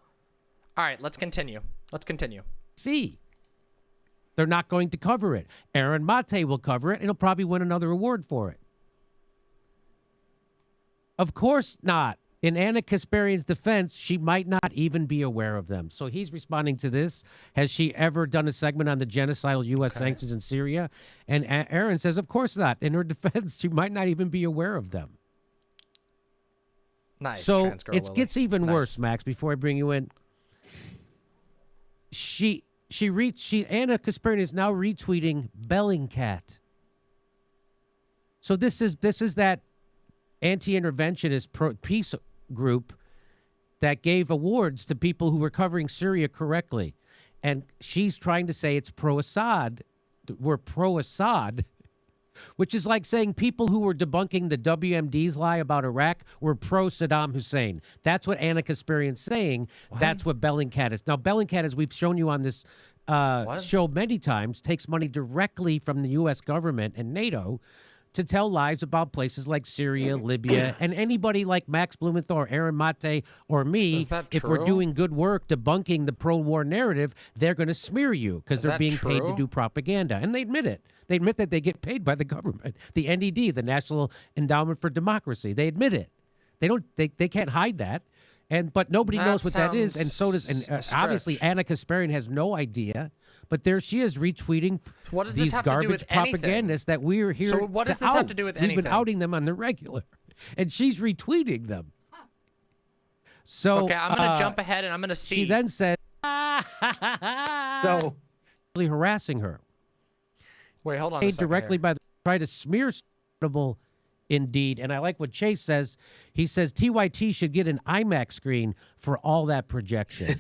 A: All right, let's continue. Let's continue.
D: See, they're not going to cover it. Aaron Mate will cover it, and he'll probably win another award for it. Of course not. In Anna Kasparian's defense, she might not even be aware of them. So he's responding to this. Has she ever done a segment on the genocidal U.S. sanctions in Syria? And Aaron says, of course not. In her defense, she might not even be aware of them.
A: Nice.
D: So it gets even worse, Max, before I bring you in. Anna Kasparian is now retweeting Bellingcat. So this is that anti-interventionist peace group that gave awards to people who were covering Syria correctly. And she's trying to say it's pro-Assad. We're pro-Assad, which is like saying people who were debunking the WMD's lie about Iraq were pro-Saddam Hussein. That's what Anna Kasparian's saying. What? That's what Bellingcat is. Now, Bellingcat, as we've shown you on this show many times, takes money directly from the U.S. government and NATO to tell lies about places like Syria, Libya, and anybody like Max Blumenthal or Aaron Mate or me. If we're doing good work debunking the pro-war narrative, they're going to smear you because they're being paid to do propaganda. And they admit it. They admit that they get paid by the government. The NED, the National Endowment for Democracy, they admit it. They can't hide that. But nobody knows what that is, and so does. And obviously, Anna Kasparian has no idea. But there she is retweeting these garbage propagandists that we're here.
A: So what does this have to do with anything?
D: We've been outing them on the regular, and she's retweeting them. So
A: okay, I'm going to jump ahead and I'm going to see.
D: She then said,
E: so
D: harassing her.
A: Wait, hold on a second.
D: Directly by try to smear indeed. And I like what Chase says. He says TYT should get an IMAX screen for all that projection.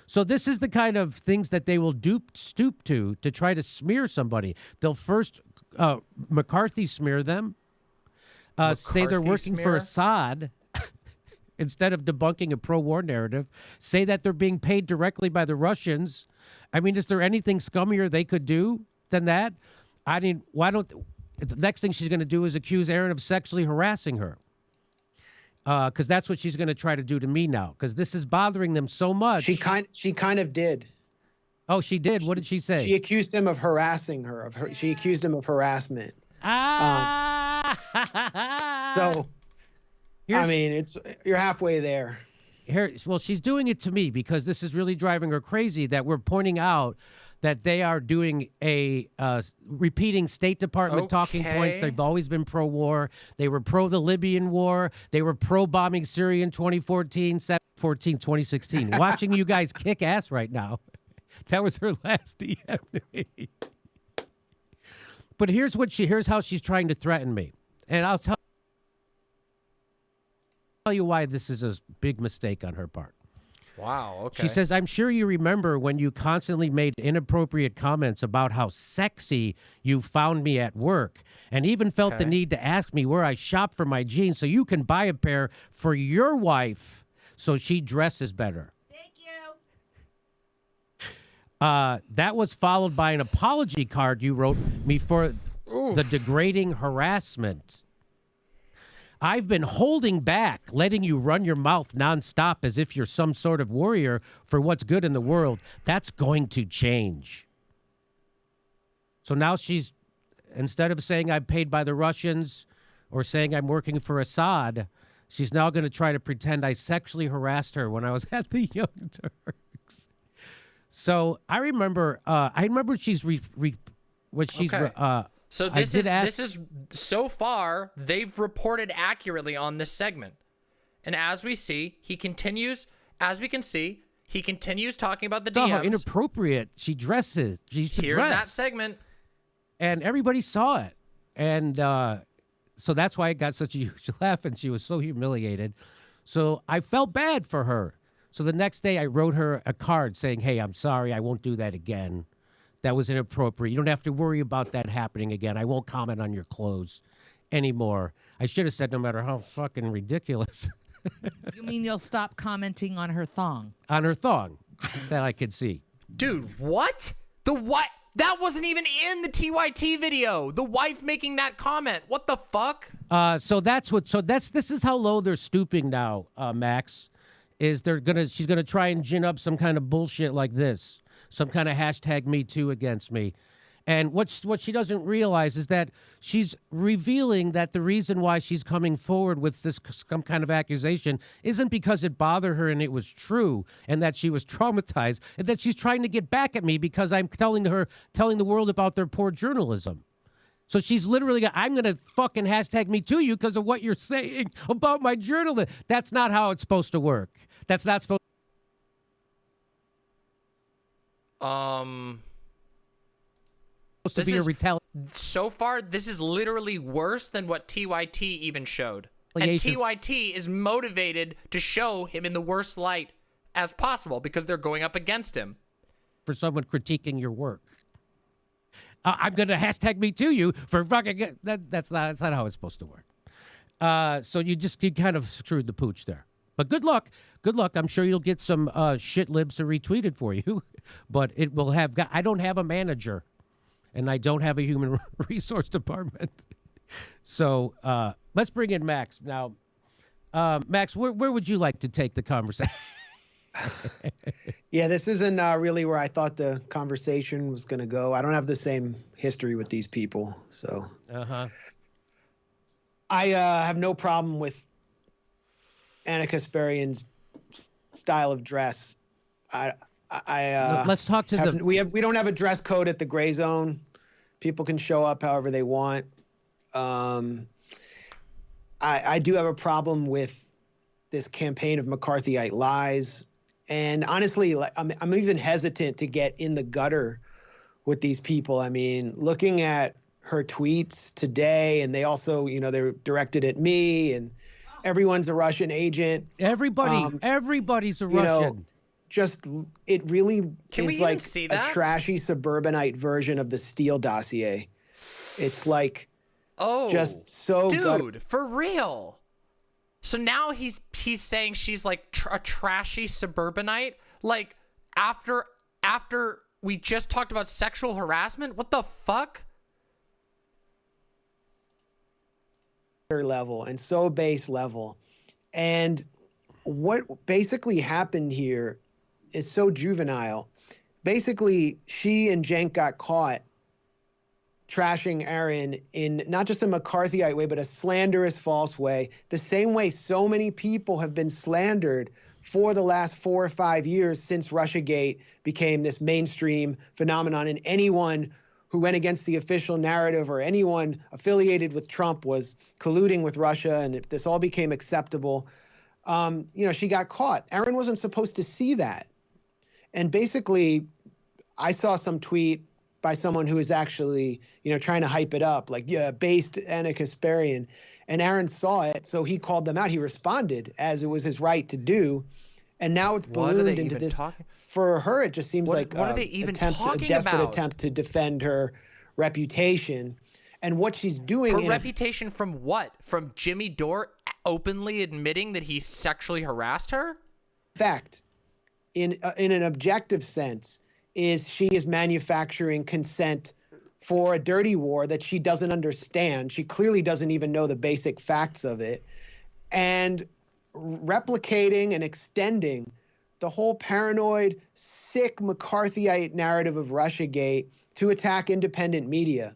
D: So this is the kind of things that they will stoop to try to smear somebody. They'll first McCarthy smear them, say they're working for Assad instead of debunking a pro-war narrative, say that they're being paid directly by the Russians. I mean, is there anything scummier they could do than that? I mean, the next thing she's going to do is accuse Aaron of sexually harassing her. Because that's what she's going to try to do to me now. Because this is bothering them so much.
E: She kind of did.
D: Oh, she did. What did she say?
E: She accused him of harassing her. She accused him of harassment. So, I mean, you're halfway there.
D: Well, she's doing it to me because this is really driving her crazy. That we're pointing out that they are doing repeating State Department talking points. They've always been pro-war. They were pro the Libyan war. They were pro-bombing Syria in 2014, 2016. Watching you guys kick ass right now. That was her last DM to me. But here's how she's trying to threaten me. And I'll tell you why this is a big mistake on her part.
A: Wow, okay.
D: She says, I'm sure you remember when you constantly made inappropriate comments about how sexy you found me at work and even felt the need to ask me where I shop for my jeans so you can buy a pair for your wife so she dresses better.
L: Thank you.
D: That was followed by an apology card you wrote me for the degrading harassment. I've been holding back, letting you run your mouth nonstop as if you're some sort of warrior for what's good in the world. That's going to change. So now she's, instead of saying I'm paid by the Russians or saying I'm working for Assad, she's now going to try to pretend I sexually harassed her when I was at the Young Turks. So I remember she's what she's.
A: Okay. So this is so far they've reported accurately on this segment, and as we see, he continues. As we can see, he continues talking about the DMs.
D: How inappropriate she dresses. Here's
A: that segment,
D: and everybody saw it, and so that's why it got such a huge laugh, and she was so humiliated. So I felt bad for her. So the next day, I wrote her a card saying, "Hey, I'm sorry. I won't do that again. That was inappropriate. You don't have to worry about that happening again. I won't comment on your clothes anymore." I should have said, no matter how fucking ridiculous.
L: You mean you'll stop commenting on her thong?
D: On her thong, that I could see.
A: Dude, what? The what? That wasn't even in the TYT video. The wife making that comment. What the fuck?
D: This is how low they're stooping now, Max. She's gonna try and gin up some kind of bullshit like this. Some kind of hashtag Me Too against me. And what she doesn't realize is that she's revealing that the reason why she's coming forward with some kind of accusation isn't because it bothered her and it was true and that she was traumatized, and that she's trying to get back at me because I'm telling the world about their poor journalism. So she's literally, I'm going to fucking hashtag Me Too you because of what you're saying about my journalism. That's not how it's supposed to work. That's not supposed to be a retaliation.
A: So far, this is literally worse than what TYT even showed. And TYT is motivated to show him in the worst light as possible because they're going up against him.
D: For someone critiquing your work. I'm going to hashtag Me Too you for fucking... That's not how it's supposed to work. So you kind of screwed the pooch there. But good luck. Good luck. I'm sure you'll get some shit libs to retweet it for you. But it will have... I don't have a manager. And I don't have a human resource department. So let's bring in Max. Now, Max, where would you like to take the conversation?
E: Yeah, this isn't really where I thought the conversation was going to go. I don't have the same history with these people. So I have no problem with Anna Kasparian's style of dress.
D: Let's talk to
E: we don't have a dress code at the Gray Zone. People can show up however they want. I do have a problem with this campaign of McCarthyite lies, and honestly, I'm even hesitant to get in the gutter with these people. I mean, looking at her tweets today, and they also, they're directed at me, and everyone's a Russian agent.
D: Everybody's a Russian.
E: It really
A: Can
E: is like a trashy suburbanite version of the Steele dossier. It's like, just so
A: dude, for real. So now he's saying she's like a trashy suburbanite. Like after we just talked about sexual harassment. What the fuck?
E: Level and so base level, and what basically happened here is so juvenile. Basically, she and Cenk got caught trashing Aaron in not just a McCarthyite way, but a slanderous, false way. The same way so many people have been slandered for the last 4 or 5 years since Russiagate became this mainstream phenomenon. And anyone who went against the official narrative or anyone affiliated with Trump was colluding with Russia, and if this all became acceptable, she got caught. Aaron wasn't supposed to see that. And basically, I saw some tweet by someone who was actually, trying to hype it up, like, based Anna Kasparian. And Aaron saw it, so he called them out. He responded, as it was his right to do. And now it's ballooned into this. For her, it just seems like
A: a
E: desperate attempt to defend her reputation. And what she's doing.
A: Her reputation from what? From Jimmy Dore openly admitting that he sexually harassed her?
E: Fact, in an objective sense, she is manufacturing consent for a dirty war that she doesn't understand. She clearly doesn't even know the basic facts of it. and replicating and extending the whole paranoid, sick McCarthyite narrative of Russiagate to attack independent media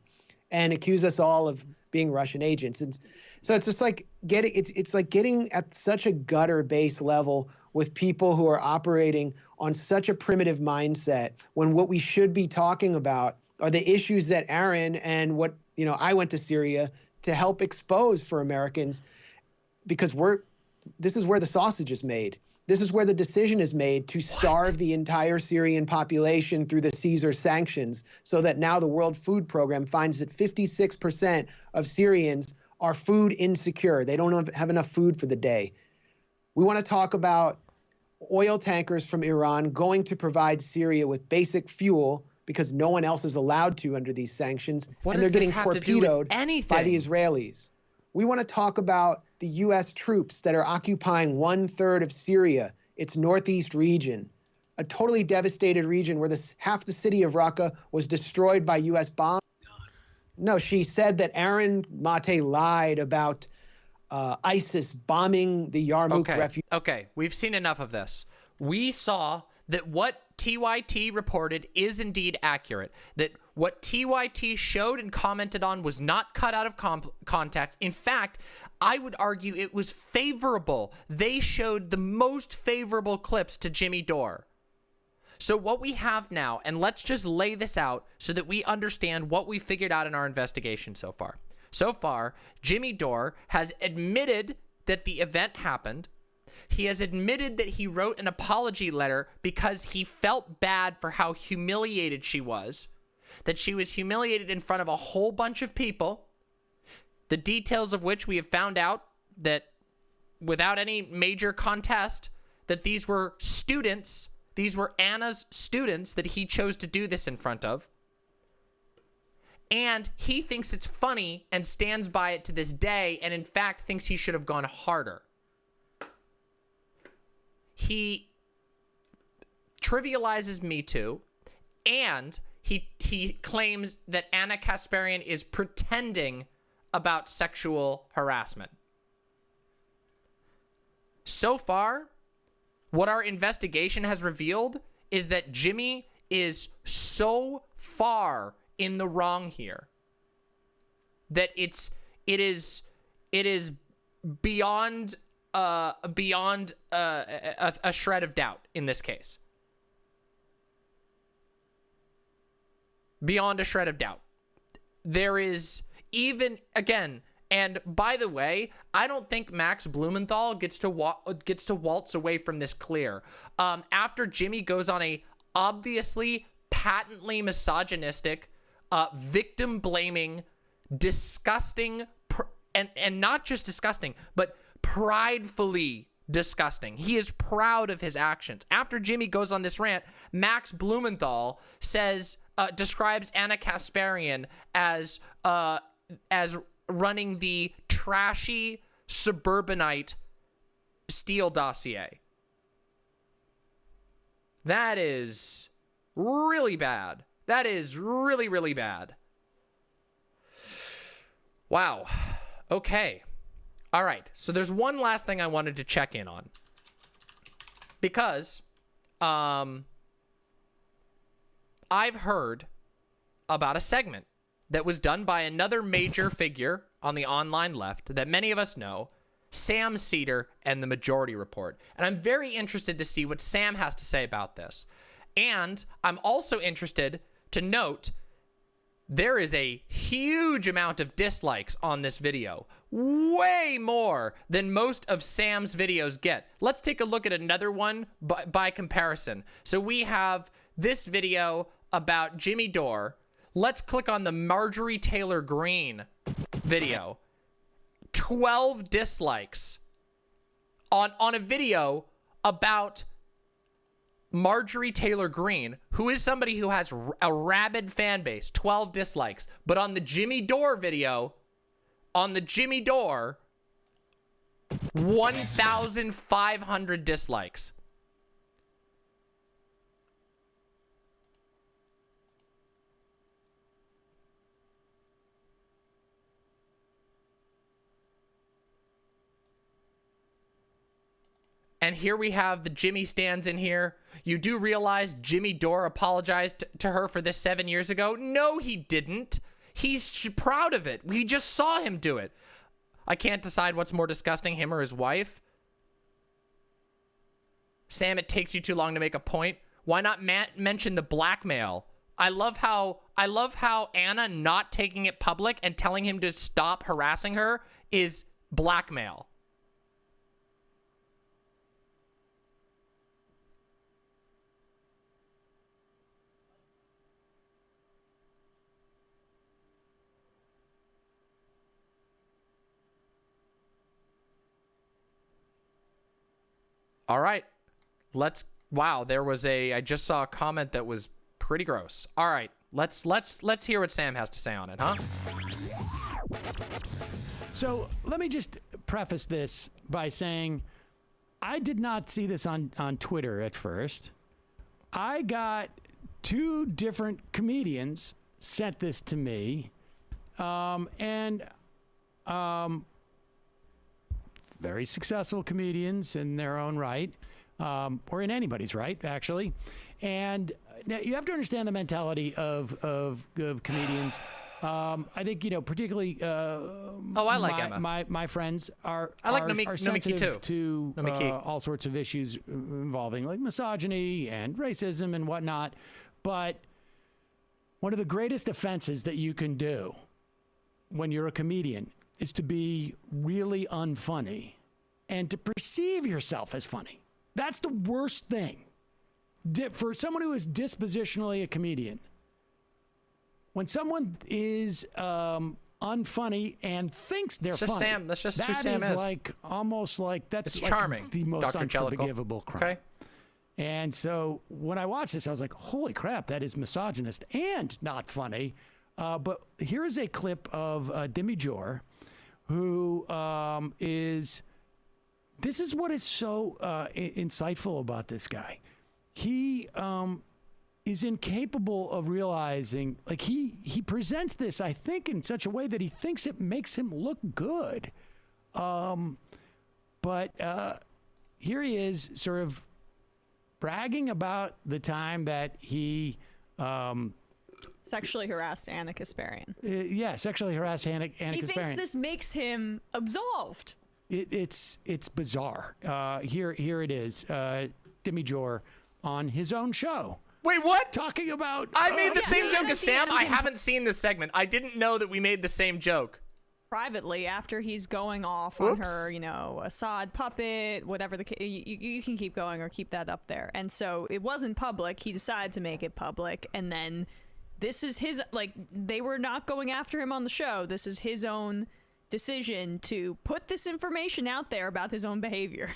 E: and accuse us all of being Russian agents. And so it's just like it's like getting at such a gutter base level with people who are operating on such a primitive mindset, when what we should be talking about are the issues that Aaron and what, you know, I went to Syria to help expose for Americans, because this is where the sausage is made. This is where the decision is made to starve the entire Syrian population through the Caesar sanctions, so that now the World Food Program finds that 56% of Syrians are food insecure. They don't have enough food for the day. We want to talk about oil tankers from Iran going to provide Syria with basic fuel because no one else is allowed to under these sanctions,
A: What
E: and
A: does
E: they're
A: this
E: getting
A: have to do with
E: torpedoed
A: anything?
E: by the Israelis. We want to talk about the U.S. troops that are occupying 1/3 of Syria, its northeast region, a totally devastated region where half the city of Raqqa was destroyed by U.S. bombs. No, she said that Aaron Mate lied about ISIS bombing the Yarmouk refugee.
A: Okay, we've seen enough of this. We saw that what TYT reported is indeed accurate, that what TYT showed and commented on was not cut out of context. In fact, I would argue it was favorable. They showed the most favorable clips to Jimmy Dore. So what we have now, and let's just lay this out so that we understand what we figured out in our investigation so far. So far, Jimmy Dore has admitted that the event happened. He has admitted that he wrote an apology letter because he felt bad for how humiliated she was, that she was humiliated in front of a whole bunch of people, the details of which we have found out that without any major contest, that these were students, these were Anna's students that he chose to do this in front of. And he thinks it's funny and stands by it to this day, and in fact thinks he should have gone harder. He trivializes Me Too, and he claims that Anna Kasparian is pretending about sexual harassment. So far, what our investigation has revealed is that Jimmy is so far in the wrong here that it is beyond a shred of doubt in this case. Beyond a shred of doubt. There is even, again, and by the way, I don't think Max Blumenthal gets to waltz away from this clear. After Jimmy goes on a obviously patently misogynistic, victim-blaming, disgusting, and not just disgusting, but pridefully disgusting. He is proud of his actions. After Jimmy goes on this rant, Max Blumenthal describes Anna Kasparian as running the trashy suburbanite Steele dossier. That is really bad. That is really, really bad. Wow. Okay. All right. So there's one last thing I wanted to check in on. Because I've heard about a segment that was done by another major figure on the online left that many of us know, Sam Seder and the Majority Report. And I'm very interested to see what Sam has to say about this. And I'm also interested to note there is a huge amount of dislikes on this video. Way more than most of Sam's videos get. Let's take a look at another one by comparison. So we have this video about Jimmy Dore. Let's click on the Marjorie Taylor Greene video. 12 dislikes on a video about Marjorie Taylor Greene, who is somebody who has a rabid fan base. 12 dislikes. But on the Jimmy Dore video, 1,500 dislikes. And here we have the Jimmy stands in here. You do realize Jimmy Dore apologized to her for this 7 years ago? No, he didn't. He's proud of it. We just saw him do it. I can't decide what's more disgusting, him or his wife. Sam, it takes you too long to make a point. Why not mention the blackmail? I love how Anna not taking it public and telling him to stop harassing her is blackmail. All right, wow, there was I just saw a comment that was pretty gross. All right, let's hear what Sam has to say on it, huh?
M: So let me just preface this by saying I did not see this on Twitter at first. I got 2 different comedians sent this to me, very successful comedians in their own right, or in anybody's right, actually. And now you have to understand the mentality of comedians. I think, particularly
A: I like Emma.
M: My friends are
A: too.
M: sensitive to all sorts of issues involving like misogyny and racism and whatnot. But one of the greatest offenses that you can do when you're a comedian is to be really unfunny and to perceive yourself as funny. That's the worst thing. For someone who is dispositionally a comedian, when someone is unfunny and thinks they're funny,
A: that's just who Sam is.
M: Like almost like that's like
A: charming.
M: The most
A: Dr.
M: unforgivable crime.
A: Okay.
M: And so when I watched this, I was like, holy crap, that is misogynist and not funny. But here is a clip of Demi Dore, who this is what is so insightful about this guy. He is incapable of realizing, like he presents this, I think, in such a way that he thinks it makes him look good. But here he is sort of bragging about the time that he
N: sexually harassed Anna Kasparian.
M: Sexually harassed Anna Kasparian.
N: He thinks this makes him absolved.
M: It's bizarre. Here it is. Demi Dore on his own show.
A: Wait, what?
M: Talking about...
A: I made the same joke as Sam. I haven't seen this segment. I didn't know that we made the same joke.
N: Privately, after he's going off on her, Assad puppet, whatever the case, you can keep going or keep that up there. And so it wasn't public. He decided to make it public. And then this is his, they were not going after him on the show. This is his own decision to put this information out there about his own behavior.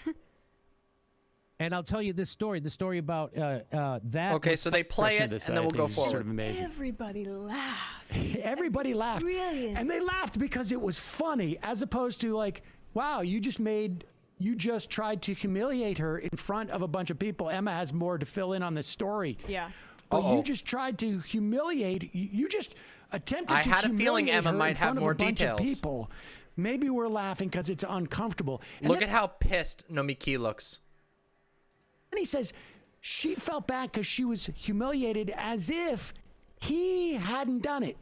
D: And I'll tell you this story. The story about that.
A: Okay, so they play it, and then we'll go forward.
M: Sort of amazing.
N: Everybody laughed.
M: Everybody laughed.
N: Brilliant.
M: And they laughed because it was funny, as opposed to like, wow, you just tried to humiliate her in front of a bunch of people. Emma has more to fill in on this story.
N: Yeah.
M: But you just tried to humiliate. You just attempted to humiliate her.
A: I had a feeling Emma might have more details.
M: People. Maybe we're laughing because it's uncomfortable. And
A: Look at how pissed Nomiki looks.
M: And he says she felt bad because she was humiliated, as if he hadn't done it.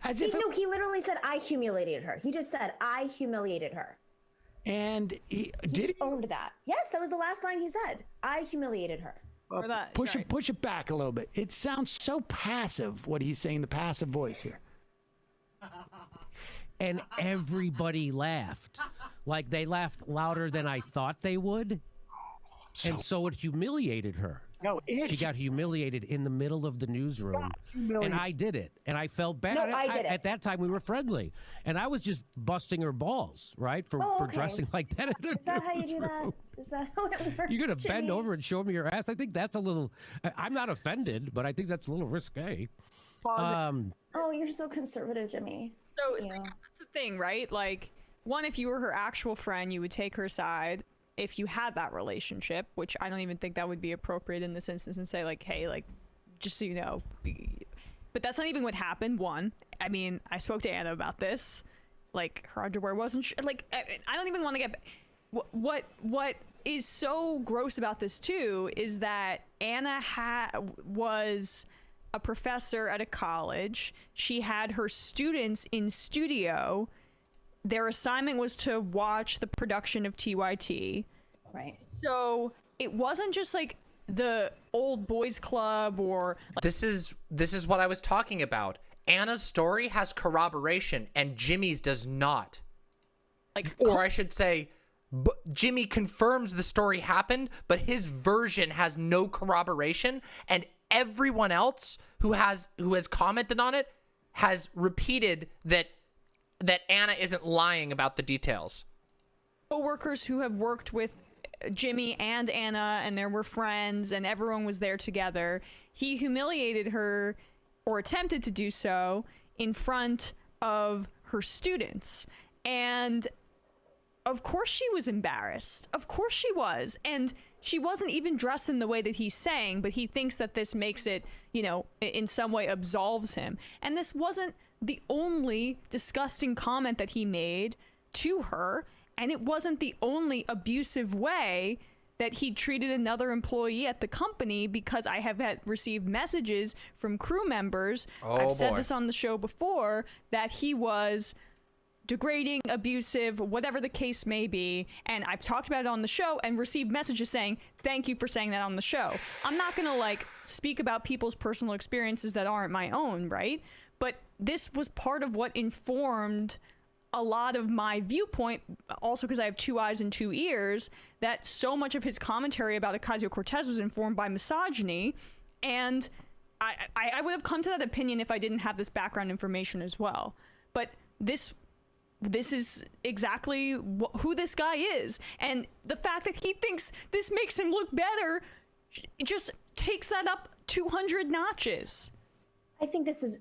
O: He literally said, I humiliated her. He just said, I humiliated her.
M: And he
O: owned that. Yes, that was the last line he said. I humiliated her.
M: Push it back a little bit. It sounds so passive, what he's saying, the passive voice here.
D: And everybody laughed. Like they laughed louder than I thought they would. And so it humiliated her.
M: No,
D: she got humiliated in the middle of the newsroom. And I did it. And I felt bad.
O: No, I did it.
D: At that time, we were friendly. And I was just busting her balls, right? For dressing like that.
O: Is that how you do that? Is that how it works?
D: You're going to bend over and show me your ass? I think that's a little, I'm not offended, but I think that's a little risque.
O: Oh, you're so conservative, Jimmy.
N: So that's the thing, right? Like, one, if you were her actual friend, you would take her side. If you had that relationship, which I don't even think that would be appropriate in this instance, and say like, hey, like, just so you know, but that's not even what happened. One, I mean, I spoke to Anna about this, like her underwear wasn't like, I don't even want to get what is so gross about this too is that Anna was a professor at a college. She had her students in studio. Their assignment was to watch the production of TYT.
O: Right.
N: So it wasn't just like the old boys club or
A: this is what I was talking about. Anna's story has corroboration and Jimmy's does not. Or I should say, Jimmy confirms the story happened, but his version has no corroboration, and everyone else who has commented on it has repeated that Anna isn't lying about the details.
N: Co-workers who have worked with Jimmy and Anna, and there were friends, and everyone was there together. He humiliated her, or attempted to do so, in front of her students. And of course she was embarrassed. Of course she was. And she wasn't even dressed in the way that he's saying, but he thinks that this makes it, in some way absolves him. And this wasn't the only disgusting comment that he made to her. And it wasn't the only abusive way that he treated another employee at the company, because I have received messages from crew members. I've said this on the show before, that he was degrading, abusive, whatever the case may be. And I've talked about it on the show and received messages saying, thank you for saying that on the show. I'm not going to speak about people's personal experiences that aren't my own, right? But this was part of what informed a lot of my viewpoint, also because I have 2 eyes and 2 ears, that so much of his commentary about Ocasio-Cortez was informed by misogyny. And I would have come to that opinion if I didn't have this background information as well. But this is exactly who this guy is. And the fact that he thinks this makes him look better just takes that up 200 notches.
O: I think this is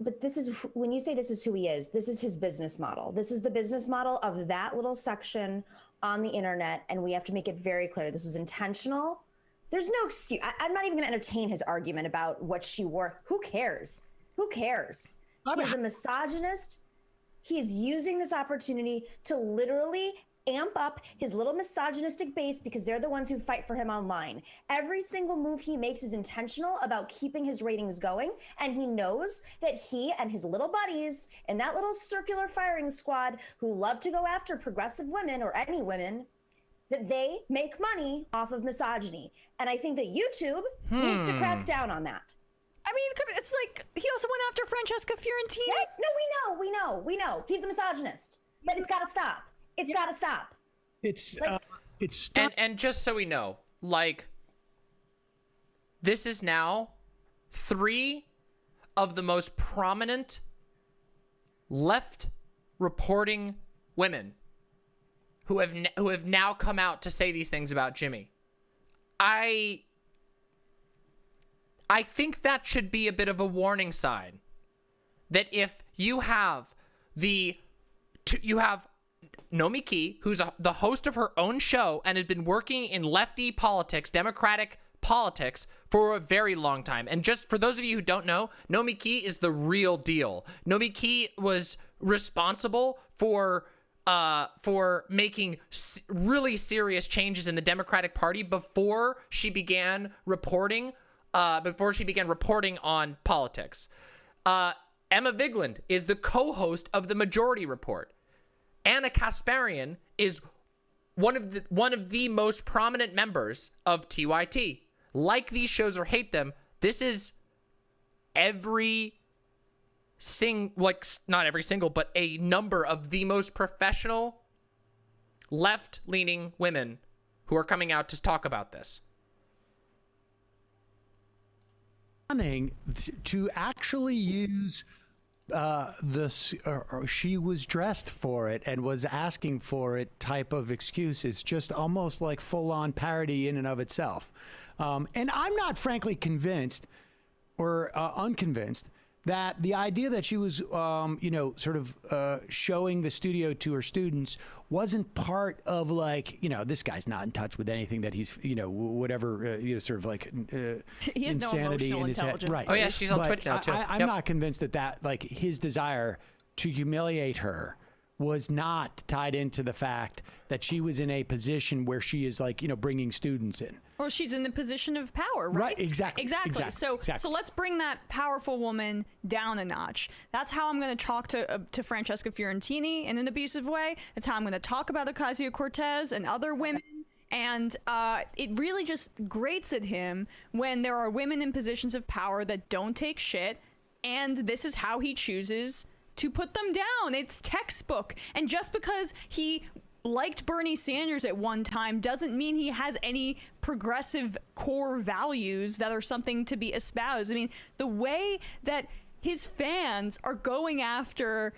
O: when you say this is who he is, this is his business model. This is the business model of that little section on the internet. And we have to make it very clear. This was intentional. There's no excuse. I'm not even going to entertain his argument about what she wore. Who cares? Who cares? He's a misogynist. He's using this opportunity to literally amp up his little misogynistic base, because they're the ones who fight for him online. Every single move he makes is intentional about keeping his ratings going, and he knows that he and his little buddies in that little circular firing squad who love to go after progressive women or any women, that they make money off of misogyny. And I think that YouTube needs to crack down on that.
N: I mean, it's like he also went after Francesca Fiorentini.
O: Yes, no, we know. He's a misogynist, but it's got to stop. It's got to stop.
M: It's
A: and just so we know, this is now 3 of the most prominent left reporting women who have now come out to say these things about Jimmy. I think that should be a bit of a warning sign, that if you have Nomi Key, who's the host of her own show and has been working in lefty politics, Democratic politics, for a very long time. And just for those of you who don't know, Nomi Key is the real deal. Nomi Key was responsible for making really serious changes in the Democratic Party before she began reporting on politics. Emma Vigeland is the co-host of The Majority Report. Anna Kasparian is one of the most prominent members of TYT. Like these shows or hate them, this is not every single, but a number of the most professional left-leaning women who are coming out to talk about this.
M: To actually use she was dressed for it and was asking for it type of excuse is just almost like full-on parody in and of itself. And I'm not frankly convinced or unconvinced that the idea that she was, showing the studio to her students wasn't part of this guy's not in touch with anything that he's, whatever,
N: he has
M: insanity
N: no
M: in his head. Right.
A: Oh yeah, she's on Twitch now too.
M: I'm not convinced that his desire to humiliate her was not tied into the fact that she was in a position where she is like, bringing students in.
N: Or she's in the position of power, right?
M: Exactly.
N: So let's bring that powerful woman down a notch. That's how I'm going to talk to Francesca Fiorentini in an abusive way. That's how I'm going to talk about Ocasio-Cortez and other women. And it really just grates at him when there are women in positions of power that don't take shit, and this is how he chooses to put them down. It's textbook. And just because he liked Bernie Sanders at one time doesn't mean he has any progressive core values that are something to be espoused. I mean, the way that his fans are going after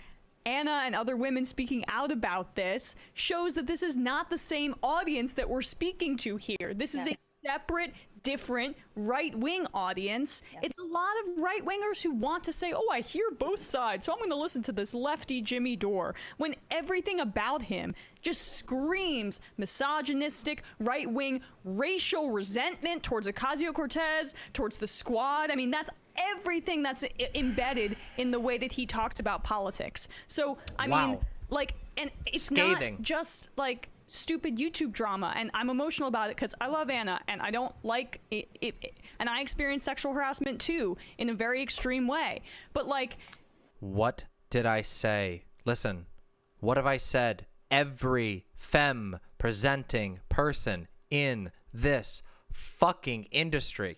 N: Anna and other women speaking out about this shows that this is not the same audience that we're speaking to here. This is a separate, different right-wing audience. It's a lot of right-wingers who want to say, oh, I hear both sides, so I'm going to listen to this lefty Jimmy Dore, when everything about him just screams misogynistic, right-wing, racial resentment towards Ocasio-Cortez, towards the squad. I mean, that's everything that's embedded in the way that he talks about politics. So, I mean, like, and it's
A: scathing.
N: Not just like stupid YouTube drama, and I'm emotional about it because I love Anna and I don't like it, and I experienced sexual harassment too in a very extreme way. But like,
A: what did I say? Listen, what have I said? Every femme presenting person in this fucking industry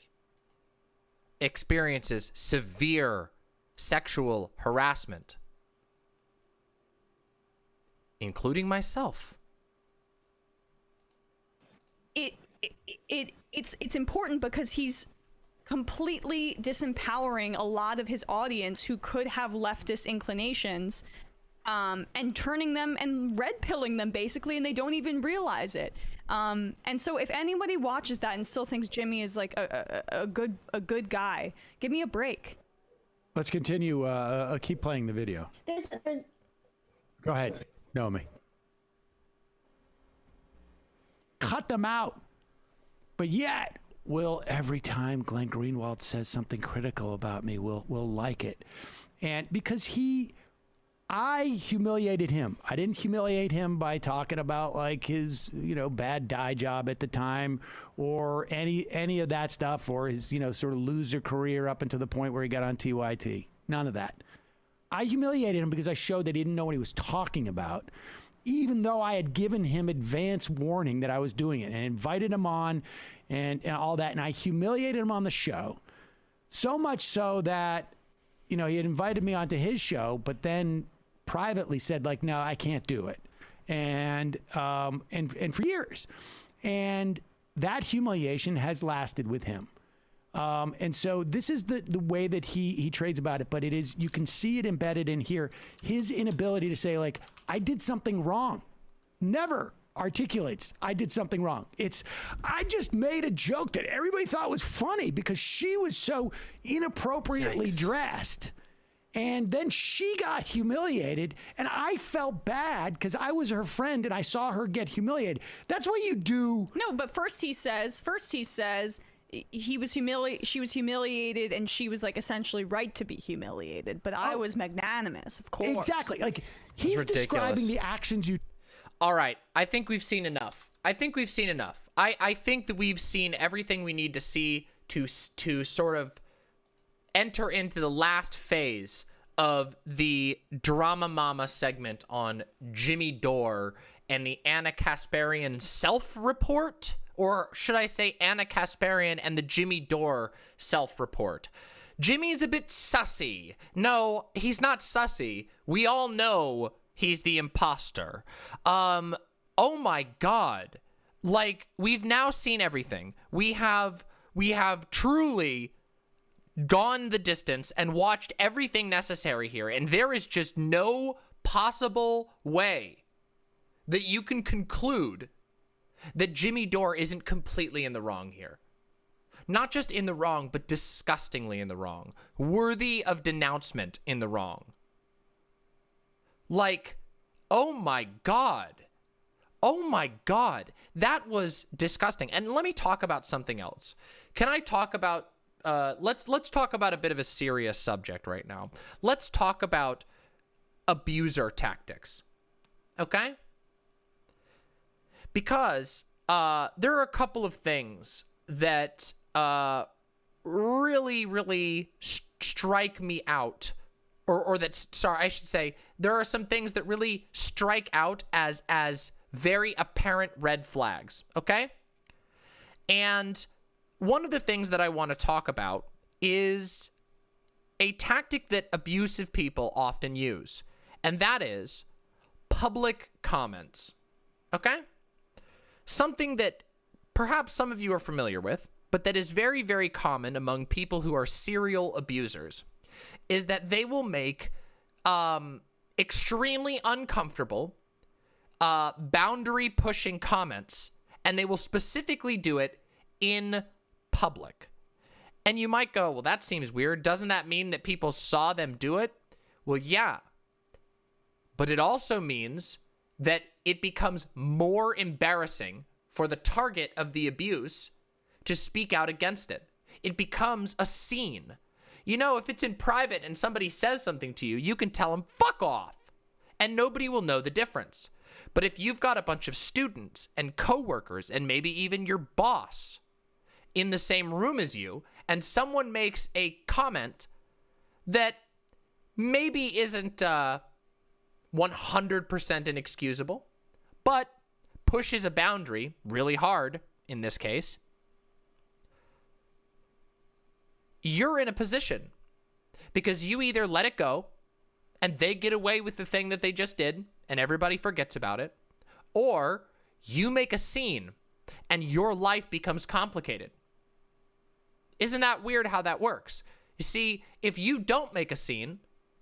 A: experiences severe sexual harassment, including myself.
N: It's important because he's completely disempowering a lot of his audience who could have leftist inclinations, and turning them and red pilling them basically, and they don't even realize it. And so if anybody watches that and still thinks Jimmy is like a good guy, give me a break.
M: Let's continue. Keep playing the video.
O: There's
M: Go ahead, Naomi. Cut them out. But yet, every time Glenn Greenwald says something critical about me, we'll like it. And because I humiliated him. I didn't humiliate him by talking about like his, bad dye job at the time or any of that stuff, or his, sort of loser career up until the point where he got on TYT. None of that. I humiliated him because I showed that he didn't know what he was talking about, even though I had given him advance warning that I was doing it and invited him on and all that. And I humiliated him on the show, so much so that, he had invited me onto his show, but then privately said like, no, I can't do it. And for years. And that humiliation has lasted with him. And so this is the way that he trades about it, but it is, you can see it embedded in here, his inability to say like, I did something wrong. Never articulates, I did something wrong. It's, I just made a joke that everybody thought was funny because she was so inappropriately dressed. And then she got humiliated, and I felt bad because I was her friend and I saw her get humiliated. That's what you do.
N: No, but first he says she was humiliated, and she was like essentially right to be humiliated. But I was magnanimous, of course.
M: Exactly. Like he's describing the actions you.
A: All right, I think we've seen enough. I think that we've seen everything we need to see to sort of enter into the last phase of the Drama Mama segment on Jimmy Dore and the Anna Kasparian self-report, or should I say Anna Kasparian and the Jimmy Dore self-report. Jimmy's a bit sussy. No, he's not sussy. We all know he's the imposter. Oh my God. Like, we've now seen everything. We have truly gone the distance and watched everything necessary here, and there is just no possible way that you can conclude that Jimmy Dore isn't completely in the wrong here. Not just in the wrong, but disgustingly in the wrong. Worthy of denouncement in the wrong. Like, oh my God. Oh my God. That was disgusting. And let me talk about something else. Can I talk about let's talk about a bit of a serious subject right now. Let's talk about abuser tactics. okay? Because there are a couple of things that really strike me out, or I should say, there are some things that really strike out as very apparent red flags, okay? And one of the things that I want to talk about is a tactic that abusive people often use, and that is public comments, okay? Something that perhaps some of you are familiar with, but that is very, very common among people who are serial abusers, is that they will make extremely uncomfortable, boundary-pushing comments, and they will specifically do it in public. And you might go, well, that seems weird. Doesn't that mean that people saw them do it? Well, yeah. But it also means that it becomes more embarrassing for the target of the abuse to speak out against it. It becomes a scene. You know, if it's in private and somebody says something to you, you can tell them, fuck off, and nobody will know the difference. But if you've got a bunch of students and coworkers and maybe even your boss in the same room as you, and someone makes a comment that maybe isn't 100% inexcusable, but pushes a boundary really hard in this case, you're in a position because you either let it go and they get away with the thing that they just did and everybody forgets about it, or you make a scene and your life becomes complicated. Isn't that weird how that works? You see, if you don't make a scene,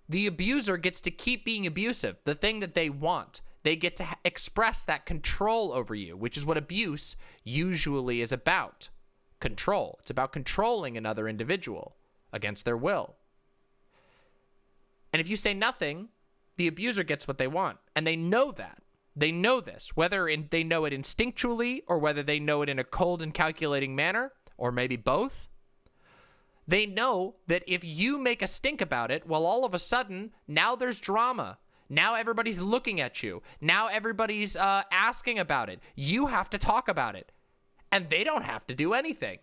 A: the abuser gets to keep being abusive, the thing that they want. They get to express that control over you, which is what abuse usually is about. Control. It's about controlling another individual against their will. And if you say nothing, the abuser gets what they want. And they know that. They know this, whether they know it instinctually or whether they know it in a cold and calculating manner, or maybe both. They know that if you make a stink about it, well, all of a sudden, now there's drama. Now everybody's looking at you. Now everybody's asking about it. You have to talk about it. And they don't have to do anything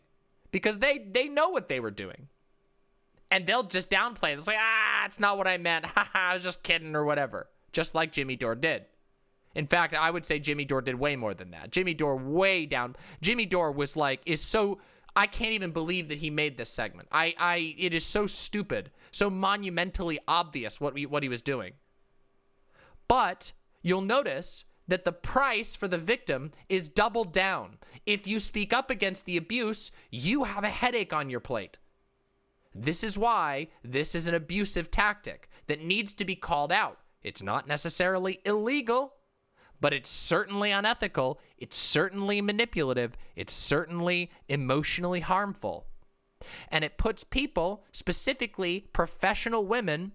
A: because they know what they were doing. And they'll just downplay it. They'll say, it's not what I meant. I was just kidding or whatever. Just like Jimmy Dore did. In fact, I would say Jimmy Dore did way more than that. Jimmy Dore way down. Jimmy Dore was like, I can't even believe that he made this segment. It is so stupid, so monumentally obvious what he was doing. But you'll notice that the price for the victim is doubled down. If you speak up against the abuse, you have a headache on your plate. This is why this is an abusive tactic that needs to be called out. It's not necessarily illegal, but it's certainly unethical. It's certainly manipulative. It's certainly emotionally harmful. And it puts people, specifically professional women,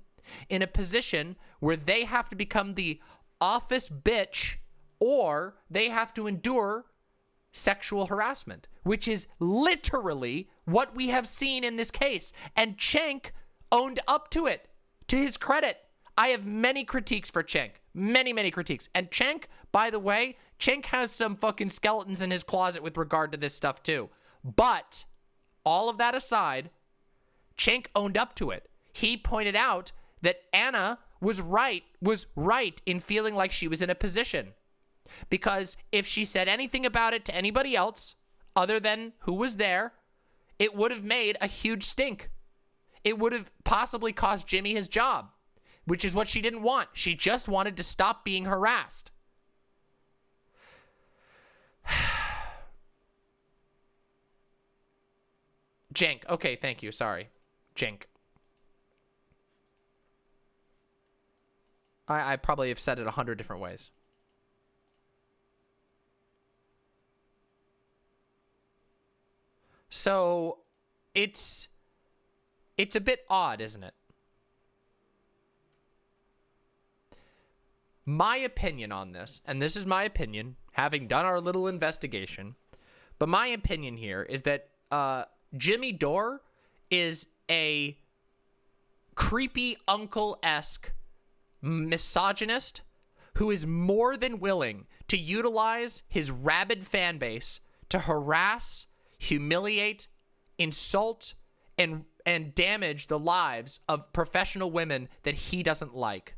A: in a position where they have to become the office bitch or they have to endure sexual harassment, which is literally what we have seen in this case. And Cenk owned up to it, to his credit. I have many critiques for Cenk. Many critiques. And Cenk, by the way, Cenk has some fucking skeletons in his closet with regard to this stuff too. But all of that aside, Cenk owned up to it. He pointed out that Anna was right in feeling like she was in a position. Because if she said anything about it to anybody else other than who was there, it would have made a huge stink. It would have possibly cost Jimmy his job, which is what she didn't want. She just wanted to stop being harassed. Cenk. Okay, thank you. Sorry. Cenk. I probably have said it 100 different ways. So it's a bit odd, isn't it? My opinion on this, and this is my opinion, having done our little investigation, but my opinion here is that Jimmy Dore is a creepy uncle-esque misogynist who is more than willing to utilize his rabid fan base to harass, humiliate, insult, and damage the lives of professional women that he doesn't like.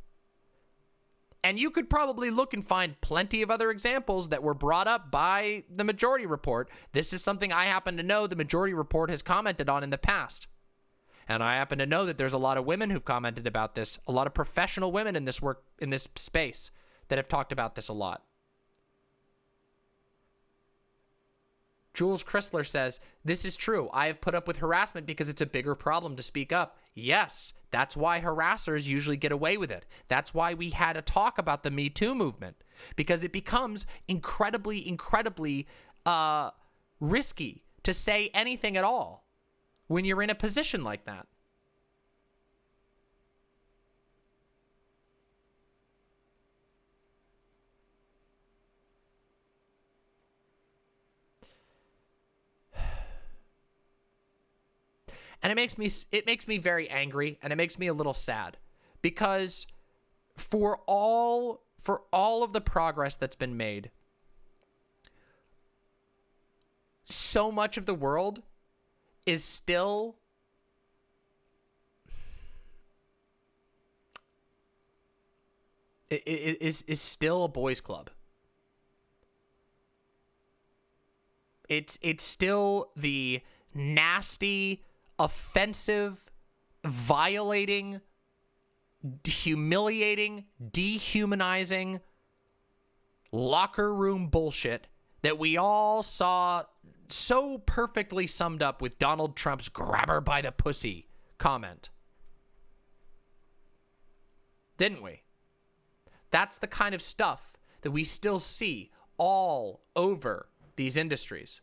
A: And you could probably look and find plenty of other examples that were brought up by the Majority Report. This is something I happen to know the Majority Report has commented on in the past. And I happen to know that there's a lot of women who've commented about this, a lot of professional women in this space that have talked about this a lot. Jules Chrysler says, this is true. I have put up with harassment because it's a bigger problem to speak up. Yes, that's why harassers usually get away with it. That's why we had a talk about the Me Too movement, because it becomes incredibly, incredibly risky to say anything at all when you're in a position like that. And it makes me very angry, and it makes me a little sad, because for all of the progress that's been made, so much of the world is still is still a boys' club. It's still the nasty, offensive, violating, humiliating, dehumanizing locker room bullshit that we all saw so perfectly summed up with Donald Trump's "grab her by the pussy" comment. Didn't we? That's the kind of stuff that we still see all over these industries.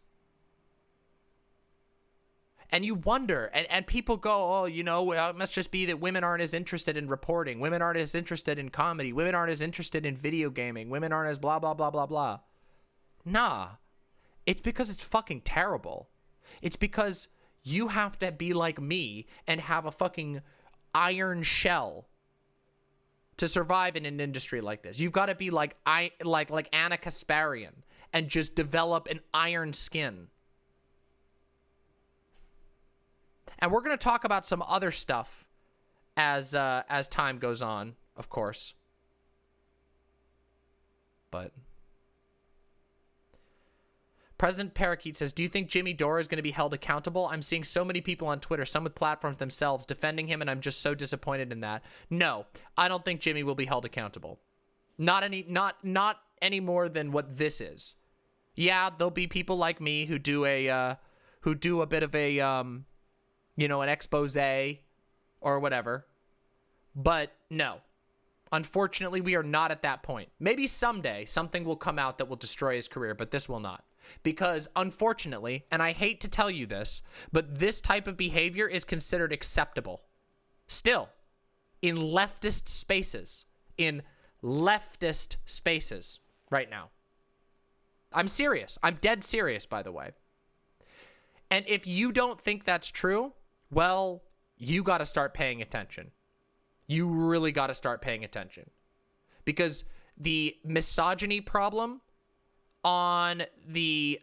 A: And you wonder, and people go, oh, you know, it must just be that women aren't as interested in reporting. Women aren't as interested in comedy. Women aren't as interested in video gaming. Women aren't as blah, blah, blah, blah, blah. Nah. It's because it's fucking terrible. It's because you have to be like me and have a fucking iron shell to survive in an industry like this. You've got to be like Anna Kasparian and just develop an iron skin. And we're going to talk about some other stuff as time goes on, of course. But President Parakeet says, do you think Jimmy Dore is going to be held accountable? I'm seeing so many people on Twitter, some with platforms themselves, defending him, and I'm just so disappointed in that. No, I don't think Jimmy will be held accountable. Not any more than what this is. Yeah, there'll be people like me who do a bit of a you know, an expose or whatever. But no, unfortunately, we are not at that point. Maybe someday something will come out that will destroy his career, but this will not. Because unfortunately, and I hate to tell you this, but this type of behavior is considered acceptable. Still, in leftist spaces. In leftist spaces right now. I'm serious. I'm dead serious, by the way. And if you don't think that's true, well, you got to start paying attention. You really got to start paying attention. Because the misogyny problem on the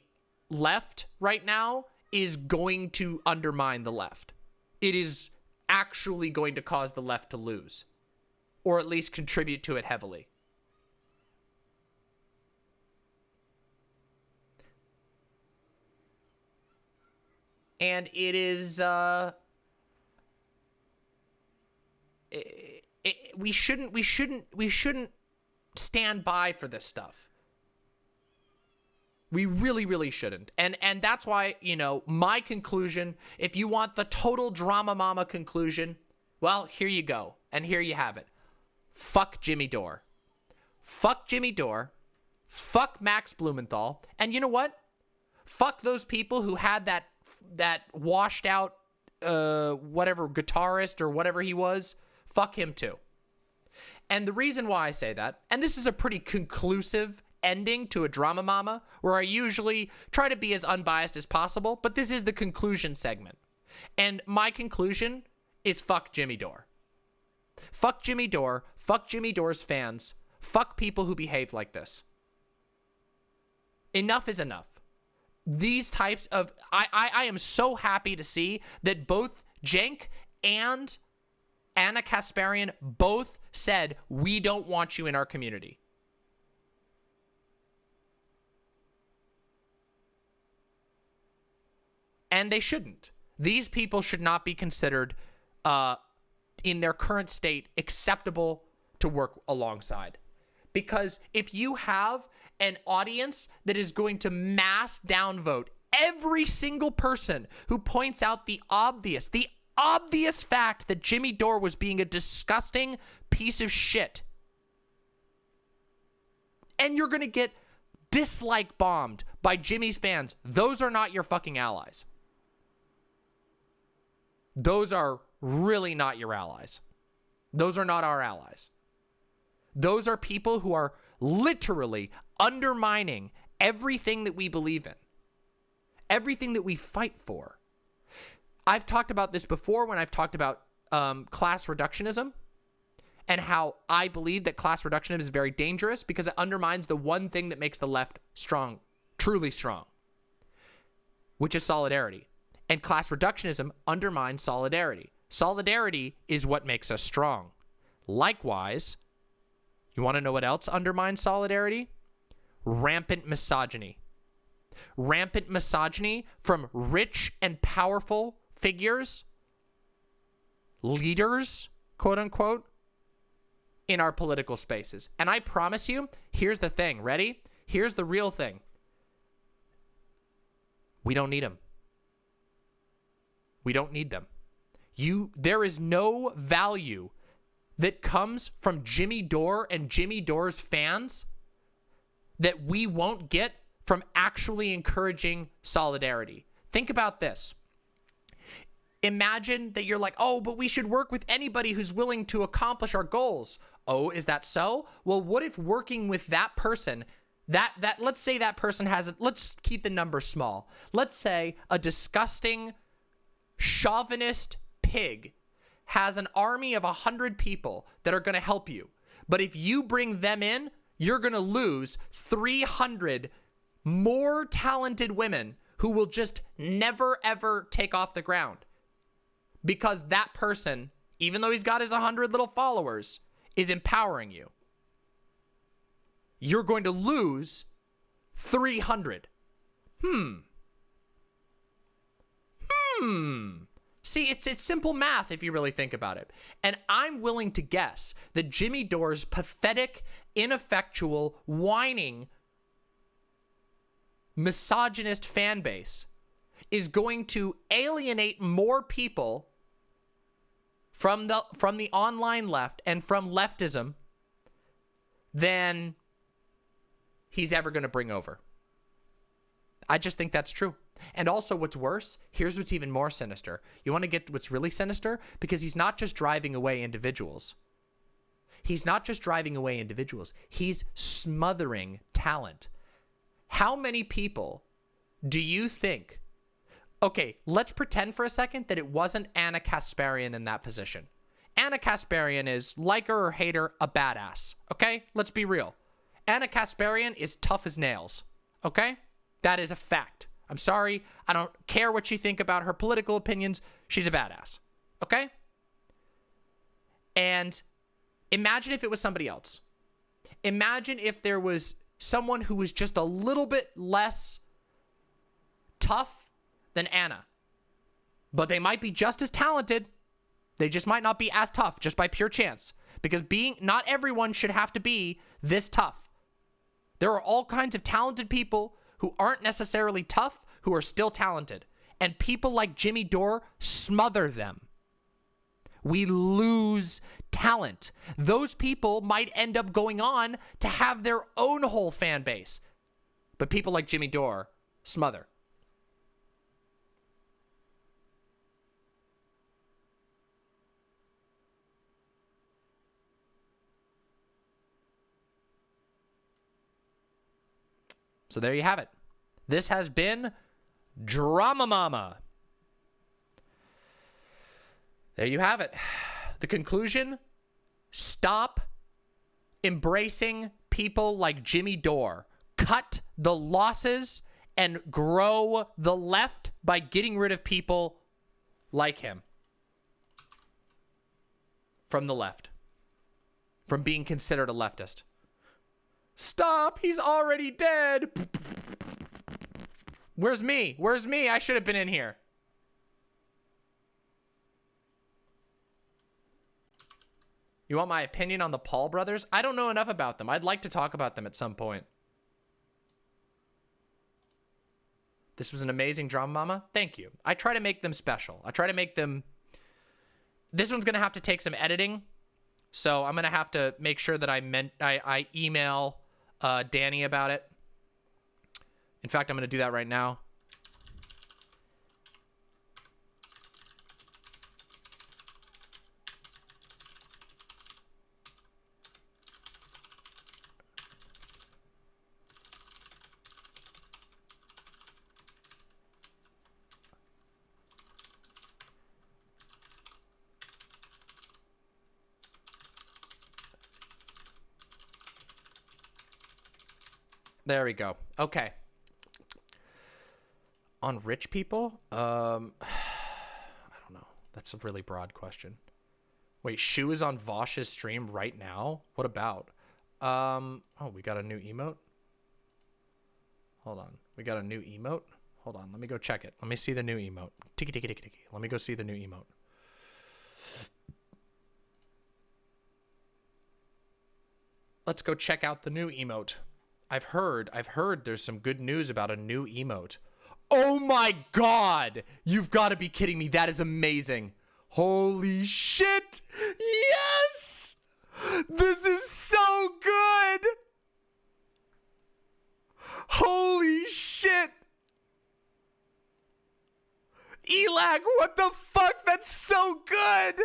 A: left right now is going to undermine the left. It is actually going to cause the left to lose, or at least contribute to it heavily. And it is, we shouldn't stand by for this stuff. We really, really shouldn't. And that's why, you know, my conclusion, if you want the total drama mama conclusion, well, here you go. And here you have it. Fuck Jimmy Dore. Fuck Jimmy Dore. Fuck Max Blumenthal. And you know what? Fuck those people who had that washed out whatever guitarist or whatever he was. Fuck him too. And the reason why I say that, and this is a pretty conclusive ending to a drama mama, where I usually try to be as unbiased as possible, but this is the conclusion segment. And my conclusion is fuck Jimmy Dore. Fuck Jimmy Dore. Fuck Jimmy Dore's fans. Fuck people who behave like this. Enough is enough. These types of... I am so happy to see that both Cenk and Ana Kasparian both said, we don't want you in our community. And they shouldn't. These people should not be considered, in their current state, acceptable to work alongside. Because if you have an audience that is going to mass downvote every single person who points out the obvious fact that Jimmy Dore was being a disgusting piece of shit, and you're going to get dislike bombed by Jimmy's fans, those are not your fucking allies. Those are really not your allies. Those are not our allies. Those are people who are literally undermining everything that we believe in, everything that we fight for. I've talked about this before when I've talked about class reductionism and how I believe that class reductionism is very dangerous because it undermines the one thing that makes the left strong, truly strong, which is solidarity. And class reductionism undermines solidarity. Solidarity is what makes us strong. Likewise, you want to know what else undermines solidarity? Rampant misogyny. Rampant misogyny from rich and powerful figures, leaders, quote unquote, in our political spaces. And I promise you, here's the thing. Ready? Here's the real thing. We don't need them. We don't need them. There is no value that comes from Jimmy Dore and Jimmy Dore's fans that we won't get from actually encouraging solidarity. Think about this. Imagine that you're like, oh, but we should work with anybody who's willing to accomplish our goals. Oh, is that so? Well, what if working with that person, let's say that person let's keep the number small. Let's say a disgusting chauvinist pig has an army of 100 people that are going to help you. But if you bring them in, you're going to lose 300 more talented women who will just never, ever take off the ground. Because that person, even though he's got his 100 little followers, is empowering you. You're going to lose 300. See, it's simple math if you really think about it. And I'm willing to guess that Jimmy Dore's pathetic, ineffectual, whining, misogynist fan base is going to alienate more people from the online left and from leftism than he's ever going to bring over. I just think that's true. And also what's worse, here's what's even more sinister. You want to get what's really sinister? Because he's not just driving away individuals. He's not just driving away individuals. He's smothering talent. How many people do you think... Okay, let's pretend for a second that it wasn't Ana Kasparian in that position. Ana Kasparian is, like her or hate her, a badass. Okay? Let's be real. Ana Kasparian is tough as nails. Okay? That is a fact. I'm sorry. I don't care what you think about her political opinions. She's a badass. Okay? And imagine if it was somebody else. Imagine if there was someone who was just a little bit less tough than Ana. But they might be just as talented. They just might not be as tough just by pure chance. Because not everyone should have to be this tough. There are all kinds of talented people who aren't necessarily tough, who are still talented. And people like Jimmy Dore smother them. We lose talent. Those people might end up going on to have their own whole fan base. But people like Jimmy Dore smother. So there you have it. This has been Drama Mama. There you have it. The conclusion, stop embracing people like Jimmy Dore. Cut the losses and grow the left by getting rid of people like him from the left, from being considered a leftist. Stop, he's already dead. Where's me? Where's me? I should have been in here. You want my opinion on the Paul brothers? I don't know enough about them. I'd like to talk about them at some point. This was an amazing drama, Mama. Thank you. I try to make them special. I try to make them... This one's going to have to take some editing. So I'm going to have to make sure that I email Danny about it. In fact, I'm going to do that right now. There we go. Okay. On rich people? I don't know. That's a really broad question. Wait, Shu is on Vosh's stream right now? What about? Oh, we got a new emote? Hold on. We got a new emote? Hold on. Let me go check it. Let me see the new emote. Tiki tiki tiki tiki. Let me go see the new emote. Let's go check out the new emote. I've heard there's some good news about a new emote. Oh my God! You've got to be kidding me. That is amazing. Holy shit! Yes! This is so good! Holy shit! Elag, what the fuck? That's so good!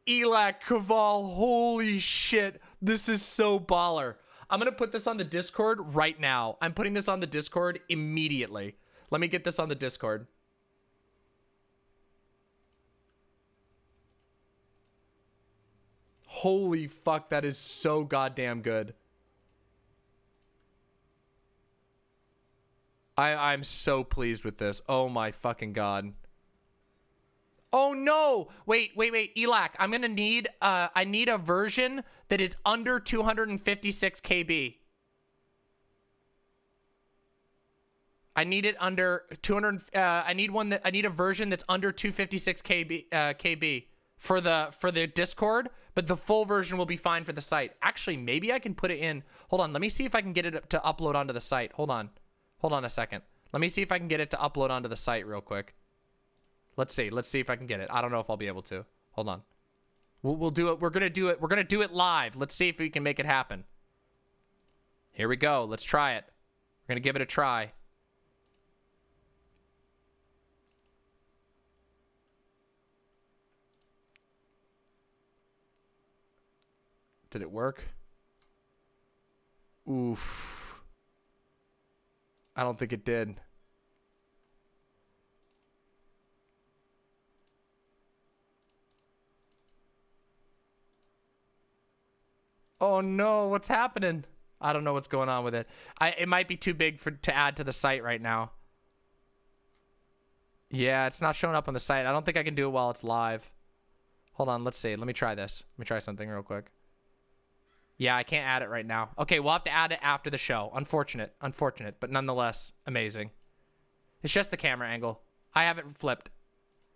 A: Elak Kaval, holy shit. This is so baller. I'm going to put this on the Discord right now. I'm putting this on the Discord immediately. Let me get this on the Discord. Holy fuck, that is so goddamn good. I'm so pleased with this. Oh my fucking God. Oh no! Wait, Elak, I'm gonna need, I need a version that is under 256 KB. I need it under 200, I need a version that's under 256 KB for the Discord, but the full version will be fine for the site. Actually, maybe I can put it in, hold on, let me see if I can get it to upload onto the site. Hold on a second. Let me see if I can get it to upload onto the site real quick. Let's see if I can get it. I don't know if I'll be able to. Hold on. We'll do it. We're going to do it. We're going to do it live. Let's see if we can make it happen. Here we go. Let's try it. We're going to give it a try. Did it work? Oof. I don't think it did. Oh no, what's happening? I don't know what's going on with it. It might be too big to add to the site right now. Yeah, it's not showing up on the site. I don't think I can do it while it's live. Hold on, let's see. Let me try this. Let me try something real quick. Yeah, I can't add it right now. Okay, we'll have to add it after the show. Unfortunate, but nonetheless, amazing. It's just the camera angle. I have it flipped.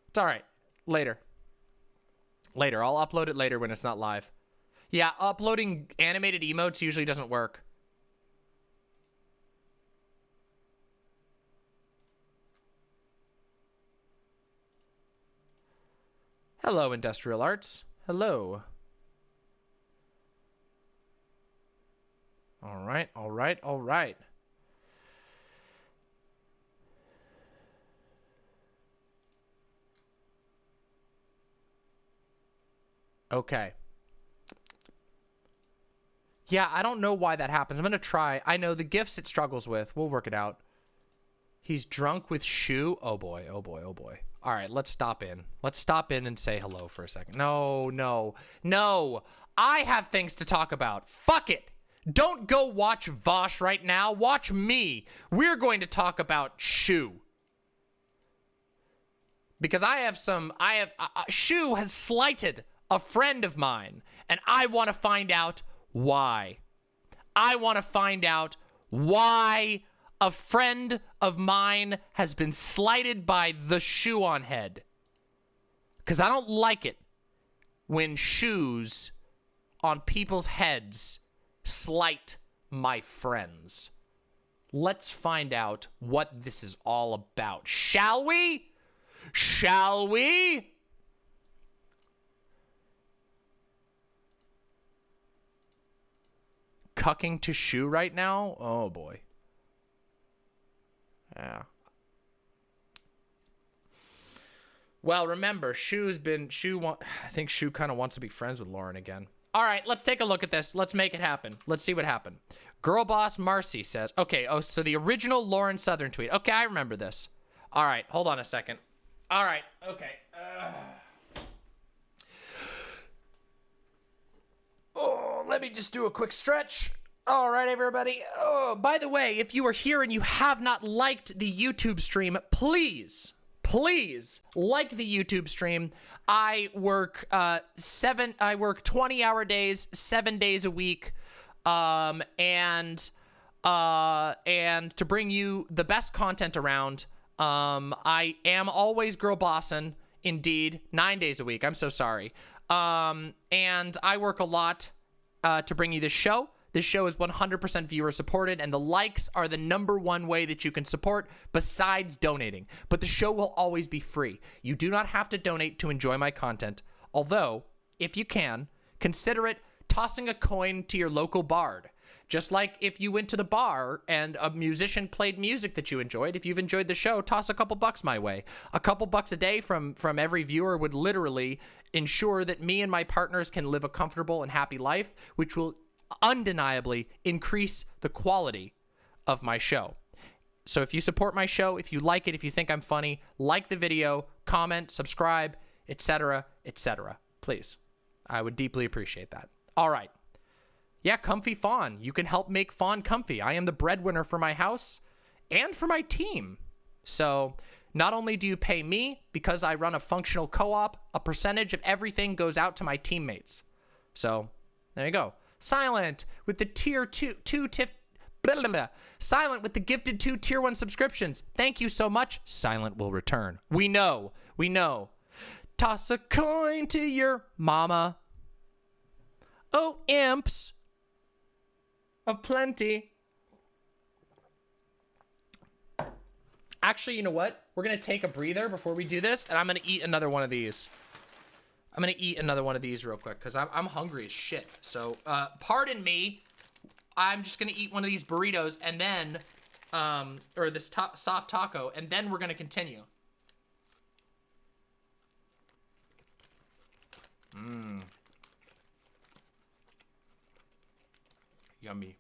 A: It's all right. Later. I'll upload it later when it's not live. Yeah, uploading animated emotes usually doesn't work. Hello, Industrial Arts. Hello. All right. Okay. Yeah, I don't know why that happens. I'm going to try. I know the GIFs it struggles with. We'll work it out. He's drunk with Shoe. Oh boy, oh boy, oh boy. All right, let's stop in. Let's stop in and say hello for a second. No, no, no. I have things to talk about. Fuck it. Don't go watch Vosh right now. Watch me. We're going to talk about Shoe. Because Shoe has slighted a friend of mine, and I want to find out why. I want to find out why a friend of mine has been slighted by the Shoe on head. Because I don't like it when shoes on people's heads slight my friends. Let's find out what this is all about. Shall we? Shall we? Cucking to Shoe right now? Oh boy. Yeah. Well, remember, I think Shoe kind of wants to be friends with Lauren again. All right, let's take a look at this. Let's make it happen. Let's see what happened. Girl boss Marcy says, okay, oh, so the original Lauren Southern tweet. Okay, I remember this. All right, hold on a second. All right, okay. Oh, let me just do a quick stretch. All right, everybody. Oh, by the way, if you are here and you have not liked the YouTube stream, please like the YouTube stream. I work 20-hour days, 7 days a week, and to bring you the best content around. I am always girl bossin', indeed, 9 days a week. I'm so sorry. And I work a lot to bring you this show. This show is 100% viewer supported, and the likes are the #1 way that you can support besides donating. But the show will always be free. You do not have to donate to enjoy my content. Although, if you can, consider it tossing a coin to your local bard. Just like if you went to the bar and a musician played music that you enjoyed, if you've enjoyed the show, toss a couple bucks my way. A couple bucks a day from every viewer would literally ensure that me and my partners can live a comfortable and happy life, which will undeniably increase the quality of my show. So if you support my show, if you like it, if you think I'm funny, like the video, comment, subscribe, etc., etc. Please. I would deeply appreciate that. All right. Yeah, Comfy Fawn. You can help make Fawn comfy. I am the breadwinner for my house and for my team. So not only do you pay me because I run a functional co-op, a percentage of everything goes out to my teammates. So there you go. Silent with the Silent with the gifted 2 tier 1 subscriptions. Thank you so much. Silent will return. We know. Toss a coin to your mama. Oh, imps of plenty. Actually, you know what? We're going to take a breather before we do this, and I'm going to eat another one of these. I'm going to eat another one of these real quick because I'm hungry as shit. So, pardon me. I'm just going to eat one of these burritos and then, or this soft taco, and then we're going to continue. Yummy.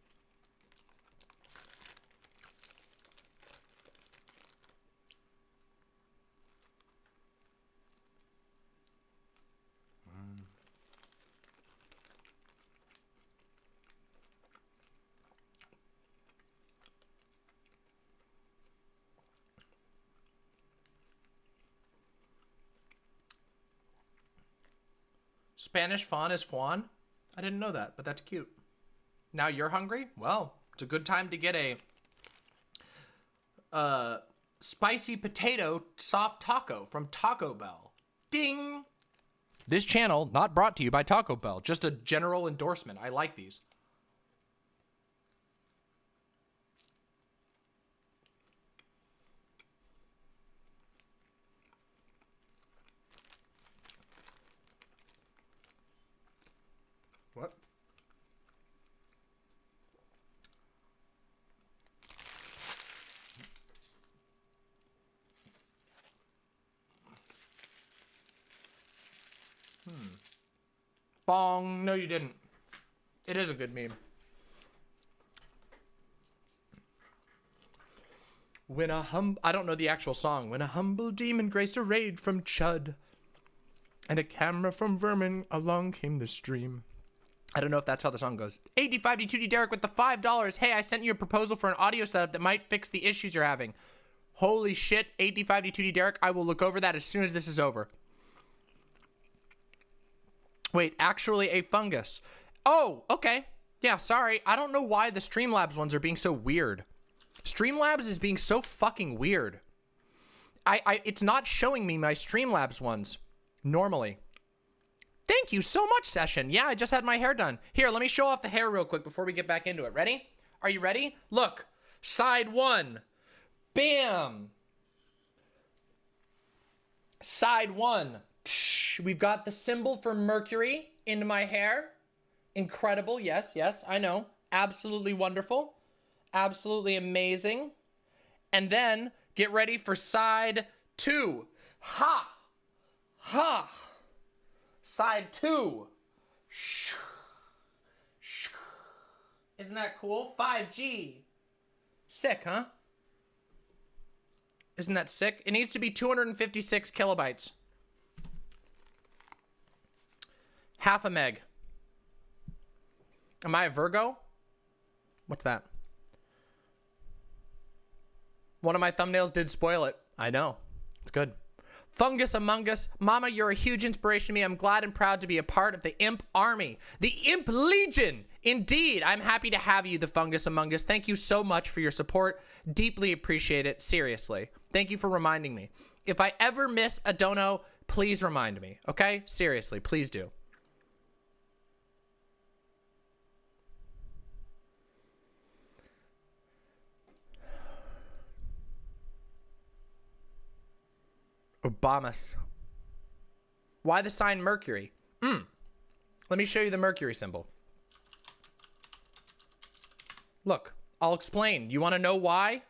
A: Spanish fawn is Juan? I didn't know that, but that's cute. Now you're hungry? Well, it's a good time to get a spicy potato soft taco from Taco Bell. Ding! This channel not brought to you by Taco Bell, just a general endorsement. I like these. What? Bong. No, you didn't. It is a good meme. I don't know the actual song. When a humble demon graced a raid from Chud, and a camera from Vermin, along came the stream. I don't know if that's how the song goes. 85D2D Derek with the $5. Hey, I sent you a proposal for an audio setup that might fix the issues you're having. Holy shit, 85D2D Derek. I will look over that as soon as this is over. Wait, actually a fungus. Oh, okay. Yeah, sorry. I don't know why the Streamlabs ones are being so weird. Streamlabs is being so fucking weird. It's not showing me my Streamlabs ones normally. Thank you so much, Session. Yeah, I just had my hair done. Here, let me show off the hair real quick before we get back into it. Ready? Are you ready? Look, side one. Bam. Side one. We've got the symbol for Mercury into my hair. Incredible. Yes, yes, I know. Absolutely wonderful. Absolutely amazing. And then get ready for side two. Ha! Ha! Side two. Isn't that cool? 5G. Sick, huh? Isn't that sick? It needs to be 256 kilobytes. Half a meg. Am I a Virgo? What's that? One of my thumbnails did spoil it. I know. It's good. Fungus Among Us. Mama, you're a huge inspiration to me. I'm glad and proud to be a part of the Imp Army. The Imp Legion. Indeed. I'm happy to have you, the Fungus Among Us. Thank you so much for your support. Deeply appreciate it. Seriously. Thank you for reminding me. If I ever miss a dono, please remind me. Okay? Seriously, please do. Obamas. Why the sign Mercury? Let me show you the Mercury symbol. Look, I'll explain. You want to know why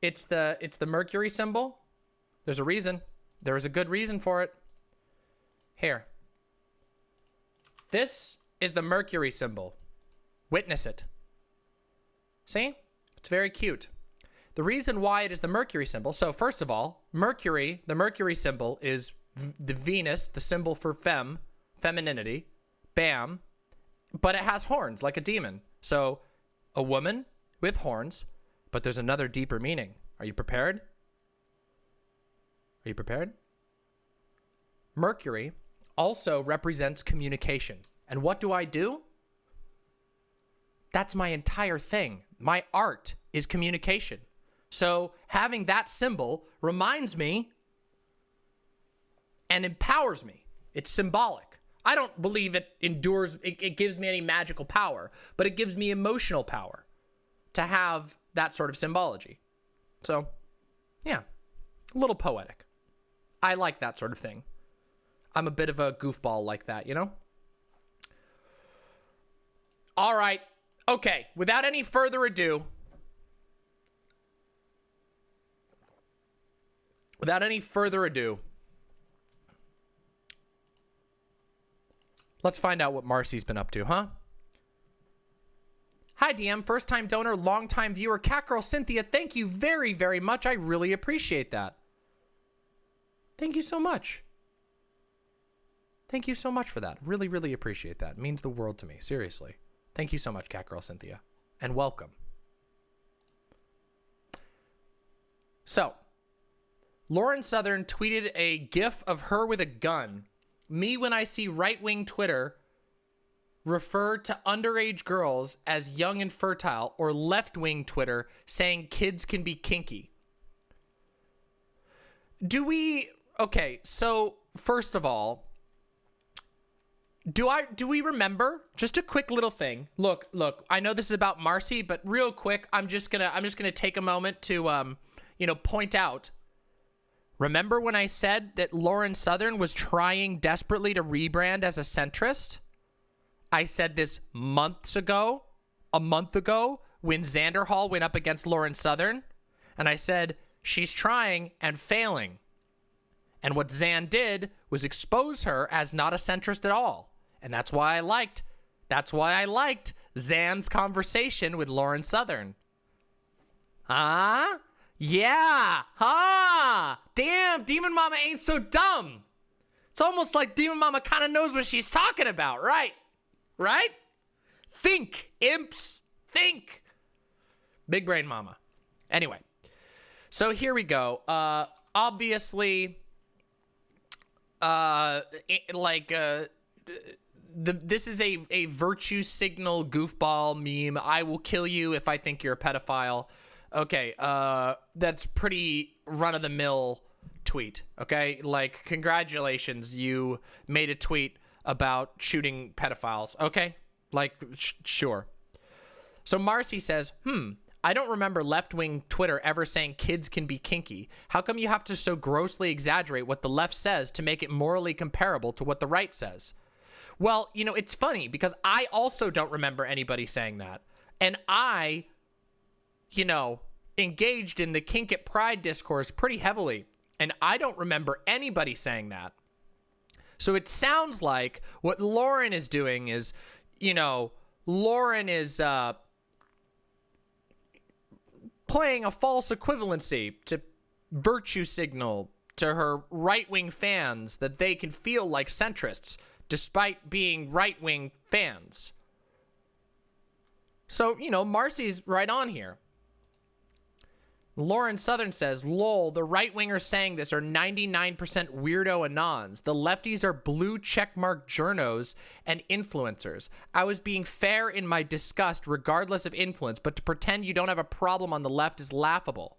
A: it's the Mercury symbol? There's a reason. There is a good reason for it. Here. This is the Mercury symbol. Witness it. See? It's very cute. The reason why it is the Mercury symbol, so first of all, Mercury, the Mercury symbol is the Venus, the symbol for femininity, bam, but it has horns like a demon. So a woman with horns, but there's another deeper meaning. Are you prepared? Are you prepared? Mercury also represents communication. And what do? That's my entire thing. My art is communication. So having that symbol reminds me and empowers me. It's symbolic. I don't believe it endures, it gives me any magical power, but it gives me emotional power to have that sort of symbology. So, yeah, a little poetic. I like that sort of thing. I'm a bit of a goofball like that, you know? All right. Okay, without any further ado, let's find out what Marcy's been up to, huh? Hi, DM. First-time donor, long-time viewer, Catgirl Cynthia. Thank you very, very much. I really appreciate that. Thank you so much. Thank you so much for that. Really, really appreciate that. It means the world to me. Seriously. Thank you so much, Catgirl Cynthia. And welcome. So, Lauren Southern tweeted a gif of her with a gun. Me, when I see right-wing Twitter refer to underage girls as young and fertile, or left-wing Twitter saying kids can be kinky. Okay, so first of all, do we remember, just a quick little thing. Look, I know this is about Marcy, but real quick, I'm just gonna take a moment to point out. Remember when I said that Lauren Southern was trying desperately to rebrand as a centrist? I said this a month ago, when Xander Hall went up against Lauren Southern, and I said she's trying and failing. And what Xan did was expose her as not a centrist at all. And that's why I liked Xan's conversation with Lauren Southern. Yeah, damn, Demon Mama ain't so dumb. It's almost like Demon Mama kind of knows what she's talking about, right? Right? Think, imps, think. Big brain mama. Anyway, so here we go. Obviously, this is a virtue signal goofball meme. I will kill you if I think you're a pedophile. Okay, that's pretty run-of-the-mill tweet, okay? Like, congratulations, you made a tweet about shooting pedophiles, okay? Like, sure. So Marcy says, I don't remember left-wing Twitter ever saying kids can be kinky. How come you have to so grossly exaggerate what the left says to make it morally comparable to what the right says? Well, you know, it's funny because I also don't remember anybody saying that. And I, you know, engaged in the kink at pride discourse pretty heavily. And I don't remember anybody saying that. So it sounds like what Lauren is doing is, you know, Lauren is playing a false equivalency to virtue signal to her right-wing fans that they can feel like centrists despite being right-wing fans. So, you know, Marcy's right on here. Lauren Southern says, lol, the right-wingers saying this are 99% weirdo anons. The lefties are blue checkmark journos and influencers. I was being fair in my disgust regardless of influence, but to pretend you don't have a problem on the left is laughable.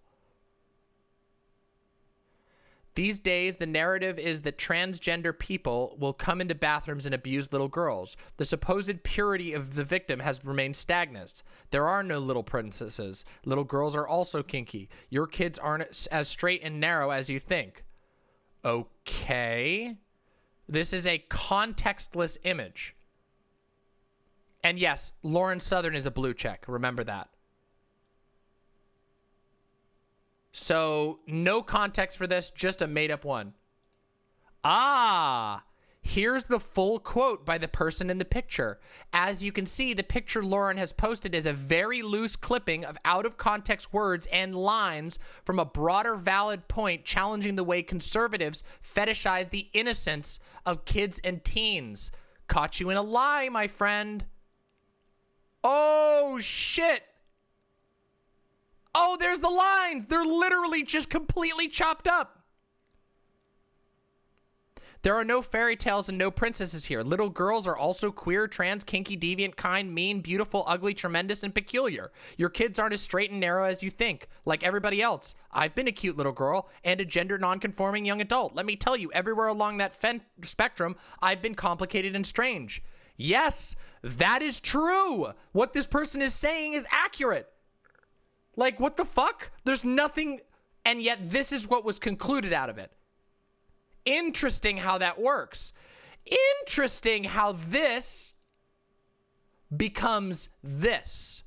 A: These days, the narrative is that transgender people will come into bathrooms and abuse little girls. The supposed purity of the victim has remained stagnant. There are no little princesses. Little girls are also kinky. Your kids aren't as straight and narrow as you think. Okay. This is a contextless image. And yes, Lauren Southern is a blue check. Remember that. So, no context for this, just a made-up one. Here's the full quote by the person in the picture. As you can see, the picture Lauren has posted is a very loose clipping of out-of-context words and lines from a broader valid point challenging the way conservatives fetishize the innocence of kids and teens. Caught you in a lie, my friend. Oh, shit. Oh, there's the lines. They're literally just completely chopped up. There are no fairy tales and no princesses here. Little girls are also queer, trans, kinky, deviant, kind, mean, beautiful, ugly, tremendous, and peculiar. Your kids aren't as straight and narrow as you think, like everybody else. I've been a cute little girl and a gender non-conforming young adult. Let me tell you, everywhere along that spectrum, I've been complicated and strange. Yes, that is true. What this person is saying is accurate. Like, what the fuck? There's nothing, and yet this is what was concluded out of it. Interesting how that works. Interesting how this becomes this.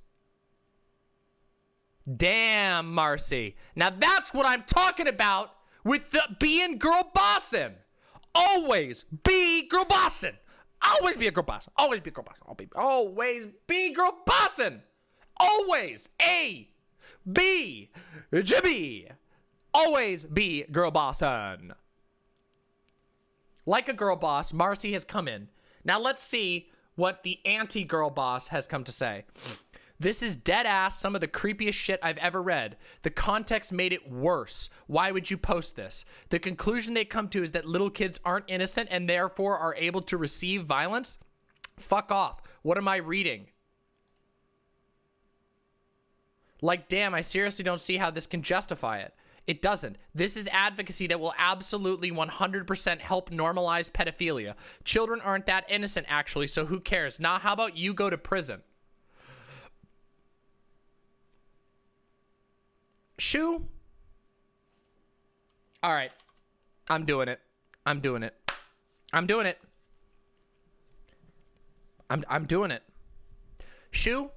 A: Damn, Marcy. Now that's what I'm talking about with the being girl bossing. Always be girl bossing. Always be a girl boss. Always be a girl boss. Always be girl bossing. Always. A. B. Jimmy. Always be girl bossin'. Like a girl boss, Marcy has come in. Now let's see what the anti-girl boss has come to say. This is dead ass some of the creepiest shit I've ever read. The context made it worse. Why would you post this? The conclusion they come to is that little kids aren't innocent and therefore are able to receive violence? Fuck off. What am I reading? Like, damn, I seriously don't see how this can justify it. It doesn't. This is advocacy that will absolutely 100% help normalize pedophilia. Children aren't that innocent, actually, so who cares? Now, how about you go to prison? Shoo? All right. I'm doing it. I'm doing it. I'm doing it. I'm doing it. Shoo?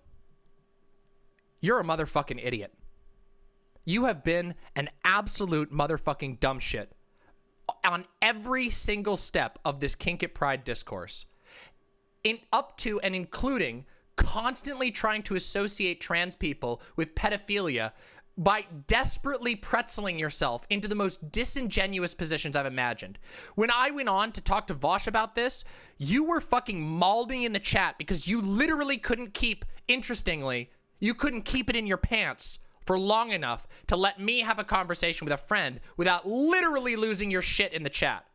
A: You're a motherfucking idiot. You have been an absolute motherfucking dumb shit on every single step of this kink at pride discourse. Up to and including constantly trying to associate trans people with pedophilia by desperately pretzeling yourself into the most disingenuous positions I've imagined. When I went on to talk to Vosh about this, you were fucking mauling in the chat because you literally couldn't keep, interestingly, you couldn't keep it in your pants for long enough to let me have a conversation with a friend without literally losing your shit in the chat.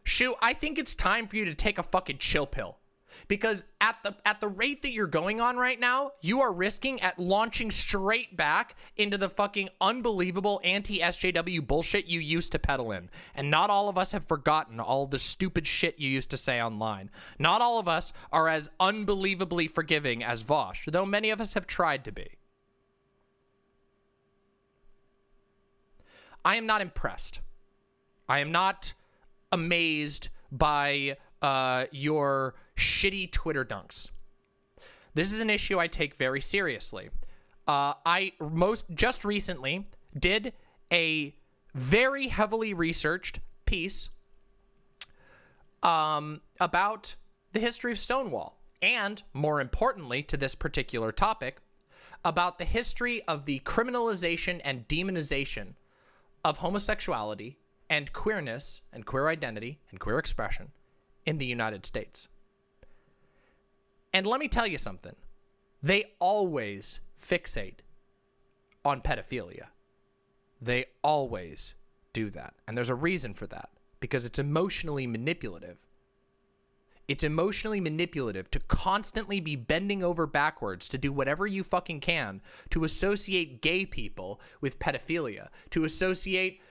A: Shu, I think it's time for you to take a fucking chill pill. Because at the rate that you're going on right now, you are risking at launching straight back into the fucking unbelievable anti-SJW bullshit you used to peddle in. And not all of us have forgotten all the stupid shit you used to say online. Not all of us are as unbelievably forgiving as Vosh, though many of us have tried to be. I am not impressed. I am not amazed by your shitty Twitter dunks. This is an issue I take very seriously. I just recently did a very heavily researched piece about the history of Stonewall, and more importantly to this particular topic, about the history of the criminalization and demonization of homosexuality and queerness and queer identity and queer expression in the United States. And let me tell you something. They always fixate on pedophilia. They always do that. And there's a reason for that, because it's emotionally manipulative. It's emotionally manipulative to constantly be bending over backwards to do whatever you fucking can to associate gay people with pedophilia, to associate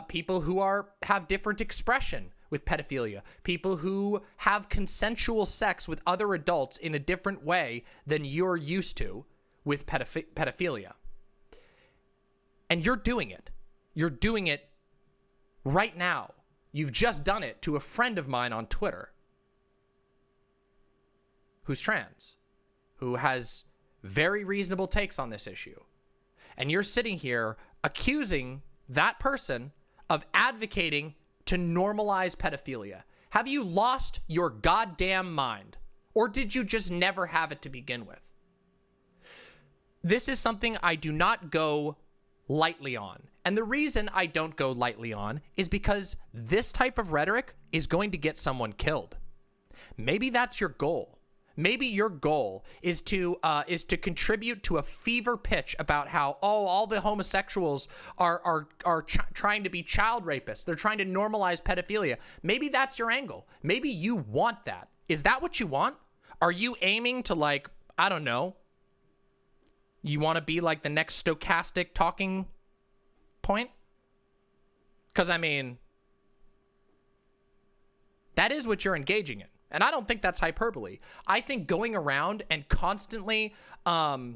A: people who have different expression with pedophilia, people who have consensual sex with other adults in a different way than you're used to with pedophilia. And you're doing it. You're doing it right now. You've just done it to a friend of mine on Twitter who's trans, who has very reasonable takes on this issue. And you're sitting here accusing that person of advocating to normalize pedophilia. Have you lost your goddamn mind? Or did you just never have it to begin with? This is something I do not go lightly on. And the reason I don't go lightly on is because this type of rhetoric is going to get someone killed. Maybe that's your goal. Maybe your goal is to contribute to a fever pitch about how, oh, all the homosexuals are trying to be child rapists. They're trying to normalize pedophilia. Maybe that's your angle. Maybe you want that. Is that what you want? Are you aiming to, like, I don't know, you want to be like the next stochastic talking point? Because, I mean, that is what you're engaging in. And I don't think that's hyperbole. I think going around and constantly, shitting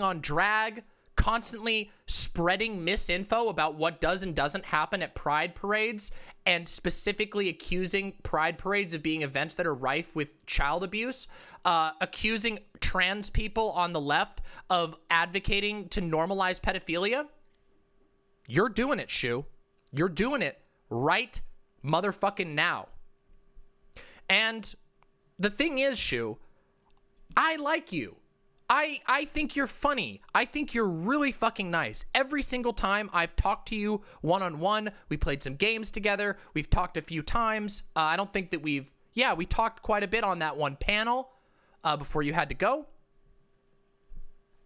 A: on drag, constantly spreading misinfo about what does and doesn't happen at pride parades, and specifically accusing pride parades of being events that are rife with child abuse, accusing trans people on the left of advocating to normalize pedophilia. You're doing it, Shu. You're doing it right motherfucking now. And the thing is, Shu, I like you. I think you're funny. I think you're really fucking nice. Every single time I've talked to you one-on-one, we played some games together, we've talked a few times. I don't think that we talked quite a bit on that one panel before you had to go.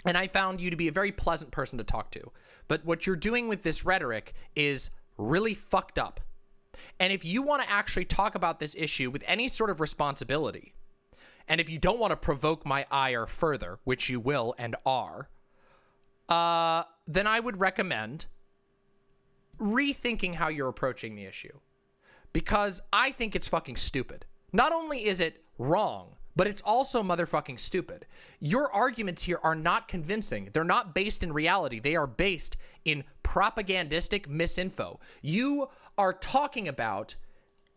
A: And I found you to be a very pleasant person to talk to. But what you're doing with this rhetoric is really fucked up. And if you want to actually talk about this issue with any sort of responsibility, and if you don't want to provoke my ire further, which you will and are, then I would recommend rethinking how you're approaching the issue. Because I think it's fucking stupid. Not only is it wrong, but it's also motherfucking stupid. Your arguments here are not convincing. They're not based in reality. They are based in propagandistic misinfo. You are talking about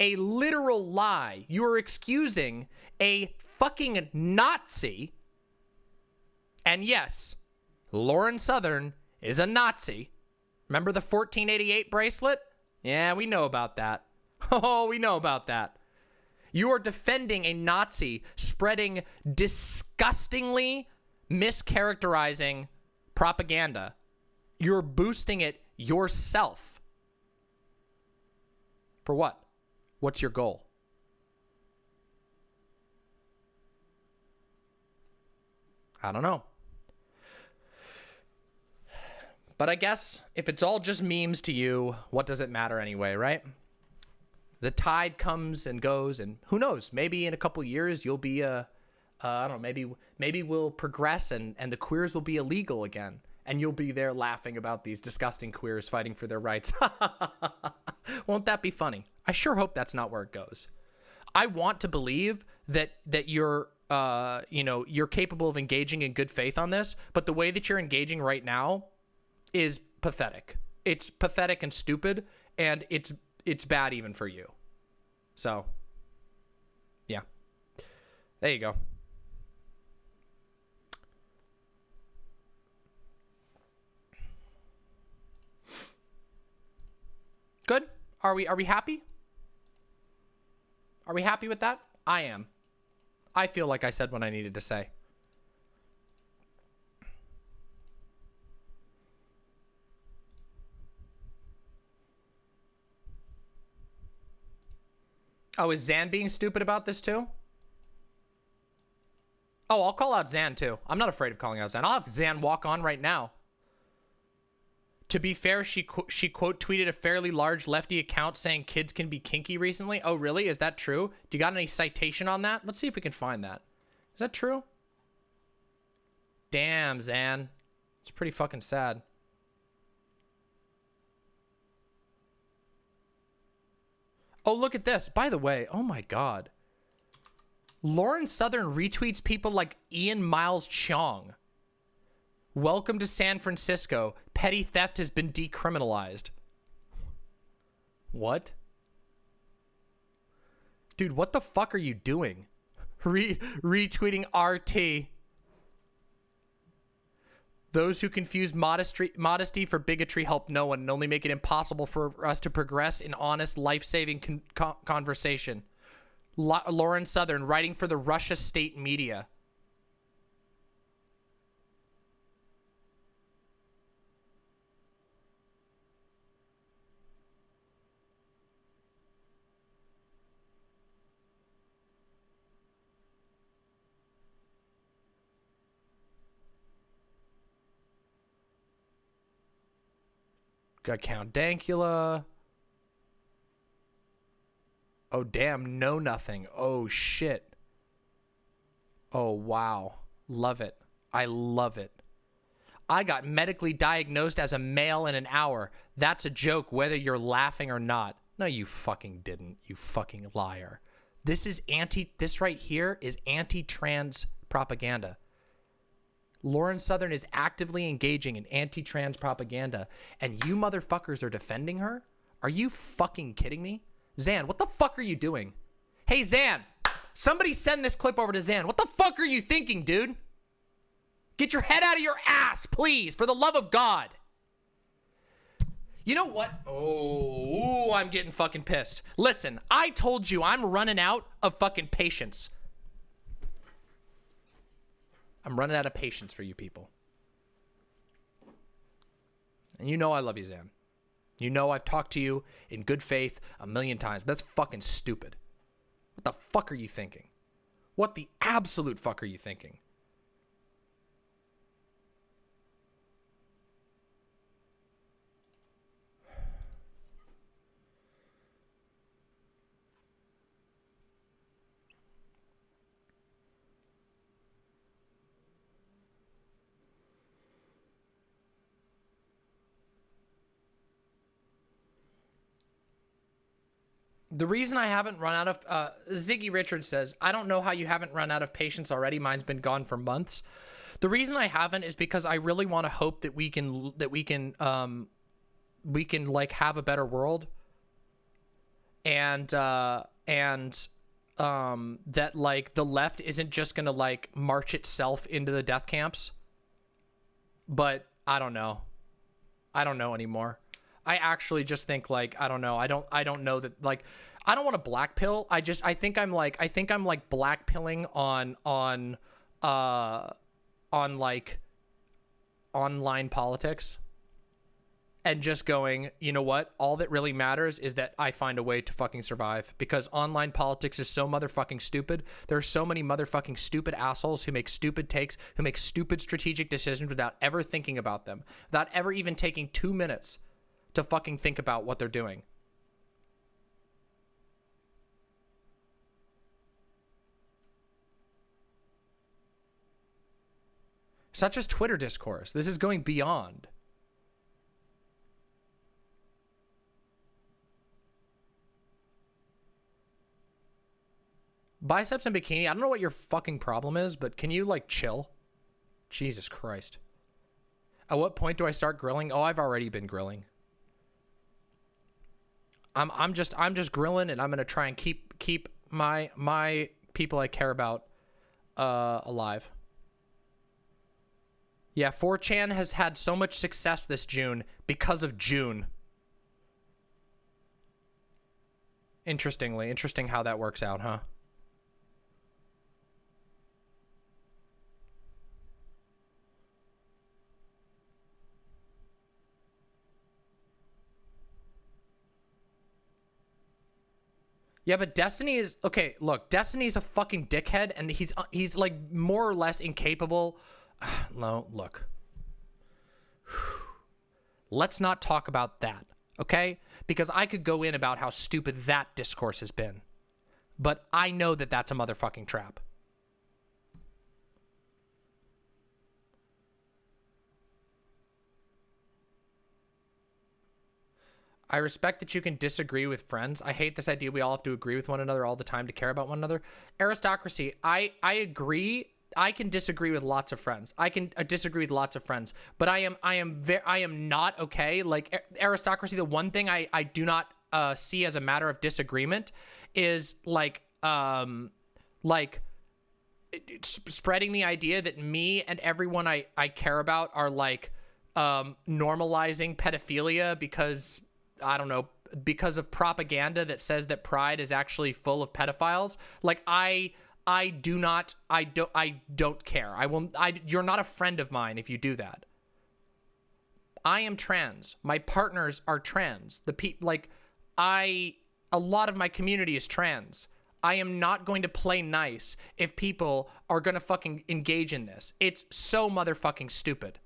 A: a literal lie. You are excusing a fucking Nazi. And yes, Lauren Southern is a Nazi. Remember the 1488 bracelet? Yeah, we know about that. Oh, we know about that. You are defending a Nazi spreading disgustingly mischaracterizing propaganda. You're boosting it yourself. For what? What's your goal? I don't know. But I guess if it's all just memes to you, what does it matter anyway, right? The tide comes and goes, and who knows? Maybe in a couple years you'll be I don't know. Maybe we'll progress and the queers will be illegal again, and you'll be there laughing about these disgusting queers fighting for their rights. Won't that be funny? I sure hope that's not where it goes. I want to believe that you're you're capable of engaging in good faith on this, but the way that you're engaging right now is pathetic. It's pathetic and stupid, and it's bad even for you. So, yeah. There you go. Good? Are we happy? Are we happy with that? I am. I feel like I said what I needed to say. Oh, is Zan being stupid about this too? Oh, I'll call out Zan too. I'm not afraid of calling out Zan. I'll have Zan walk on right now. To be fair, she quote tweeted a fairly large lefty account saying kids can be kinky recently. Oh, really? Is that true? Do you got any citation on that? Let's see if we can find that. Is that true? Damn, Zan. It's pretty fucking sad. Oh, look at this. By the way, oh my God. Lauren Southern retweets people like Ian Miles Chong. Welcome to San Francisco. Petty theft has been decriminalized. What? Dude, what the fuck are you doing? Retweeting RT. Those who confuse modesty for bigotry help no one and only make it impossible for us to progress in honest, life-saving conversation. Lauren Southern, writing for the Russia state media. Got Count Dankula. Oh, damn. Know nothing. Oh, shit. Oh, wow. Love it. I love it. I got medically diagnosed as a male in an hour. That's a joke, whether you're laughing or not. No, you fucking didn't. You fucking liar. This right here is anti-trans propaganda. Lauren Southern is actively engaging in anti-trans propaganda, and you motherfuckers are defending her? Are you fucking kidding me? Zan, what the fuck are you doing? Hey, Zan, somebody send this clip over to Zan. What the fuck are you thinking, dude? Get your head out of your ass, please, for the love of God. You know what? Oh, I'm getting fucking pissed. Listen, I told you I'm running out of fucking patience. I'm running out of patience for you people. And you know I love you, Zan. You know I've talked to you in good faith a million times. That's fucking stupid. What the fuck are you thinking? What the absolute fuck are you thinking? The reason I haven't run out of, Ziggy Richards says, I don't know how you haven't run out of patience already. Mine's been gone for months. The reason I haven't is because I really want to hope that we can like have a better world. And that like the left isn't just going to like march itself into the death camps. But I don't know. I don't know anymore. I actually just think like, I don't know. I don't know that like, I don't want to black pill. I think I'm like black pilling on online politics and just going, you know what? All that really matters is that I find a way to fucking survive, because online politics is so motherfucking stupid. There are so many motherfucking stupid assholes who make stupid takes, who make stupid strategic decisions without ever thinking about them, without ever even taking 2 minutes to fucking think about what they're doing. It's not just Twitter discourse. This is going beyond. Biceps and bikini. I don't know what your fucking problem is, but can you like chill? Jesus Christ. At what point do I start grilling? Oh, I've already been grilling. I'm just grilling, and I'm gonna try and keep my people I care about alive. Yeah, 4chan has had so much success this June because of June. Interesting how that works out, huh? Yeah, but Destiny is okay. Look, Destiny's a fucking dickhead, and he's like more or less incapable. No, look. Let's not talk about that, okay? Because I could go in about how stupid that discourse has been, but I know that that's a motherfucking trap. I respect that you can disagree with friends. I hate this idea we all have to agree with one another all the time to care about one another. Aristocracy, I agree. I can disagree with lots of friends. I can disagree with lots of friends, but I am not okay. Like Aristocracy, the one thing I do not see as a matter of disagreement is spreading the idea that me and everyone I care about are like normalizing pedophilia because, I don't know, because of propaganda that says that Pride is actually full of pedophiles. Like I don't care. You're not a friend of mine if you do that. I am trans. My partners are trans. A lot of my community is trans. I am not going to play nice if people are going to fucking engage in this. It's so motherfucking stupid.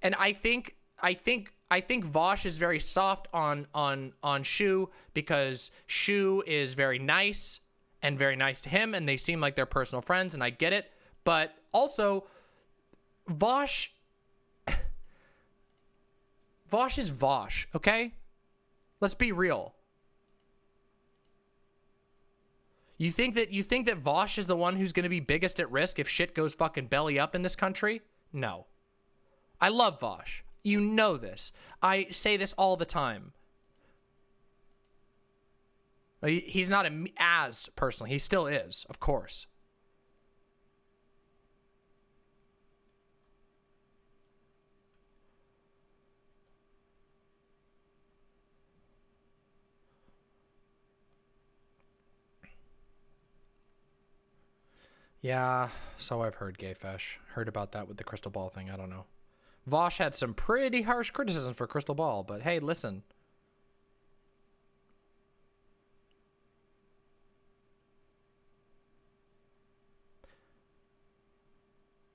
A: And I think Vosh is very soft on Shu because Shu is very nice and very nice to him, and they seem like they're personal friends, and I get it. But also, Vosh is Vosh, okay? Let's be real. You think that Vosh is the one who's going to be biggest at risk if shit goes fucking belly up in this country? No. I love Vosh. You know this. I say this all the time. He's not as personally. He still is, of course. Yeah, so I've heard, Gayfesh. Heard about that with the crystal ball thing. I don't know. Vosh had some pretty harsh criticism for crystal ball, but hey, listen.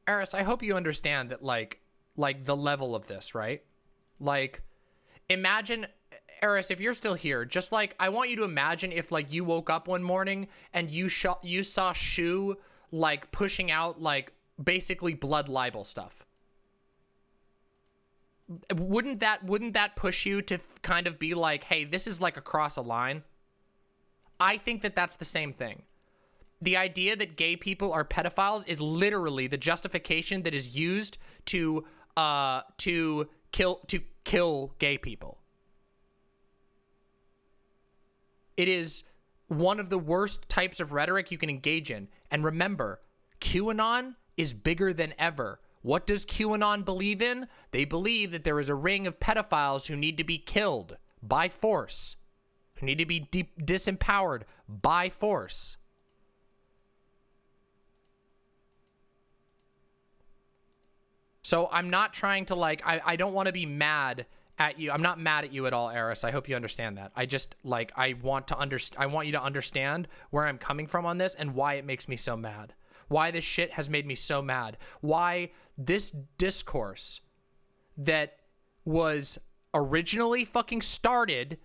A: Eris, I hope you understand that like the level of this, right? Like, imagine, Eris, if you're still here, just like, I want you to imagine if like you woke up one morning and you saw Shu like pushing out like basically blood libel stuff. Wouldn't that push you to kind of be like, hey, this is like across a line? I think that that's the same thing. The idea that gay people are pedophiles is literally the justification that is used to kill gay people. It is one of the worst types of rhetoric you can engage in. And remember, QAnon is bigger than ever. What does QAnon believe in? They believe that there is a ring of pedophiles who need to be killed by force, who need to be disempowered by force. So I'm not trying to like, I don't want to be mad at you. I'm not mad at you at all, Eris. I hope you understand that. I just like, I want you to understand where I'm coming from on this and why it makes me so mad. Why this shit has made me so mad. Why this discourse that was originally fucking started,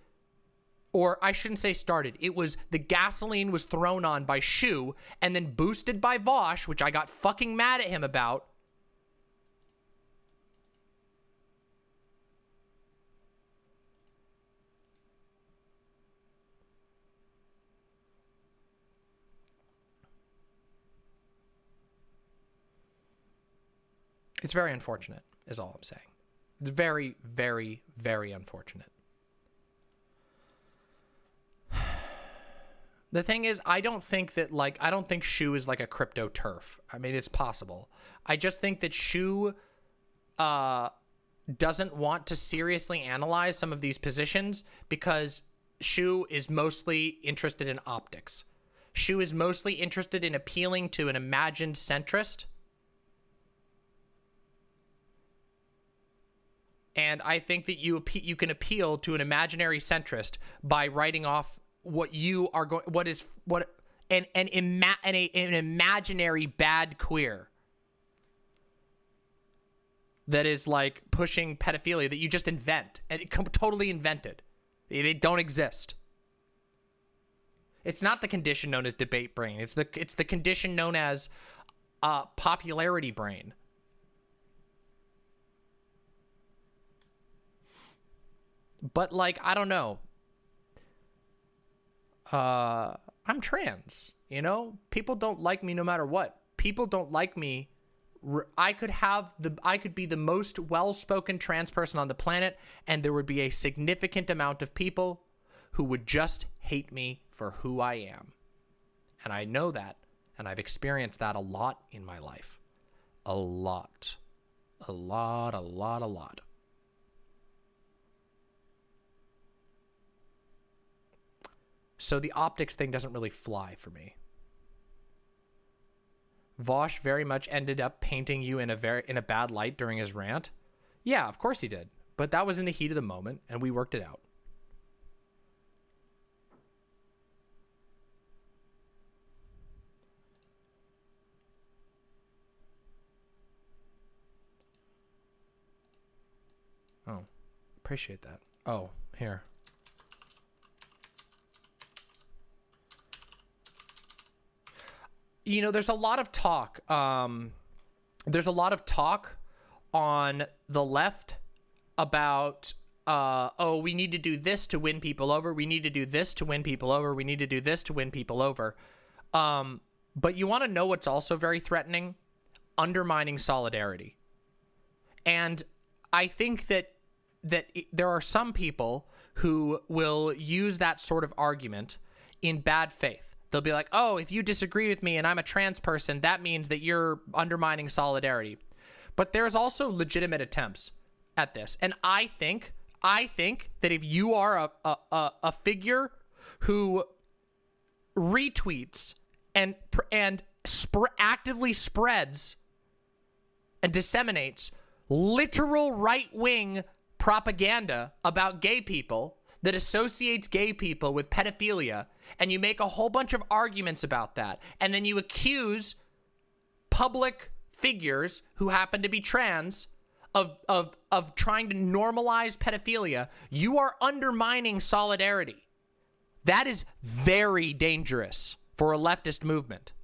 A: or I shouldn't say started, it was the gasoline was thrown on by Shu and then boosted by Vosh, which I got fucking mad at him about. It's very unfortunate, is all I'm saying. It's very, very, very unfortunate. The thing is, I don't think Shu is like a crypto turf. I mean, it's possible. I just think that Shu doesn't want to seriously analyze some of these positions because Shu is mostly interested in optics. Shu is mostly interested in appealing to an imagined centrist. And I think that you can appeal to an imaginary centrist by writing off what you are going, an imaginary bad queer that is like pushing pedophilia that you just invent and totally invented. They don't exist. It's not the condition known as debate brain. It's the condition known as popularity brain. But like, I don't know. I'm trans, you know? People don't like me no matter what. People don't like me. I could be the most well-spoken trans person on the planet, and there would be a significant amount of people who would just hate me for who I am. And I know that, and I've experienced that a lot in my life. A lot. A lot, a lot, a lot. So the optics thing doesn't really fly for me. Vosh very much ended up painting you in a bad light during his rant. Yeah, of course he did. But that was in the heat of the moment, and we worked it out. Oh, appreciate that. Oh, here. You know, there's a lot of talk. There's a lot of talk on the left about, oh, we need to do this to win people over. We need to do this to win people over. We need to do this to win people over. But you want to know what's also very threatening? Undermining solidarity. And I think that there are some people who will use that sort of argument in bad faith. They'll be like, oh, if you disagree with me and I'm a trans person, that means that you're undermining solidarity. But there's also legitimate attempts at this. And I think that if you are a figure who retweets and actively spreads and disseminates literal right-wing propaganda about gay people that associates gay people with pedophilia, and you make a whole bunch of arguments about that, and then you accuse public figures who happen to be trans of trying to normalize pedophilia, you are undermining solidarity. That is very dangerous for a leftist movement.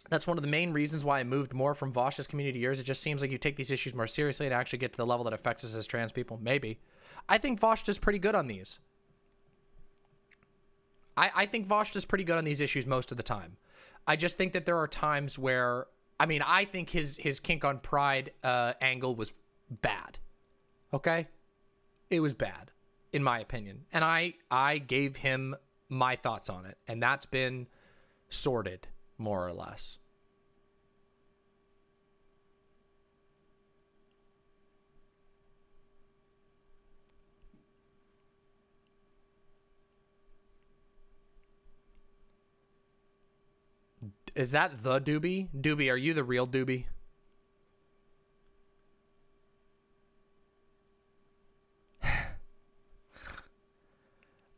A: That's one of the main reasons why I moved more from Vosh's community to yours. It just seems like you take these issues more seriously and actually get to the level that affects us as trans people. Maybe. I think Vosh does pretty good on these. I think Vosh does pretty good on these issues most of the time. I just think that there are times where, I mean, I think his kink on pride angle was bad. Okay? It was bad, in my opinion. And I gave him my thoughts on it. And that's been sorted, more or less. Is that the Doobie? Doobie, are you the real Doobie?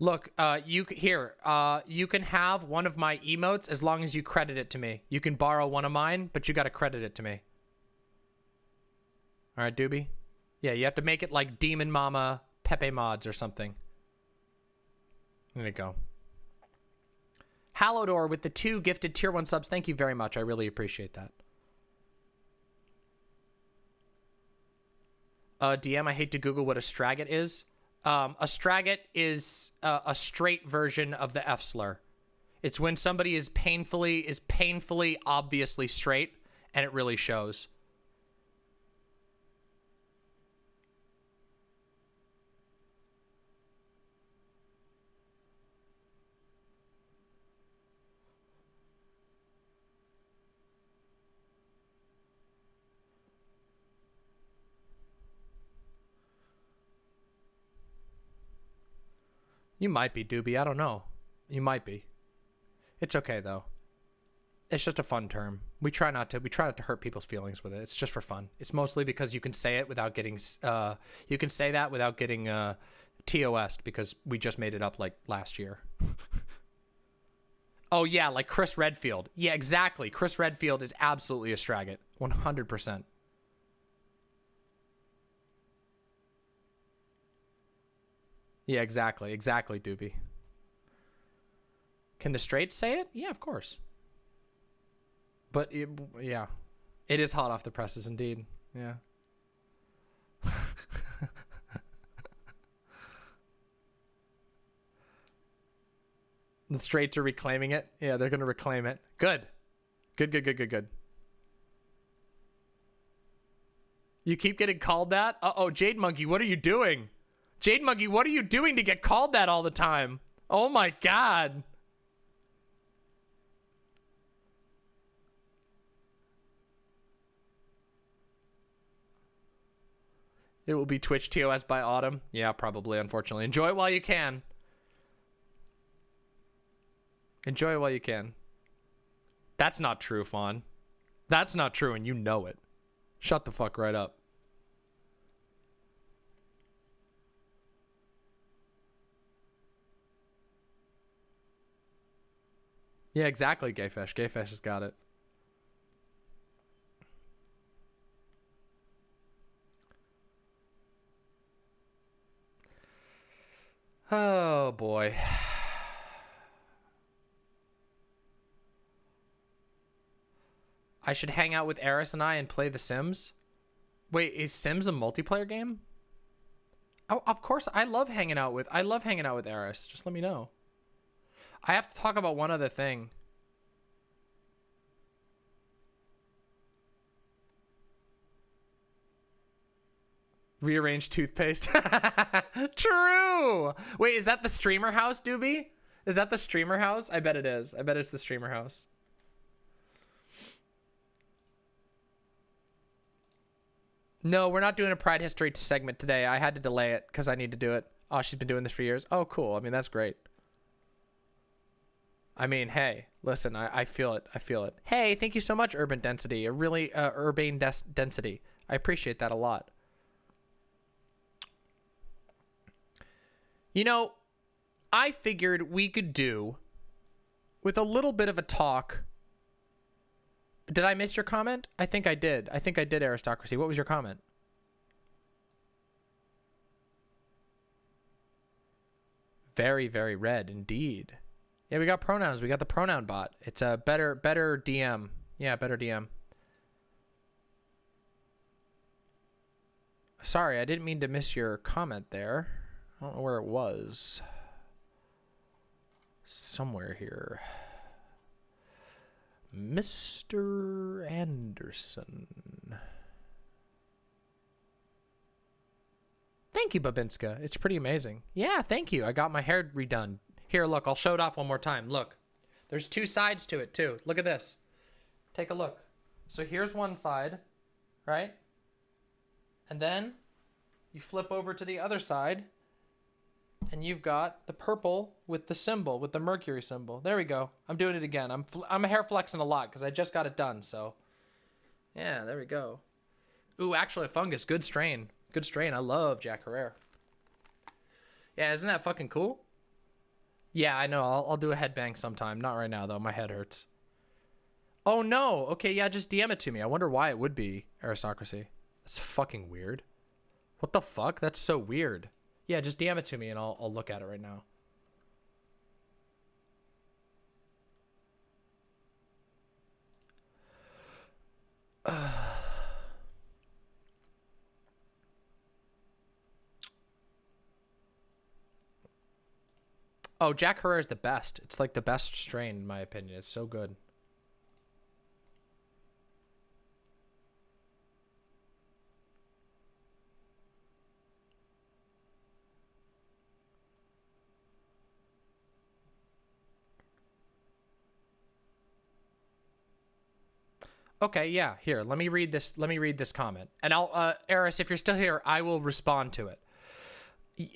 A: Look, you can have one of my emotes as long as you credit it to me. You can borrow one of mine, but you got to credit it to me. All right, Doobie? Yeah, you have to make it like Demon Mama Pepe Mods or something. There you go. Dore with the 2 gifted tier 1 subs. Thank you very much. I really appreciate that. DM, I hate to Google what a straggit is. A straggit is a straight version of the F slur. It's when somebody is painfully obviously straight, and it really shows. You might be, Doobie. I don't know. You might be. It's okay though. It's just a fun term. We try not to hurt people's feelings with it. It's just for fun. It's mostly because you can say it without getting you can say that without getting TOS'd because we just made it up like last year. Oh yeah, like Chris Redfield. Yeah, exactly. Chris Redfield is absolutely a straggit. 100%. Yeah, exactly. Exactly, Doobie. Can the straights say it? Yeah, of course. But, yeah. It is hot off the presses, indeed. Yeah. The straights are reclaiming it. Yeah, they're going to reclaim it. Good. Good. You keep getting called that? Uh-oh, Jade Monkey, what are you doing? Jade Monkey, what are you doing to get called that all the time? Oh my god. It will be Twitch TOS by autumn. Yeah, probably, unfortunately. Enjoy it while you can. Enjoy it while you can. That's not true, Fawn. That's not true, and you know it. Shut the fuck right up. Yeah, exactly, Gayfish. Gayfish has got it. Oh, boy. I should hang out with Eris and I and play The Sims? Wait, is Sims a multiplayer game? Oh, of course. I love hanging out with Eris. Just let me know. I have to talk about one other thing. Rearrange toothpaste. True. Wait, is that the streamer house, Doobie? Is that the streamer house? I bet it is. I bet it's the streamer house. No, we're not doing a Pride History segment today. I had to delay it because I need to do it. Oh, she's been doing this for years. Oh, cool. I mean, that's great. I mean, hey, listen, I feel it. I feel it. Hey, thank you so much, Urban Density. A really urbane density. I appreciate that a lot. You know, I figured we could do with a little bit of a talk. Did I miss your comment? I think I did. I think I did, Aristocracy. What was your comment? Very, very red indeed. Yeah, we got pronouns. We got the pronoun bot. It's a better DM. Yeah, better DM. Sorry, I didn't mean to miss your comment there. I don't know where it was. Somewhere here. Mr. Anderson. Thank you, Babinska. It's pretty amazing. Yeah, thank you. I got my hair redone. Here, look, I'll show it off one more time. Look, there's two sides to it, too. Look at this. Take a look. So here's one side, right? And then you flip over to the other side, And you've got the purple with the symbol, with the Mercury symbol. There we go. I'm doing it again. I'm hair flexing a lot because I just got it done. So, yeah, there we go. Ooh, actually, a fungus. Good strain. Good strain. I love Jack Herrera. Yeah, isn't that fucking cool? Yeah, I know. I'll do a headbang sometime. Not right now, though. My head hurts. Oh, no. Okay, yeah, just DM it to me. I wonder why it would be aristocracy. That's fucking weird. What the fuck? That's so weird. Yeah, just DM it to me and I'll look at it right now. Oh, Jack Herrera is the best. It's like the best strain in my opinion. It's so good. Okay, yeah. Here, let me read this. Let me read this comment. And I'll, Eris, if you're still here, I will respond to it.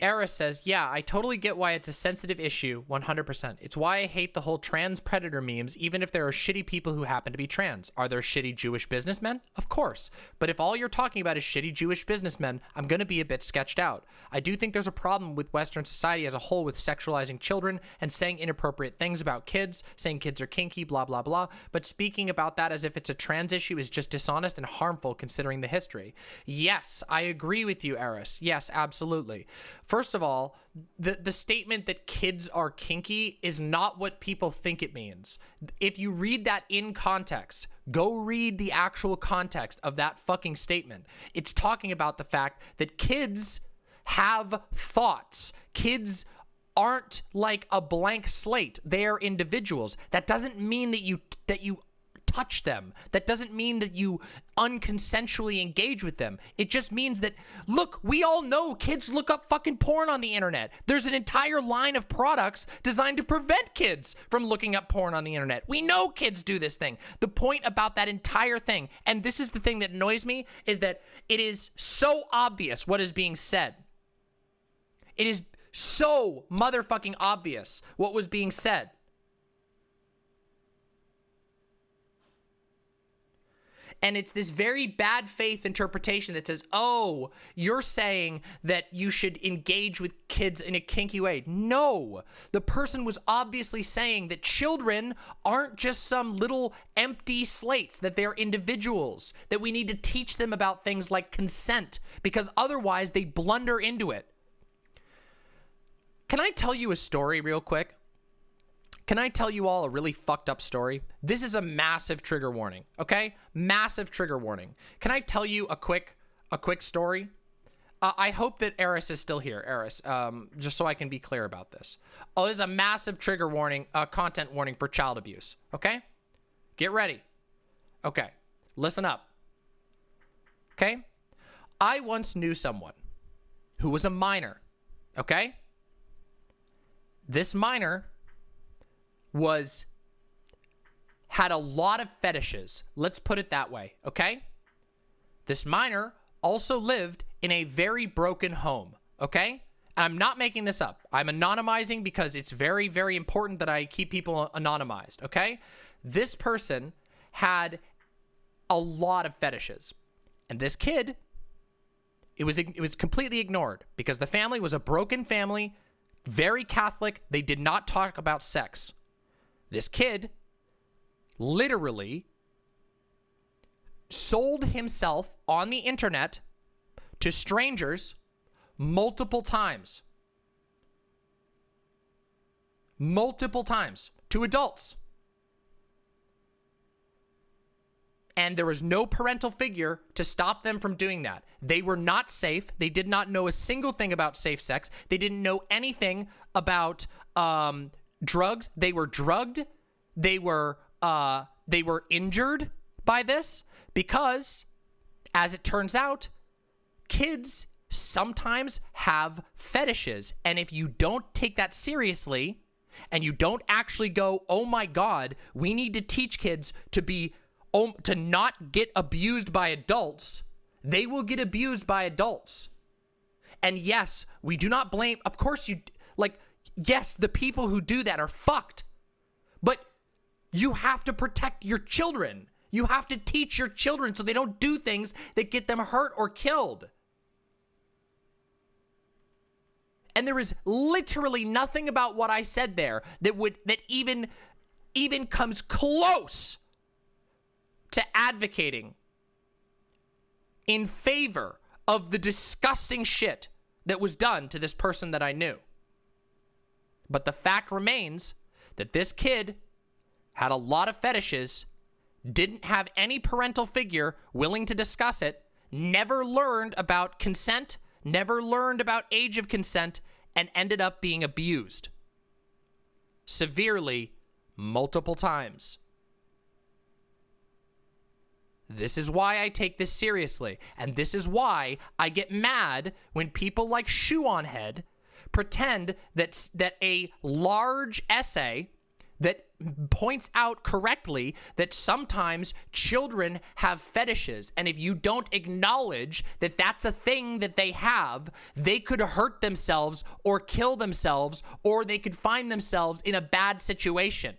A: Eris says, yeah, I totally get why it's a sensitive issue, 100%. It's why I hate the whole trans predator memes, even if there are shitty people who happen to be trans. Are there shitty Jewish businessmen? Of course. But if all you're talking about is shitty Jewish businessmen, I'm going to be a bit sketched out. I do think there's a problem with Western society as a whole with sexualizing children and saying inappropriate things about kids, saying kids are kinky, blah, blah, blah. But speaking about that as if it's a trans issue is just dishonest and harmful considering the history. Yes, I agree with you, Eris. Yes, absolutely. First of all, the statement that kids are kinky is not what people think it means. If you read that in context, go read the actual context of that fucking statement. It's talking about the fact that kids have thoughts. Kids aren't like a blank slate. They are individuals. That doesn't mean that you touch them. That doesn't mean that you unconsensually engage with them. It just means that, look, we all know kids look up fucking porn on the internet. There's an entire line of products designed to prevent kids from looking up porn on the internet. We know kids do this thing. The point about that entire thing, and this is the thing that annoys me, is that it is so obvious what is being said. It is so motherfucking obvious what was being said. And it's this very bad faith interpretation that says, oh, you're saying that you should engage with kids in a kinky way. No, the person was obviously saying that children aren't just some little empty slates, that they're individuals, that we need to teach them about things like consent, because otherwise they blunder into it. Can I tell you a story real quick? Can I tell you all a really fucked up story? This is a massive trigger warning, okay? Massive trigger warning. Can I tell you a quick story? I hope that Eris is still here, Eris, just so I can be clear about this. Oh, this is a massive trigger warning, content warning for child abuse, okay? Get ready. Okay, listen up. Okay? I once knew someone who was a minor, okay? This minor had a lot of fetishes. Let's put it that way, okay? This minor also lived in a very broken home, okay? I'm not making this up. I'm anonymizing because it's very, very important that I keep people anonymized, okay? This person had a lot of fetishes. And this kid, it was completely ignored because the family was a broken family, very Catholic. They did not talk about sex. This kid literally sold himself on the internet to strangers multiple times. Multiple times to adults. And there was no parental figure to stop them from doing that. They were not safe. They did not know a single thing about safe sex. They didn't know anything about drugs. They were drugged. They were injured by this because, as it turns out, kids sometimes have fetishes. And if you don't take that seriously and you don't actually go, oh my God, we need to teach kids to not get abused by adults, they will get abused by adults. And yes, we do not blame, of course Like, yes, the people who do that are fucked, but you have to protect your children. You have to teach your children so they don't do things that get them hurt or killed. And there is literally nothing about what I said there that even comes close to advocating in favor of the disgusting shit that was done to this person that I knew. But the fact remains that this kid had a lot of fetishes, didn't have any parental figure willing to discuss it, never learned about consent, never learned about age of consent, and ended up being abused severely multiple times. This is why I take this seriously, and this is why I get mad when people like Shoe on Head pretend that a large essay that points out correctly that sometimes children have fetishes, and if you don't acknowledge that that's a thing that they have, they could hurt themselves or kill themselves, or they could find themselves in a bad situation.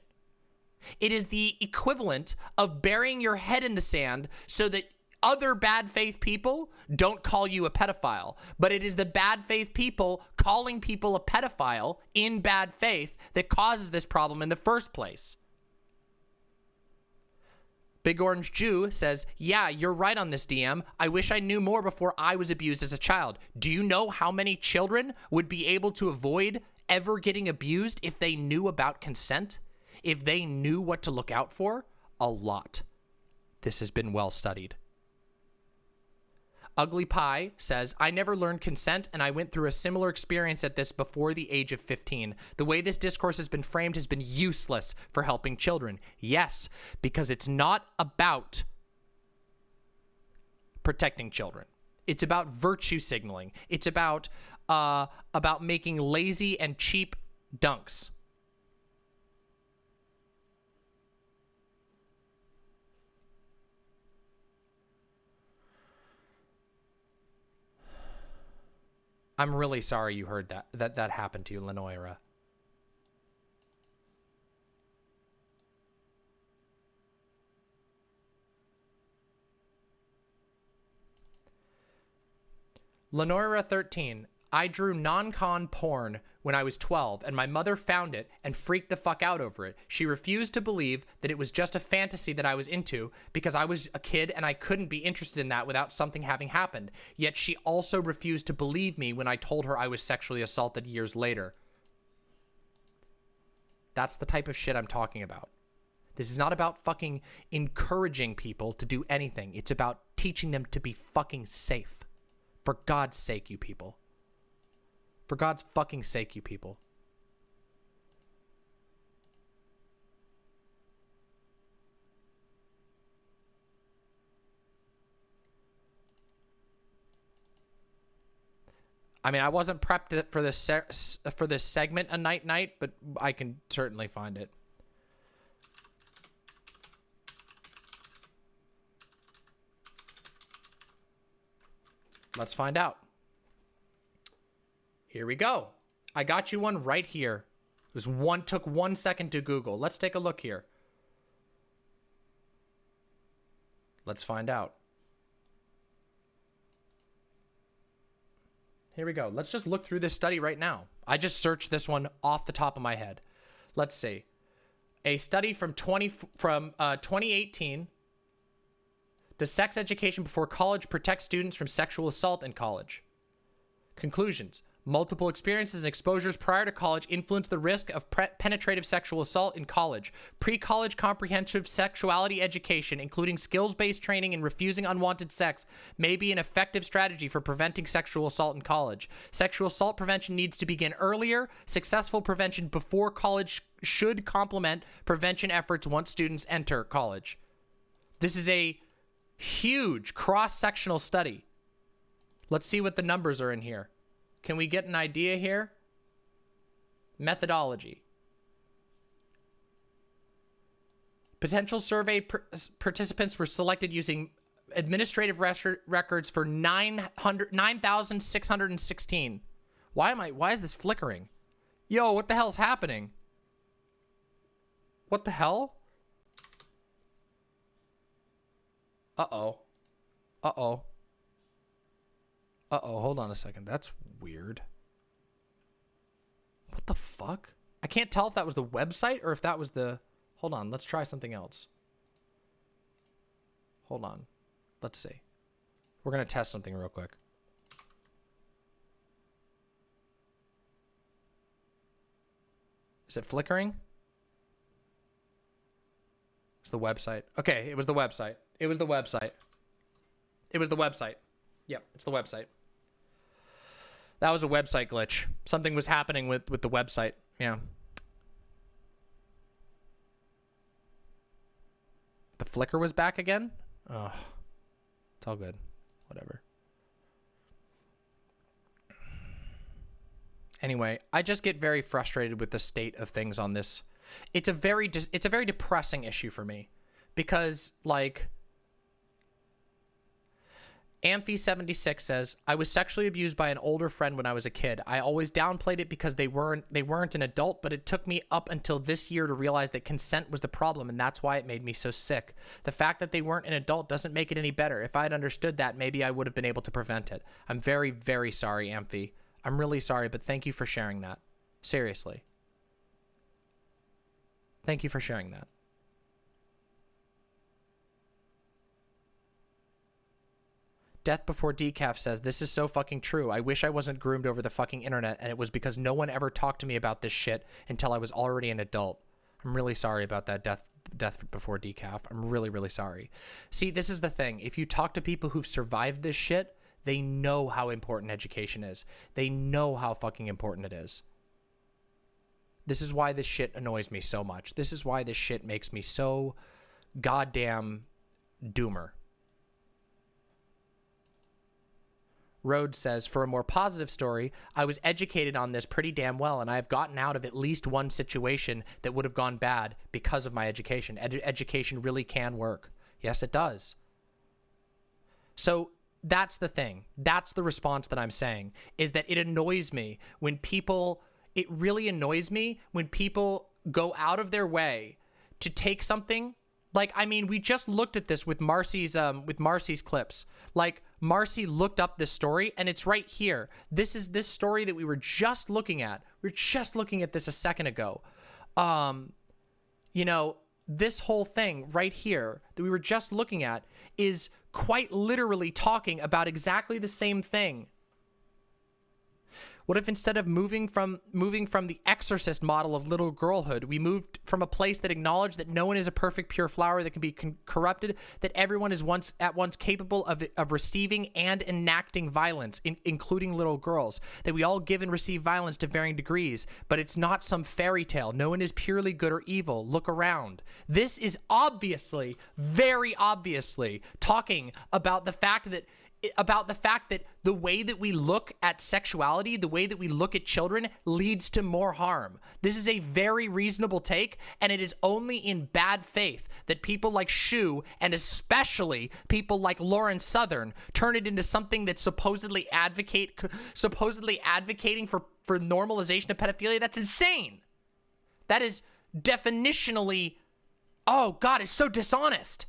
A: It is the equivalent of burying your head in the sand so that other bad faith people don't call you a pedophile, but it is the bad faith people calling people a pedophile in bad faith that causes this problem in the first place. Big Orange Jew says, yeah, you're right on this, DM. I wish I knew more before I was abused as a child. Do you know how many children would be able to avoid ever getting abused if they knew about consent? If they knew what to look out for? A lot. This has been well studied. Ugly Pie says, I never learned consent, and I went through a similar experience at this before the age of 15. The way this discourse has been framed has been useless for helping children. Yes, because it's not about protecting children. It's about virtue signaling. It's about making lazy and cheap dunks. I'm really sorry you heard that happened to you, Lenoira. Lenoira 13. I drew non-con porn when I was 12, and my mother found it and freaked the fuck out over it. She refused to believe that it was just a fantasy that I was into because I was a kid and I couldn't be interested in that without something having happened. Yet she also refused to believe me when I told her I was sexually assaulted years later. That's the type of shit I'm talking about. This is not about fucking encouraging people to do anything. It's about teaching them to be fucking safe. For God's sake, you people. For God's fucking sake, you people. I mean, I wasn't prepped for this segment a night, but I can certainly find it. Let's find out. Here we go. I got you one right here. Took 1 second to Google. Let's take a look here. Let's find out. Here we go. Let's just look through this study right now. I just searched this one off the top of my head. Let's see. A study from 2018. Does sex education before college protect students from sexual assault in college? Conclusions. Multiple experiences and exposures prior to college influence the risk of penetrative sexual assault in college. Pre-college comprehensive sexuality education, including skills-based training in refusing unwanted sex, may be an effective strategy for preventing sexual assault in college. Sexual assault prevention needs to begin earlier. Successful prevention before college should complement prevention efforts once students enter college. This is a huge cross-sectional study. Let's see what the numbers are in here. Can we get an idea here? Methodology. Potential survey participants were selected using administrative records for 9,616. Why is this flickering? Yo, what the hell's happening? What the hell? Uh-oh. Uh-oh. Uh-oh, hold on a second. That's weird. What the fuck? I can't tell if that was the website or if that was the... Hold on, let's try something else. Hold on. Let's see. We're going to test something real quick. Is it flickering? It's the website. Okay, it was the website. It was the website. It was the website. Yep, it's the website. That was a website glitch. Something was happening with the website. Yeah. The flicker was back again? Oh, it's all good. Whatever. Anyway, I just get very frustrated with the state of things on this. It's a very depressing issue for me because, like, Amphi76 says, I was sexually abused by an older friend when I was a kid. I always downplayed it because they weren't an adult, but it took me up until this year to realize that consent was the problem, and that's why it made me so sick. The fact that they weren't an adult doesn't make it any better. If I had understood that, maybe I would have been able to prevent it. I'm very, very sorry, Amphi. I'm really sorry, but thank you for sharing that. Seriously. Thank you for sharing that. Death Before Decaf says, this is so fucking true. I wish I wasn't groomed over the fucking internet, and it was because no one ever talked to me about this shit until I was already an adult. I'm really sorry about that, Death Before Decaf. I'm really, really sorry. See, this is the thing. If you talk to people who've survived this shit, they know how important education is. They know how fucking important it is. This is why this shit annoys me so much. This is why this shit makes me so goddamn doomer. Rhodes says, for a more positive story, I was educated on this pretty damn well, and I have gotten out of at least one situation that would have gone bad because of my education. Education really can work. Yes, it does. So that's the thing. That's the response that I'm saying, is that it annoys me when people, it really annoys me when people go out of their way to take something. Like, I mean, we just looked at this with Marcy's clips. Like, Marcy looked up this story, and it's right here. This is this story that we were just looking at. We were just looking at this a second ago. You know, this whole thing right here that we were just looking at is quite literally talking about exactly the same thing. What if instead of moving from the exorcist model of little girlhood, we moved from a place that acknowledged that no one is a perfect pure flower that can be corrupted, that everyone is at once capable of receiving and enacting violence, including little girls, that we all give and receive violence to varying degrees, but it's not some fairy tale. No one is purely good or evil. Look around. This is obviously, very obviously, talking about the fact that the way that we look at sexuality, the way that we look at children leads to more harm. This is a very reasonable take, and it is only in bad faith that people like Shu, and especially people like Lauren Southern, turn it into something that's supposedly advocating for normalization of pedophilia. That's insane. That is definitionally, oh God, it's so dishonest.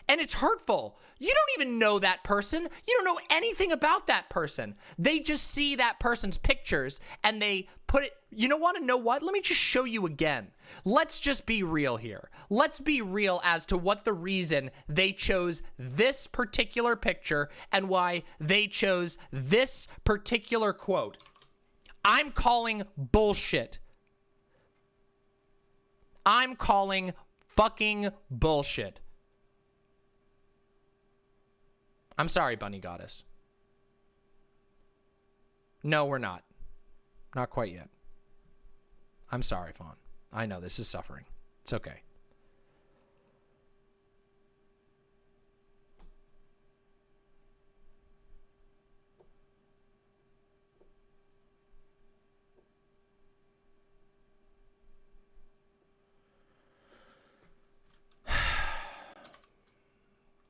A: And it's hurtful. You don't even know that person. You don't know anything about that person. They just see that person's pictures and they put it, you don't want to know what? Let me just show you again. Let's just be real here. Let's be real as to what the reason they chose this particular picture and why they chose this particular quote. I'm calling bullshit. I'm calling fucking bullshit. I'm sorry, Bunny Goddess. No, we're not. Not quite yet. I'm sorry, Fawn. I know this is suffering. It's okay.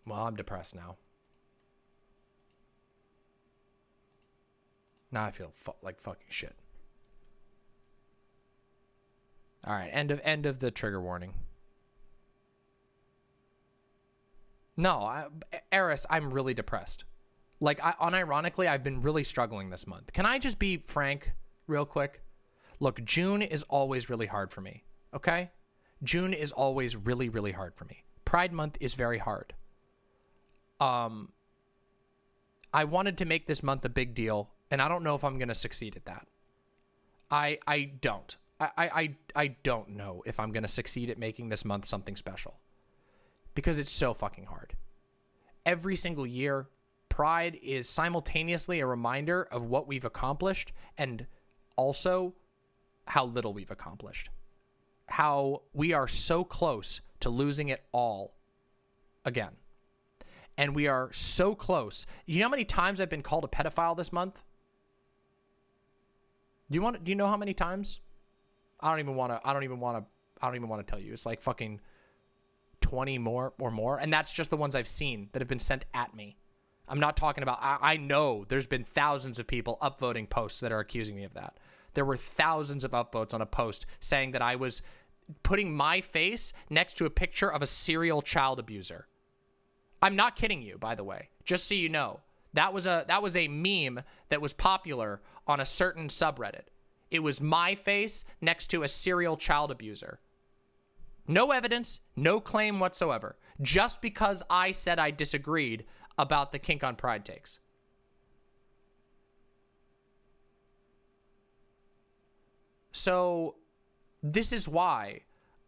A: Well, I'm depressed now. Now I feel like fucking shit. All right, end of the trigger warning. No, Eris, I'm really depressed. Like, unironically, I've been really struggling this month. Can I just be frank real quick? Look, June is always really hard for me, okay? June is always really, really hard for me. Pride Month is very hard. I wanted to make this month a big deal, and I don't know if I'm going to succeed at that. I don't. I don't know if I'm going to succeed at making this month something special. Because it's so fucking hard. Every single year, Pride is simultaneously a reminder of what we've accomplished and also how little we've accomplished. How we are so close to losing it all again. And we are so close. You know how many times I've been called a pedophile this month? Do you know how many times? I don't even want to tell you. It's like fucking 20 more or more. And that's just the ones I've seen that have been sent at me. I'm not talking about, I know there's been thousands of people upvoting posts that are accusing me of that. There were thousands of upvotes on a post saying that I was putting my face next to a picture of a serial child abuser. I'm not kidding you, by the way, just so you know. That was a meme that was popular on a certain subreddit. It was my face next to a serial child abuser. No evidence, no claim whatsoever. Just because I said I disagreed about the kink on Pride takes. So this is why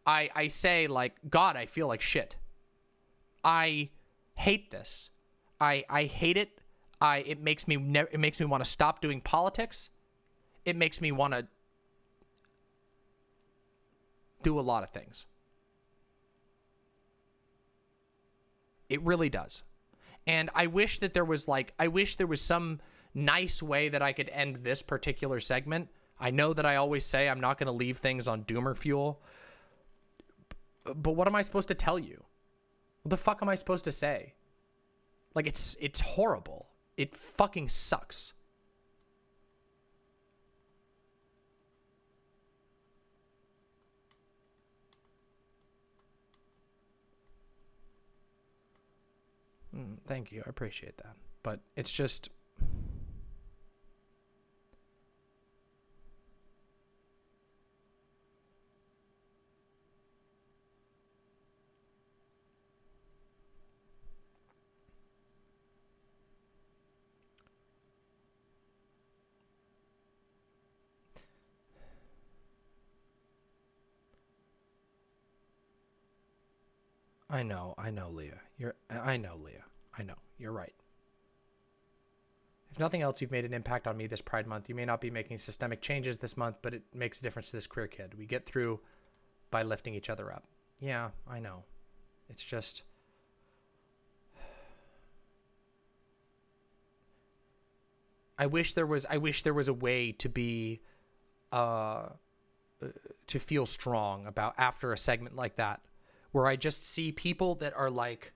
A: I say, like, God, I feel like shit. I hate this. I hate it. It makes me want to stop doing politics. It makes me want to do a lot of things. It really does. And I wish that there was some nice way that I could end this particular segment. I know that I always say I'm not going to leave things on doomer fuel. But what am I supposed to tell you? What the fuck am I supposed to say? Like, it's horrible. It fucking sucks. Thank you. I appreciate that. But it's just... I know, Leah. I know, Leah. I know. You're right. If nothing else, you've made an impact on me this Pride Month. You may not be making systemic changes this month, but it makes a difference to this queer kid. We get through by lifting each other up. Yeah, I know. It's just... I wish there was a way to be... to feel strong about after a segment like that, where I just see people that are like,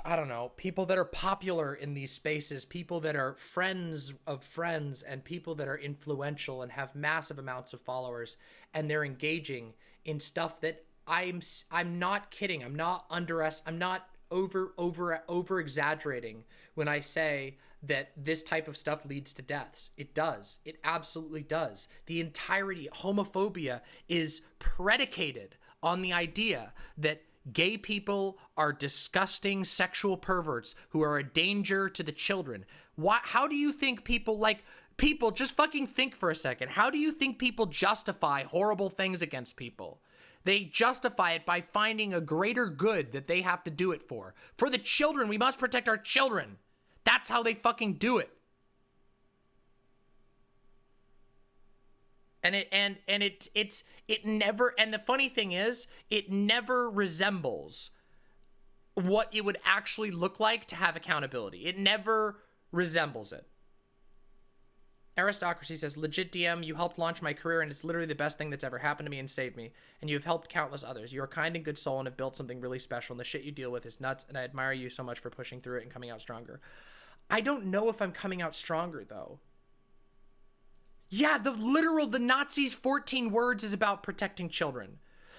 A: I don't know, people that are popular in these spaces, people that are friends of friends, and people that are influential and have massive amounts of followers, and they're engaging in stuff that I'm not kidding. I'm not over exaggerating when I say that this type of stuff leads to deaths. It does. It absolutely does. The entirety, homophobia is predicated on the idea that gay people are disgusting sexual perverts who are a danger to the children. How do you think people just fucking think for a second. How do you think people justify horrible things against people? They justify it by finding a greater good that they have to do it for. For the children, we must protect our children. That's how they fucking do it. And it never, and the funny thing is, it never resembles what it would actually look like to have accountability. It never resembles it. Aristocracy says, legit DM, you helped launch my career and it's literally the best thing that's ever happened to me and saved me. And you have helped countless others. You are a kind and good soul and have built something really special, and the shit you deal with is nuts, and I admire you so much for pushing through it and coming out stronger. I don't know if I'm coming out stronger, though. Yeah, the Nazis' 14 words is about protecting children.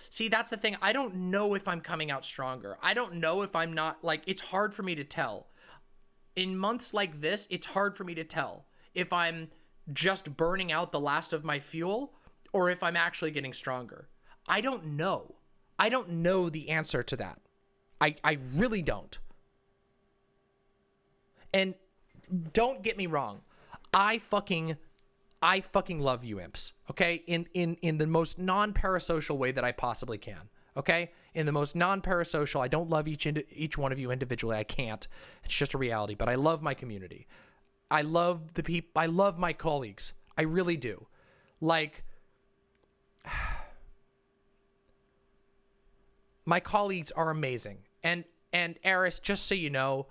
A: See, that's the thing. I don't know if I'm coming out stronger. I don't know if I'm not, like, it's hard for me to tell. In months like this, it's hard for me to tell if I'm just burning out the last of my fuel or if I'm actually getting stronger. I don't know. I don't know the answer to that. I really don't. And don't get me wrong. I fucking love you imps, okay? In the most non-parasocial way that I possibly can, okay? In the most non-parasocial, I don't love each one of you individually. I can't. It's just a reality, but I love my community. I love the people. I love my colleagues. I really do. Like, my colleagues are amazing. And Eris, just so you know,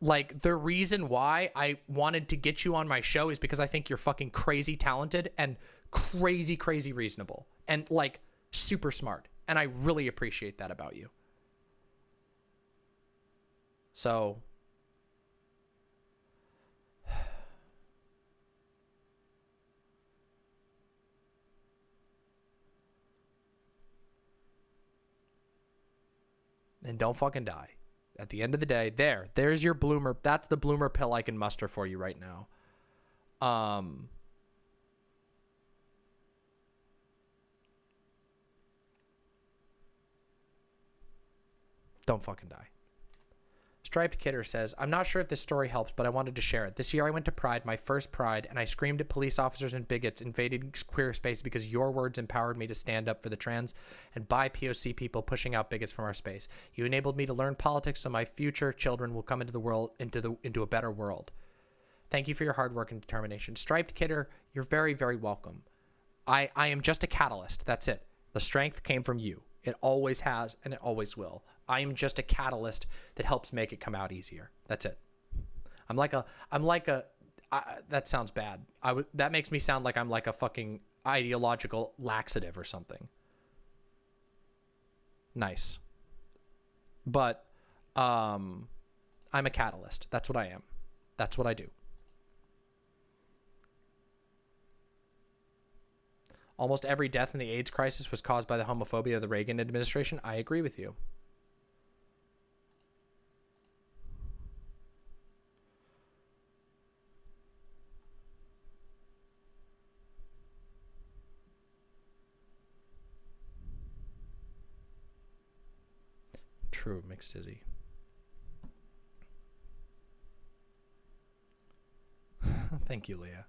A: like, the reason why I wanted to get you on my show is because I think you're fucking crazy talented and crazy, crazy reasonable and, like, super smart. And I really appreciate that about you. So, and don't fucking die. At the end of the day, there's your bloomer. That's the bloomer pill I can muster for you right now. Don't fucking die. Striped Kidder says, I'm not sure if this story helps, but I wanted to share it. This year I went to Pride, my first Pride, and I screamed at police officers and bigots invading queer space because your words empowered me to stand up for the trans and BIPOC people pushing out bigots from our space. You enabled me to learn politics so my future children will come into the world, into a better world. Thank you for your hard work and determination. Striped Kidder, you're very, very welcome. I am just a catalyst. That's it. The strength came from you. It always has, and it always will. I am just a catalyst that helps make it come out easier. That's it. That sounds bad. That makes me sound like I'm like a fucking ideological laxative or something. Nice. But, I'm a catalyst. That's what I am. That's what I do. Almost every death in the AIDS crisis was caused by the homophobia of the Reagan administration. I agree with you. True, Mixed Dizzy. Thank you, Leah.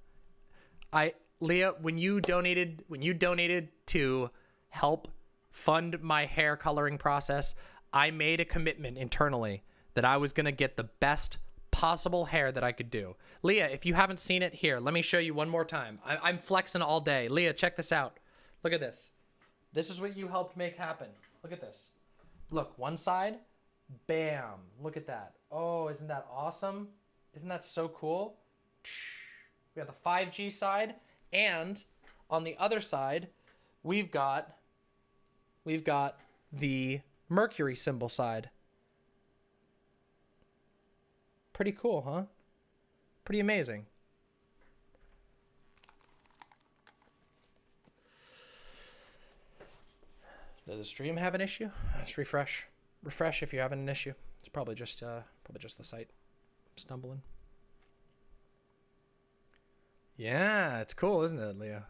A: Leah, when you donated to help fund my hair coloring process, I made a commitment internally that I was going to get the best possible hair that I could do. Leah, if you haven't seen it, here, let me show you one more time. I'm flexing all day. Leah, check this out. Look at this. This is what you helped make happen. Look at this. Look, one side, bam. Look at that. Oh, isn't that awesome? Isn't that so cool? We got the 5G side. And on the other side, we've got the Mercury symbol side. Pretty cool, huh? Pretty amazing. Does the stream have an issue? Let's refresh. Refresh if you're having an issue. It's probably just the site. I'm stumbling. Yeah, it's cool, isn't it, Leah?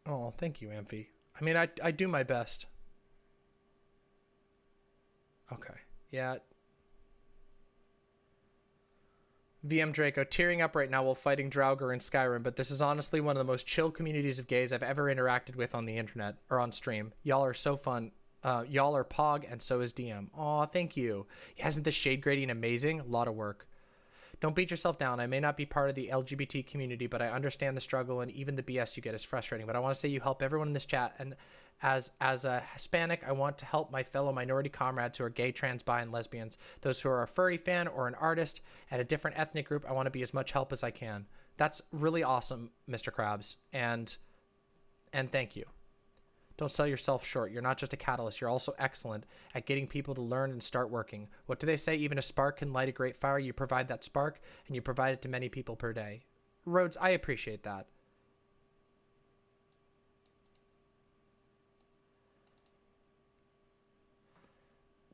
A: Oh, thank you, Amphi. I mean, I do my best. Okay, yeah. VM Draco, tearing up right now while fighting Draugr in Skyrim, but this is honestly one of the most chill communities of gays I've ever interacted with on the internet, or on stream. Y'all are so fun. Y'all are Pog, and so is DM. Aw, thank you. Isn't the shade grading amazing? A lot of work. Don't beat yourself down. I may not be part of the LGBT community, but I understand the struggle, and even the BS you get is frustrating. But I want to say you help everyone in this chat, and as a Hispanic, I want to help my fellow minority comrades who are gay, trans, bi, and lesbians. Those who are a furry fan or an artist at a different ethnic group, I want to be as much help as I can. That's really awesome, Mr. Krabs, and thank you. Don't sell yourself short. You're not just a catalyst. You're also excellent at getting people to learn and start working. What do they say? Even a spark can light a great fire. You provide that spark, and you provide it to many people per day. Rhodes, I appreciate that.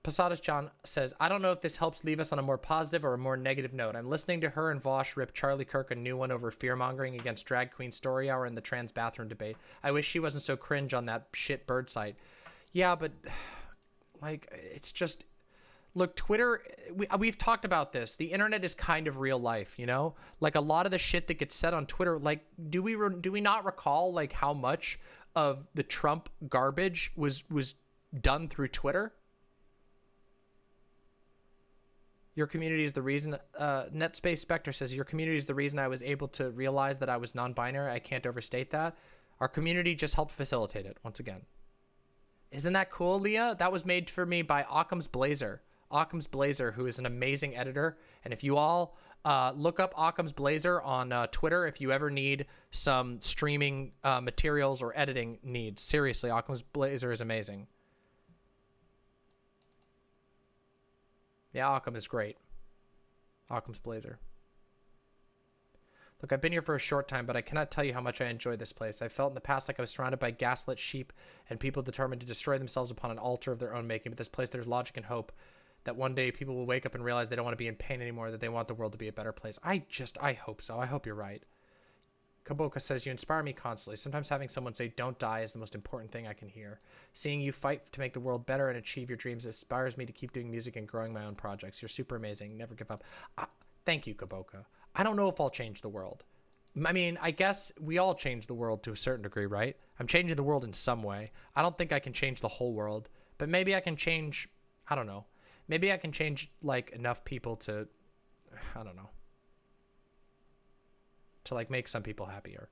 A: Posadas John says, I don't know if this helps leave us on a more positive or a more negative note. I'm listening to her and Vosh rip Charlie Kirk a new one over fear-mongering against Drag Queen Story Hour and the trans bathroom debate. I wish she wasn't so cringe on that shit bird site. Yeah, but, like, it's just... Look, Twitter, we've talked about this. The internet is kind of real life, you know? Like, a lot of the shit that gets said on Twitter, like, do we not recall, like, how much of the Trump garbage was done through Twitter? Your community is the reason, NetSpace Spectre says, your community is the reason I was able to realize that I was non-binary. I can't overstate that. Our community just helped facilitate it, once again. Isn't that cool, Leah? That was made for me by Occam's Blazer. Occam's Blazer, who is an amazing editor. And if you all look up Occam's Blazer on Twitter, if you ever need some streaming materials or editing needs, seriously, Occam's Blazer is amazing. Yeah, Occam is great. Occam's Blazer. Look, I've been here for a short time, but I cannot tell you how much I enjoy this place. I felt in the past like I was surrounded by gaslit sheep and people determined to destroy themselves upon an altar of their own making. But this place, there's logic and hope that one day people will wake up and realize they don't want to be in pain anymore, that they want the world to be a better place. I hope so. I hope you're right. Kaboka says, you inspire me constantly. Sometimes having someone say, don't die is the most important thing I can hear. Seeing you fight to make the world better and achieve your dreams inspires me to keep doing music and growing my own projects. You're super amazing. Never give up. Thank you, Kaboka. I don't know if I'll change the world. I mean, I guess we all change the world to a certain degree, right? I'm changing the world in some way. I don't think I can change the whole world, but maybe I can change, I don't know. Maybe I can change, like, enough people to, I don't know, to, like, make some people happier.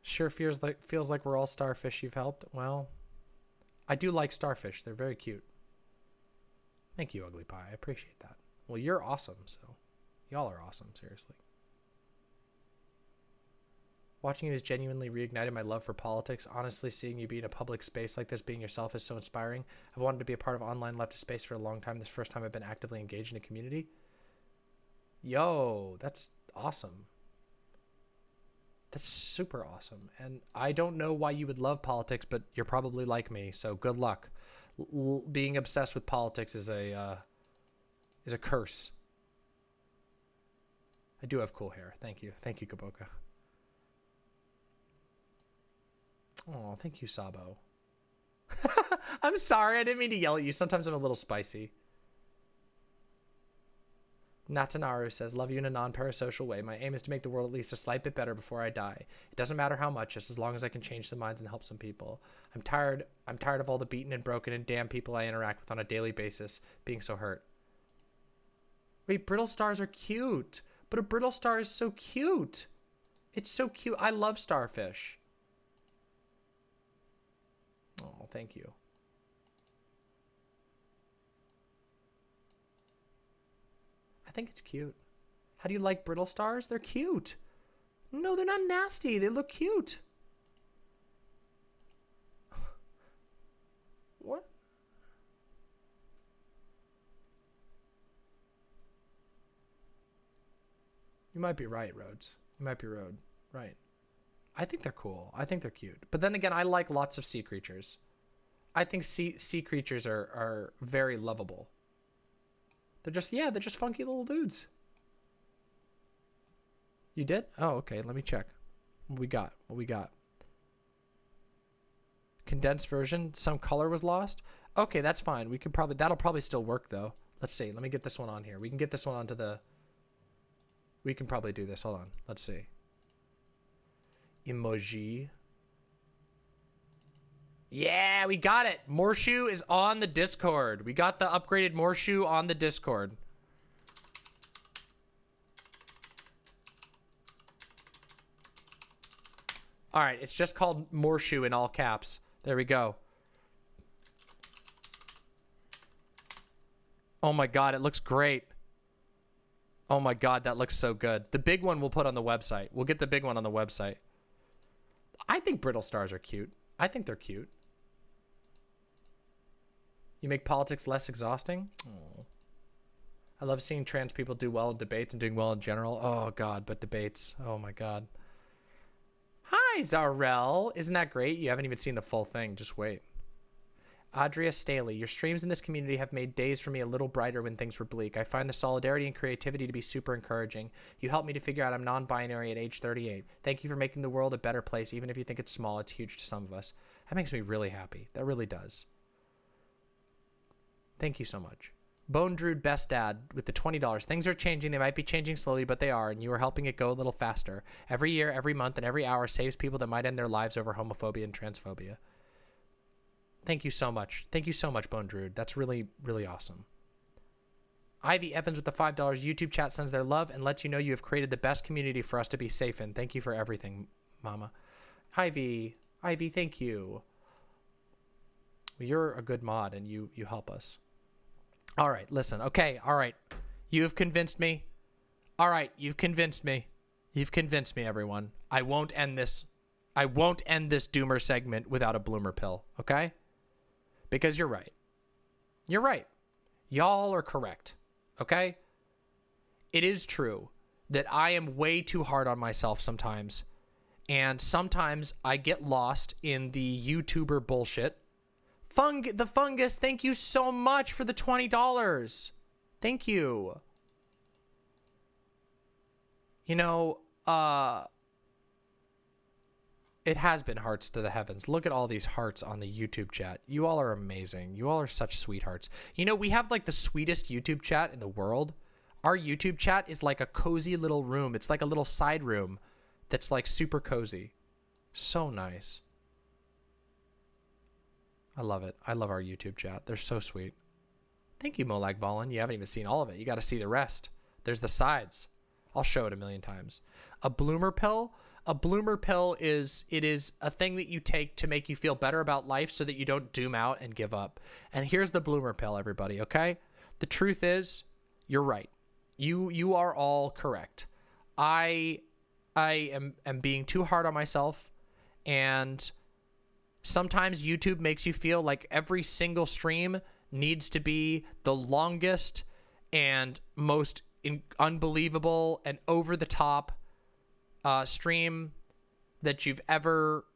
A: Sure feels like we're all starfish you've helped. Well, I do like starfish. They're very cute. Thank you, Ugly Pie. I appreciate that. Well, you're awesome, so y'all are awesome, seriously. Watching you has genuinely reignited my love for politics. Honestly, seeing you be in a public space like this, being yourself, is so inspiring. I've wanted to be a part of online leftist space for a long time. This is the first time I've been actively engaged in a community. Yo, that's awesome. That's super awesome. And I don't know why you would love politics, but you're probably like me, so good luck. Being obsessed with politics is a curse. I do have cool hair. Thank you. Thank you, Kaboka. Oh, thank you, Sabo. I'm sorry. I didn't mean to yell at you. Sometimes I'm a little spicy. Natanaru says, love you in a non-parasocial way. My aim is to make the world at least a slight bit better before I die. It doesn't matter how much, just as long as I can change some minds and help some people. I'm tired of all the beaten and broken and damn people I interact with on a daily basis being so hurt. Wait, brittle stars are cute. But a brittle star is so cute. It's so cute. I love starfish. Oh, thank you. I think it's cute. How do you like brittle stars? They're cute. No, they're not nasty. They look cute. What? You might be right, Rhodes. You might be right. I think they're cool. I think they're cute. But then again, I like lots of sea creatures. I think sea creatures are very lovable. They're just funky little dudes. You did? Oh, okay. Let me check. What we got? Condensed version. Some color was lost. Okay, that's fine. That'll probably still work though. Let's see. Let me get this one on here. We can get this one onto the. We can probably do this. Hold on. Let's see. Emoji. Yeah, we got it. Morshu is on the Discord. We got the upgraded Morshu on the Discord. All right, it's just called Morshoe in all caps. There we go. Oh my God, it looks great. Oh my God, that looks so good. The big one we'll put on the website. We'll get the big one on the website. I think brittle stars are cute. I think they're cute. You make politics less exhausting? Oh. I love seeing trans people do well in debates and doing well in general. Oh God, but debates. Oh my God. Hi, Zarel. Isn't that great? You haven't even seen the full thing. Just wait. Adria Staley, your streams in this community have made days for me a little brighter when things were bleak. I find the solidarity and creativity to be super encouraging. You helped me to figure out I'm non-binary at age 38. Thank you for making the world a better place. Even if you think it's small, it's huge to some of us. That makes me really happy. That really does. Thank you so much. Bone Druid Best Dad with the $20. Things are changing. They might be changing slowly, but they are, and you are helping it go a little faster. Every year, every month, and every hour saves people that might end their lives over homophobia and transphobia. Thank you so much. Thank you so much, Bone Druid. That's really, really awesome. Ivy Evans with the $5. YouTube chat sends their love and lets you know you have created the best community for us to be safe in. Thank you for everything, Mama. Ivy, thank you. You're a good mod, and you help us. All right, listen. Okay, all right. You have convinced me. All right, you've convinced me. You've convinced me, everyone. I won't end this doomer segment without a bloomer pill, okay? Because you're right. You're right. Y'all are correct, okay? It is true that I am way too hard on myself sometimes. And sometimes I get lost in the YouTuber bullshit. The Fungus, thank you so much for the $20. Thank you. You know, it has been hearts to the heavens. Look at all these hearts on the YouTube chat. You all are amazing. You all are such sweethearts. You know, we have like the sweetest YouTube chat in the world. Our YouTube chat is like a cozy little room. It's like a little side room that's like super cozy. So nice. I love it. I love our YouTube chat. They're so sweet. Thank you, Molag Ballin. You haven't even seen all of it. You got to see the rest. There's the sides. I'll show it a million times. A bloomer pill. A bloomer pill is a thing that you take to make you feel better about life so that you don't doom out and give up. And here's the bloomer pill, everybody, okay? The truth is, you're right. You are all correct. I am being too hard on myself, and sometimes YouTube makes you feel like every single stream needs to be the longest and most unbelievable and over the top stream that you've ever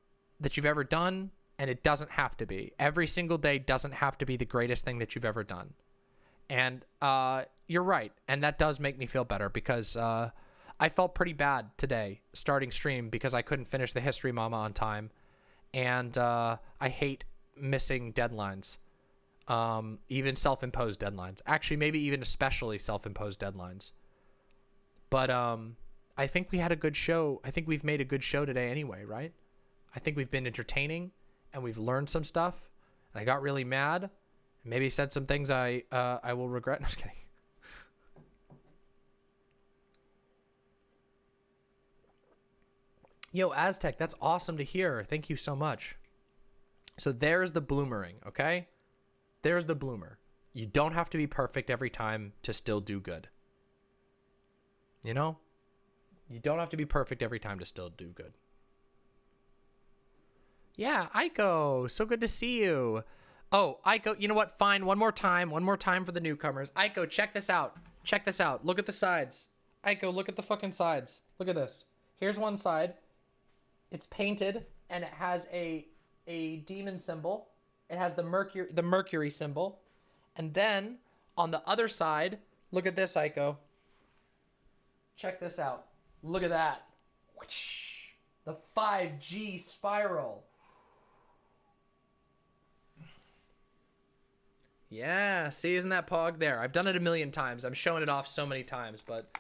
A: done, and it doesn't have to be. Every single day doesn't have to be the greatest thing that you've ever done. And you're right, and that does make me feel better because I felt pretty bad today starting stream because I couldn't finish the History Mama on time. And I hate missing deadlines, even self-imposed deadlines. Actually, maybe even especially self-imposed deadlines. But I think we had a good show. I think we've made a good show today anyway, right? I think we've been entertaining, and we've learned some stuff. And I got really mad, and maybe said some things I will regret. No, just kidding. Yo, Aztec, that's awesome to hear. Thank you so much. So there's the bloomering, okay? There's the bloomer. You don't have to be perfect every time to still do good. You know? You don't have to be perfect every time to still do good. Yeah, Aiko, so good to see you. Oh, Aiko, you know what? Fine, one more time for the newcomers. Aiko, check this out. Check this out. Look at the sides. Aiko, look at the fucking sides. Look at this. Here's one side. It's painted, and it has a demon symbol. It has the Mercury symbol. And then on the other side, look at this, Aiko. Check this out. Look at that. The 5G spiral. Yeah, see, isn't that pog? There, I've done it a million times. I'm showing it off so many times, but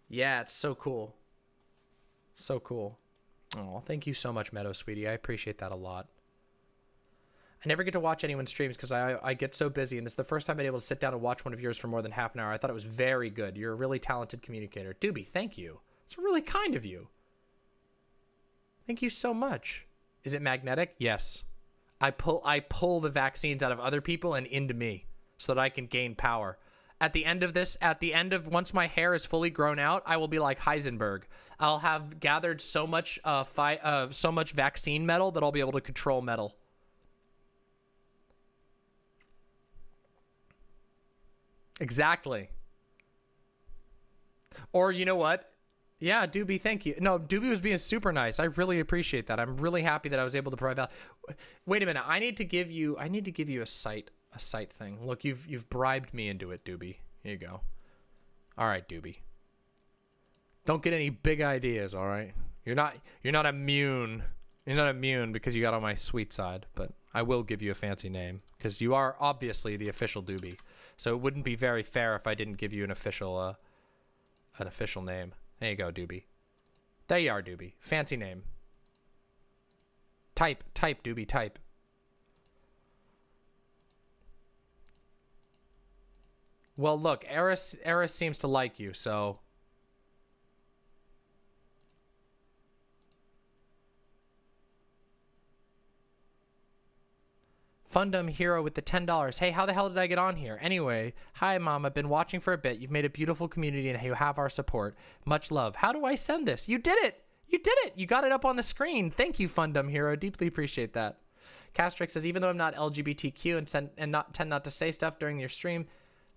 A: yeah, it's so cool. So cool. Oh, thank you so much, Meadow Sweetie. I appreciate that a lot. I never get to watch anyone's streams because I get so busy, and this is the first time I've been able to sit down and watch one of yours for more than half an hour. I thought it was very good. You're a really talented communicator. Doobie, thank you. It's really kind of you. Thank you so much. Is it magnetic? Yes. I pull the vaccines out of other people and into me so that I can gain power. At the end of once my hair is fully grown out, I will be like Heisenberg. I'll have gathered so much vaccine metal that I'll be able to control metal. Exactly. Or you know what? Yeah, Doobie, thank you. No, Doobie was being super nice. I really appreciate that. I'm really happy that I was able to provide value. Wait a minute. I need to give you a site thing. Look, you've bribed me into it, Doobie. Here you go. All right, Doobie. Don't get any big ideas, all right? You're not immune. You're not immune because you got on my sweet side, but I will give you a fancy name because you are obviously the official Doobie. So it wouldn't be very fair if I didn't give you an official name. There you go, Doobie. There you are, Doobie. Fancy name. Type, Doobie, type. Well, look, Eris seems to like you, so. Fundum Hero with the $10. Hey, how the hell did I get on here? Anyway, hi, Mom. I've been watching for a bit. You've made a beautiful community and you have our support. Much love. How do I send this? You did it. You did it. You got it up on the screen. Thank you, Fundum Hero. Deeply appreciate that. Castrix says, even though I'm not LGBTQ and tend not to say stuff during your stream,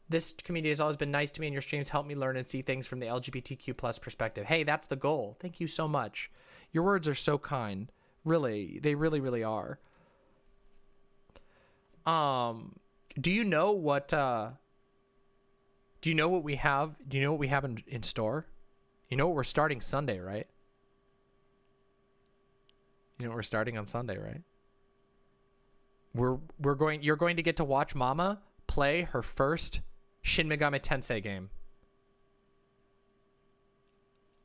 A: this community has always been nice to me and your streams help me learn and see things from the LGBTQ plus perspective. Hey, that's the goal. Thank you so much. Your words are so kind. Really, they really, really are. Do you know what we have? Do you know what we have in store? You know what we're starting Sunday, right? You know what we're starting on Sunday, right? You're going to get to watch Mama play her first Shin Megami Tensei game.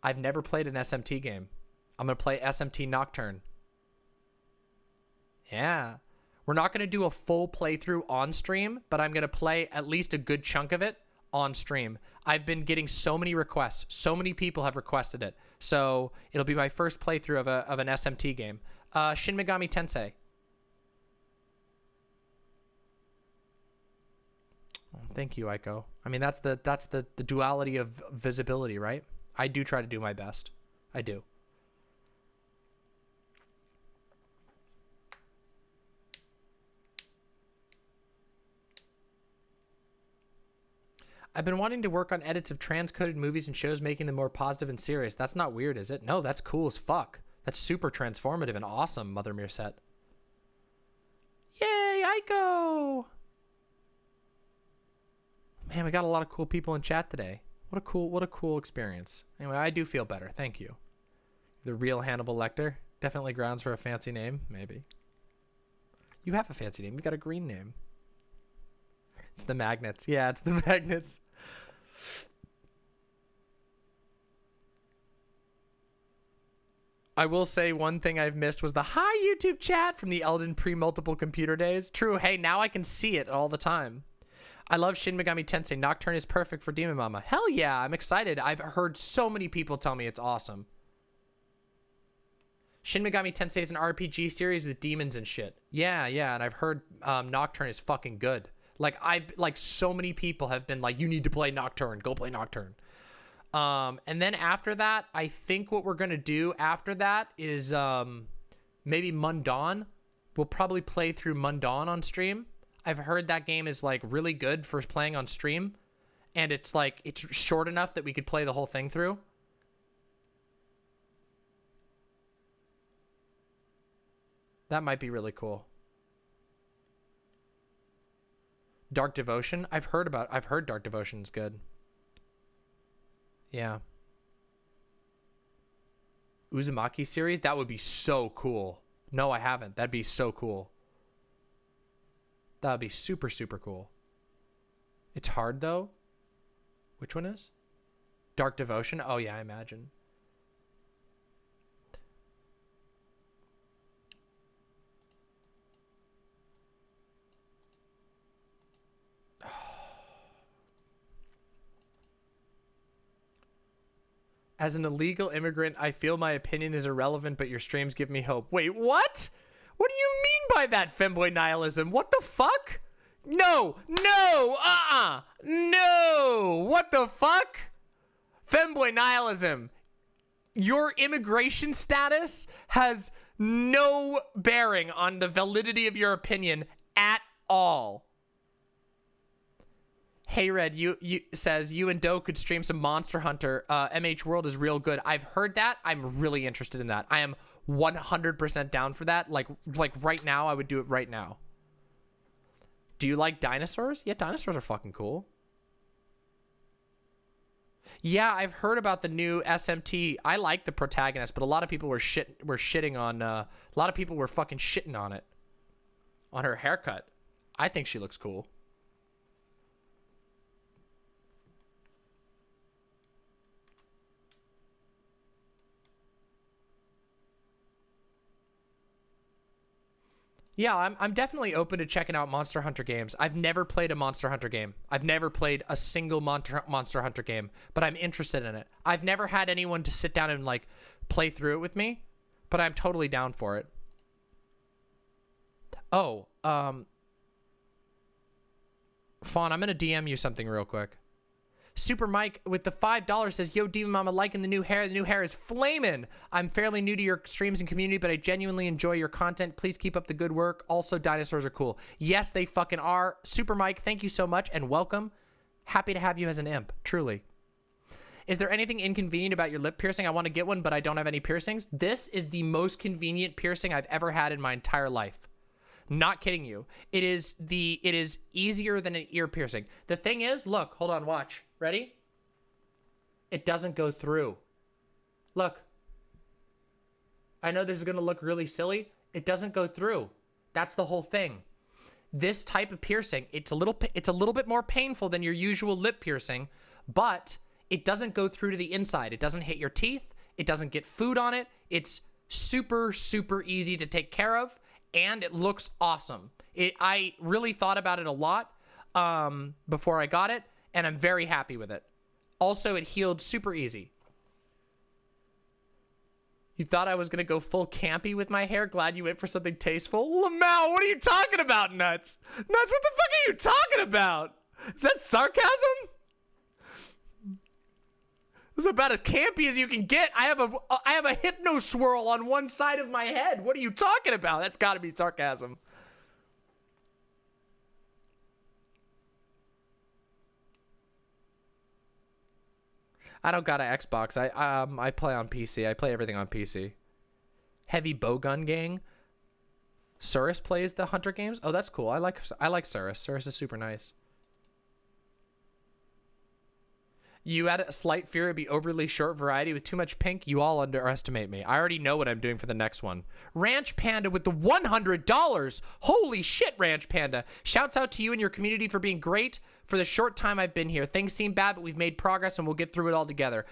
A: I've never played an SMT game. I'm going to play SMT Nocturne. Yeah. We're not going to do a full playthrough on stream, but I'm going to play at least a good chunk of it on stream. I've been getting so many requests. So many people have requested it. So it'll be my first playthrough of an SMT game. Shin Megami Tensei. Thank you, Aiko. I mean, that's the duality of visibility, right? I do try to do my best. I do. I've been wanting to work on edits of transcoded movies and shows, making them more positive and serious. That's not weird, is it? No, that's cool as fuck. That's super transformative and awesome, Mother Meerset. Yay, Aiko! Man, we got a lot of cool people in chat today. What a cool experience. Anyway, I do feel better. Thank you. The real Hannibal Lecter. Definitely grounds for a fancy name, maybe. You have a fancy name. You got a green name. It's the magnets. Yeah, it's the magnets. I will say one thing I've missed was the hi YouTube chat from the Elden pre-multiple computer days. True. Hey, now I can see it all the time. I love Shin Megami Tensei. Nocturne is perfect for Demon Mama. Hell yeah, I'm excited. I've heard so many people tell me it's awesome. Shin Megami Tensei is an RPG series with demons and shit. Yeah, and I've heard Nocturne is fucking good. Like so many people have been like, you need to play Nocturne. Go play Nocturne. And then after that, I think what we're gonna do after that is maybe Mundawn. We'll probably play through Mundawn on stream. I've heard that game is like really good for playing on stream, and it's short enough that we could play the whole thing through. That might be really cool. Dark Devotion. I've heard Dark Devotion is good. Yeah. Uzumaki series? That would be so cool. No, I haven't. That'd be so cool. That would be super, super cool. It's hard, though. Which one is? Dark Devotion? Oh, yeah, I imagine. As an illegal immigrant, I feel my opinion is irrelevant, but your streams give me hope. Wait, what? What do you mean by that, femboy nihilism? What the fuck? No, no, no. What the fuck? Femboy nihilism. Your immigration status has no bearing on the validity of your opinion at all. Hey Red, you says you and Doe could stream some Monster Hunter. MH World is real good. I've heard that. I'm really interested in that. I am 100% down for that. Like right now, I would do it right now. Do you like dinosaurs? Yeah, dinosaurs are fucking cool. Yeah, I've heard about the new SMT. I like the protagonist, but a lot of people were shitting on. A lot of people were fucking shitting on it, on her haircut. I think she looks cool. Yeah, I'm definitely open to checking out Monster Hunter games. I've never played a Monster Hunter game. I've never played a single Monster Hunter game, but I'm interested in it. I've never had anyone to sit down and like play through it with me, but I'm totally down for it. Oh, Fawn, I'm gonna DM you something real quick. Super Mike with the $5 says, yo, Demon Mama, liking the new hair. The new hair is flaming. I'm fairly new to your streams and community, but I genuinely enjoy your content. Please keep up the good work. Also, dinosaurs are cool. Yes, they fucking are. Super Mike, thank you so much and welcome. Happy to have you as an imp, truly. Is there anything inconvenient about your lip piercing? I want to get one, but I don't have any piercings. This is the most convenient piercing I've ever had in my entire life. Not kidding you. It is easier than an ear piercing. The thing is, look, hold on, watch. Ready? It doesn't go through. Look. I know this is going to look really silly. It doesn't go through. That's the whole thing. This type of piercing, it's a little bit more painful than your usual lip piercing, but it doesn't go through to the inside. It doesn't hit your teeth. It doesn't get food on it. It's super, super easy to take care of, and it looks awesome. I really thought about it a lot before I got it, and I'm very happy with it. Also, it healed super easy. You thought I was going to go full campy with my hair? Glad you went for something tasteful. Lamau, what are you talking about, Nuts? Nuts, what the fuck are you talking about? Is that sarcasm? This is about as campy as you can get. I have a hypno swirl on one side of my head. What are you talking about? That's got to be sarcasm. I don't got an Xbox. I play on PC. I play everything on PC. Heavy Bowgun Gang. Surus plays the Hunter games. Oh, that's cool. I like Surus. Surus is super nice. You had a slight fear it'd be overly short variety with too much pink. You all underestimate me. I already know what I'm doing for the next one. Ranch Panda with the $100. Holy shit, Ranch Panda. Shouts out to you and your community for being great for the short time I've been here. Things seem bad, but we've made progress and we'll get through it all together.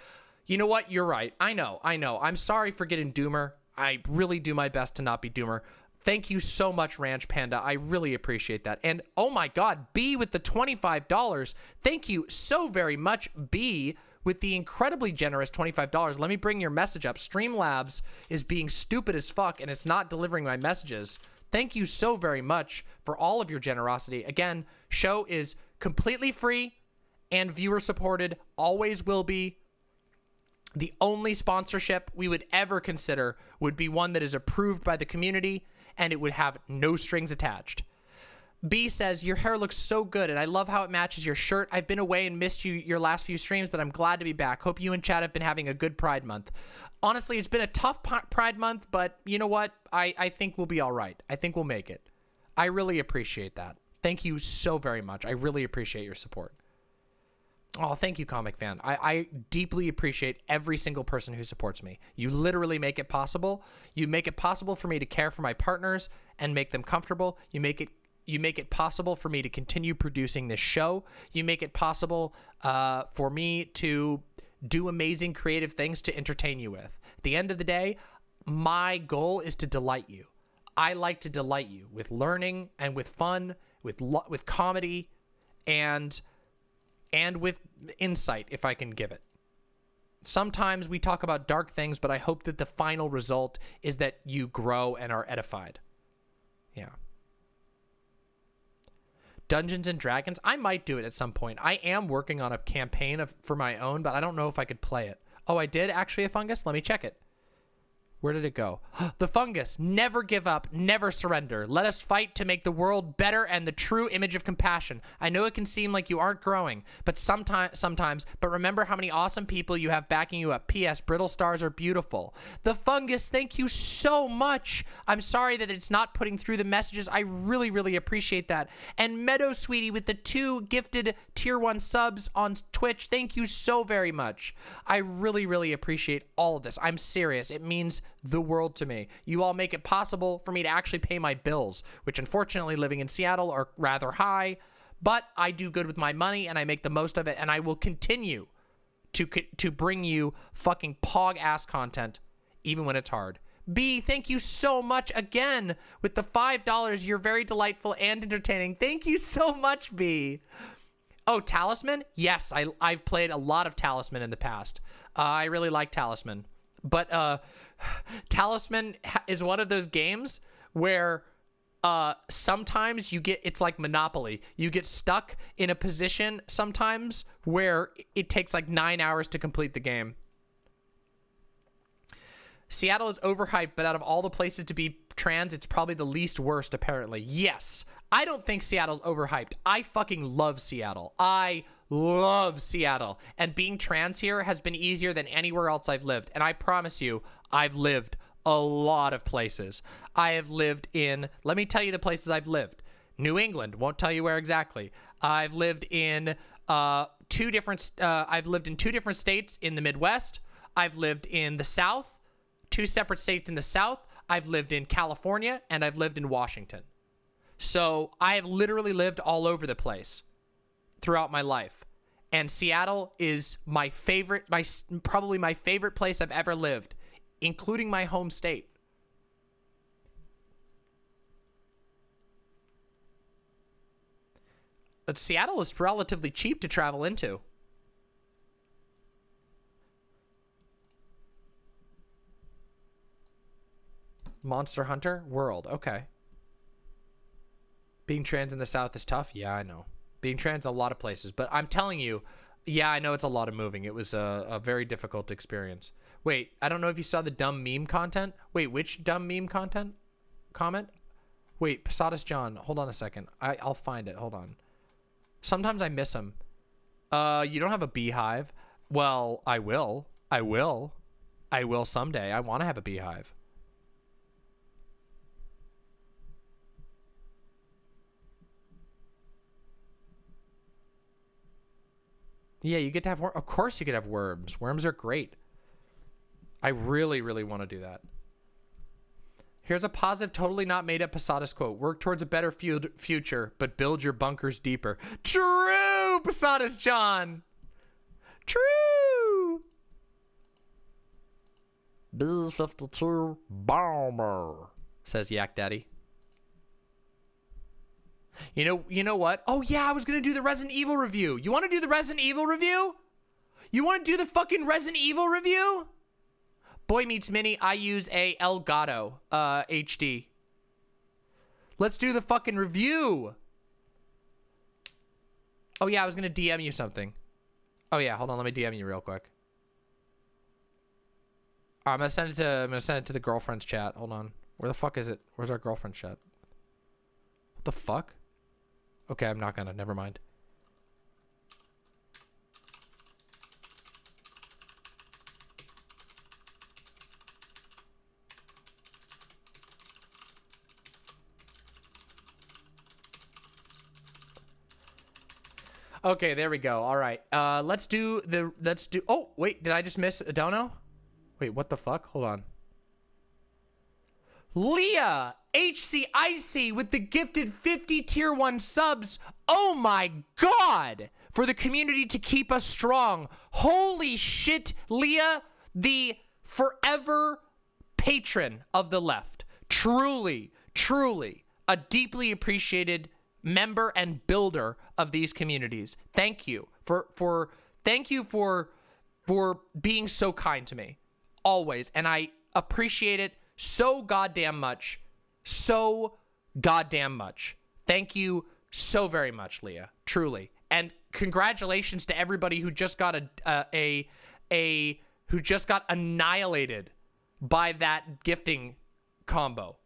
A: You know what? You're right. I know. I'm sorry for getting doomer. I really do my best to not be doomer. Thank you so much, Ranch Panda. I really appreciate that. And oh my God, B with the $25. Thank you so very much, B, with the incredibly generous $25. Let me bring your message up. Streamlabs is being stupid as fuck and it's not delivering my messages. Thank you so very much for all of your generosity. Again, show is completely free and viewer supported, always will be. The only sponsorship we would ever consider would be one that is approved by the community and it would have no strings attached. B says, your hair looks so good and I love how it matches your shirt. I've been away and missed your last few streams, but I'm glad to be back. Hope you and Chad have been having a good Pride Month. Honestly, it's been a tough Pride Month, but you know what? I think we'll be all right. I think we'll make it. I really appreciate that. Thank you so very much. I really appreciate your support. Oh, thank you, Comic Fan. I deeply appreciate every single person who supports me. You literally make it possible. You make it possible for me to care for my partners and make them comfortable. You make it possible for me to continue producing this show. You make it possible for me to do amazing creative things to entertain you with. At the end of the day, my goal is to delight you. I like to delight you with learning and with fun, with comedy, and with insight if I can give it. Sometimes we talk about dark things, but I hope that the final result is that you grow and are edified. Yeah. Dungeons and Dragons. I might do it at some point. I am working on a campaign for my own, but I don't know if I could play it. Oh, I did actually, a fungus? Let me check it. Where did it go? The fungus. Never give up. Never surrender. Let us fight to make the world better and the true image of compassion. I know it can seem like you aren't growing, but sometimes, but remember how many awesome people you have backing you up. P.S. Brittle stars are beautiful. The fungus, thank you so much. I'm sorry that it's not putting through the messages. I really, really appreciate that. And Meadow Sweetie with the 2 gifted tier 1 subs on Twitch. Thank you so very much. I really, really appreciate all of this. I'm serious. It means the world to me. You all make it possible for me to actually pay my bills, which unfortunately living in Seattle are rather high, but I do good with my money and I make the most of it, and I will continue to bring you fucking pog ass content even when it's hard. B, thank you so much again with the $5. You're very delightful and entertaining. Thank you so much, B. Oh, Talisman? Yes, I've played a lot of Talisman in the past. I really like Talisman. But Talisman is one of those games where sometimes it's like Monopoly. You get stuck in a position sometimes where it takes like 9 hours to complete the game. Seattle is overhyped, but out of all the places to be trans, it's probably the least worst, apparently. Yes, I don't think Seattle's overhyped. I fucking love Seattle. I love Seattle. And being trans here has been easier than anywhere else I've lived. And I promise you, I've lived a lot of places. I have lived in, let me tell you the places I've lived. New England, won't tell you where exactly. I've lived in two different states in the Midwest. I've lived in the South, 2 separate states in the South. I've lived in California, and I've lived in Washington. So I have literally lived all over the place throughout my life. And Seattle is my favorite, probably my favorite place I've ever lived, including my home state. But Seattle is relatively cheap to travel into. Monster Hunter World, okay. Being trans in the South is tough. Yeah, I know. Being trans in a lot of places, but I'm telling you, yeah, I know it's a lot of moving. It was a very difficult experience. Wait, I don't know if you saw the dumb meme content. Wait, which dumb meme content? Comment? Wait, Posadas John, hold on a second. I'll find it, hold on. Sometimes I miss him. You don't have a beehive? Well, I will. I will someday. I want to have a beehive. Yeah, you get to have worms. Of course you could have worms. Worms are great. I really, really want to do that. Here's a positive, totally not made up Posadas quote. Work towards a better future, but build your bunkers deeper. True, Posadas John. True. B-52 bomber, says Yak Daddy. You know what? Oh yeah, I was gonna do the Resident Evil review. You want to do the Resident Evil review? You want to do the fucking Resident Evil review? Boy Meets Mini, I use a Elgato HD. Let's do the fucking review. Oh yeah, I was gonna DM you something. Oh yeah, hold on, let me DM you real quick. I'm gonna send it to the girlfriend's chat. Hold on. Where the fuck is it? Where's our girlfriend's chat? What the fuck? Okay, I'm not gonna. Never mind. Okay, there we go. All right. Let's do. Oh, wait. Did I just miss a dono? Wait, what the fuck? Hold on. Leah HCIC with the gifted 50 tier 1 subs. Oh my god, for the community to keep us strong. Holy shit, Leah, the forever patron of the left. Truly, truly a deeply appreciated member and builder of these communities. Thank you for for being so kind to me. Always. And I appreciate it so goddamn much. So goddamn much. Thank you so very much, Leah. Truly. And congratulations to everybody who just got who just got annihilated by that gifting combo.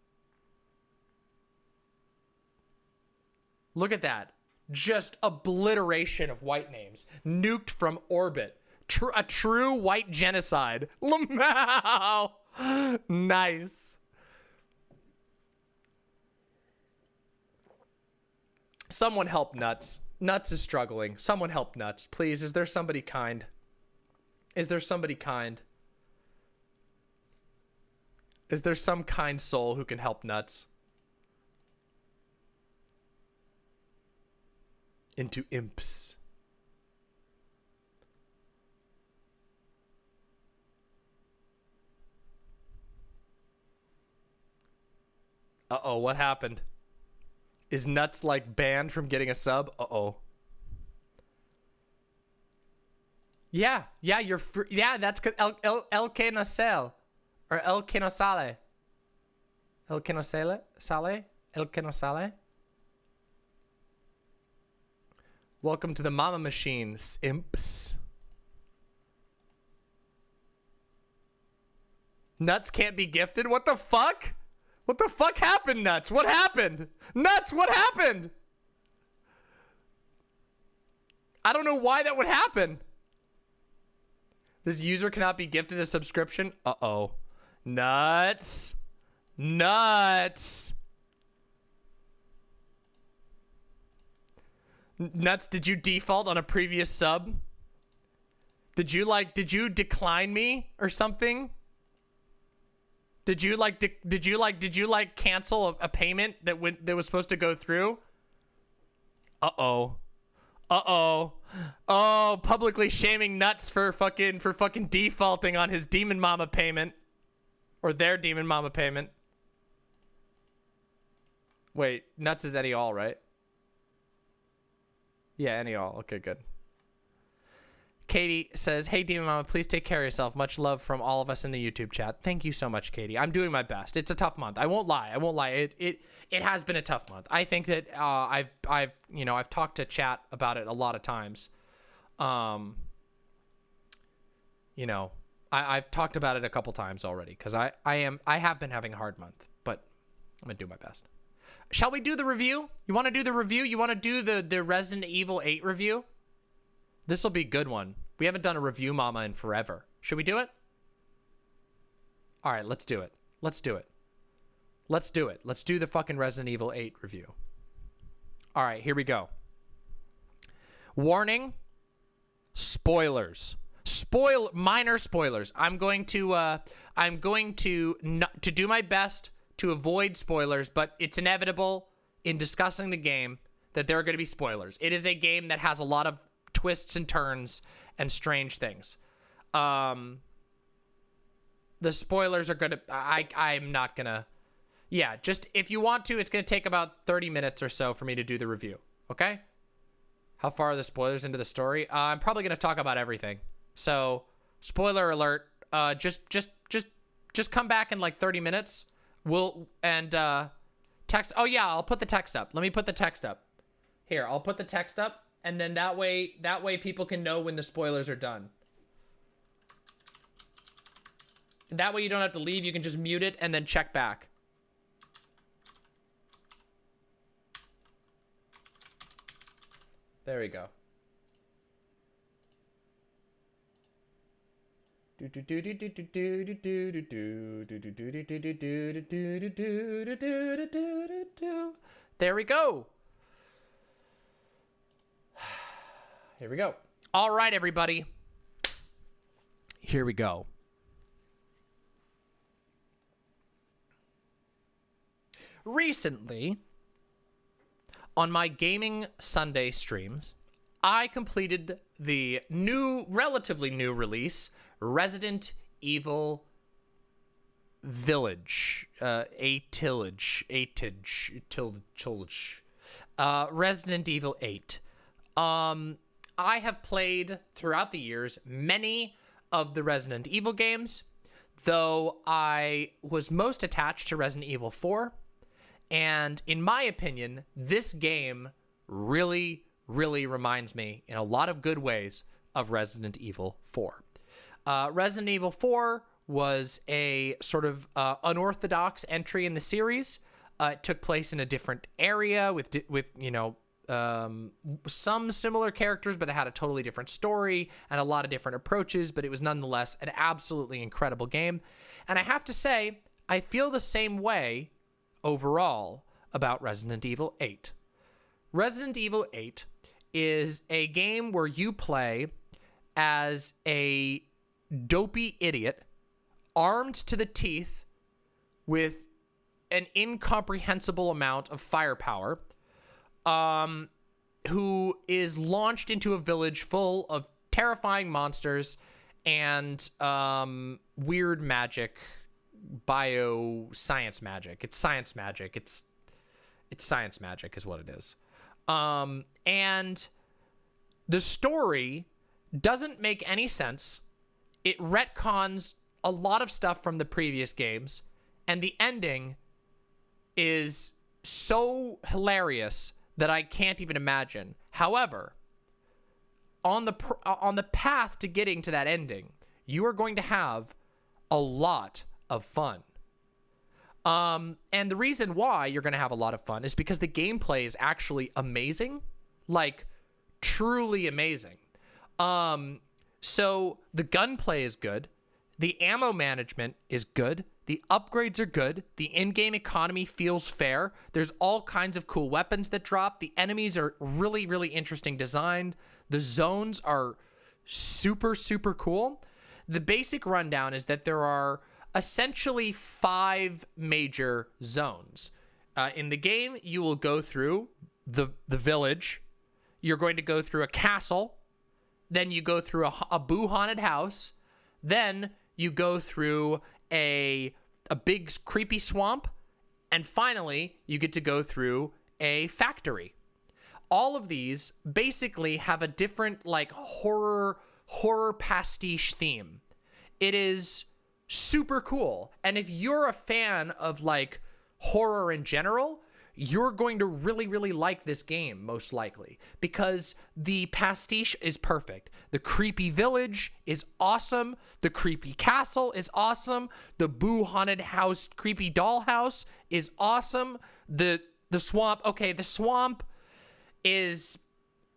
A: Look at that. Just obliteration of white names. Nuked from orbit. A true white genocide. Lamau. Nice. Someone help Nuts. Nuts is struggling. Someone help Nuts. Please, is there somebody kind? Is there somebody kind? Is there some kind soul who can help Nuts? Into imps. Uh-oh, what happened? Is Nuts like banned from getting a sub? Uh-oh. Yeah, you're free. Yeah, that's El que no sale. Or El que no sale. El que no sale? Sale? El que no sale? Welcome to the Mama Machine, imps. Nuts can't be gifted? What the fuck? What the fuck happened, Nuts? What happened? Nuts, what happened? I don't know why that would happen. This user cannot be gifted a subscription? Uh-oh. Nuts. Nuts. Nuts, did you default on a previous sub? Did you decline me or something? Did you cancel a payment that was supposed to go through? Uh-oh. Uh-oh. Oh, publicly shaming Nuts for fucking defaulting on his Demon Mama payment. Or their Demon Mama payment. Wait, Nuts is any all, right? Yeah, any all. Okay, good. Katie says, hey, Demon Mama, please take care of yourself. Much love from all of us in the YouTube chat. Thank you so much, Katie. I'm doing my best. It's a tough month. I won't lie. It has been a tough month. I think that I've talked to chat about it a lot of times. I've talked about it a couple times already because I have been having a hard month, but I'm gonna do my best. Shall we do the review? You want to do the review? You want to do the Resident Evil 8 review? This will be a good one. We haven't done a review mama in forever. Should we do it? All right, let's do it. Let's do it. Let's do it. Let's do the fucking Resident Evil 8 review. All right, here we go. Warning. Spoilers. Minor spoilers. I'm going to do my best to avoid spoilers, but it's inevitable in discussing the game that there are going to be spoilers. It is a game that has a lot of twists and turns and strange things. The spoilers are gonna, I'm not gonna, yeah, just if you want to, it's gonna take about 30 minutes or so for me to do the review, okay? How far are the spoilers into the story? I'm probably gonna talk about everything. So, spoiler alert, just come back in like 30 minutes. Text, oh yeah, I'll put the text up. Let me put the text up. Here, I'll put the text up. And then that way people can know when the spoilers are done. That way you don't have to leave. You can just mute it and then check back. There we go. There we go. Here we go. All right, everybody. Here we go. Recently, on my Gaming Sunday streams, I completed the relatively new release, Resident Evil Village. Resident Evil 8. I have played throughout the years many of the Resident Evil games, though I was most attached to Resident Evil 4. And in my opinion, this game really, really reminds me in a lot of good ways of Resident Evil 4. Resident Evil 4 was a sort of unorthodox entry in the series. It took place in a different area with you know, some similar characters, but it had a totally different story and a lot of different approaches, but it was nonetheless an absolutely incredible game. And I have to say, I feel the same way overall about Resident Evil 8. Resident Evil 8 is a game where you play as a dopey idiot armed to the teeth with an incomprehensible amount of firepower, who is launched into a village full of terrifying monsters and weird magic, science magic. It's science magic. It's science magic is what it is. And the story doesn't make any sense. It retcons a lot of stuff from the previous games, and the ending is so hilarious that I can't even imagine. However, on the path to getting to that ending, you are going to have a lot of fun. And the reason why you're going to have a lot of fun is because the gameplay is actually amazing, like truly amazing. So the gunplay is good. The ammo management is good. The upgrades are good. The in-game economy feels fair. There's all kinds of cool weapons that drop. The enemies are really, really interesting designed. The zones are super, super cool. The basic rundown is that there are essentially 5 major zones. In the game, you will go through the village. You're going to go through a castle. Then you go through a boo haunted house. Then you go through a big creepy swamp. And finally, you get to go through a factory. All of these basically have a different like horror pastiche theme. It is super cool. And if you're a fan of like horror in general, you're going to really, really like this game, most likely, because the pastiche is perfect. The creepy village is awesome. The creepy castle is awesome. The boo haunted house, creepy dollhouse is awesome. The swamp, okay, the swamp is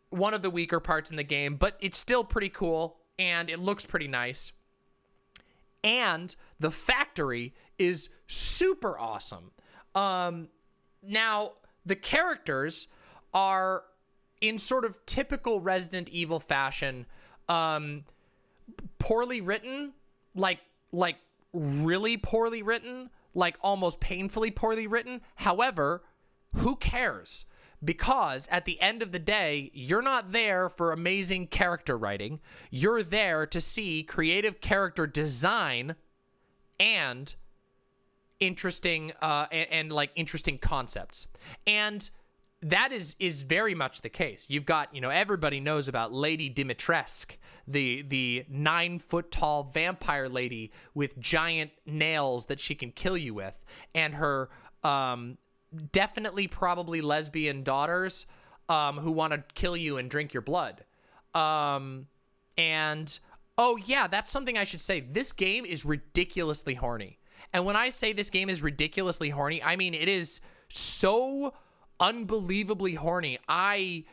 A: one of the weaker parts in the game, but it's still pretty cool and it looks pretty nice. And the factory is super awesome. Now, the characters are in sort of typical Resident Evil fashion, poorly written, like really poorly written, like almost painfully poorly written. However, who cares? Because at the end of the day, you're not there for amazing character writing. You're there to see creative character design and interesting and like interesting concepts. And that is very much the case. You've got, you know, everybody knows about Lady Dimitrescu, the 9-foot tall vampire lady with giant nails that she can kill you with, and her definitely probably lesbian daughters who want to kill you and drink your blood. And oh yeah, that's something I should say. This game is ridiculously horny. And when I say this game is ridiculously horny, I mean it is so unbelievably horny. I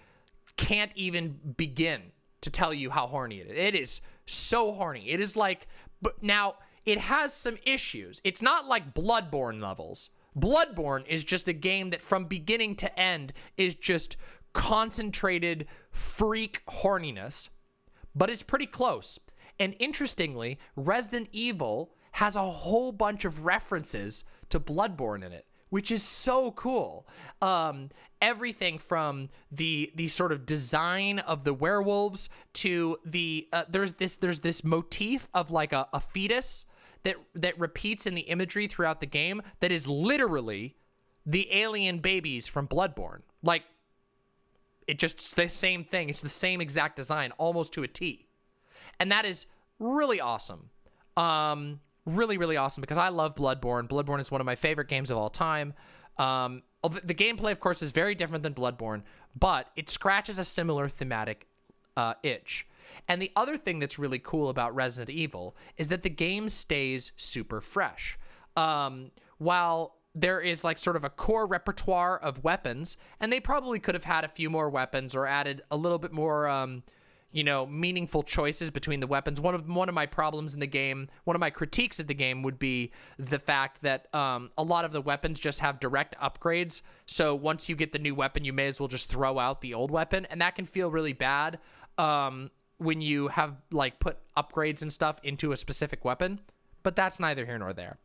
A: can't even begin to tell you how horny it is. It is so horny. It is like, but now it has some issues. It's not like Bloodborne levels. Bloodborne is just a game that from beginning to end is just concentrated freak horniness, but it's pretty close. And interestingly, Resident Evil has a whole bunch of references to Bloodborne in it, which is so cool. Everything from the sort of design of the werewolves to the there's this motif of like a fetus that repeats in the imagery throughout the game that is literally the alien babies from Bloodborne. Like, it's just the same thing. It's the same exact design, almost to a T. And that is really awesome. Really, really awesome because I love Bloodborne. Bloodborne is one of my favorite games of all time. The gameplay, of course, is very different than Bloodborne, but it scratches a similar thematic itch. And the other thing that's really cool about Resident Evil is that the game stays super fresh. While there is like sort of a core repertoire of weapons, and they probably could have had a few more weapons or added a little bit more, you know, meaningful choices between the weapons. One of my problems in the game, one of my critiques of the game would be the fact that a lot of the weapons just have direct upgrades. So once you get the new weapon, you may as well just throw out the old weapon, and that can feel really bad when you have like put upgrades and stuff into a specific weapon. But that's neither here nor there.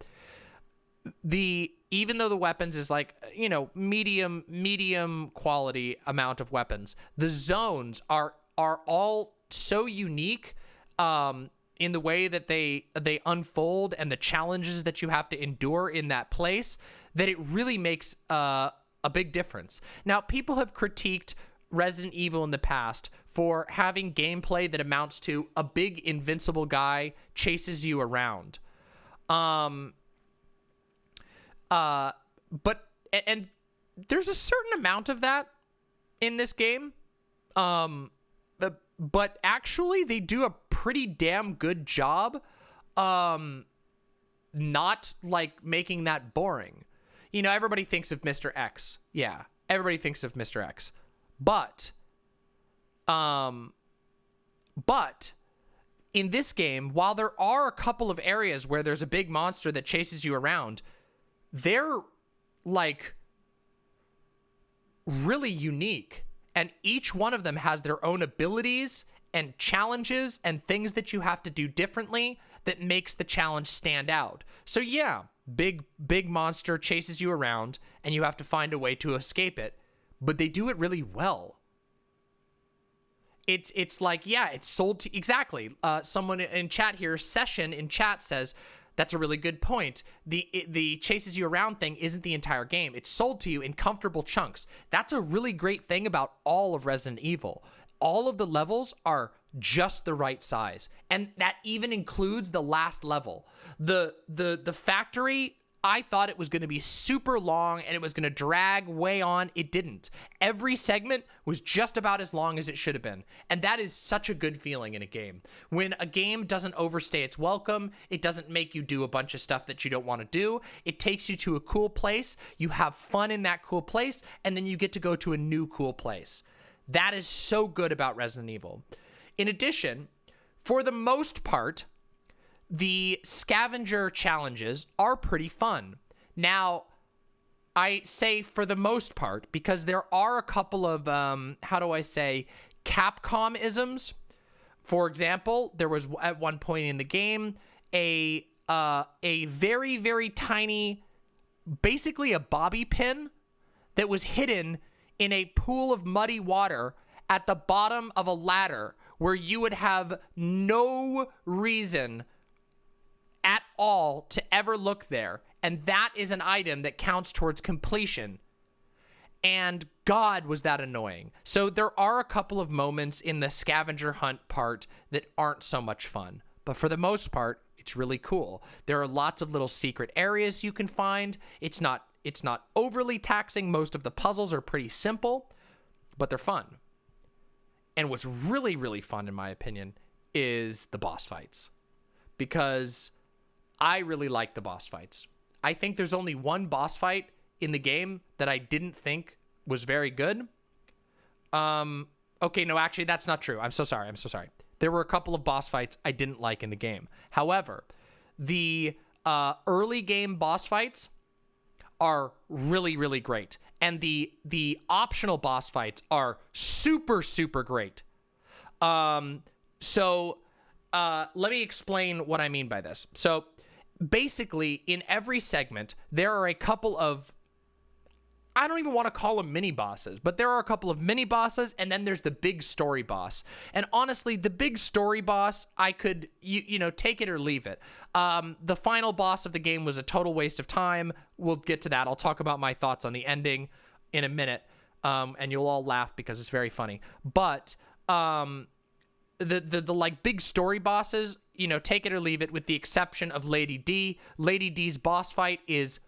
A: Even though the weapons is like, you know, medium quality amount of weapons, the zones are all so unique in the way that they unfold and the challenges that you have to endure in that place, that it really makes a big difference. Now, people have critiqued Resident Evil in the past for having gameplay that amounts to a big invincible guy chases you around. But there's a certain amount of that in this game. But actually they do a pretty damn good job not like making that boring. You know, everybody thinks of Mr. X. Yeah, everybody thinks of Mr. X. But in this game, while there are a couple of areas where there's a big monster that chases you around, they're like really unique, and each one of them has their own abilities and challenges and things that you have to do differently that makes the challenge stand out. So yeah, big monster chases you around and you have to find a way to escape it, but they do it really well. It's like, yeah, it's sold to exactly. Someone in chat here, Session in chat, says that's a really good point. The chases you around thing isn't the entire game. It's sold to you in comfortable chunks. That's a really great thing about all of Resident Evil. All of the levels are just the right size, and that even includes the last level. The factory, I thought it was going to be super long and it was going to drag way on. It didn't. Every segment was just about as long as it should have been. And that is such a good feeling in a game. When a game doesn't overstay its welcome, it doesn't make you do a bunch of stuff that you don't want to do. It takes you to a cool place. You have fun in that cool place, and then you get to go to a new cool place. That is so good about Resident Evil. In addition, for the most part, the scavenger challenges are pretty fun. Now, I say for the most part because there are a couple of, how do I say, Capcom-isms. For example, there was at one point in the game a very, very tiny, basically a bobby pin that was hidden in a pool of muddy water at the bottom of a ladder where you would have no reason at all to ever look there. And that is an item that counts towards completion. And God, was that annoying. So there are a couple of moments in the scavenger hunt part that aren't so much fun. But for the most part, it's really cool. There are lots of little secret areas you can find. It's not overly taxing. Most of the puzzles are pretty simple, but they're fun. And what's really, really fun, in my opinion, is the boss fights. Because I really like the boss fights. I think there's only one boss fight in the game that I didn't think was very good. Okay, no, actually, that's not true. I'm so sorry. There were a couple of boss fights I didn't like in the game. However, the early game boss fights are really, really great. And the optional boss fights are super, super great. So let me explain what I mean by this. So basically, in every segment, there are a couple of, I don't even want to call them mini bosses, but there are a couple of mini bosses, and then there's the big story boss. And honestly, the big story boss, I could, you know, take it or leave it. The final boss of the game was a total waste of time. We'll get to that. I'll talk about my thoughts on the ending in a minute, and you'll all laugh because it's very funny. But the like big story bosses, you know, take it or leave it, with the exception of Lady D. Lady D's boss fight is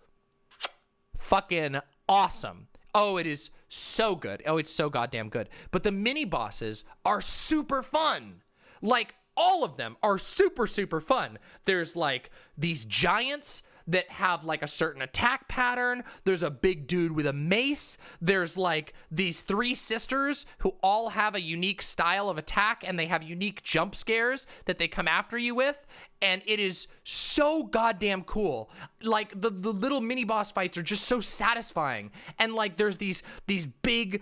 A: fucking awesome. Oh, it is so good. Oh, it's so goddamn good. But the mini bosses are super fun. Like, all of them are super, super fun. There's like these giants that have like a certain attack pattern. There's a big dude with a mace. There's like these 3 sisters who all have a unique style of attack, and they have unique jump scares that they come after you with. And it is so goddamn cool. Like the little mini boss fights are just so satisfying. And like there's these big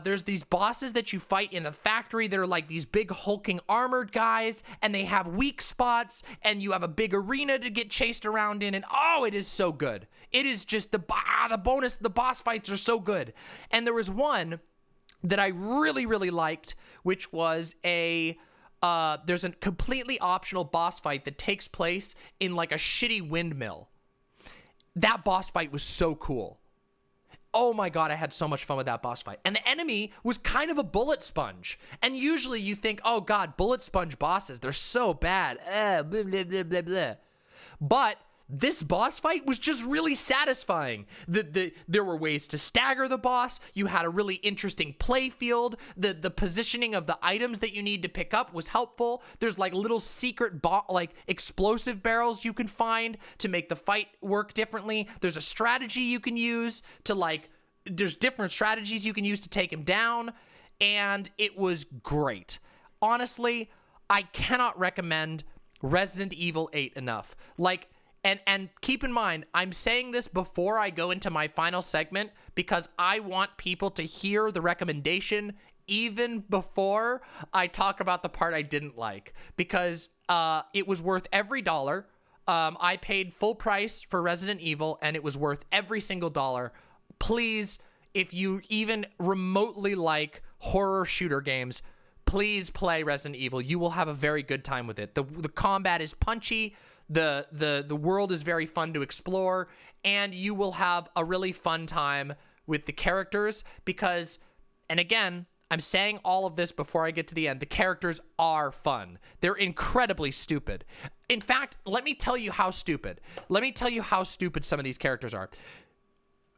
A: there's these bosses that you fight in a factory that are like these big hulking armored guys, and they have weak spots, and you have a big arena to get chased around in, and oh, it is so good. It is just the boss fights are so good. And there was one that I really, really liked, which was there's a completely optional boss fight that takes place in like a shitty windmill. That boss fight was so cool. Oh my God, I had so much fun with that boss fight. And the enemy was kind of a bullet sponge. And usually you think, oh God, bullet sponge bosses, they're so bad. Blah, blah, blah, blah, blah. But this boss fight was just really satisfying. There were ways to stagger the boss. You had a really interesting play field. The positioning of the items that you need to pick up was helpful. There's like little secret like explosive barrels you can find to make the fight work differently. There's a strategy you can use to like, there's different strategies you can use to take him down. And it was great. Honestly, I cannot recommend Resident Evil 8 enough. Like, and keep in mind, I'm saying this before I go into my final segment because I want people to hear the recommendation even before I talk about the part I didn't like, because it was worth every dollar. I paid full price for Resident Evil, and it was worth every single dollar. Please, if you even remotely like horror shooter games, please play Resident Evil. You will have a very good time with it. The combat is punchy. The world is very fun to explore, and you will have a really fun time with the characters because, and again, I'm saying all of this before I get to the end, the characters are fun. They're incredibly stupid. In fact, let me tell you how stupid. Let me tell you how stupid some of these characters are.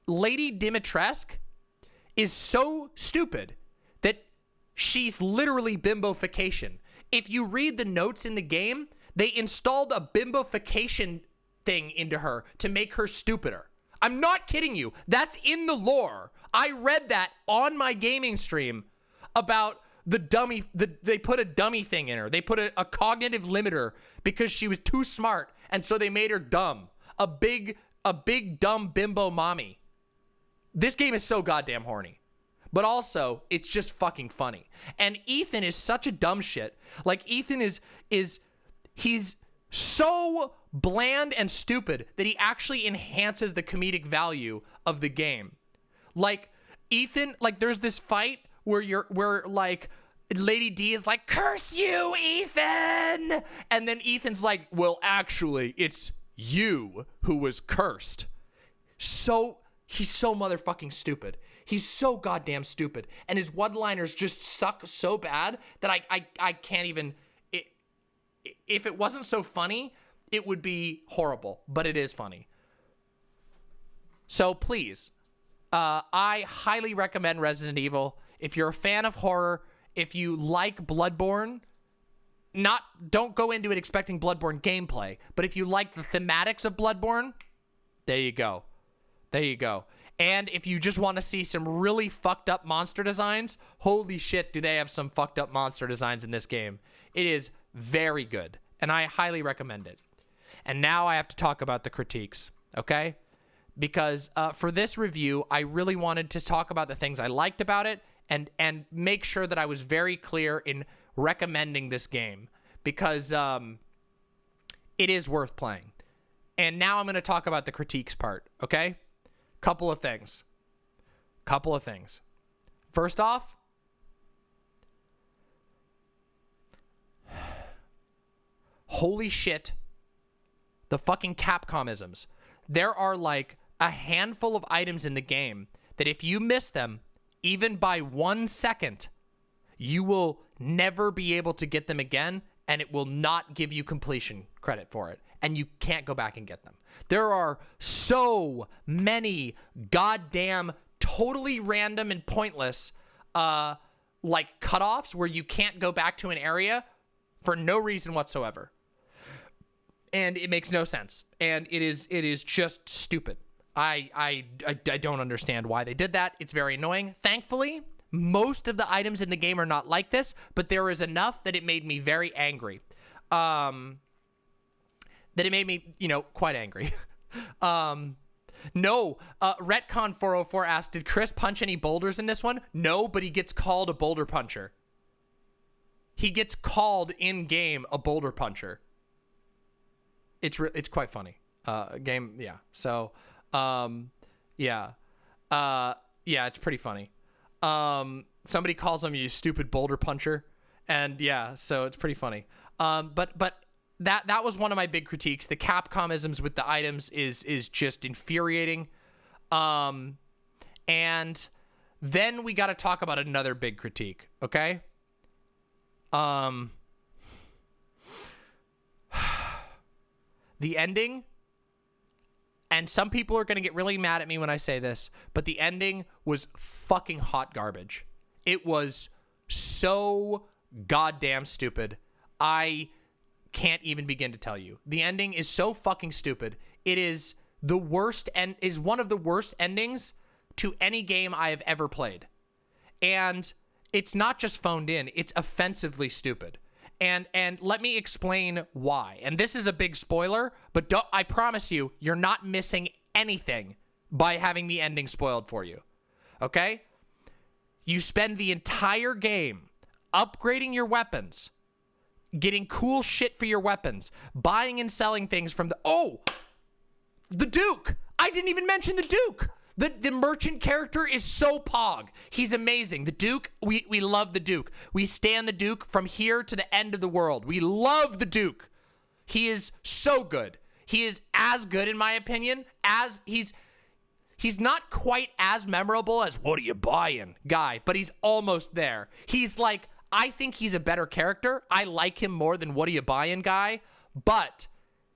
A: Lady Dimitrescu is so stupid that she's literally bimbofication. If you read the notes in the game, they installed a bimbofication thing into her to make her stupider. I'm not kidding you. That's in the lore. I read that on my gaming stream about the dummy. They put a dummy thing in her. They put a cognitive limiter because she was too smart, and so they made her dumb. A big dumb bimbo mommy. This game is so goddamn horny. But also, it's just fucking funny. And Ethan is such a dumb shit. Like, Ethan he's so bland and stupid that he actually enhances the comedic value of the game. Like, Ethan, like, there's this fight where like Lady D is like, curse you, Ethan! And then Ethan's like, well, actually, it's you who was cursed. He's so motherfucking stupid. He's so goddamn stupid. And his one-liners just suck so bad that I can't even... If it wasn't so funny, it would be horrible, but it is funny. So please, I highly recommend Resident Evil. If you're a fan of horror, if you like Bloodborne, don't go into it expecting Bloodborne gameplay, but if you like the thematics of Bloodborne, there you go. There you go. And if you just want to see some really fucked up monster designs, holy shit, do they have some fucked up monster designs in this game. It is very good, and I highly recommend it. And now I have to talk about the critiques, okay? Because for this review, I really wanted to talk about the things I liked about it and make sure that I was very clear in recommending this game because it is worth playing. And now I'm going to talk about the critiques part, okay? Couple of things. First off, holy shit, the fucking Capcomisms. There are like a handful of items in the game that if you miss them, even by 1 second, you will never be able to get them again, and it will not give you completion credit for it. And you can't go back and get them. There are so many goddamn totally random and pointless like cutoffs where you can't go back to an area for no reason whatsoever. And it makes no sense. And it is just stupid. I don't understand why they did that. It's very annoying. Thankfully, most of the items in the game are not like this, but there is enough that it made me very angry. That it made me, quite angry. No, Retcon 404 asked, did Chris punch any boulders in this one? No, but he gets called a boulder puncher. He gets called in game a boulder puncher. It's quite funny. Game, yeah. So, yeah, it's pretty funny. Somebody calls him you stupid boulder puncher, and yeah, so it's pretty funny. But that was one of my big critiques. The Capcomisms with the items is just infuriating. And then we got to talk about another big critique, okay? The ending, and some people are going to get really mad at me when I say this, but the ending was fucking hot garbage. It was so goddamn stupid. I can't even begin to tell you. The ending is so fucking stupid. It is the worst and is one of the worst endings to any game I have ever played. And it's not just phoned in, it's offensively stupid. And let me explain why. And this is a big spoiler, but I promise you, you're not missing anything by having the ending spoiled for you. Okay? You spend the entire game upgrading your weapons, getting cool shit for your weapons, buying and selling things from the Duke. I didn't even mention the Duke. The merchant character is so pog. He's amazing. The Duke, we love the Duke. We stand the Duke from here to the end of the world. We love the Duke. He is so good. He is as good, in my opinion, as he's not quite as memorable as what are you buying guy, but he's almost there. He's like, I think he's a better character. I like him more than what are you buying guy, but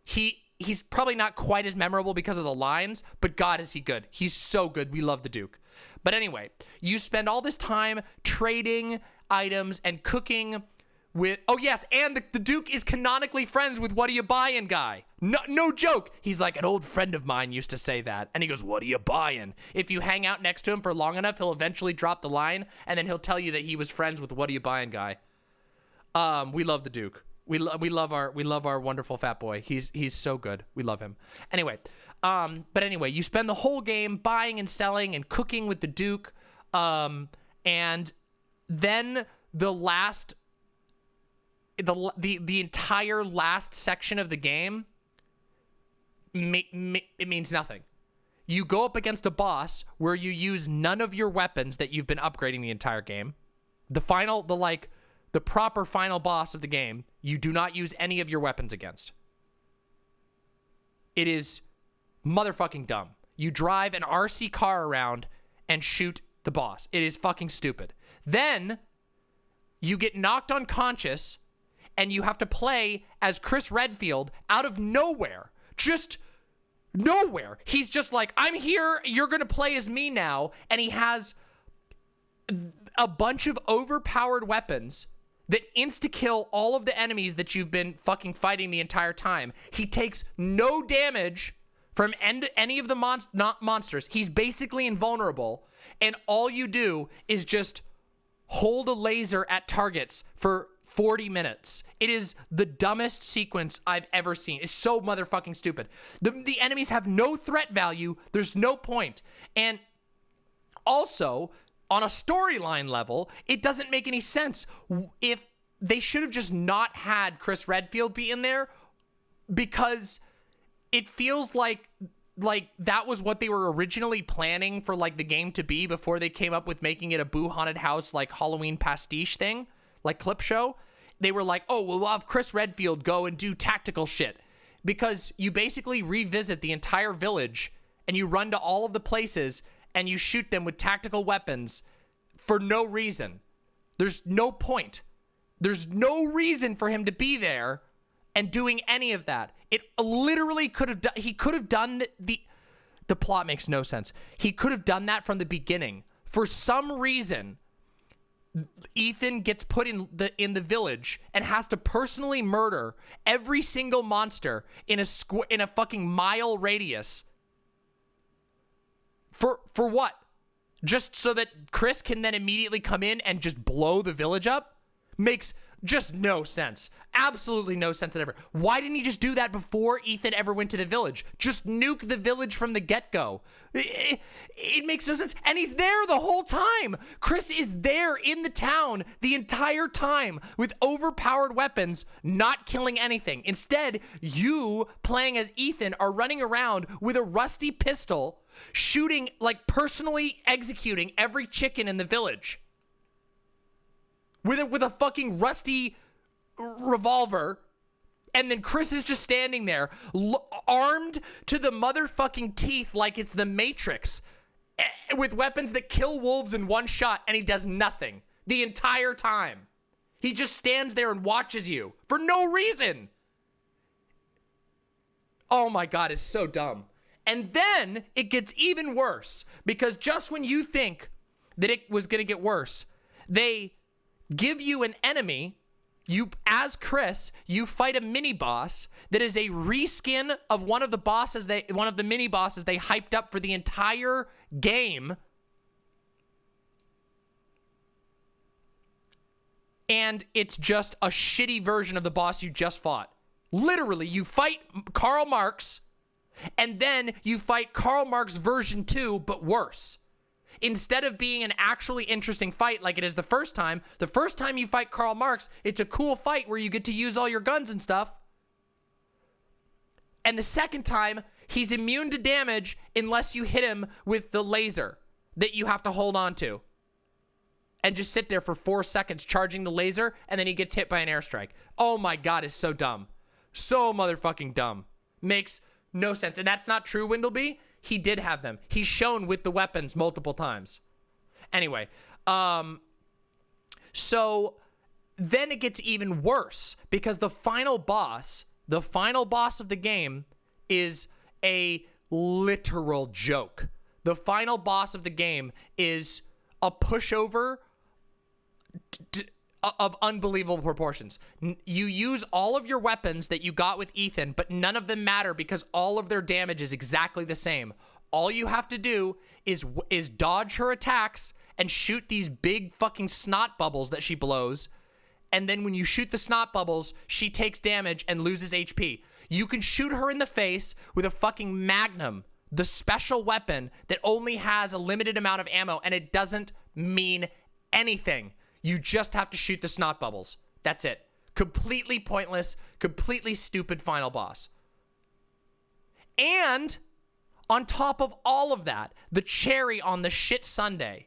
A: he's probably not quite as memorable because of the lines, but God, is he good. He's so good. We love the Duke. But anyway, you spend all this time trading items and cooking with, oh yes, and the Duke is canonically friends with what are you buying guy. No joke. He's like, an old friend of mine used to say that. And he goes, what are you buying? If you hang out next to him for long enough, he'll eventually drop the line, and then he'll tell you that he was friends with what are you buying guy. We love the Duke. We love our wonderful fat boy. He's so good. We love him. Anyway, but anyway, you spend the whole game buying and selling and cooking with the Duke, and then the entire last section of the game, it means nothing. You go up against a boss where you use none of your weapons that you've been upgrading the entire game. The proper final boss of the game, you do not use any of your weapons against. It is motherfucking dumb. You drive an RC car around and shoot the boss. It is fucking stupid. Then you get knocked unconscious and you have to play as Chris Redfield out of nowhere. Just nowhere. He's just like, I'm here, you're gonna play as me now. And he has a bunch of overpowered weapons that insta-kill all of the enemies that you've been fucking fighting the entire time. He takes no damage from any of the monsters. He's basically invulnerable, and all you do is just hold a laser at targets for 40 minutes. It is the dumbest sequence I've ever seen. It's so motherfucking stupid. The enemies have no threat value. There's no point. And also, on a storyline level, it doesn't make any sense. If they should have just not had Chris Redfield be in there, because it feels like that was what they were originally planning for like the game to be before they came up with making it a Boo Haunted House like Halloween pastiche thing, like clip show. They were like, oh, we'll have Chris Redfield go and do tactical shit, because you basically revisit the entire village and you run to all of the places and you shoot them with tactical weapons for no reason. There's no point. There's no reason for him to be there and doing any of that. It literally could have done, he could have done the plot makes no sense. He could have done that from the beginning. For some reason, Ethan gets put in the village and has to personally murder every single monster in a fucking mile radius. For what? Just so that Chris can then immediately come in and just blow the village up? Makes just no sense. Absolutely no sense whatever. Why didn't he just do that before Ethan ever went to the village? Just nuke the village from the get-go. It makes no sense. And he's there the whole time. Chris is there in the town the entire time with overpowered weapons, not killing anything. Instead, you, playing as Ethan, are running around with a rusty pistol, shooting, like personally executing every chicken in the village. With a fucking rusty revolver, and then Chris is just standing there, armed to the motherfucking teeth like it's the Matrix, with weapons that kill wolves in one shot, and he does nothing the entire time. He just stands there and watches you for no reason. Oh my God, it's so dumb. And then it gets even worse, because just when you think that it was going to get worse, they give you an enemy. You, as Chris, you fight a mini boss that is a reskin of one of the mini bosses they hyped up for the entire game. And it's just a shitty version of the boss you just fought. Literally, you fight Karl Marx, and then you fight Karl Marx version 2, but worse. Instead of being an actually interesting fight like it is the first time you fight Karl Marx, it's a cool fight where you get to use all your guns and stuff. And the second time, he's immune to damage unless you hit him with the laser that you have to hold on to. And just sit there for 4 seconds charging the laser, and then he gets hit by an airstrike. Oh my God, it's so dumb. So motherfucking dumb. Makes no sense. And that's not true, Windleby. He did have them. He's shown with the weapons multiple times. Anyway, so then it gets even worse because the final boss of the game is a literal joke. The final boss of the game is a pushover of unbelievable proportions. You use all of your weapons that you got with Ethan, but none of them matter because all of their damage is exactly the same. All you have to do is dodge her attacks and shoot these big fucking snot bubbles that she blows. And then when you shoot the snot bubbles, she takes damage and loses HP. You can shoot her in the face with a fucking Magnum, the special weapon that only has a limited amount of ammo, and it doesn't mean anything. You just have to shoot the snot bubbles. That's it. Completely pointless, completely stupid final boss. And on top of all of that, the cherry on the shit sundae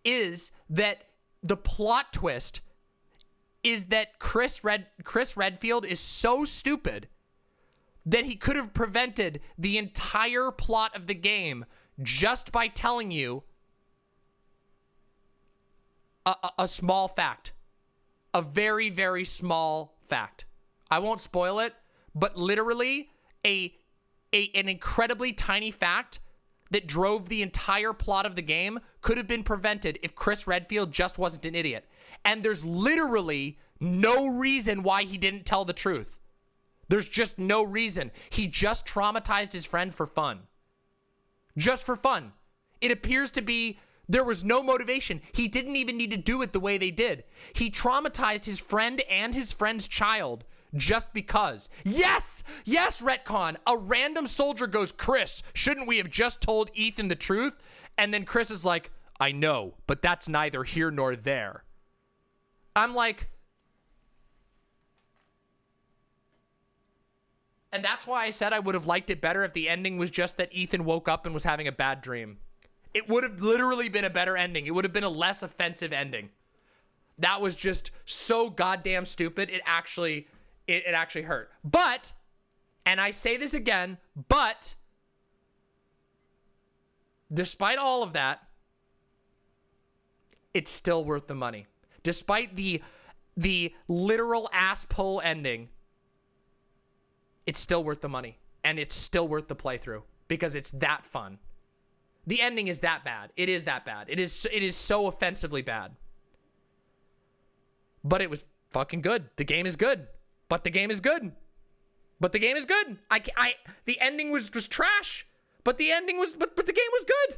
A: is that the plot twist is that Chris Redfield is so stupid that he could have prevented the entire plot of the game just by telling you a small fact. A very, very small fact. I won't spoil it, but literally an incredibly tiny fact that drove the entire plot of the game could have been prevented if Chris Redfield just wasn't an idiot. And there's literally no reason why he didn't tell the truth. There's just no reason. He just traumatized his friend for fun. Just for fun. It appears to be there was no motivation. He didn't even need to do it the way they did. He traumatized his friend and his friend's child just because. Yes, retcon. A random soldier goes, Chris, shouldn't we have just told Ethan the truth? And then Chris is like, I know, but that's neither here nor there. I'm like, and that's why I said I would have liked it better if the ending was just that Ethan woke up and was having a bad dream. It would have literally been a better ending. It would have been a less offensive ending. That was just so goddamn stupid. It actually hurt. But, and I say this again, but despite all of that, it's still worth the money. Despite the the literal ass pull ending, it's still worth the money. And it's still worth the playthrough because it's that fun. The ending is that bad. It is that bad. It is so offensively bad. But it was fucking good. The game is good. But the game is good. But the game is good. The ending was trash. But the ending was, but the game was good.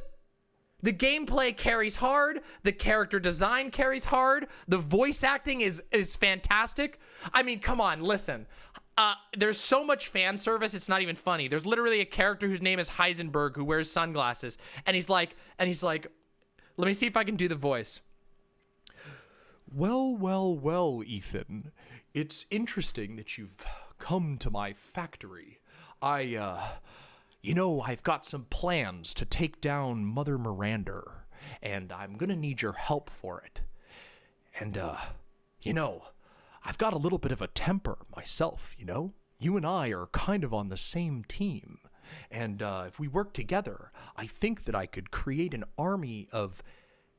A: The gameplay carries hard. The character design carries hard. The voice acting is fantastic. I mean, come on, listen. There's so much fan service, it's not even funny. There's literally a character whose name is Heisenberg who wears sunglasses. And he's like, let me see if I can do the voice. Well, Ethan. It's interesting that you've come to my factory. I've got some plans to take down Mother Miranda, and I'm gonna need your help for it. And, I've got a little bit of a temper myself, You and I are kind of on the same team. And if we work together, I think that I could create an army of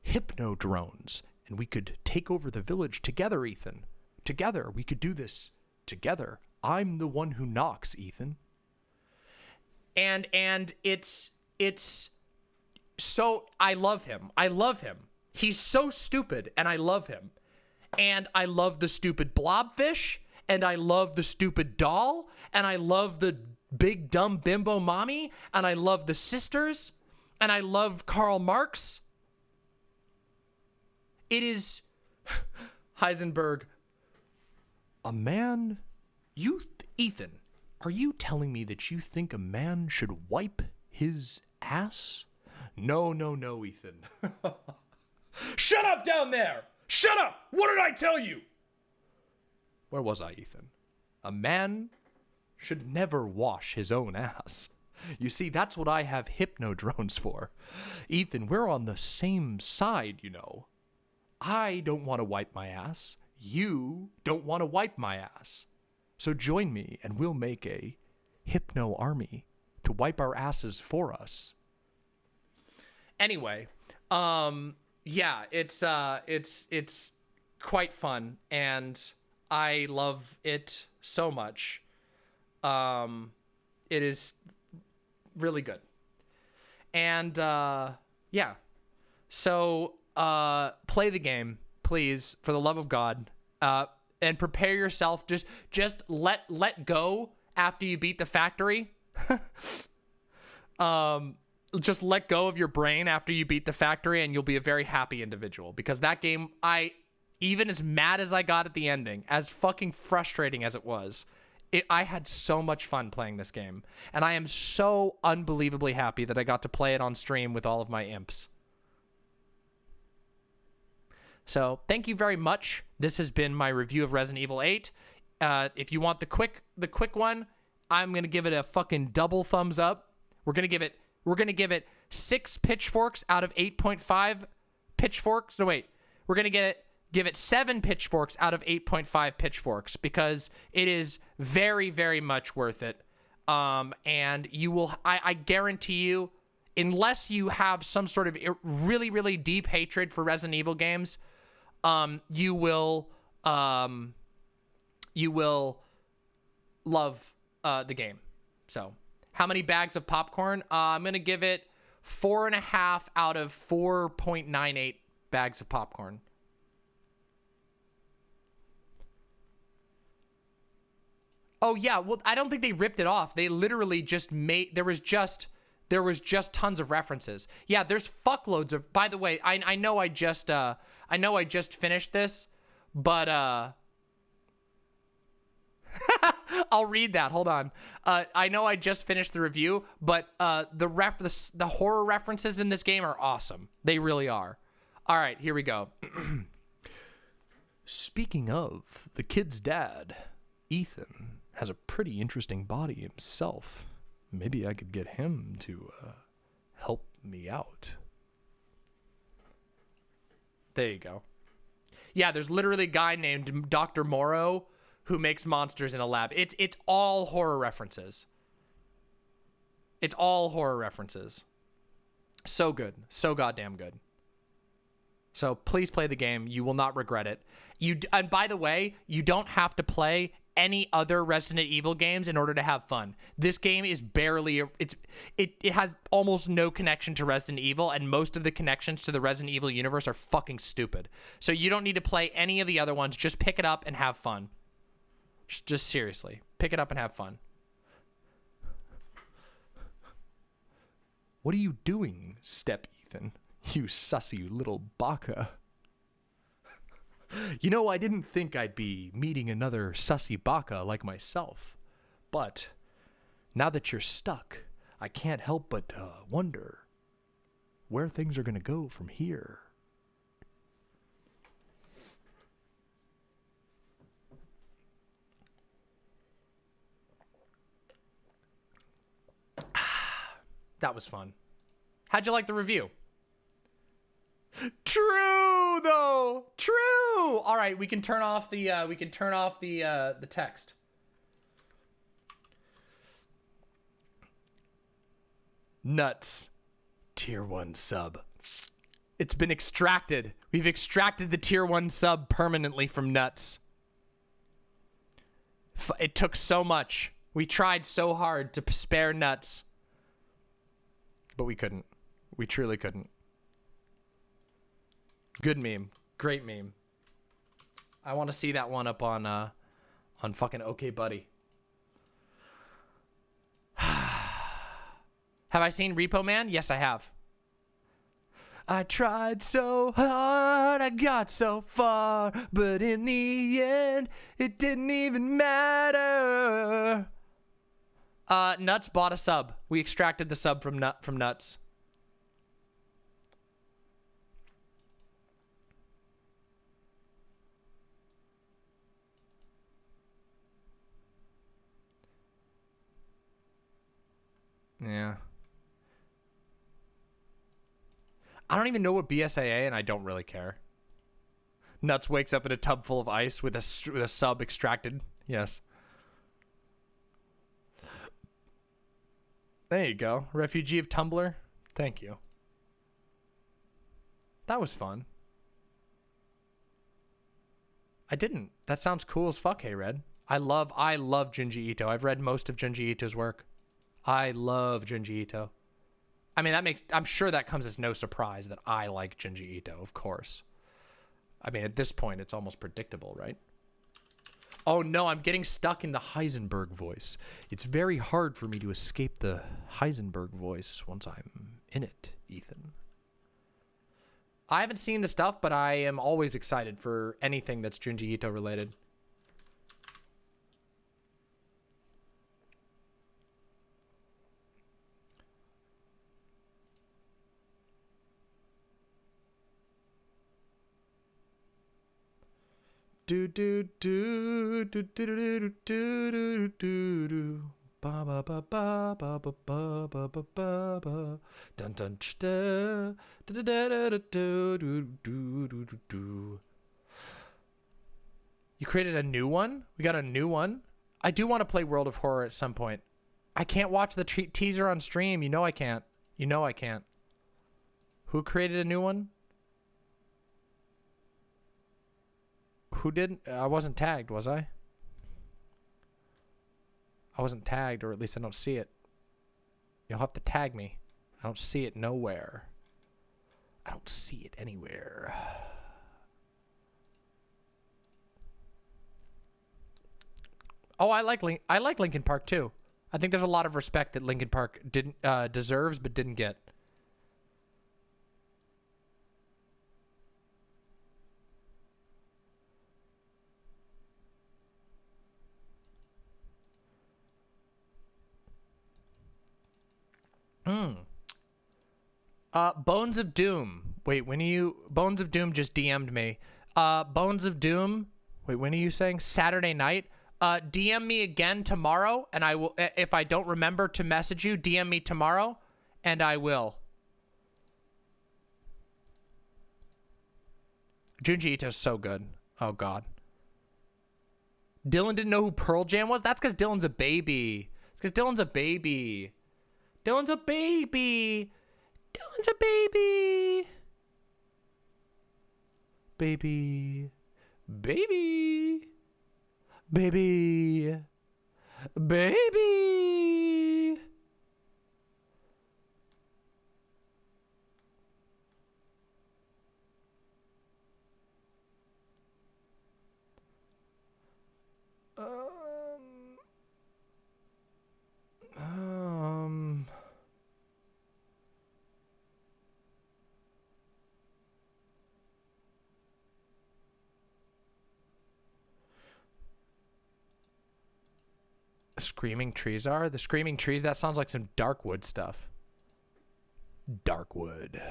A: hypno drones, and we could take over the village together, Ethan. Together, we could do this together. I'm the one who knocks, Ethan. And it's so, I love him. He's so stupid, and I love him. And I love the stupid blobfish, and I love the stupid doll, and I love the big dumb bimbo mommy, and I love the sisters, and I love Karl Marx. It is Heisenberg. A man, Ethan, are you telling me that you think a man should wipe his ass? No, Ethan. Shut up down there! Shut up! What did I tell you? Where was I, Ethan? A man should never wash his own ass. You see, that's what I have hypno drones for. Ethan, we're on the same side, I don't want to wipe my ass. You don't want to wipe my ass. So join me and we'll make a hypno army to wipe our asses for us. Anyway, yeah, it's quite fun and I love it so much. It is really good. And yeah. So play the game, please, for the love of God. And prepare yourself. Just let go after you beat the factory. Just let go of your brain after you beat the factory and you'll be a very happy individual. Because that game, even as mad as I got at the ending, as fucking frustrating as it was, I had so much fun playing this game. And I am so unbelievably happy that I got to play it on stream with all of my imps. So thank you very much. This has been my review of Resident Evil 8. If you want the quick one, I'm gonna give it a fucking double thumbs up. We're gonna give it 6 pitchforks out of 8.5 pitchforks. No wait, we're gonna give it 7 pitchforks out of 8.5 pitchforks because it is very, very much worth it. And you will, I guarantee you, unless you have some sort of really, really deep hatred for Resident Evil games, you will love the game. So, how many bags of popcorn? I'm gonna give it 4.5 out of 4.98 bags of popcorn. Oh yeah, well I don't think they ripped it off. They literally just made there was just tons of references. Yeah, there's fuckloads of. By the way, I know I just finished this, but I'll read that. Hold on. I know I just finished the review, but the horror references in this game are awesome. They really are. All right, here we go. Speaking of, the kid's dad, Ethan, has a pretty interesting body himself. Maybe I could get him to help me out. There you go. Yeah, there's literally a guy named Dr. Morrow who makes monsters in a lab. It's all horror references. It's all horror references. So good. So goddamn good. So please play the game. You will not regret it. And by the way, you don't have to play any other Resident Evil games in order to have fun. This game is barely, it has almost no connection to Resident Evil, and most of the connections to the Resident Evil universe are fucking stupid. So you don't need to play any of the other ones. Just pick it up and have fun. Just seriously, pick it up and have fun. What are you doing, Step Ethan? You sussy little baka. You know, I didn't think I'd be meeting another sussy baka like myself. But now that you're stuck, I can't help but wonder where things are going to go from here. That was fun. How'd you like the review? True though. True. All right, we can turn off the the text. Nuts. Tier 1 sub. It's been extracted. We've extracted the tier 1 sub permanently from Nuts. It took so much. We tried so hard to spare Nuts. But we couldn't. We truly couldn't. Good meme. Great meme. I want to see that one up on fucking OK Buddy. Have I seen Repo Man? Yes, I have. I tried so hard, I got so far, but in the end, it didn't even matter. Nuts bought a sub. We extracted the sub from Nuts. Yeah. I don't even know what BSAA, and I don't really care. Nuts wakes up in a tub full of ice with a sub extracted. Yes. There you go. Refugee of Tumblr. Thank you. That was fun. I didn't. That sounds cool as fuck, Hey Red. I love Junji Ito. I've read most of Junji Ito's work. I love Junji Ito. I mean, I'm sure that comes as no surprise that I like Junji Ito, of course. I mean, at this point, it's almost predictable, right? Oh no, I'm getting stuck in the Heisenberg voice. It's very hard for me to escape the Heisenberg voice once I'm in it, Ethan. I haven't seen the stuff, but I am always excited for anything that's Junji Ito related. Do do do do do do do do do do ba ba ba ba ba ba ba ba ba ba ba dun dun da da da da da do do do do do. You created a new one? We got a new one? I do want to play World of Horror at some point. I can't watch the teaser on stream. You know I can't. You know I can't. Who created a new one? Who didn't? I wasn't tagged, was I? I wasn't tagged, or at least I don't see it. You'll have to tag me. I don't see it nowhere. I don't see it anywhere. Oh, I like Linkin Park too. I think there's a lot of respect that Linkin Park didn't deserves but didn't get. Bones of Doom. Wait, when are you? Bones of Doom just DM'd me. Bones of Doom. Wait, when are you saying? Saturday night? DM me again tomorrow, and I will. If I don't remember to message you, DM me tomorrow, and I will. Junji Ito's so good. Oh God. Dylan didn't know who Pearl Jam was? That's because Dylan's a baby. It's because Dylan's a baby. Dylan's a baby. Dylan's a baby. baby, baby, baby, baby. Screaming trees are? The screaming trees? That sounds like some Darkwood stuff. Darkwood.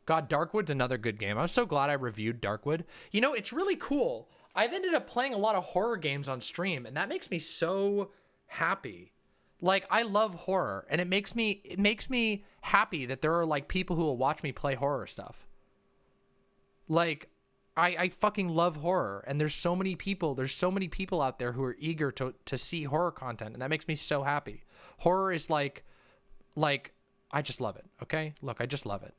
A: God, Darkwood's another good game. I'm so glad I reviewed Darkwood. You know, it's really cool. I've ended up playing a lot of horror games on stream, and that makes me so happy. Like, I love horror, and it makes me happy that there are like people who will watch me play horror stuff. Like, I fucking love horror, and there's so many people out there who are eager to see horror content, and that makes me so happy. Horror is like I just love it, okay? Look, I just love it.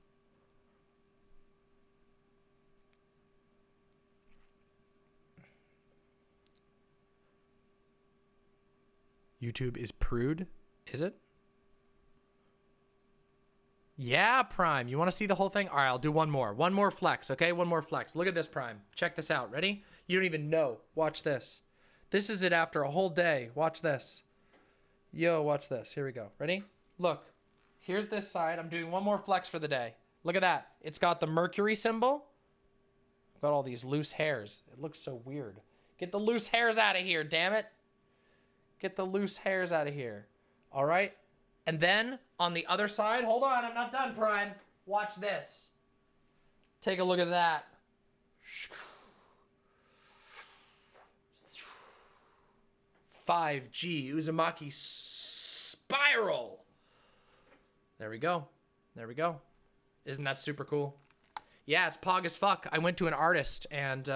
A: YouTube is prude, is it? Yeah, Prime. You want to see the whole thing? All right, I'll do one more. One more flex, okay? One more flex. Look at this, Prime. Check this out. Ready? You don't even know. Watch this. This is it after a whole day. Watch this. Yo, watch this. Here we go. Ready? Look. Here's this side. I'm doing one more flex for the day. Look at that. It's got the Mercury symbol. Got all these loose hairs. It looks so weird. Get the loose hairs out of here, damn it. Get the loose hairs out of here. All right? And then on the other side, hold on, I'm not done, Prime. Watch this. Take a look at that. 5G Uzumaki spiral. There we go. There we go. Isn't that super cool? Yeah, it's pog as fuck. I went to an artist, and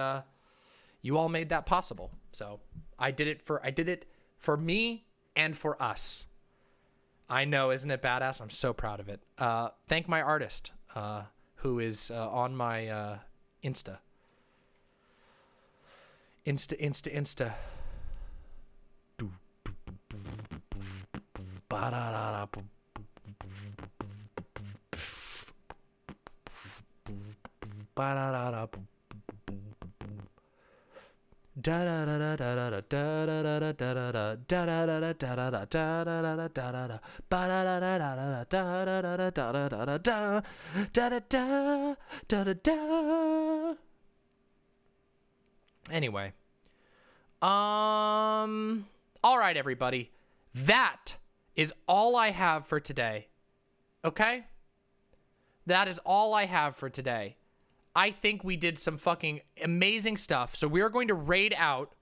A: you all made that possible. So I did it for me and for us. I know, isn't it badass? I'm so proud of it. Thank my artist, who is on my Insta. Insta. Anyway, all right, everybody, that is all I have for today. Okay? That is all I have for today. I think we did some fucking amazing stuff. So we are going to raid out.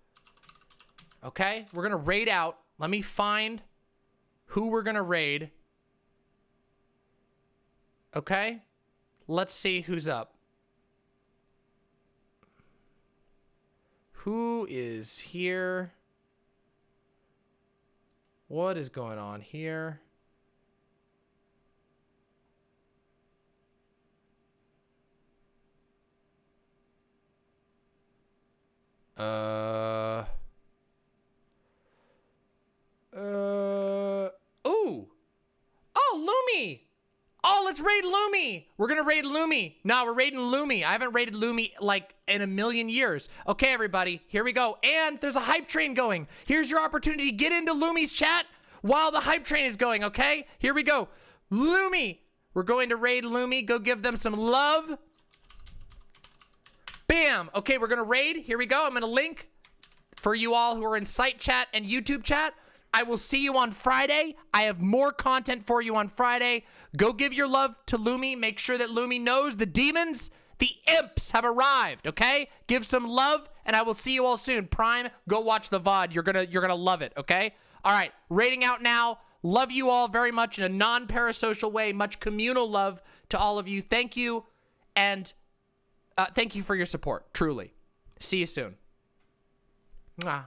A: Okay? We're going to raid out. Let me find who we're going to raid. Okay? Let's see who's up. Who is here? What is going on here? Ooh. Oh, Lumi. Oh, let's raid Lumi. We're gonna raid Lumi. No, we're raiding Lumi. I haven't raided Lumi like in a million years. Okay, everybody, here we go. And there's a hype train going. Here's your opportunity to get into Lumi's chat while the hype train is going, okay? Here we go. Lumi. We're going to raid Lumi. Go give them some love. Bam. Okay, we're gonna raid. Here we go. I'm gonna link for you all who are in site chat and YouTube chat. I will see you on Friday. I have more content for you on Friday. Go give your love to Lumi. Make sure that Lumi knows the demons, the imps have arrived, okay? Give some love, and I will see you all soon. Prime, go watch the VOD. You're gonna love it, okay? All right, raiding out now. Love you all very much in a non-parasocial way. Much communal love to all of you. Thank you, and thank you for your support, truly. See you soon. Mwah.